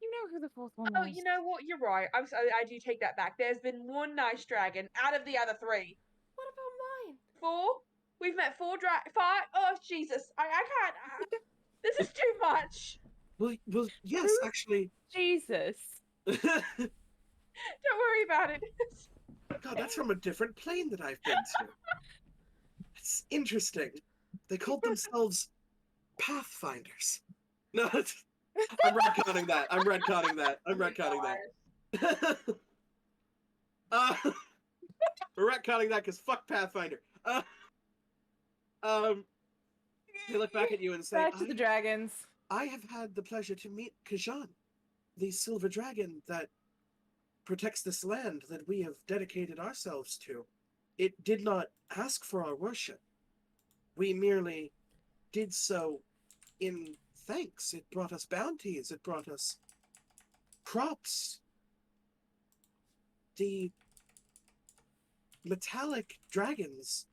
You know who the 4th one was. Oh, you know what? You're right. I do take that back. There's been one nice dragon out of the other 3. What about mine? 4? We've met 5. Oh, Jesus. I can't. This is too much. Well, yes, actually. Jesus. Don't worry about it. God, that's from a different plane that I've been to. It's interesting. They called themselves Pathfinders. No, I'm retconning that. I'm retconning that. I'm retconning that. We're retconning that because fuck Pathfinder. They look back at you and say, Back to the dragons. I have had the pleasure to meet Kajan, the silver dragon that protects this land that we have dedicated ourselves to. It did not ask for our worship. We merely did so in thanks. It brought us bounties. It brought us crops. The metallic dragons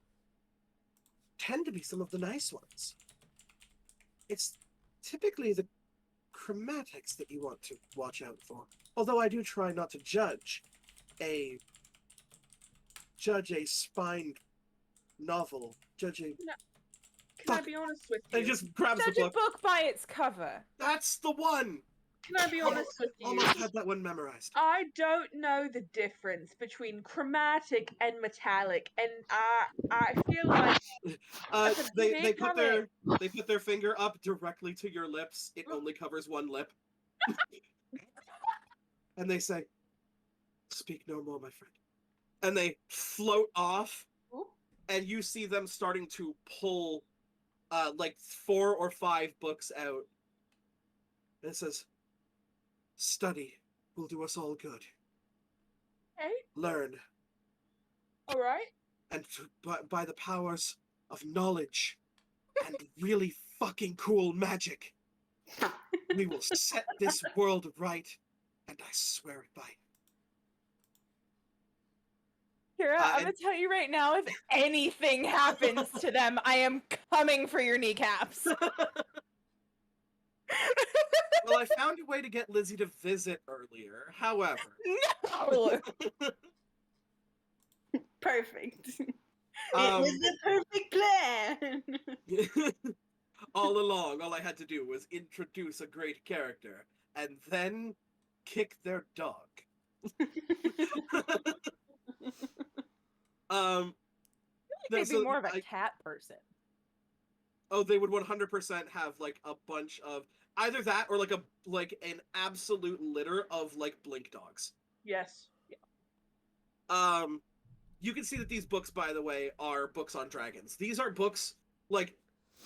tend to be some of the nice ones. It's typically the chromatics that you want to watch out for. Although I do try not to judge a spined novel. Can I be honest with you? And just grabs Judge the a book. book by its cover. That's the one. Can I be honest with you? Almost had that one memorized. I don't know the difference between chromatic and metallic, and I feel like they put their finger up directly to your lips. It only covers one lip. And they say, "Speak no more, my friend." And they float off, and you see them starting to pull like 4 or 5 books out. And it says, "Study will do us all good. Okay. Learn. All right. And by the powers of knowledge and really fucking cool magic, we will set this world right, and I swear it by." Kira, I'm gonna tell you right now, if anything happens to them, I am coming for your kneecaps. Well, I found a way to get Lizzie to visit earlier. However, No. Perfect. It was the perfect plan. all along, all I had to do was introduce a great character and then kick their dog. They'd be more of a cat person. Oh, they would 100% have like a bunch of either that or like an absolute litter of like blink dogs. Yes. Yeah. You can see that these books, by the way, are books on dragons. These are books like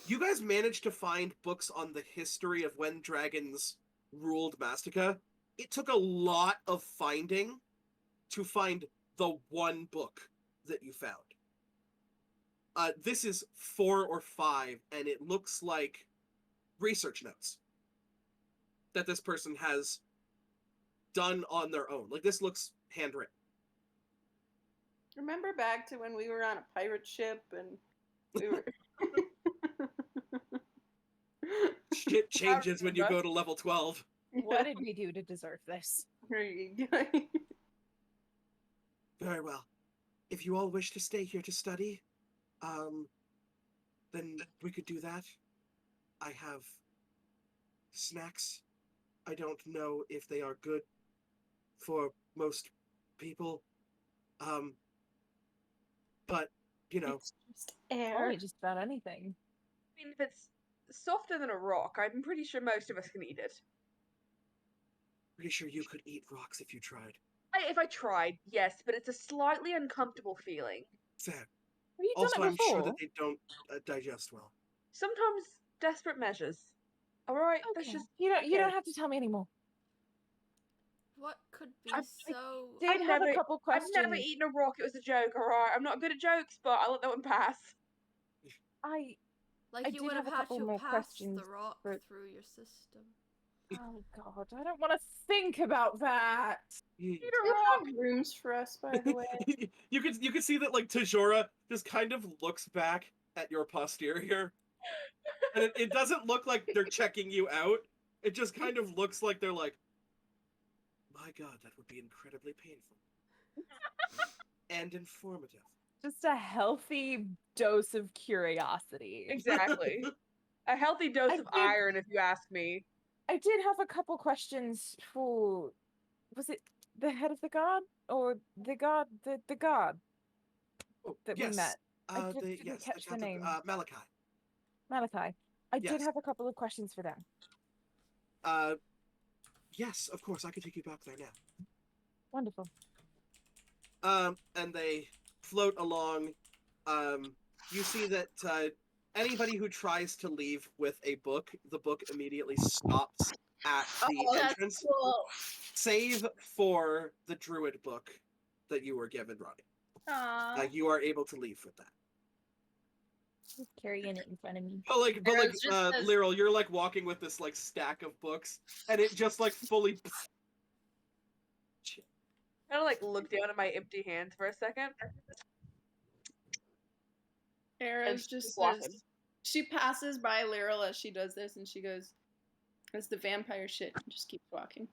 you guys managed to find books on the history of when dragons ruled Mastica. It took a lot of finding to find the one book that you found. This is 4 or 5, and it looks like research notes that this person has done on their own. Like, this looks handwritten. Remember back to when we were on a pirate ship and we were... Shit changes when you go to level 12. What did we do to deserve this? There you go. Very well. If you all wish to stay here to study, then we could do that. I have snacks. I don't know if they are good for most people. But, you know. It's just air. Probably just about anything. I mean, if it's softer than a rock, I'm pretty sure most of us can eat it. Pretty sure you could eat rocks if you tried. If I tried, yes, but it's a slightly uncomfortable feeling. Fair. Have you Also, done it I'm sure before? that they don't digest well. Sometimes desperate measures. All right, that's Okay. just You don't okay. have to tell me anymore. What could be I so... Did have a couple I've questions. never eaten a rock. It was a joke. All right, I'm not good at jokes, but I'll let that one pass. Like I you did would have have a had couple to more pass questions the rock for- through your system. Oh god, I don't want to think about that. You, Eat Do a you rock. have rooms for us, by the way? you could see that like Tajora just kind of looks back at your posterior, and it doesn't look like they're checking you out. It just kind of looks like they're like, my God, that would be incredibly painful and informative. Just a healthy dose of curiosity. Exactly. A healthy dose I of did- iron, if you ask me. I did have a couple questions for... Was it the head of the god? Or the god... The god Oh, that yes. we met? I The, didn't yes, catch the captain, name. Malachi. Malachi. I did Yes. have a couple of questions for them. Yes, of course, I can take you back there now. Wonderful. And they float along. You see that anybody who tries to leave with a book, the book immediately stops at the entrance. That's cool. Save for the druid book that you were given, Ronnie. Aww. You are able to leave with that. Just carrying it in front of me. Arrows just says- Lyral, you're like walking with this like stack of books, and it just like fully. Kind of like look down at my empty hands for a second. Arrows just says, she passes by Lyral as she does this, and she goes, "That's the vampire shit." And just keeps walking.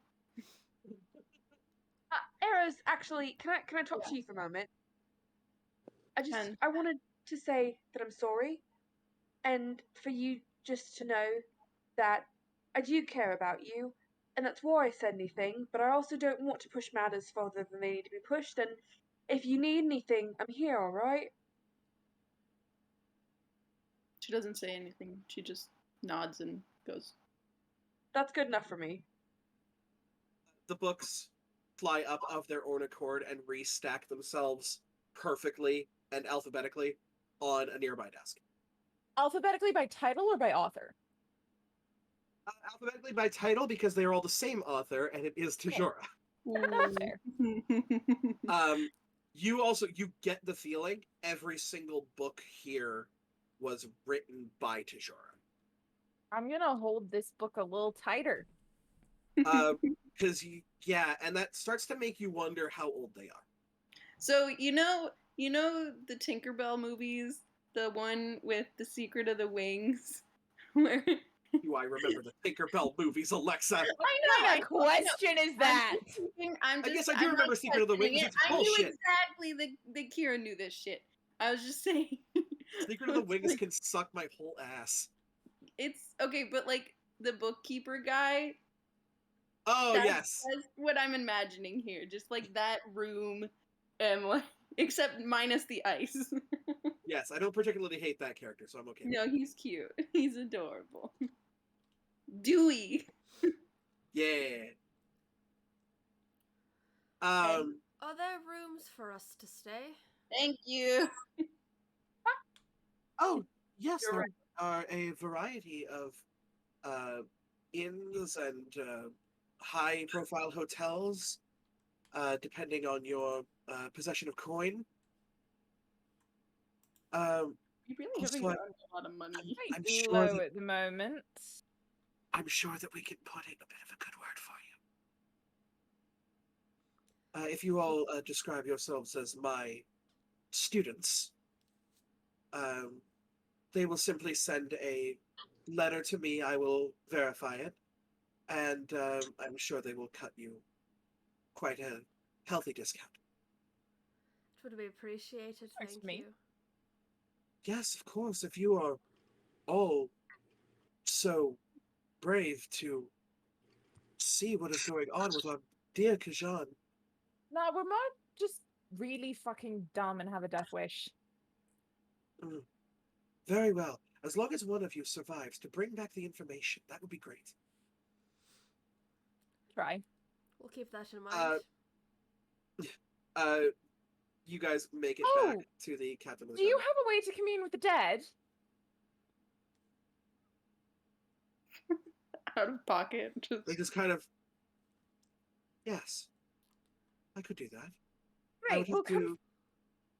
Arrows, actually, can I talk to you for a moment? I wanted to say that I'm sorry, and for you just to know that I do care about you, and that's why I said anything, but I also don't want to push matters further than they need to be pushed, and if you need anything, I'm here, alright? She doesn't say anything. She just nods and goes. That's good enough for me. The books fly up of their own accord and restack themselves perfectly and alphabetically on a nearby desk. Alphabetically by title or by author? Alphabetically by title, because they are all the same author, and it is Tajora. That's fair. You get the feeling every single book here was written by Tajora. I'm gonna hold this book a little tighter. Because and that starts to make you wonder how old they are. So you know the Tinkerbell movies, the one with The Secret of the Wings, where. Do I remember the Tinkerbell movies, Alexa? I know. What question is that? I guess I do remember Secret of the Wings. It's I knew bullshit. exactly that Kira knew this shit. I was just saying. Secret of the Wings can suck my whole ass. It's okay, but like the bookkeeper guy. Oh yes, that's what I'm imagining here. Just like that room, like, except minus the ice. Yes, I don't particularly hate that character, so I'm okay. No, he's cute. He's adorable. Dewey. Yeah. Are there rooms for us to stay? Thank you. Oh yes, You're there right. are a variety of inns and high-profile hotels, depending on your possession of coin. You really Also, haven't gotten a lot of money. I'm Quite sure low that- at the moment. I'm sure that we can put in a bit of a good word for you. If you all describe yourselves as my students, they will simply send a letter to me. I will verify it, and I'm sure they will cut you quite a healthy discount. It would be appreciated, Thanks, thank mate. you. Yes, of course. If you are all so brave to see what is going on with our dear Kajan. No, we're more just really fucking dumb and have a death wish. Very well. As long as one of you survives to bring back the information, that would be great. Try. We'll keep that in mind. You guys make it Oh! back to the Captain of the Do you Tower. have a way to commune with the dead? Out of pocket. Just... They just kind of. Yes, I could do that. I Right. would have Well, to.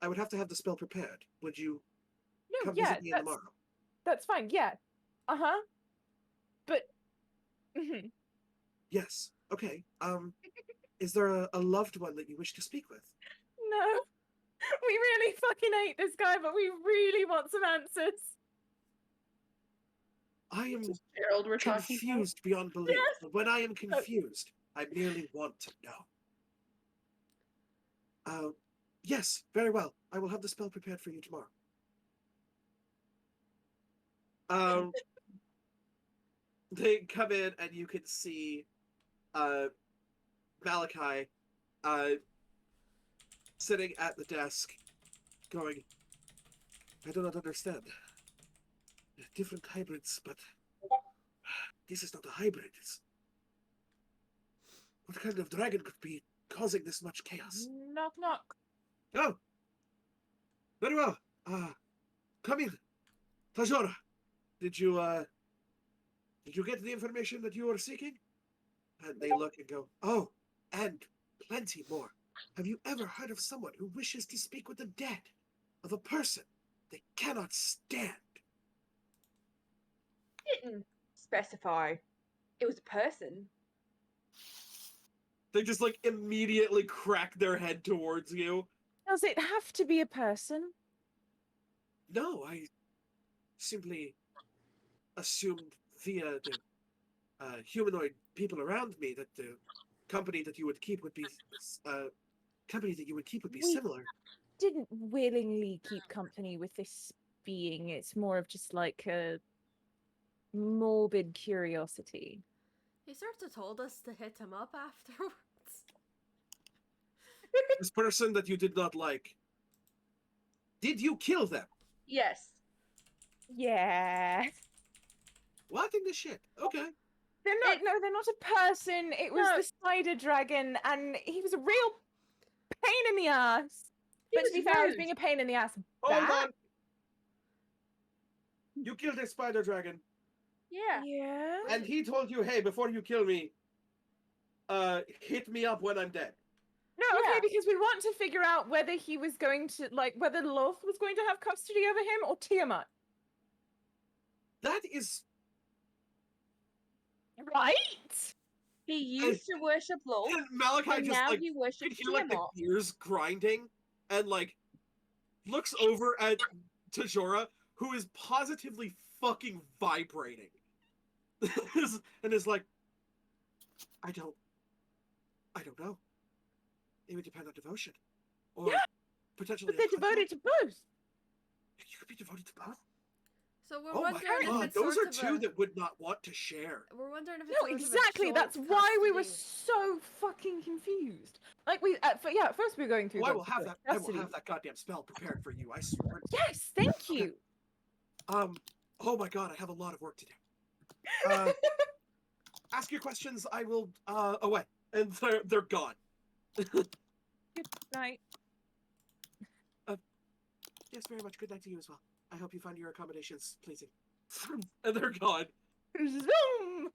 I would have to have the spell prepared. Would you No, come yeah, visit me tomorrow? that's fine. Yeah. Uh-huh. But. Mhm. Yes. Okay. Is there a loved one that you wish to speak with? No. We really fucking hate this guy, but we really want some answers. I am Gerald we're talking about. confused beyond belief. Yes! But when I am confused, I merely want to know. Yes, very well. I will have the spell prepared for you tomorrow. They come in and you can see Malachi sitting at the desk going, I do not understand. Different hybrids, but this is not a hybrid. What kind of dragon could be causing this much chaos? Knock knock. Oh, very well. Come in. Tajora, did you get the information that you were seeking? And they look and go, oh, and plenty more. Have you ever heard of someone who wishes to speak with the dead? Of a person they cannot stand? Didn't specify. It was a person. They just like immediately crack their head towards you. Does it have to be a person? No, I simply assumed via the humanoid people around me that the company that you would keep would be We- similar. Didn't willingly keep company with this being. It's more of just like a morbid curiosity. He sort of told us to hit him up afterwards. This person that you did not like. Did you kill them? Yes. Yeah. What in the shit? Okay. They're not. No, they're not a person. It was No. the spider dragon, and he was a real pain in the ass. He But to was be fair, I was rude. being a pain in the ass. Hold back. on. You killed a spider dragon, Yeah. Yeah. and he told you, "Hey, before you kill me, hit me up when I'm dead." No, okay, Yeah. because we want to figure out whether he was going to, like, whether Loth was going to have custody over him or Tiamat. That is Right? He used to worship Lol, and Malachi and just now like he you worships can hear like the Tiamat. gears grinding, and like looks over at Tajora, who is positively fucking vibrating, and is like, I don't know. It would depend on devotion, or Yeah, potentially. But they're a contract. devoted to both. You could be devoted to both. So we're Oh my wondering if god, it's those sort are of two a, that would not want to share. We're wondering if it's No, sort of a exactly. joint That's why we were custody. so fucking confused. Like at first we were going through. Oh, I the will have joint that. I will custody. have that goddamn spell prepared for you. I swear. Yes, thank Okay. you. Oh my god, I have a lot of work to do. Ask your questions. I will. Away, and they're gone. Good night. Yes, very much. Good night to you as well. I hope you find your accommodations pleasing. And they're gone. Zoom.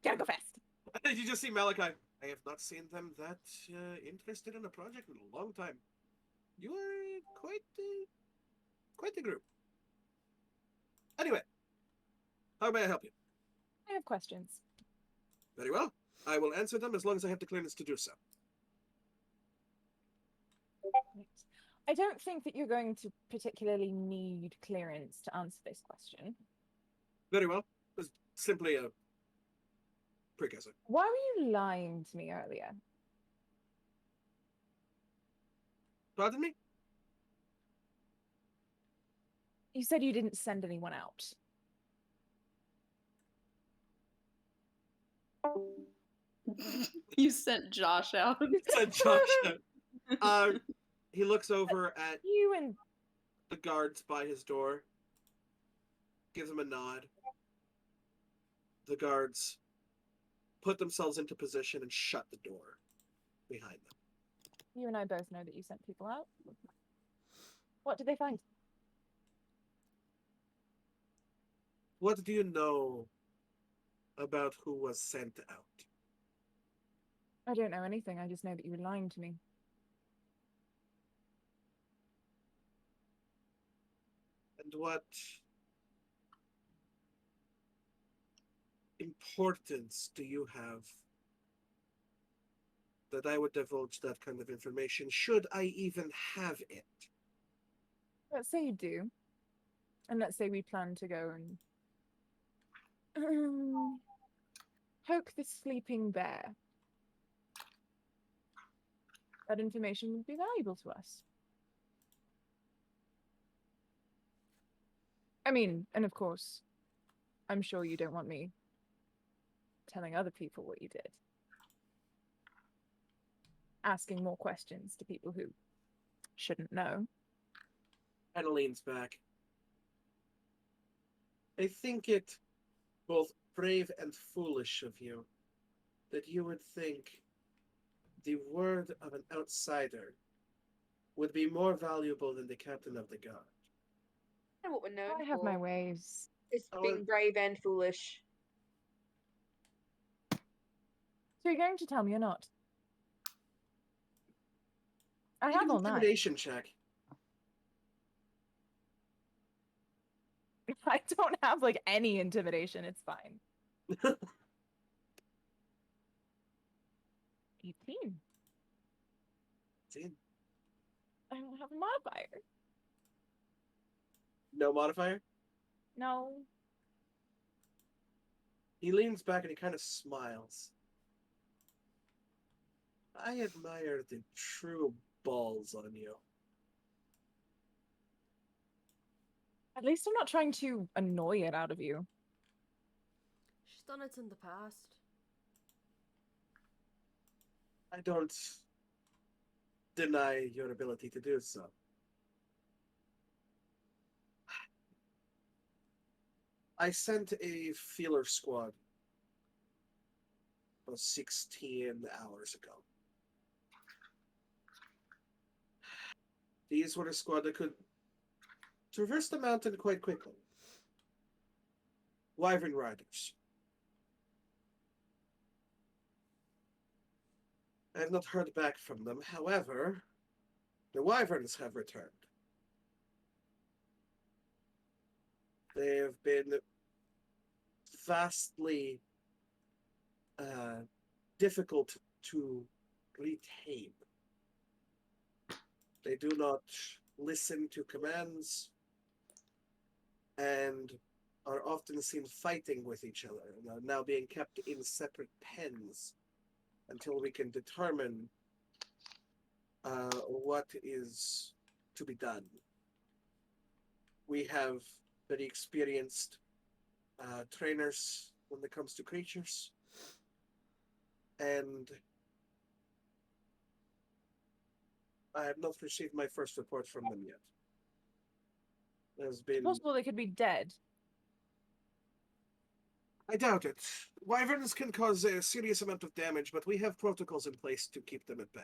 Gotta go fast. And you just see Malachi. I have not seen them that interested in a project in a long time. You are quite the group. Anyway, how may I help you? I have questions. Very well. I will answer them as long as I have the clearance to do so. Right. I don't think that you're going to particularly need clearance to answer this question. Very well. It's simply a precursor. Why were you lying to me earlier? Pardon me? You said you didn't send anyone out. You sent Josh out. Said Josh. He looks over at You and the guards by his door, gives him a nod. The guards put themselves into position and shut the door behind them. you and I both know that you sent people out. What did they find? What do you know about who was sent out? I don't know anything. I just know that you were lying to me. And what importance do you have that I would divulge that kind of information, should I even have it? Let's say you do. And let's say we plan to go and poke the sleeping bear. That information would be valuable to us. I mean, and of course, I'm sure you don't want me telling other people what you did. Asking more questions to people who shouldn't know. Anna leans back. I think it both brave and foolish of you that you would think the word of an outsider would be more valuable than the captain of the guard. Kind of what we're known I have my for. ways. It's Oh, being brave and foolish. So you're going to tell me or not? I Make have an all night. intimidation check. I don't have like any intimidation. It's fine. 18. I don't have a modifier. No modifier? No. He leans back and he kind of smiles. I admire the true balls on you. At least I'm not trying to annoy it out of you. She's done it in the past. I don't deny your ability to do so. I sent a feeler squad about 16 hours ago. These were a squad that could traverse the mountain quite quickly. Wyvern Riders. I have not heard back from them. However, the Wyverns have returned. They have been vastly difficult to retame. They do not listen to commands and are often seen fighting with each other and are now being kept in separate pens until we can determine what is to be done. We have very experienced trainers when it comes to creatures, and I have not received my first report from them yet. There's been... It's possible they could be dead. I doubt it. Wyverns can cause a serious amount of damage, but we have protocols in place to keep them at bay.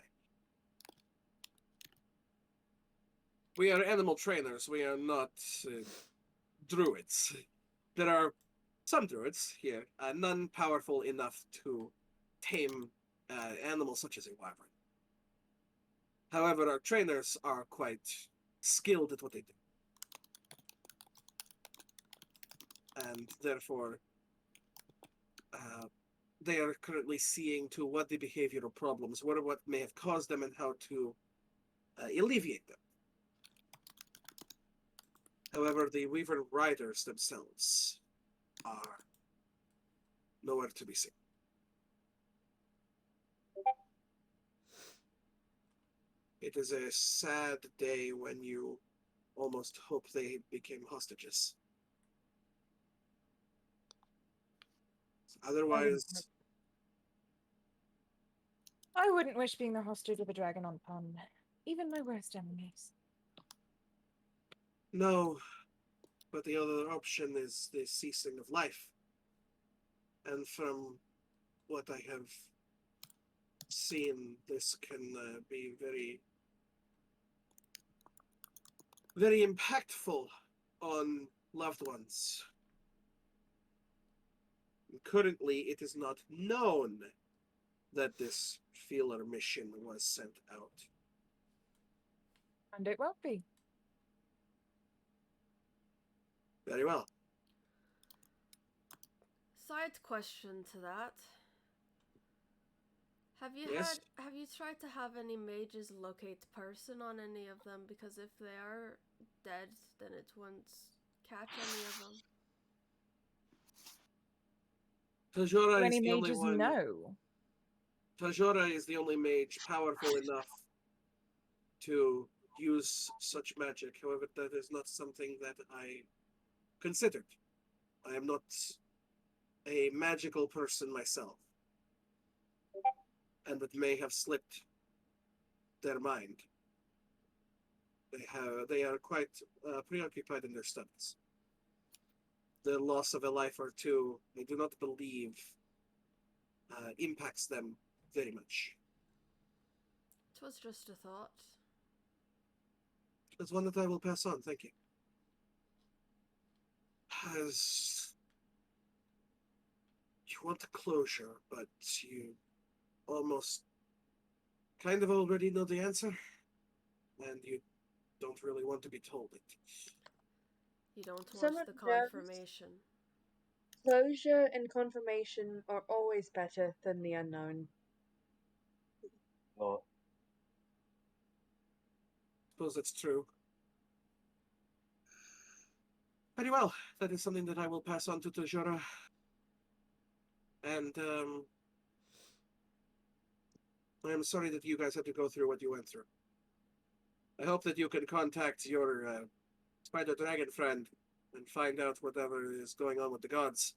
We are animal trainers. We are not druids. There are some druids here, none powerful enough to tame animals such as a wyvern. However, our trainers are quite skilled at what they do. And therefore, they are currently seeing to what the behavioral problems, what may have caused them, and how to alleviate them. However, the Wyvern Riders themselves are nowhere to be seen. It is a sad day when you almost hope they became hostages. Otherwise... I wouldn't wish being the hostage of a dragon on pond. Even my worst enemies. No, but the other option is the ceasing of life. And from what I have seen, this can be very, very impactful on loved ones. Currently, it is not known that this feeler mission was sent out. And it won't be. Very well. Side question to that. Have you tried to have any mages locate person on any of them? Because if they are dead, then it won't catch any of them. Tajora Any is the only mages one. know? Tajora is the only mage powerful enough to use such magic. However, that is not something that I considered. I am not a magical person myself. And it may have slipped their mind. They are quite preoccupied in their studies. The loss of a life or two, I do not believe impacts them very much. 'Twas just a thought. It's one that I will pass on, thank you. As you want a closure, but you almost kind of already know the answer, and you don't really want to be told it. You don't Some want of the those- confirmation. Closure and confirmation are always better than the unknown. Well, Suppose that's true. Very well. That is something that I will pass on to Tajora. And I am sorry that you guys had to go through what you went through. I hope that you can contact your spider dragon friend and find out whatever is going on with the gods.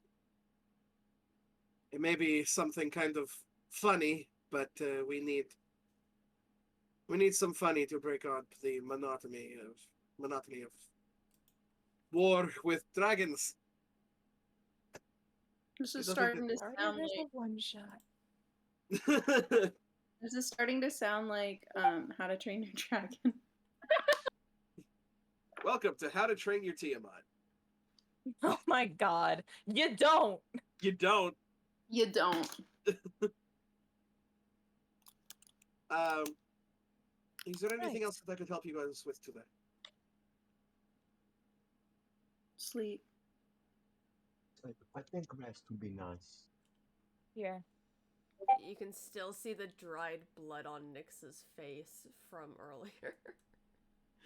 It may be something kind of funny, but we need some funny to break up the monotony of war with dragons. This is It doesn't starting to get- sound There's like a one shot. this is starting to sound like How to Train Your Dragon. Welcome to How to Train Your Tiamat. Oh my god. You don't. You don't. You don't. Is there anything Right. else that I could help you guys with today? Sleep. I think rest would be nice. Yeah. You can still see the dried blood on Nyx's face from earlier.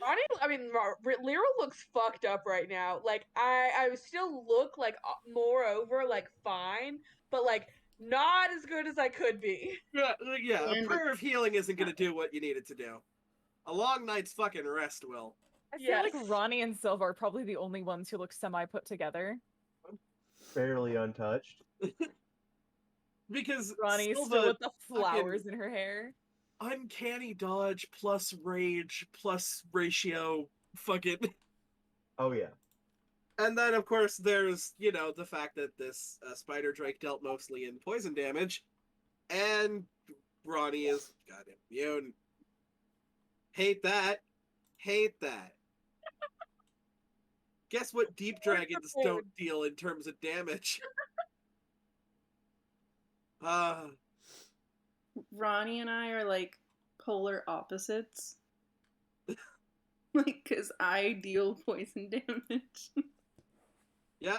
Lyra looks fucked up right now. Like, I still look like moreover like fine, but like not as good as I could be. Yeah. A And- prayer of healing isn't gonna do what you need it to do. A long night's fucking rest will. I feel Yes. like Ronnie and Silva are probably the only ones who look semi put together. Fairly untouched. Because Ronnie's Silva, still with the flowers in her hair. uncanny dodge plus rage plus ratio fucking. Oh yeah. And then, of course, there's, the fact that this spider drake dealt mostly in poison damage, and Ronnie is goddamn immune. Hate that. Hate that. Guess what deep dragons don't deal in terms of damage? Ronnie and I are like polar opposites. Like, cause I deal poison damage. Yeah.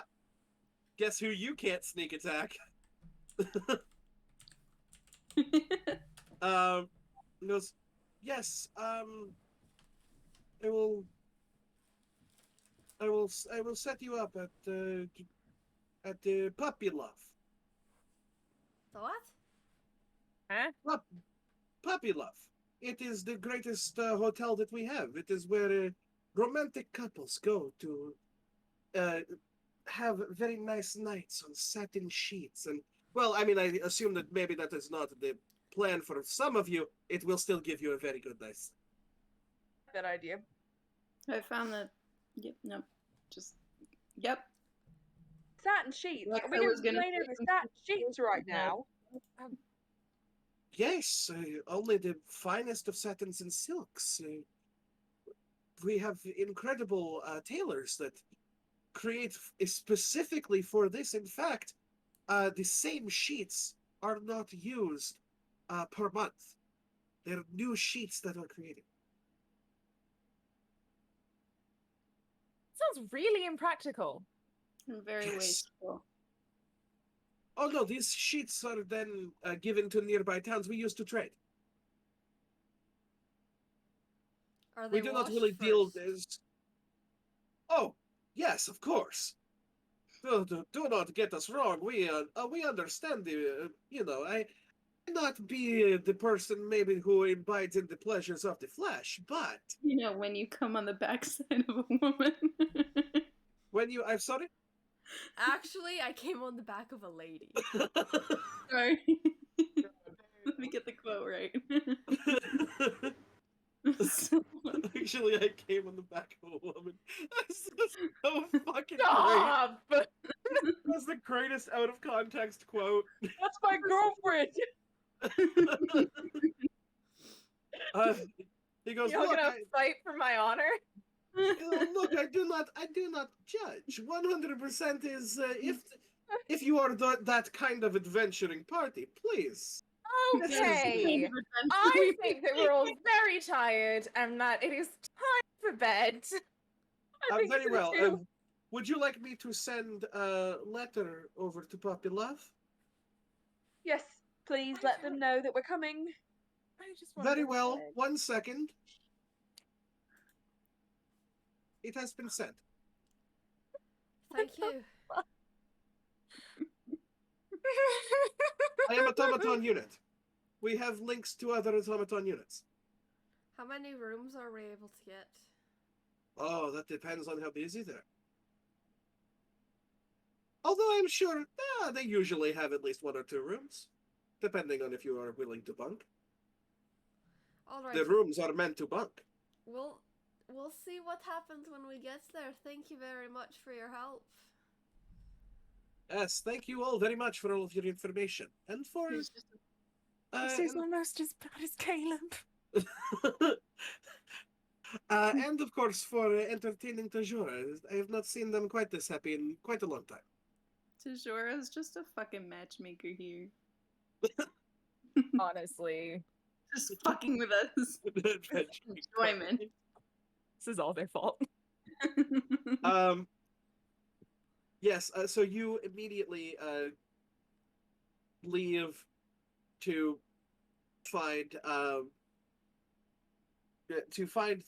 Guess who you can't sneak attack? He goes, yes, I will set you up at the Puppy Love. The what? Huh? Puppy Love. It is the greatest hotel that we have. It is where romantic couples go to have very nice nights on satin sheets. And, well, I mean, I assume that maybe that is not the plan for some of you. It will still give you a very good night. That idea. I found that. Yep. Nope. Just. Yep. Satin sheets. Like Are we I was gonna gonna complain over say- satin sheets right now? Yes, only the finest of satins and silks. We have incredible tailors that create specifically for this. In fact, the same sheets are not used per month. They're new sheets that are created. Sounds really impractical. And very Yes. wasteful. Oh no, these sheets are then given to nearby towns we used to trade. Are they We do not washed really deal first? as. Oh, yes, of course. Do not get us wrong. We understand the. I not be the person maybe who imbibes in the pleasures of the flesh, but You know, when you come on the backside of a woman. when I'm sorry. Actually, I came on the back of a lady. Sorry. Let me get the quote right. So- Actually, I came on the back of a woman. That's so fucking great. Stop! That's the greatest out of context quote. That's my girlfriend. He goes, You're look, gonna fight for my honor? look, I do not judge. 100% is if you are that kind of adventuring party, please. Okay. I think that we're all very tired and that it is time for bed. I think Very so well. too. Would you like me to send a letter over to Puppy Love? Yes, please let them know that we're coming. I just want Very to well. bed. 1 second. It has been sent. Thank you. I am automaton unit. We have links to other automaton units. How many rooms are we able to get? Oh, that depends on how busy they're. Although I'm sure they usually have at least 1 or 2 rooms, depending on if you are willing to bunk. Alright. The rooms are meant to bunk. We'll see what happens when we get there. Thank you very much for your help. Yes, thank you all very much for all of your information. And for... This is almost as bad as Caleb. and of course for entertaining Tajora. I have not seen them quite this happy in quite a long time. Tajora's just a fucking matchmaker here. Honestly. Just fucking with us. Enjoyment. This is all their fault. Yes, so you immediately leave to find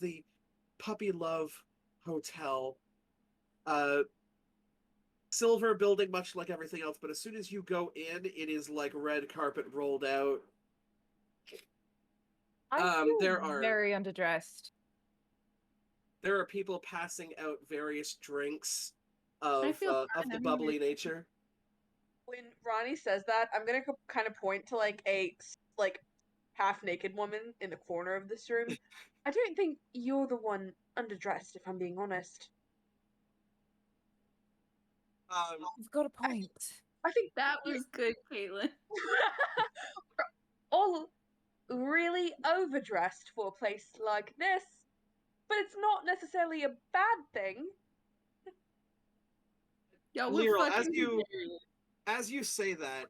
the Puppy Love Hotel. Silver building, much like everything else, but as soon as you go in, it is like red carpet rolled out. I feel there are very underdressed. There are people passing out various drinks of the bubbly nature. When Ronnie says that, I'm gonna kind of point to like a half-naked woman in the corner of this room. I don't think you're the one underdressed, if I'm being honest. You've got a point. I think that was good, Caitlin. All really overdressed for a place like this, but it's not necessarily a bad thing. Yo, Lyral, as you say that,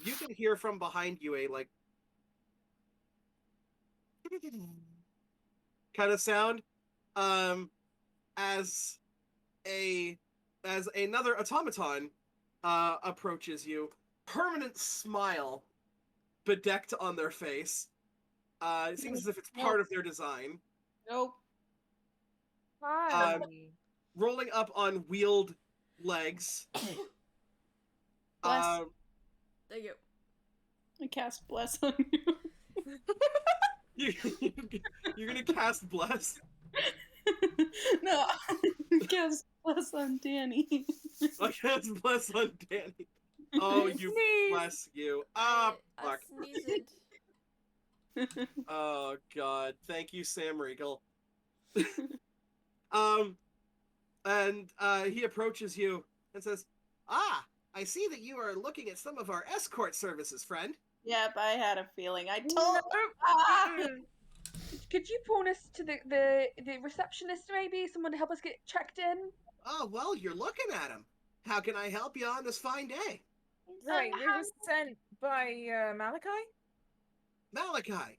you can hear from behind you a like kind of sound, as another automaton approaches you, permanent smile bedecked on their face. It seems as if it's part of their design. Nope. Hi. Rolling up on wheeled legs. Bless. There you I cast Bless on you. You're gonna cast Bless? No, cast Bless on Danny. I cast Bless on Danny. Oh, you bless you. Fuck. Oh god, thank you, Sam Riegel. And he approaches you and says, "Ah, I see that you are looking at some of our escort services, friend." Yep, I had a feeling. I told. No. Could you point us to the receptionist, maybe? Someone to help us get checked in? Oh, well, you're looking at him. How can I help you on this fine day? Right, we were sent by Malachi? Malachi.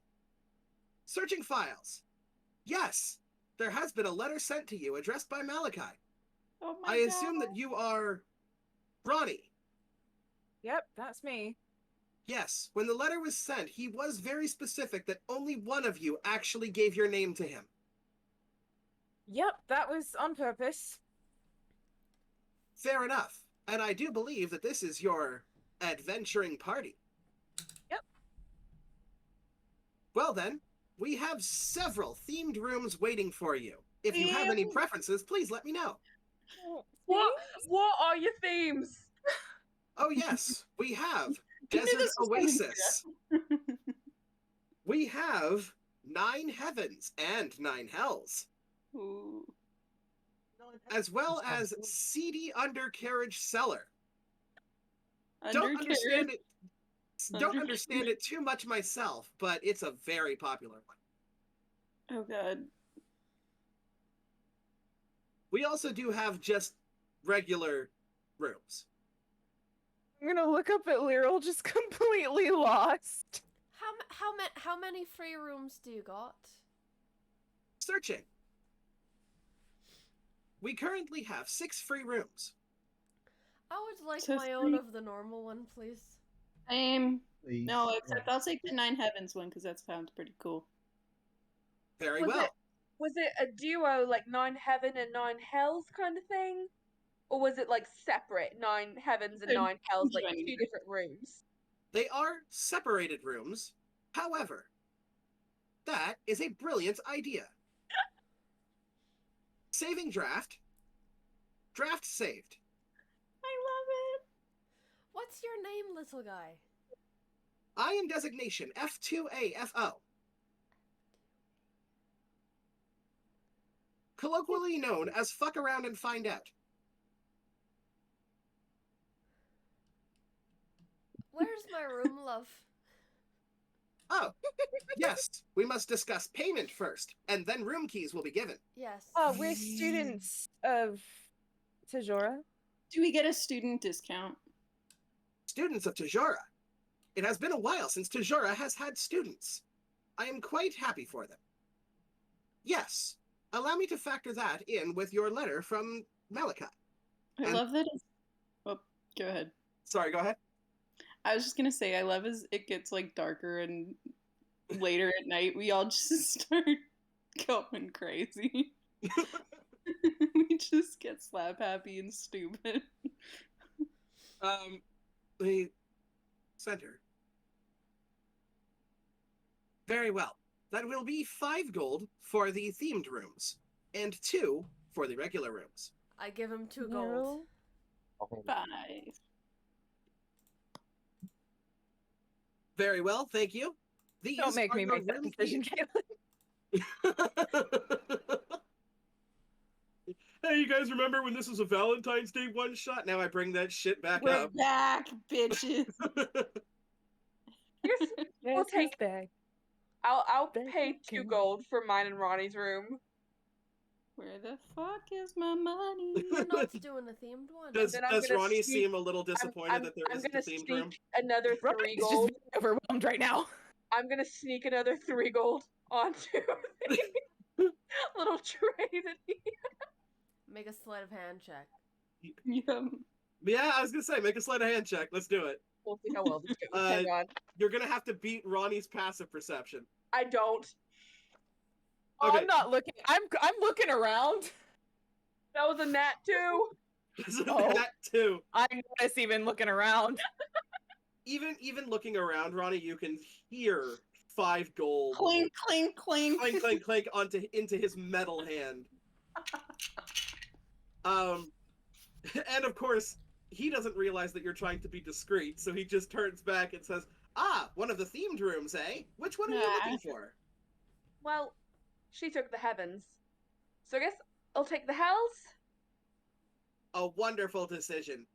Searching files. Yes, there has been a letter sent to you addressed by Malachi. Oh my I assume that you are Ronnie. Yep, that's me. Yes, when the letter was sent, he was very specific that only one of you actually gave your name to him. Yep, that was on purpose. Fair enough. And I do believe that this is your adventuring party. Yep. Well then, we have several themed rooms waiting for you. If you have any preferences, please let me know. What are your themes? Oh yes, we have Desert Oasis. We have 9 Heavens and 9 Hells. Ooh. As well as seedy undercarriage cellar. Don't understand it too much myself, but it's a very popular one. Oh god. We also do have just regular rooms. I'm gonna look up at Lyral, just completely lost. How many free rooms do you got? Searching. We currently have 6 free rooms. I would like So my own three- of the normal one, please. Same. Please. No, except I'll take the 9 Heavens one because that sounds pretty cool. Very Was well. Was it a duo like 9 Heaven and 9 Hells kind of thing? Or was it like separate 9 Heavens and They're 9 Hells, like joining 2 it. different rooms? They are separated rooms. However, that is a brilliant idea. Saving draft. Draft saved. I love it. What's your name, little guy? I am designation F2AFO. Colloquially known as fuck around and find out. Where's my room, love? Oh, yes, we must discuss payment first, and then room keys will be given. Yes. Oh, we're students of Tajora. Do we get a student discount? Students of Tajora. It has been a while since Tajora has had students. I am quite happy for them. Yes, allow me to factor that in with your letter from Malachi. I love that it's... Oh, go ahead. Sorry, go ahead. I was just gonna say, I love as it gets like darker and later at night, we all just start going crazy. We just get slap happy and stupid. The center. Very well. That will be 5 gold for the themed rooms, and 2 for the regular rooms. I give him 2 gold. Oh, 5. Very well, thank you. These Don't make are me your make that room decision, keys. Caitlin. Hey, you guys remember when this was a Valentine's Day one-shot? Now I bring that shit back We're up. back, bitches. Yes, we'll Yes, take. bag. I'll Thank pay you, 2 Kim. gold for mine and Ronnie's room. Where the fuck is my money? We're not doing a themed one. Does Then I'm does gonna Ronnie sneak- seem a little disappointed that there I'm isn't a gonna themed sneak room? another 3 Ronnie's just gold. being overwhelmed right now. I'm gonna sneak another 3 gold onto the little tray that he. Make a sleight of hand check. Yum. Yeah, I was gonna say, make a sleight of hand check. Let's do it. We'll see how well this goes. Hang on. You're gonna have to beat Ronnie's passive perception. I don't. Oh, Okay. I'm not looking. I'm looking around. That was a nat 2. Oh. That too. I notice even looking around. Even looking around, Ronnie, you can hear 5 gold Clink, clink, clink. clank, clank, clank into his metal hand. And of course, he doesn't realize that you're trying to be discreet, so he just turns back and says, "Ah, one of the themed rooms, eh? Which one are you Nah. looking for?" Well, she took the heavens. So I guess I'll take the hells. A wonderful decision.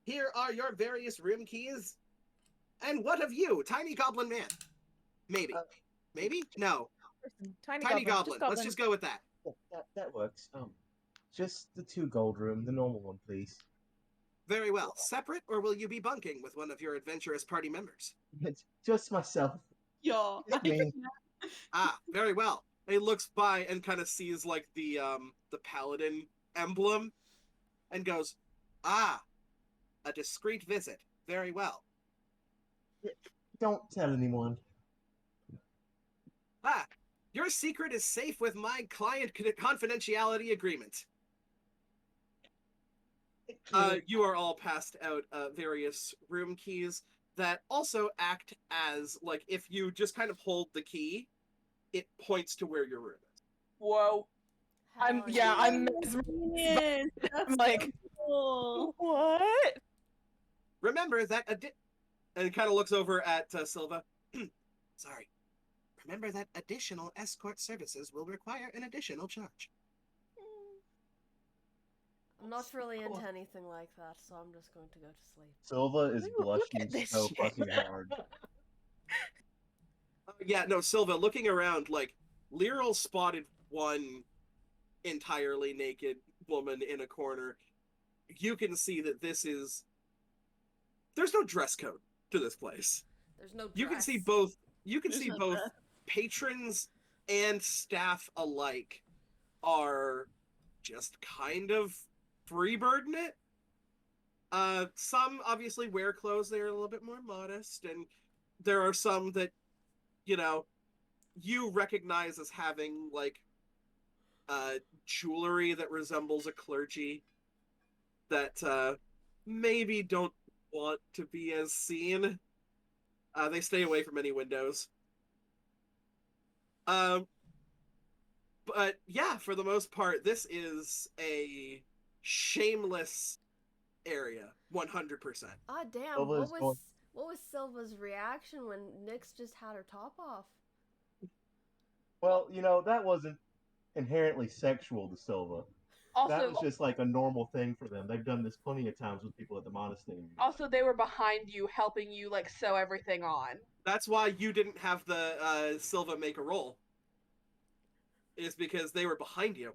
Here are your various room keys. And what of you, Tiny Goblin Man? Maybe. Maybe? No. Tiny Goblin. Let's just go with that. Yeah, that works. Just the 2 gold room, the normal one, please. Very well. Separate, or will you be bunking with one of your adventurous party members? It's just myself. Yeah. Just me. Ah, very well. He looks by and kind of sees like the paladin emblem and goes, "Ah, a discreet visit. Very well. Don't tell anyone. Ah, your secret is safe with my client confidentiality agreement." You are all passed out various room keys that also act as, like, if you just kind of hold the key, it points to where your room is. Whoa. I'm Hell I'm yeah. mesmerized. Yes, I'm like, cool. what? Remember that and it kind of looks over at Silva. Sorry. Remember that additional escort services will require an additional charge. I'm not really into anything like that, so I'm just going to go to sleep. Silva is Look at blushing this so shit. fucking hard. Yeah, no, Silva, looking around, like, Lyral spotted one entirely naked woman in a corner. You can see that there's no dress code to this place. There's no dress. You can see both There's no dress. patrons and staff alike are just kind of freebirding it. Some obviously wear clothes that are a little bit more modest, and there are some that, you recognize as having like jewelry that resembles a clergy that maybe don't want to be as seen. They stay away from any windows. But yeah, for the most part, this is a shameless area, 100%. Ah, damn! Silva's What was Silva's reaction when Nyx just had her top off? Well, that wasn't inherently sexual to Silva. Also, That was just like a normal thing for them. They've done this plenty of times with people at the monastery. also they were behind you, helping you like sew everything on. That's why you didn't have the Silva make a roll. Is because they were behind you.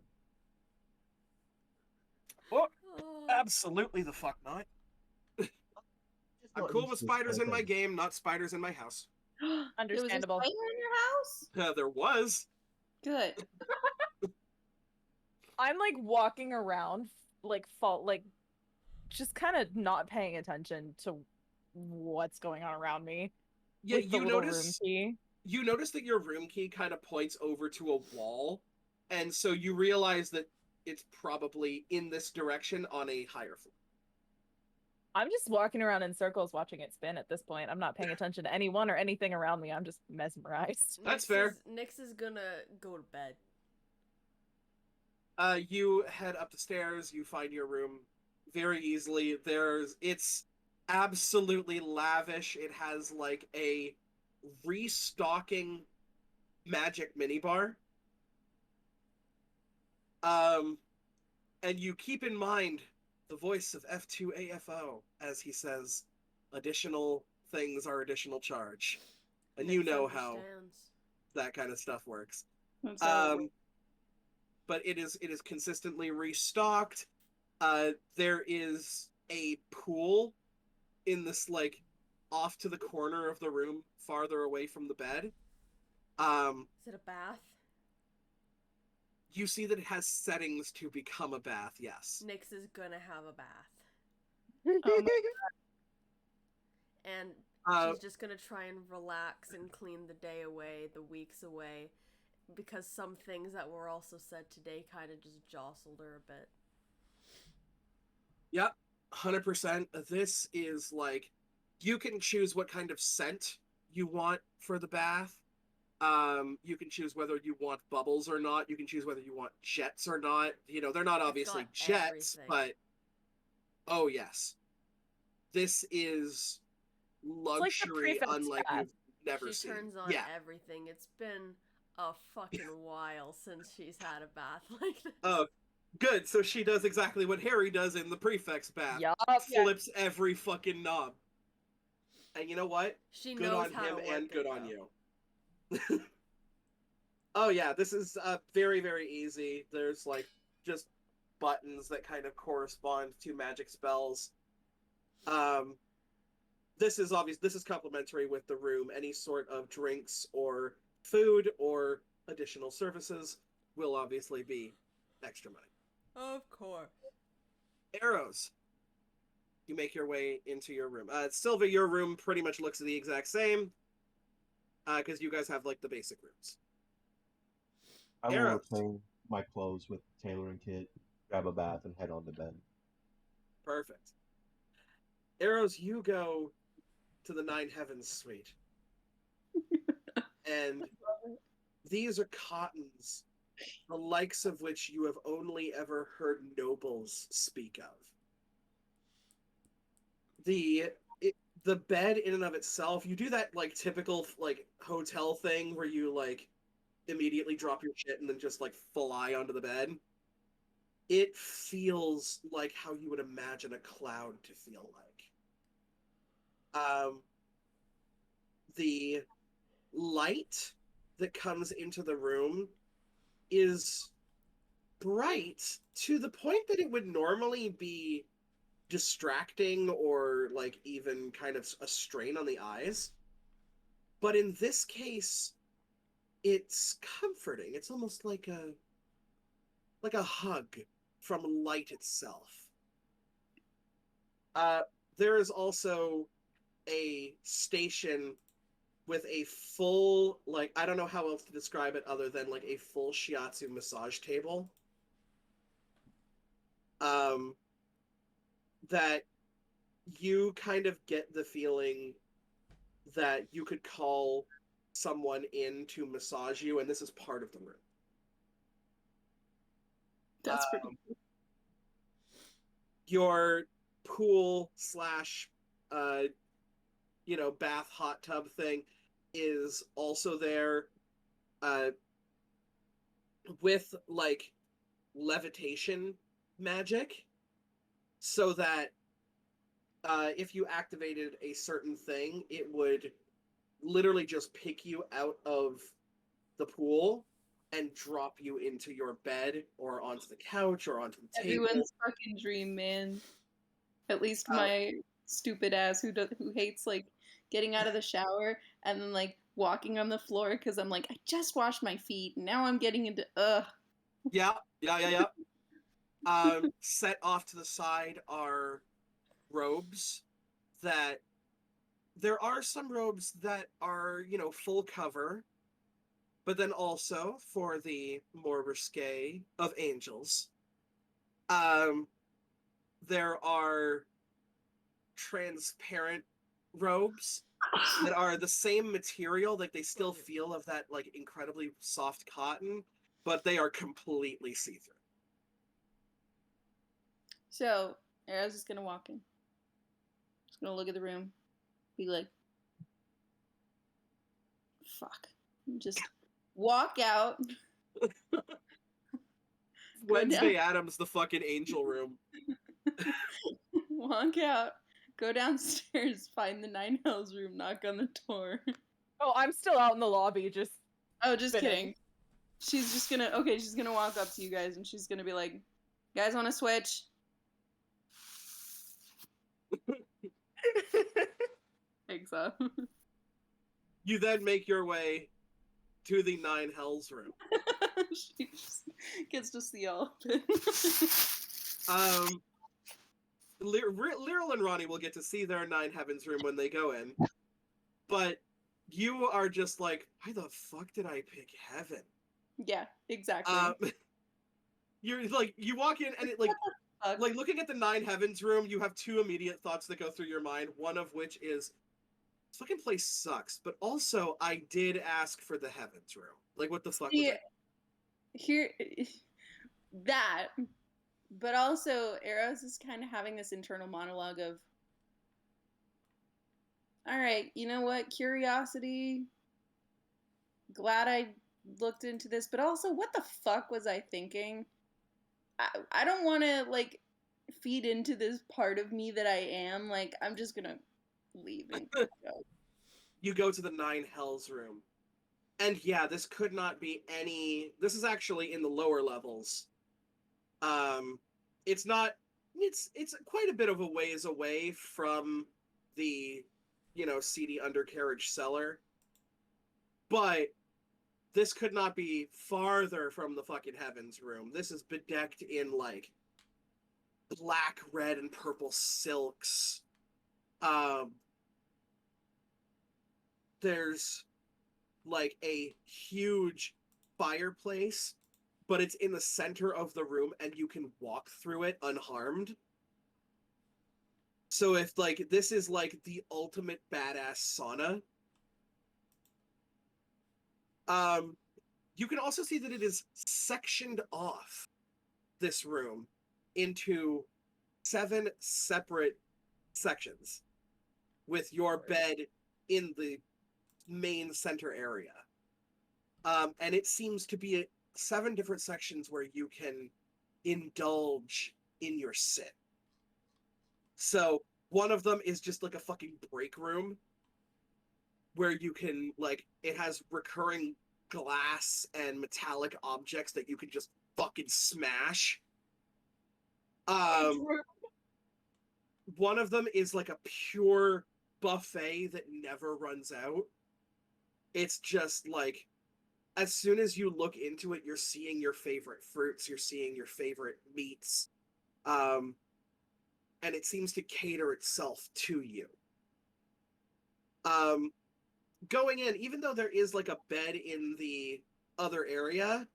Oh, absolutely the fuck not. I'm cool with spiders in my game, not spiders in my house. Understandable. There was a spider in your house? There was. Good. I'm like walking around, just kind of not paying attention to what's going on around me. Yeah, with the little room key. You notice that your room key kind of points over to a wall, and so you realize that it's probably in this direction on a higher floor. I'm just walking around in circles watching it spin at this point. I'm not paying attention to anyone or anything around me. I'm just mesmerized. That's fair. Nyx is gonna go to bed. You head up the stairs, you find your room very easily. It's absolutely lavish. It has like a restocking magic minibar. And you keep in mind the voice of F2AFO as he says, additional things are additional charge. And you know how that kind of stuff works. But it is consistently restocked. There is a pool in this like off to the corner of the room, farther away from the bed. Is it a bath? You see that it has settings to become a bath, yes. Nyx is gonna have a bath. And she's just gonna try and relax and clean the day away, the weeks away, because some things that were also said today kind of just jostled her a bit. Yep, 100%. This is like, you can choose what kind of scent you want for the bath. You can choose whether you want bubbles or not. You can choose whether you want jets or not. They're not obviously jets, but oh yes. This is luxury unlike you've never seen. She turns on everything. It's been a fucking while since she's had a bath like this. Oh, good. So she does exactly what Harry does in the prefect's bath. Yup. Flips every fucking knob. And you know what? She good knows on how him to work and good it, on though. you. Oh yeah, this is very, very easy. There's like just buttons that kind of correspond to magic spells. This is complementary with the room. Any sort of drinks or food or additional services will obviously be extra money. Of course. Arrows. You make your way into your room. Silva, your room pretty much looks the exact same. Because you guys have like the basic rooms. I will Arrows. replace my clothes with the tailoring kit, grab a bath, and head on to bed. Perfect. Arrows, you go to the Nine Heavens suite. And these are cottons, the likes of which you have only ever heard nobles speak of. The bed in and of itself, you do that like typical like hotel thing where you like immediately drop your shit and then just like fly onto the bed. It feels like how you would imagine a cloud to feel like. The light that comes into the room is bright to the point that it would normally be distracting or like even kind of a strain on the eyes. But in this case, it's comforting. It's almost like a hug from light itself. There is also a station with a full, like, I don't know how else to describe it other than like a full shiatsu massage table. That you kind of get the feeling that you could call someone in to massage you, and this is part of the room. That's pretty cool. Your pool slash, bath hot tub thing is also there, with like levitation magic, so that if you activated a certain thing, it would literally just pick you out of the pool and drop you into your bed or onto the couch or onto the table. Everyone's fucking dream, man. At least my stupid ass who hates like getting out of the shower and then like walking on the floor because I'm like, I just washed my feet and now I'm getting into Yeah. Set off to the side are robes that there are some robes that are, full cover, but then also for the more risque of angels, there are transparent robes that are the same material, like they still feel of that like incredibly soft cotton, but they are completely see-through. So, Era's just gonna walk in. Just gonna look at the room. Be like, fuck. Just walk out. Wednesday Addams, the fucking angel room. Walk out. Go downstairs, find the Nine Hells room, knock on the door. Oh, I'm still out in the lobby, just... Oh, just kidding. She's just gonna... Okay, she's gonna walk up to you guys, and she's gonna be like, you guys wanna switch? Think so. You then make your way to the Nine Hells room. She just gets to see all of it. Lyral and Ronnie will get to see their Nine Heavens room when they go in. But you are just like, why the fuck did I pick heaven? Yeah, exactly. You're like, you walk in and it like looking at the Nine Heavens room, you have two immediate thoughts that go through your mind. One of which is, this fucking place sucks. But also, I did ask for the Heavens room. Like, what the fuck was that? Here, that, but also Eros is kind of having this internal monologue of, all right, you know what, curiosity, glad I looked into this, but also what the fuck was I thinking? I don't want to like feed into this part of me that I am, like I'm just gonna leave and go. You go to the Nine Hells room. And yeah, this could not be any... This is actually in the lower levels. It's not... It's quite a bit of a ways away from the, seedy undercarriage cellar. But this could not be farther from the fucking Heavens room. This is bedecked in, like, black, red, and purple silks. There's... like a huge fireplace, but it's in the center of the room and you can walk through it unharmed. So if like this is like the ultimate badass sauna. You can also see that it is sectioned off this room into 7 separate sections with your bed in the main center area. And it seems to be 7 different sections where you can indulge in your sit. So one of them is just like a fucking break room where you can like, it has recurring glass and metallic objects that you can just fucking smash. One of them is like a pure buffet that never runs out. It's just like, as soon as you look into it, you're seeing your favorite fruits, you're seeing your favorite meats, and it seems to cater itself to you. Going in, even though there is like a bed in the other area,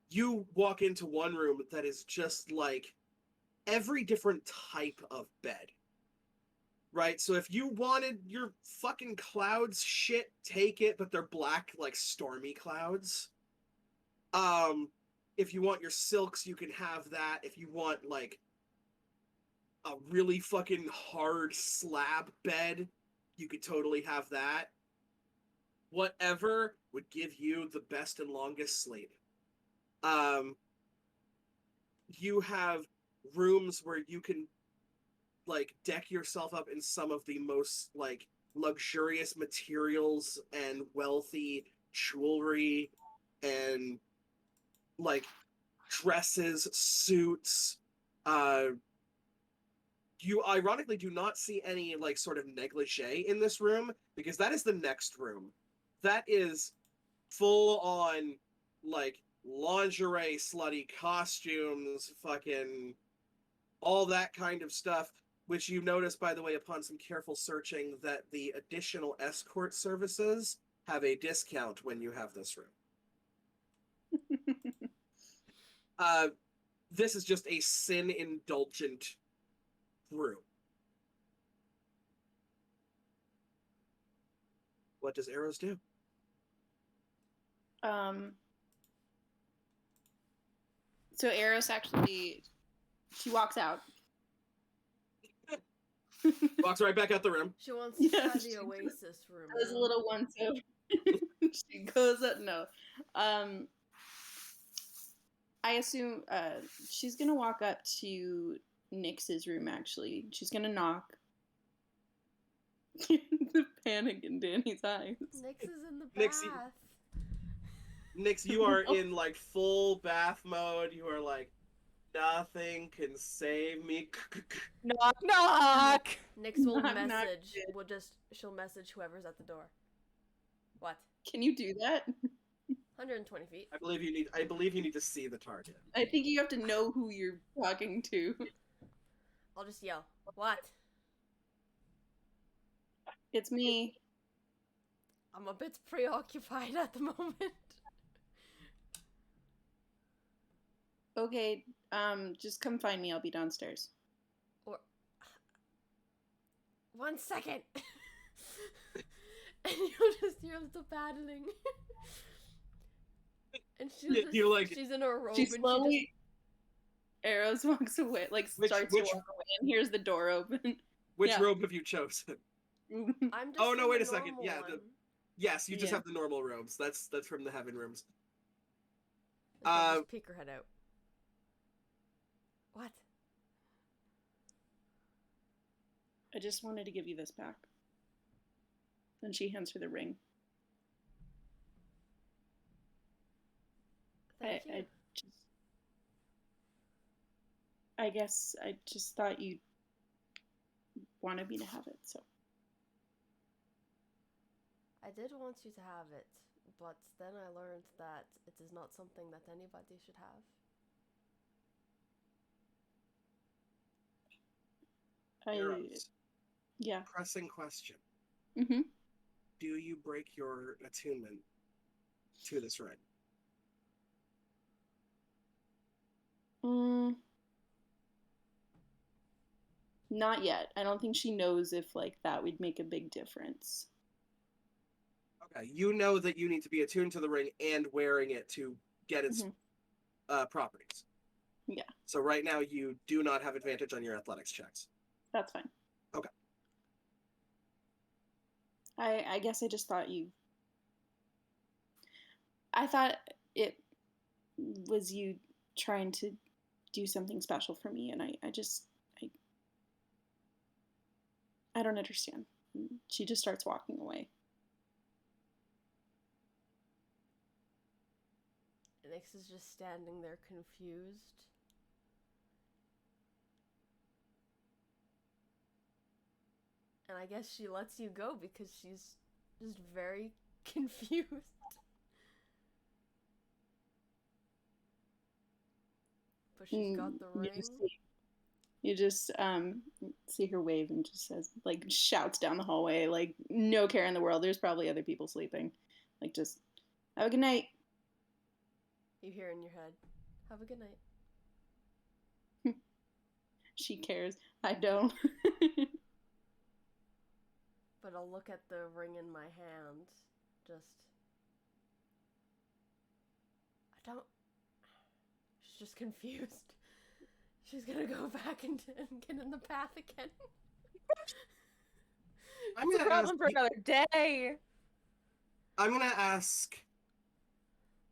you walk into one room that is just like every different type of bed. Right? So if you wanted your fucking clouds shit, take it, but they're black, like stormy clouds. If you want your silks, you can have that. If you want, like, a really fucking hard slab bed, you could totally have that. Whatever would give you the best and longest sleep. You have rooms where you can like deck yourself up in some of the most like luxurious materials and wealthy jewelry and like dresses, suits. You ironically do not see any like sort of negligee in this room, because that is the next room. That is full on like lingerie, slutty costumes, fucking all that kind of stuff. Which you notice, by the way, upon some careful searching, that the additional escort services have a discount when you have this room. This is just a sin-indulgent room. What does Eros do? So Eros actually, she walks out. Walks right back out the room. She wants to try the Oasis room. There's a little one, so she goes up. No, I assume she's gonna walk up to Nyx's room. Actually, she's gonna knock. The panic in Danny's eyes. Nyx is in the bath. Nyx, you are in like full bath mode. You are like, nothing can save me. Knock, knock. Nyx will message. She'll message whoever's at the door. What? Can you do that? 120 feet. I believe you need to see the target. I think you have to know who you're talking to. I'll just yell. What? It's me. I'm a bit preoccupied at the moment. Okay, just come find me. I'll be downstairs. Or 1 second. And you'll just hear a little paddling. And she's in her robe. She slowly. Eros walks away, starts to walk away, and here's the door open. Which robe have you chosen? I'm just oh no! Wait a second. Yeah. Yes, you just Yeah. have the normal robes. That's from the heaven rooms. Just peek her head out. What? I just wanted to give you this back. Then she hands her the ring. Thank you. I guess I just thought you wanted me to have it, so. I did want you to have it, but then I learned that it is not something that anybody should have. Eros, Yeah. pressing question. Mm-hmm. Do you break your attunement to this ring? Not yet. I don't think she knows if that would make a big difference. Okay, you know that you need to be attuned to the ring and wearing it to get its properties. Yeah. So right now you do not have advantage on your athletics checks. That's fine. Okay. I guess I just thought I thought it was you trying to do something special for me, and I don't understand. She just starts walking away. Nyx is just standing there confused. And I guess she lets you go because she's just very confused. But she's got the ring. You just see her wave and just says, like, shouts down the hallway, like, no care in the world. There's probably other people sleeping. Like, just, have a good night. You hear in your head, have a good night. She cares. I don't. But I'll look at the ring in my hand. She's just confused. She's gonna go back and get in the path again. It's a problem for another day. I'm gonna ask.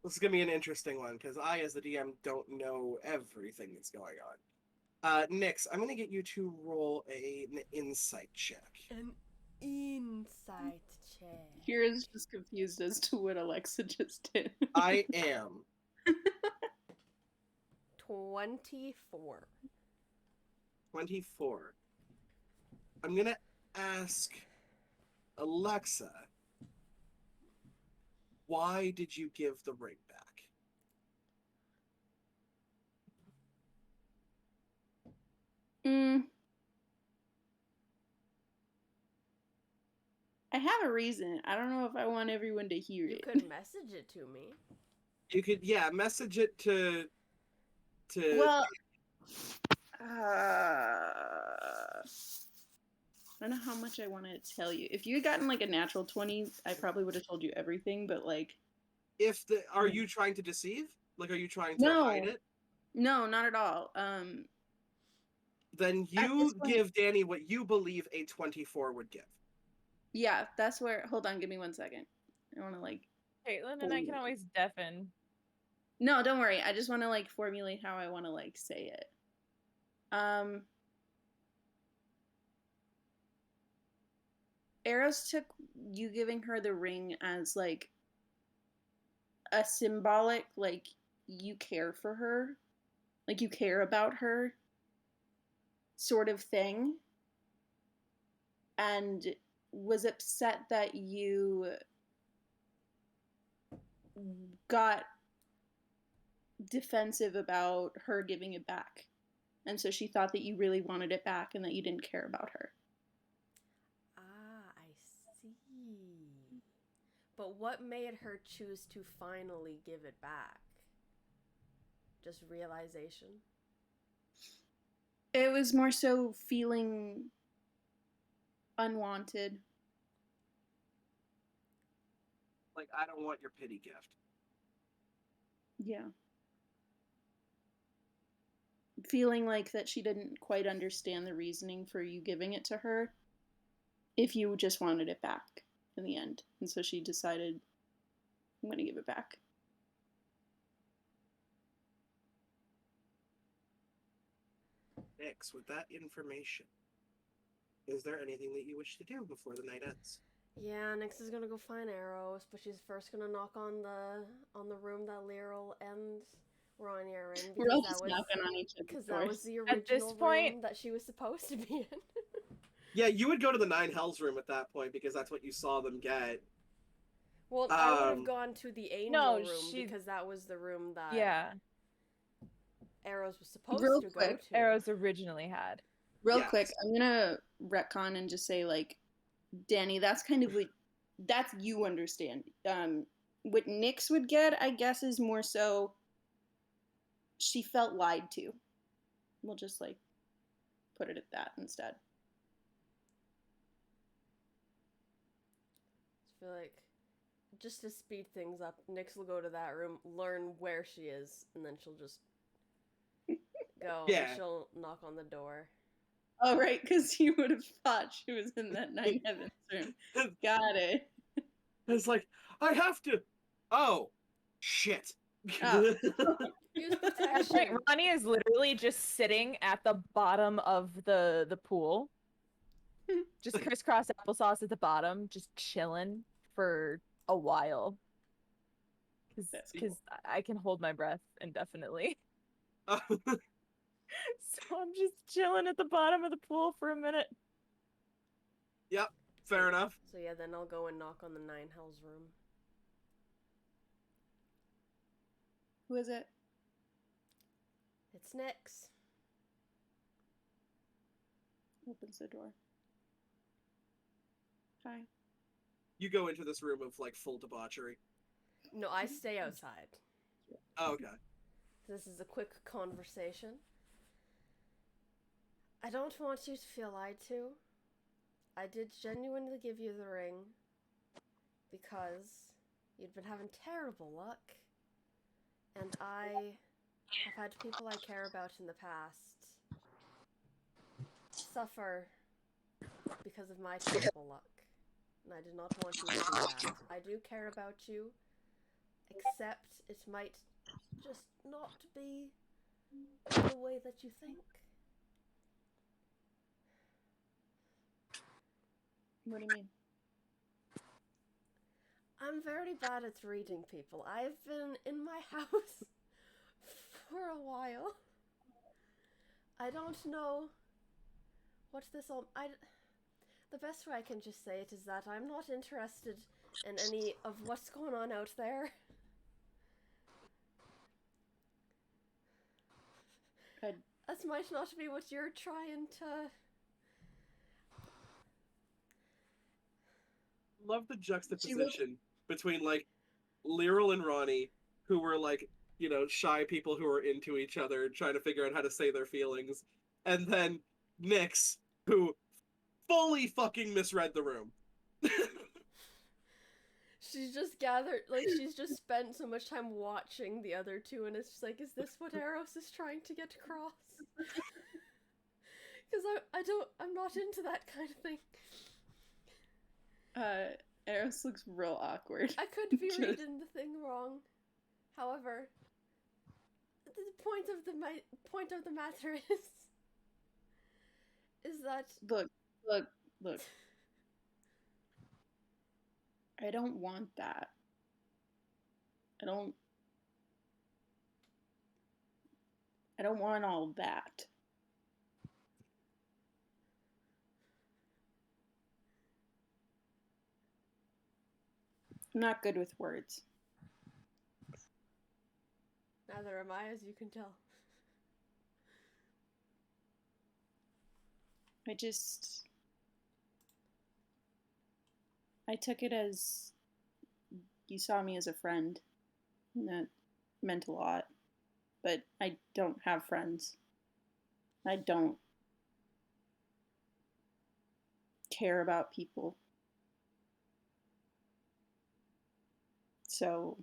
This is gonna be an interesting one because I, as the DM, don't know everything that's going on. Nyx, I'm gonna get you to roll an insight check. An insight check. Kira's just confused as to what Alexa just did. I am. 24. 24. I'm gonna ask Alexa, why did you give the ring back? I have a reason. I don't know if I want everyone to hear it. You could message it to me. You could, yeah, message it to. Well, I don't know how much I want to tell you. If you had gotten like a natural 20, I probably would have told you everything, but like... Are you trying to deceive? Like, are you trying to hide it? No, not at all. Then you give Danny what you believe a 24 would give. Yeah, that's where... Hold on, give me 1 second. I want to like... Caitlin and I can always deafen. No, don't worry. I just want to like formulate how I want to like say it. Eros took you giving her the ring as like a symbolic, like, you care for her, like you care about her sort of thing, and was upset that you got defensive about her giving it back. And so she thought that you really wanted it back and that you didn't care about her. Ah, I see. But what made her choose to finally give it back? Just realization? It was more so feeling unwanted. Like, I don't want your pity gift. Yeah. Feeling like that she didn't quite understand the reasoning for you giving it to her if you just wanted it back in the end. And so she decided, I'm going to give it back. Nyx, with that information, is there anything that you wish to do before the night ends? Yeah, Nyx is gonna go find Eros, but she's first gonna knock on the room that Lyral and Ronnie are in. We're all just knocking on each other's Because doors. that was the original At this point, room that she was supposed to be in. Yeah, you would go to the Nine Hells room at that point because that's what you saw them get. Well, I would have gone to the Angel room because that was the room that Eros was supposed to go to. Eros originally had. Real quick, I'm gonna retcon and just say, like, Danny, that's kind of what, that's you understand. What Nyx would get, I guess, is more so she felt lied to. We'll just, like, put it at that instead. I feel like, just to speed things up, Nyx will go to that room, learn where she is, and then she'll just go. Yeah. And she'll knock on the door. Oh, right, because you would have thought she was in that Nine Heavens room. Got it. It's like, I have to. Oh, shit. Use protection. Ronnie is literally just sitting at the bottom of the pool. Just crisscross applesauce at the bottom, just chilling for a while. because I can hold my breath indefinitely. So I'm just chilling at the bottom of the pool for a minute. Yep, fair enough. So yeah, then I'll go and knock on the Nine Hells room. Who is it? It's Nyx. Opens the door. Hi. You go into this room of like full debauchery. No, I stay outside. Oh, okay. This is a quick conversation. I don't want you to feel lied to. I did genuinely give you the ring because you'd been having terrible luck. And I have had people I care about in the past suffer because of my terrible luck. And I did not want you to do that. I do care about you, except it might just not be the way that you think. What do you mean? I'm very bad at reading people. I've been in my house for a while. I don't know what this all... The best way I can just say it is that I'm not interested in any of what's going on out there. That might not be what you're trying to... Love the juxtaposition between like Lyral and Ronnie, who were like, you know, shy people who were into each other, trying to figure out how to say their feelings, and then Nyx, who fully fucking misread the room. She's just gathered, like, she's just spent so much time watching the other two, and it's just like, is this what Eros is trying to get across? Because I'm not into that kind of thing. Eros looks real awkward. I could be reading the thing wrong. However, the point of the matter is that... Look. I don't want that. I don't want all that. I'm not good with words. Neither am I, as you can tell. I took it as you saw me as a friend, and that meant a lot. But I don't have friends. I don't care about people. So...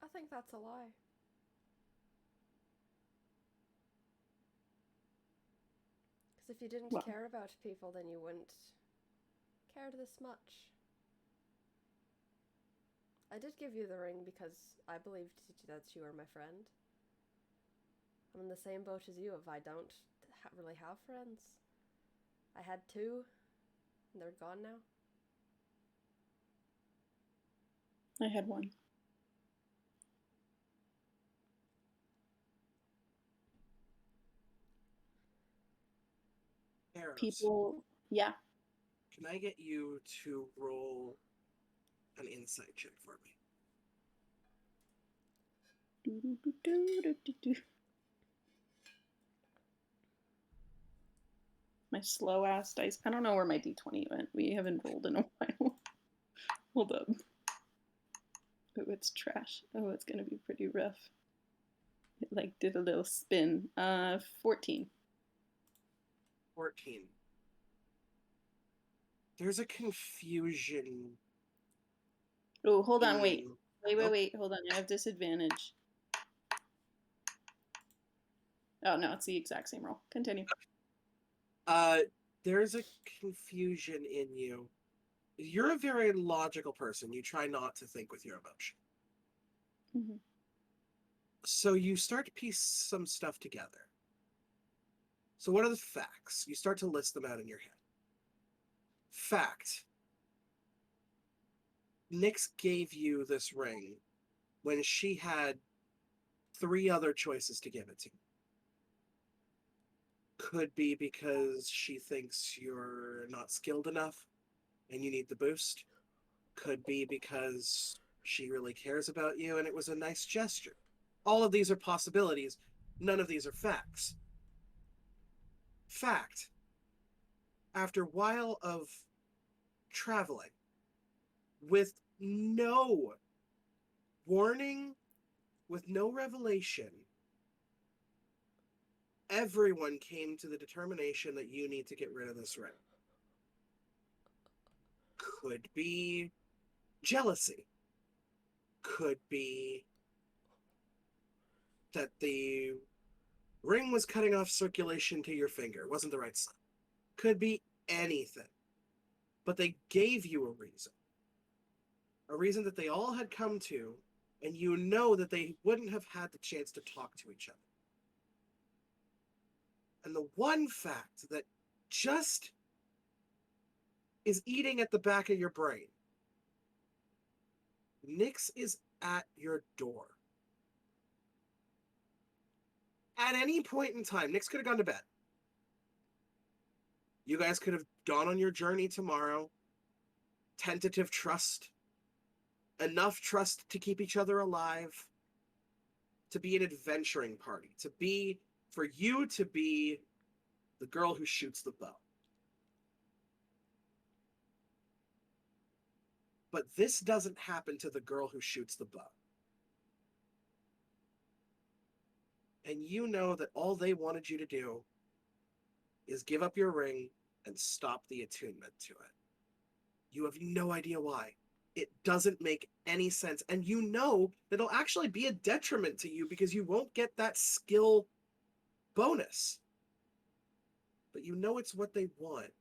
I think that's a lie. Because if you didn't care about people, then you wouldn't care this much. I did give you the ring because I believed that you were my friend. I'm in the same boat as you if I don't really have friends. I had two, and they're gone now. I had one. Eros, People, yeah. can I get you to roll an insight check for me? My slow ass dice. I don't know where my d20 went. We haven't rolled in a while. Hold up. Oh, it's trash. Oh, it's gonna be pretty rough. It like did a little spin. 14. 14. There's a confusion. Oh, hold on, wait. Wait. Hold on. I have disadvantage. Oh, no, it's the exact same roll. Continue. There's a confusion in you. You're a very logical person. You try not to think with your emotion. Mm-hmm. So you start to piece some stuff together. So what are the facts? You start to list them out in your head. Fact. Nyx gave you this ring when she had 3 other choices to give it to you. Could be because she thinks you're not skilled enough and you need the boost. Could be because she really cares about you and it was a nice gesture. All of these are possibilities. None of these are facts. Fact. After a while of traveling, with no warning, with no revelation, everyone came to the determination that you need to get rid of this ring. Could be jealousy. Could be that the ring was cutting off circulation to your finger. It wasn't the right size. Could be anything. But they gave you a reason. A reason that they all had come to, and you know that they wouldn't have had the chance to talk to each other. And the one fact that just is eating at the back of your brain, Nyx is at your door. At any point in time, Nyx could have gone to bed. You guys could have gone on your journey tomorrow. Tentative trust. Enough trust to keep each other alive. To be an adventuring party. For you to be the girl who shoots the bow. But this doesn't happen to the girl who shoots the bow. And you know that all they wanted you to do is give up your ring and stop the attunement to it. You have no idea why. It doesn't make any sense. And you know that it'll actually be a detriment to you because you won't get that skill bonus. But you know it's what they want.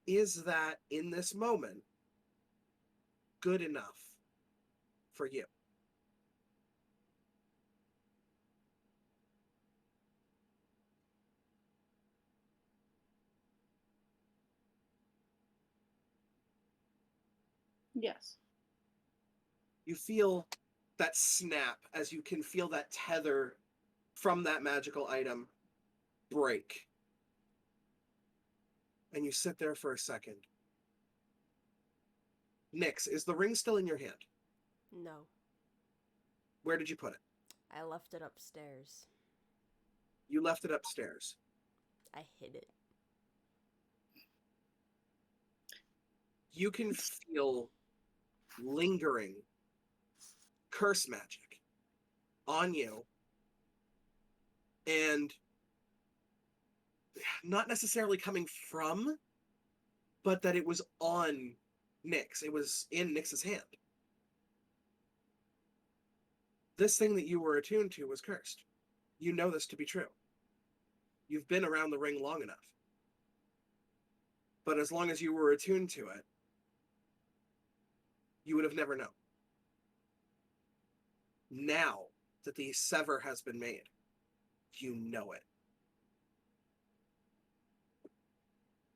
Is that, in this moment, good enough for you? Yes. You feel that snap as you can feel that tether from that magical item break. And you sit there for a second. Nyx, is the ring still in your hand? No. Where did you put it? I left it upstairs. You left it upstairs. I hid it. You can feel lingering curse magic on you. And not necessarily coming from, but that it was on Nyx. It was in Nyx's hand. This thing that you were attuned to was cursed. You know this to be true. You've been around the ring long enough. But as long as you were attuned to it, you would have never known. Now that the sever has been made, you know it.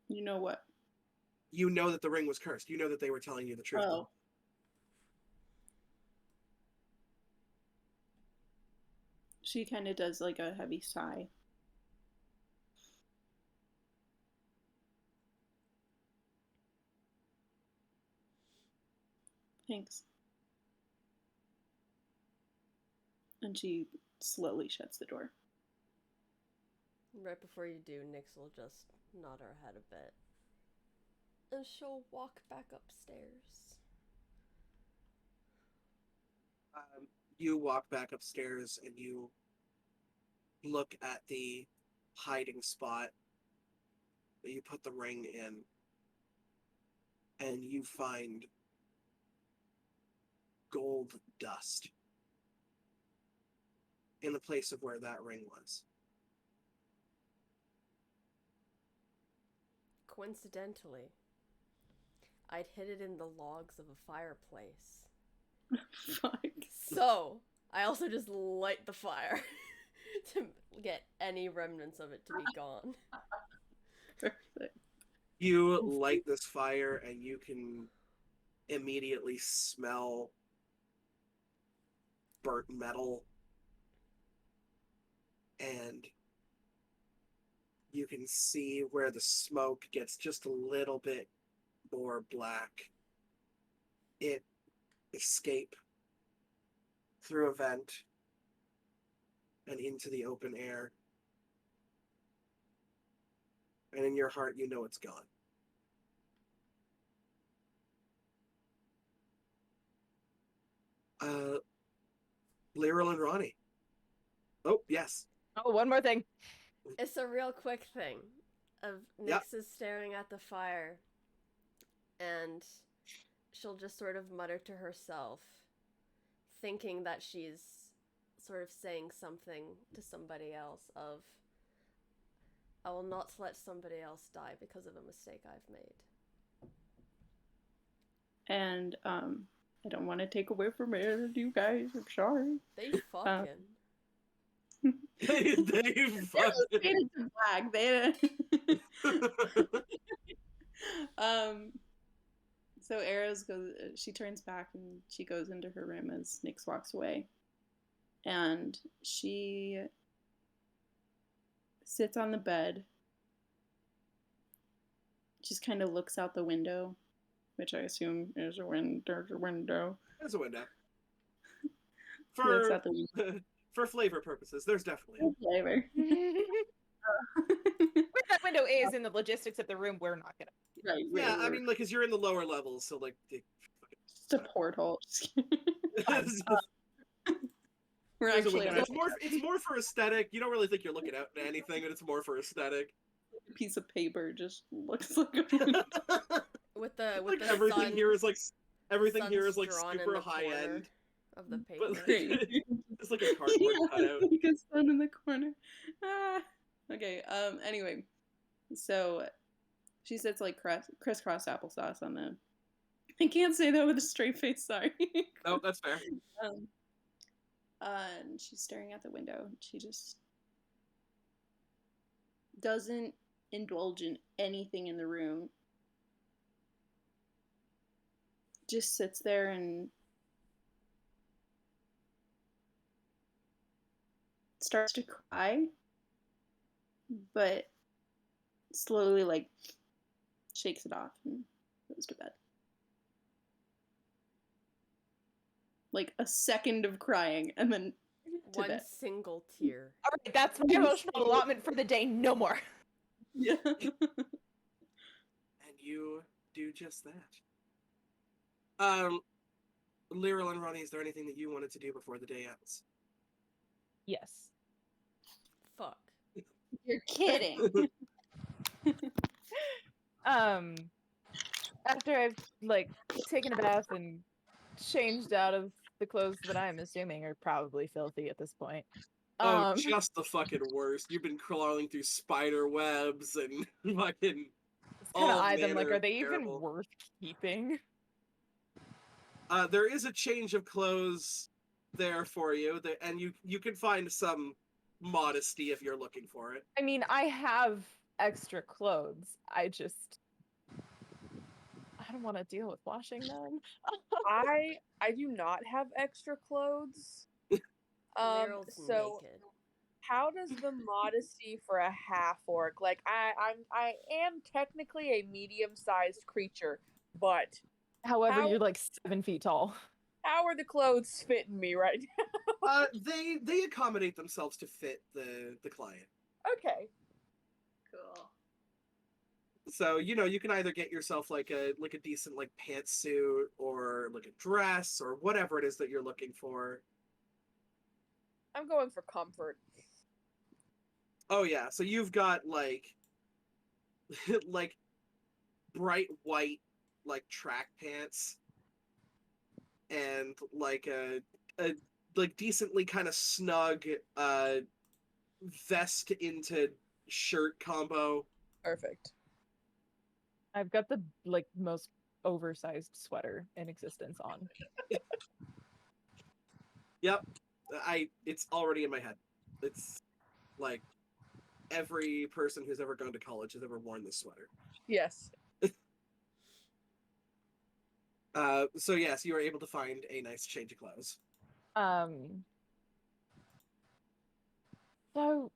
You know what? You know that the ring was cursed. You know that they were telling you the truth. Oh. She kind of does like a heavy sigh. Thanks. And she slowly shuts the door. Right before you do, Nyx will just nod her head a bit. And she'll walk back upstairs. You walk back upstairs and you look at the hiding spot that you put the ring in. And you find gold dust in the place of where that ring was. Coincidentally, I'd hid it in the logs of a fireplace. Fuck. So, I also just light the fire to get any remnants of it to be gone. Perfect. You light this fire and you can immediately smell burnt metal. And you can see where the smoke gets just a little bit more black. It escape through a vent and into the open air. And in your heart, you know it's gone. Lyral and Ronnie. Oh, yes. Oh, one more thing. It's a real quick thing. Of Nyx is staring at the fire, and she'll just sort of mutter to herself, thinking that she's sort of saying something to somebody else of, I will not let somebody else die because of a mistake I've made. And I don't want to take away from it, you guys. I'm sorry. They fucking. They fucking. It's black. They. So Eros goes. She turns back and she goes into her room as Nyx walks away, and she sits on the bed. Just kind of looks out the window, which I assume is a window. There's a window. There's a window. Looks out the window. For flavor purposes, there's definitely a flavor. Where that window is in the logistics of the room, we're not gonna. Right. Yeah, I mean, like, cause you're in the lower levels, so like. Just a porthole. We're There's a actually window. It's more for aesthetic. You don't really think you're looking out at anything, and it's more for aesthetic. A piece of paper just looks like a window. With the like the everything sun, here is like sun's drawn in super the high corner end. of the paper. But like, it's like a cardboard cutout. Like a sun in the corner. Ah. Okay. Anyway, so she sits like crisscross applesauce on the. I can't say that with a straight face. Sorry. Oh, that's fair. And she's staring out the window. She just doesn't indulge in anything in the room. Just sits there and starts to cry, but slowly like shakes it off and goes to bed. Like a second of crying and then to One bed. single tear. All right, that's my emotional allotment for the day. No more. Yeah. And you do just that. Lyral and Ronnie, is there anything that you wanted to do before the day ends? Yes. Fuck. You're kidding. After I've like taken a bath and changed out of the clothes that I'm assuming are probably filthy at this point. Oh, just the fucking worst. You've been crawling through spider webs and fucking. Kind of eye them like, manner are of they even terrible- worth keeping? There is a change of clothes there for you, and you can find some modesty if you're looking for it. I mean, I have extra clothes. I don't want to deal with washing them. I do not have extra clothes. Lyral's So naked. how does the modesty for a half orc? Like I am technically a medium-sized creature, but However, How- you're like 7 feet tall. how are the clothes fitting me right now? They accommodate themselves to fit the client. Okay. Cool. So, you can either get yourself like a decent like pantsuit or like a dress or whatever it is that you're looking for. I'm going for comfort. Oh yeah, so you've got like like bright white like track pants and like a like decently kind of snug vest into shirt combo. Perfect. I've got the like most oversized sweater in existence on. Yep. It's already in my head. It's like every person who's ever gone to college has ever worn this sweater. Yes. So yes, you were able to find a nice change of clothes. So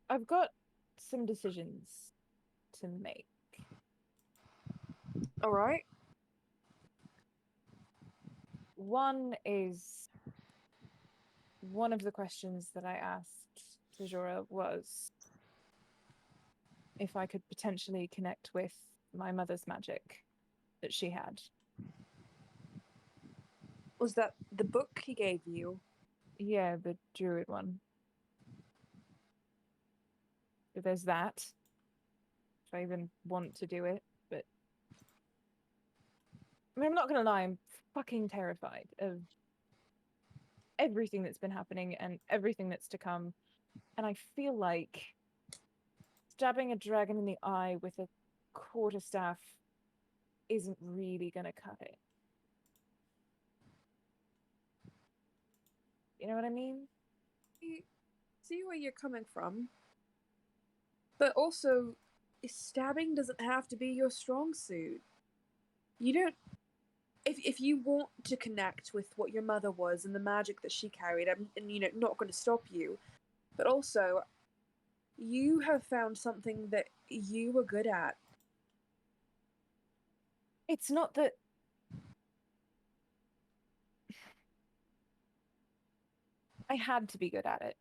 I've got some decisions to make. All right. One is one of the questions that I asked Tajora was if I could potentially connect with my mother's magic that she had. Was that the book he gave you? Yeah, the druid one. So there's that. If I even want to do it, but I mean, I'm not gonna lie, I'm fucking terrified of everything that's been happening and everything that's to come. And I feel like stabbing a dragon in the eye with a quarterstaff isn't really gonna cut it. You know what I mean? See where you're coming from. But also, stabbing doesn't have to be your strong suit. You don't. If you want to connect with what your mother was and the magic that she carried, I'm not going to stop you. But also, you have found something that you were good at. It's not that. I had to be good at it.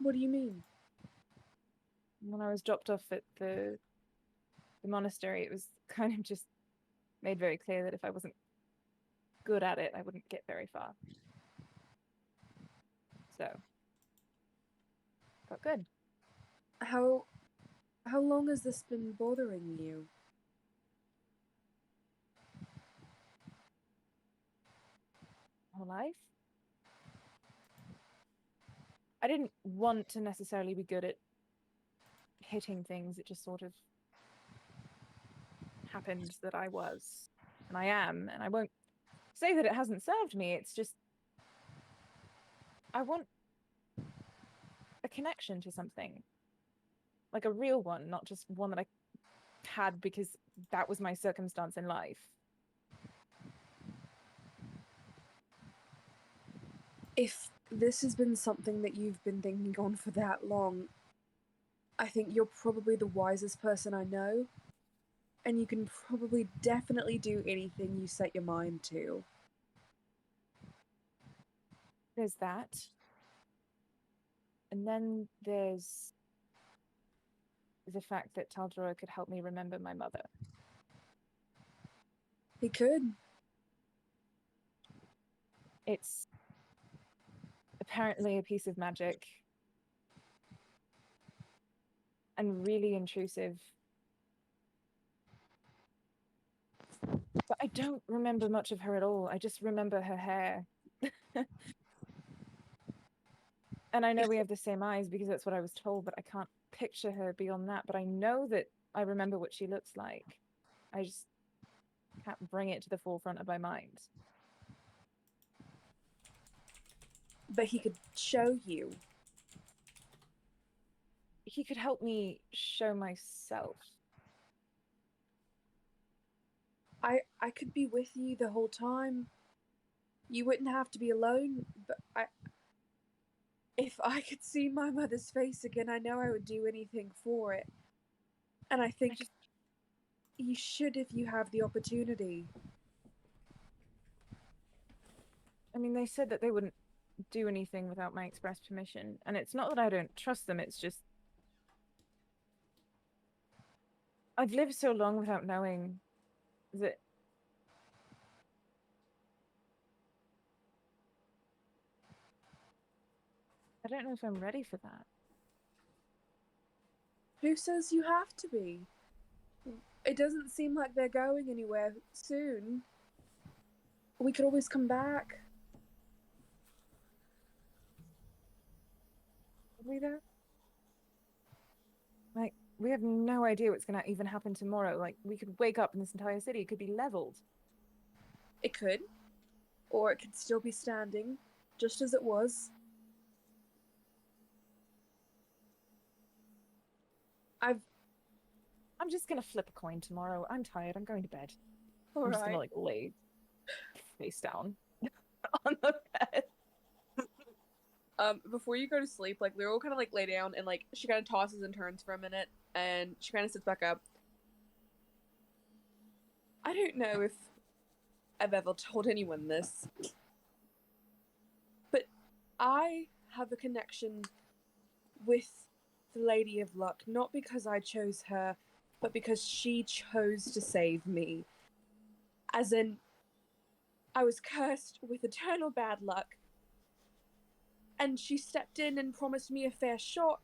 What do you mean? When I was dropped off at the monastery, it was kind of just made very clear that if I wasn't good at it, I wouldn't get very far. So, got good. How long has this been bothering you? Whole life? I didn't want to necessarily be good at hitting things. It just sort of happened that I was, and I am, and I won't say that it hasn't served me. It's just I want a connection to something, like a real one, not just one that I had because that was my circumstance in life. If this has been something that you've been thinking on for that long, I think you're probably the wisest person I know. And you can probably definitely do anything you set your mind to. There's that. And then there's the fact that Taldora could help me remember my mother. He could. It's apparently a piece of magic. And really intrusive. But I don't remember much of her at all. I just remember her hair. And I know we have the same eyes because that's what I was told, but I can't picture her beyond that. But I know that I remember what she looks like. I just can't bring it to the forefront of my mind. But he could show you. He could help me show myself. I could be with you the whole time. You wouldn't have to be alone, but if I could see my mother's face again, I know I would do anything for it. And I think you should if you have the opportunity. I mean, they said that they wouldn't do anything without my express permission. And it's not that I don't trust them, it's just I've lived so long without knowing that I don't know if I'm ready for that. Who says you have to be? It doesn't seem like they're going anywhere soon. We could always come back. Are we there? Like, we have no idea what's gonna even happen tomorrow. Like, we could wake up and this entire city could be leveled. It could. Or it could still be standing, just as it was. I'm just gonna flip a coin tomorrow. I'm tired. I'm going to bed. All I'm just gonna right. like lay face down on the bed. Before you go to sleep, like Lyra will kind of like lay down and like she kind of tosses and turns for a minute, and she kind of sits back up. I don't know if I've ever told anyone this, but I have a connection with the Lady of Luck, not because I chose her, but because she chose to save me. As in, I was cursed with eternal bad luck, and she stepped in and promised me a fair shot,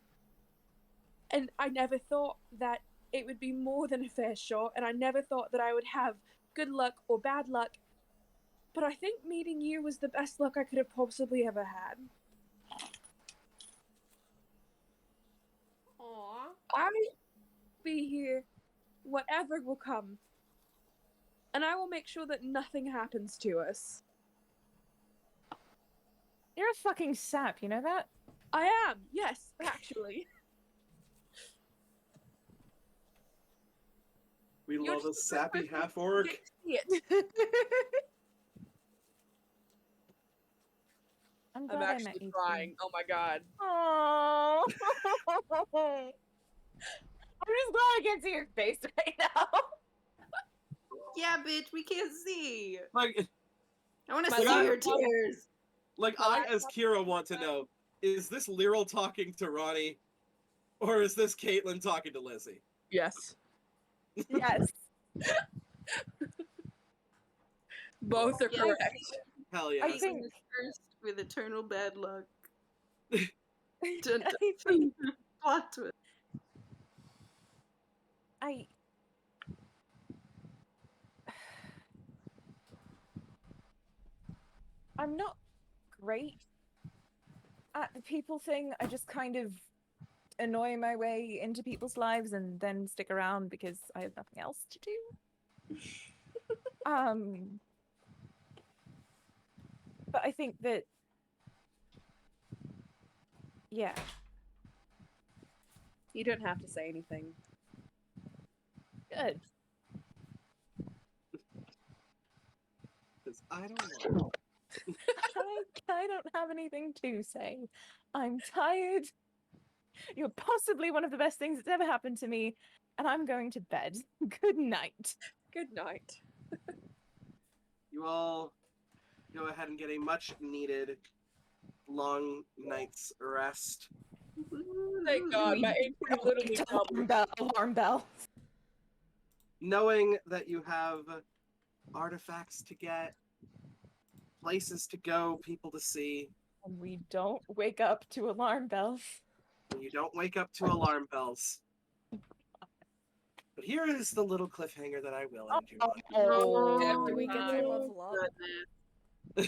and I never thought that it would be more than a fair shot, and I never thought that I would have good luck or bad luck, but I think meeting you was the best luck I could have possibly ever had. Aww. I will be here, whatever will come, and I will make sure that nothing happens to us. You're a fucking sap, you know that? I am, yes, actually. We You're love a just the first sappy person half to orc. get to see it. I'm I'm glad I met actually you. crying. Oh my god. Oh. I'm just glad I can't see your face right now. Yeah, bitch, we can't see. Like, I want to My see lap- your tears. like My I, laptop- as Kira, want to know: is this Lyral talking to Ronnie, or is this Caitlin talking to Lizzie? Yes. Yes. Both are Yes. correct. Hell yeah! I think Was cursed with eternal bad luck. I Dun, dun, think dun. Plot twist. I'm not great at the people thing. I just kind of annoy my way into people's lives and then stick around because I have nothing else to do. But I think that, yeah, You don't have to say anything. good. 'Cause I don't know. I don't have anything to say. I'm tired. You're possibly one of the best things that's ever happened to me, and I'm going to bed. Good night. Good night. You all go ahead and get a much needed long night's rest. Thank God, my HP literally doubled. Alarm bell. Knowing that you have artifacts to get, places to go, people to see, And we don't wake up to alarm bells. and you don't wake up to alarm bells. But here is the little cliffhanger that I will end you on. Oh, Do we get to level up?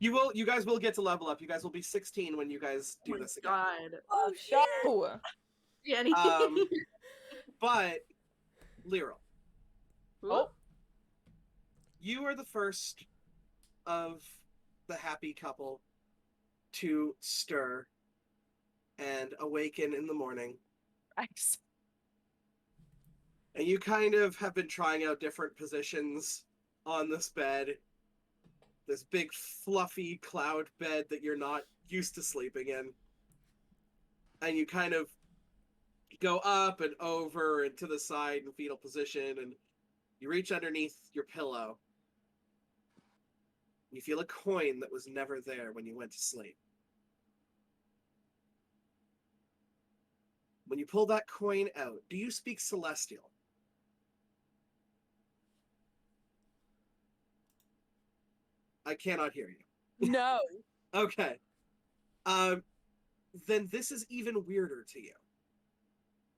You guys will get to level up. You guys will be 16 when you guys do this again. God. Oh, shit. Yeah, But Lyral, oh. you are the first of the happy couple to stir and awaken in the morning. Nice. And you kind of have been trying out different positions on this bed. This big fluffy cloud bed that you're not used to sleeping in. And you kind of go up and over and to the side in fetal position, and you reach underneath your pillow. You feel a coin that was never there when you went to sleep. When you pull that coin out, do you speak Celestial? I cannot hear you. No. Okay. Then this is even weirder to you.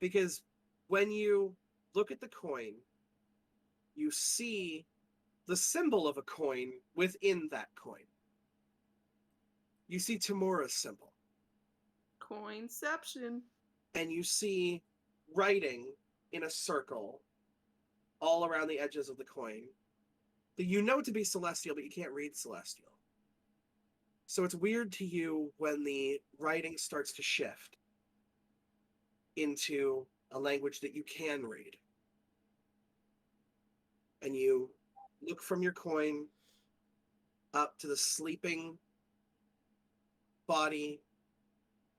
Because when you look at the coin, you see the symbol of a coin within that coin. You see Tamura's symbol. Coinception. And you see writing in a circle all around the edges of the coin that you know to be Celestial, but you can't read Celestial. So it's weird to you when the writing starts to shift into a language that you can read. And you look from your coin up to the sleeping body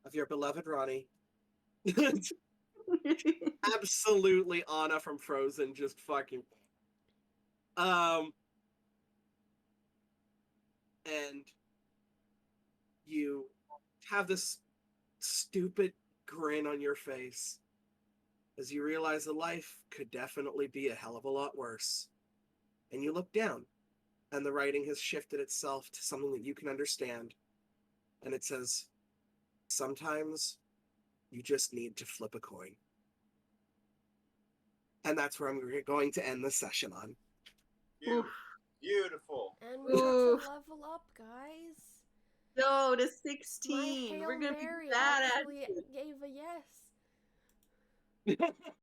of your beloved Ronnie. Absolutely Anna from Frozen, just fucking. And you have this stupid grin on your face as you realize that life could definitely be a hell of a lot worse. And you look down, and the writing has shifted itself to something that you can understand. And it says, sometimes you just need to flip a coin. And that's where I'm going to end the session on. Beautiful. And we have to Oof. level up, guys. Go to My 16. Hail We're gonna Mary be bad at actually it. gave a yes.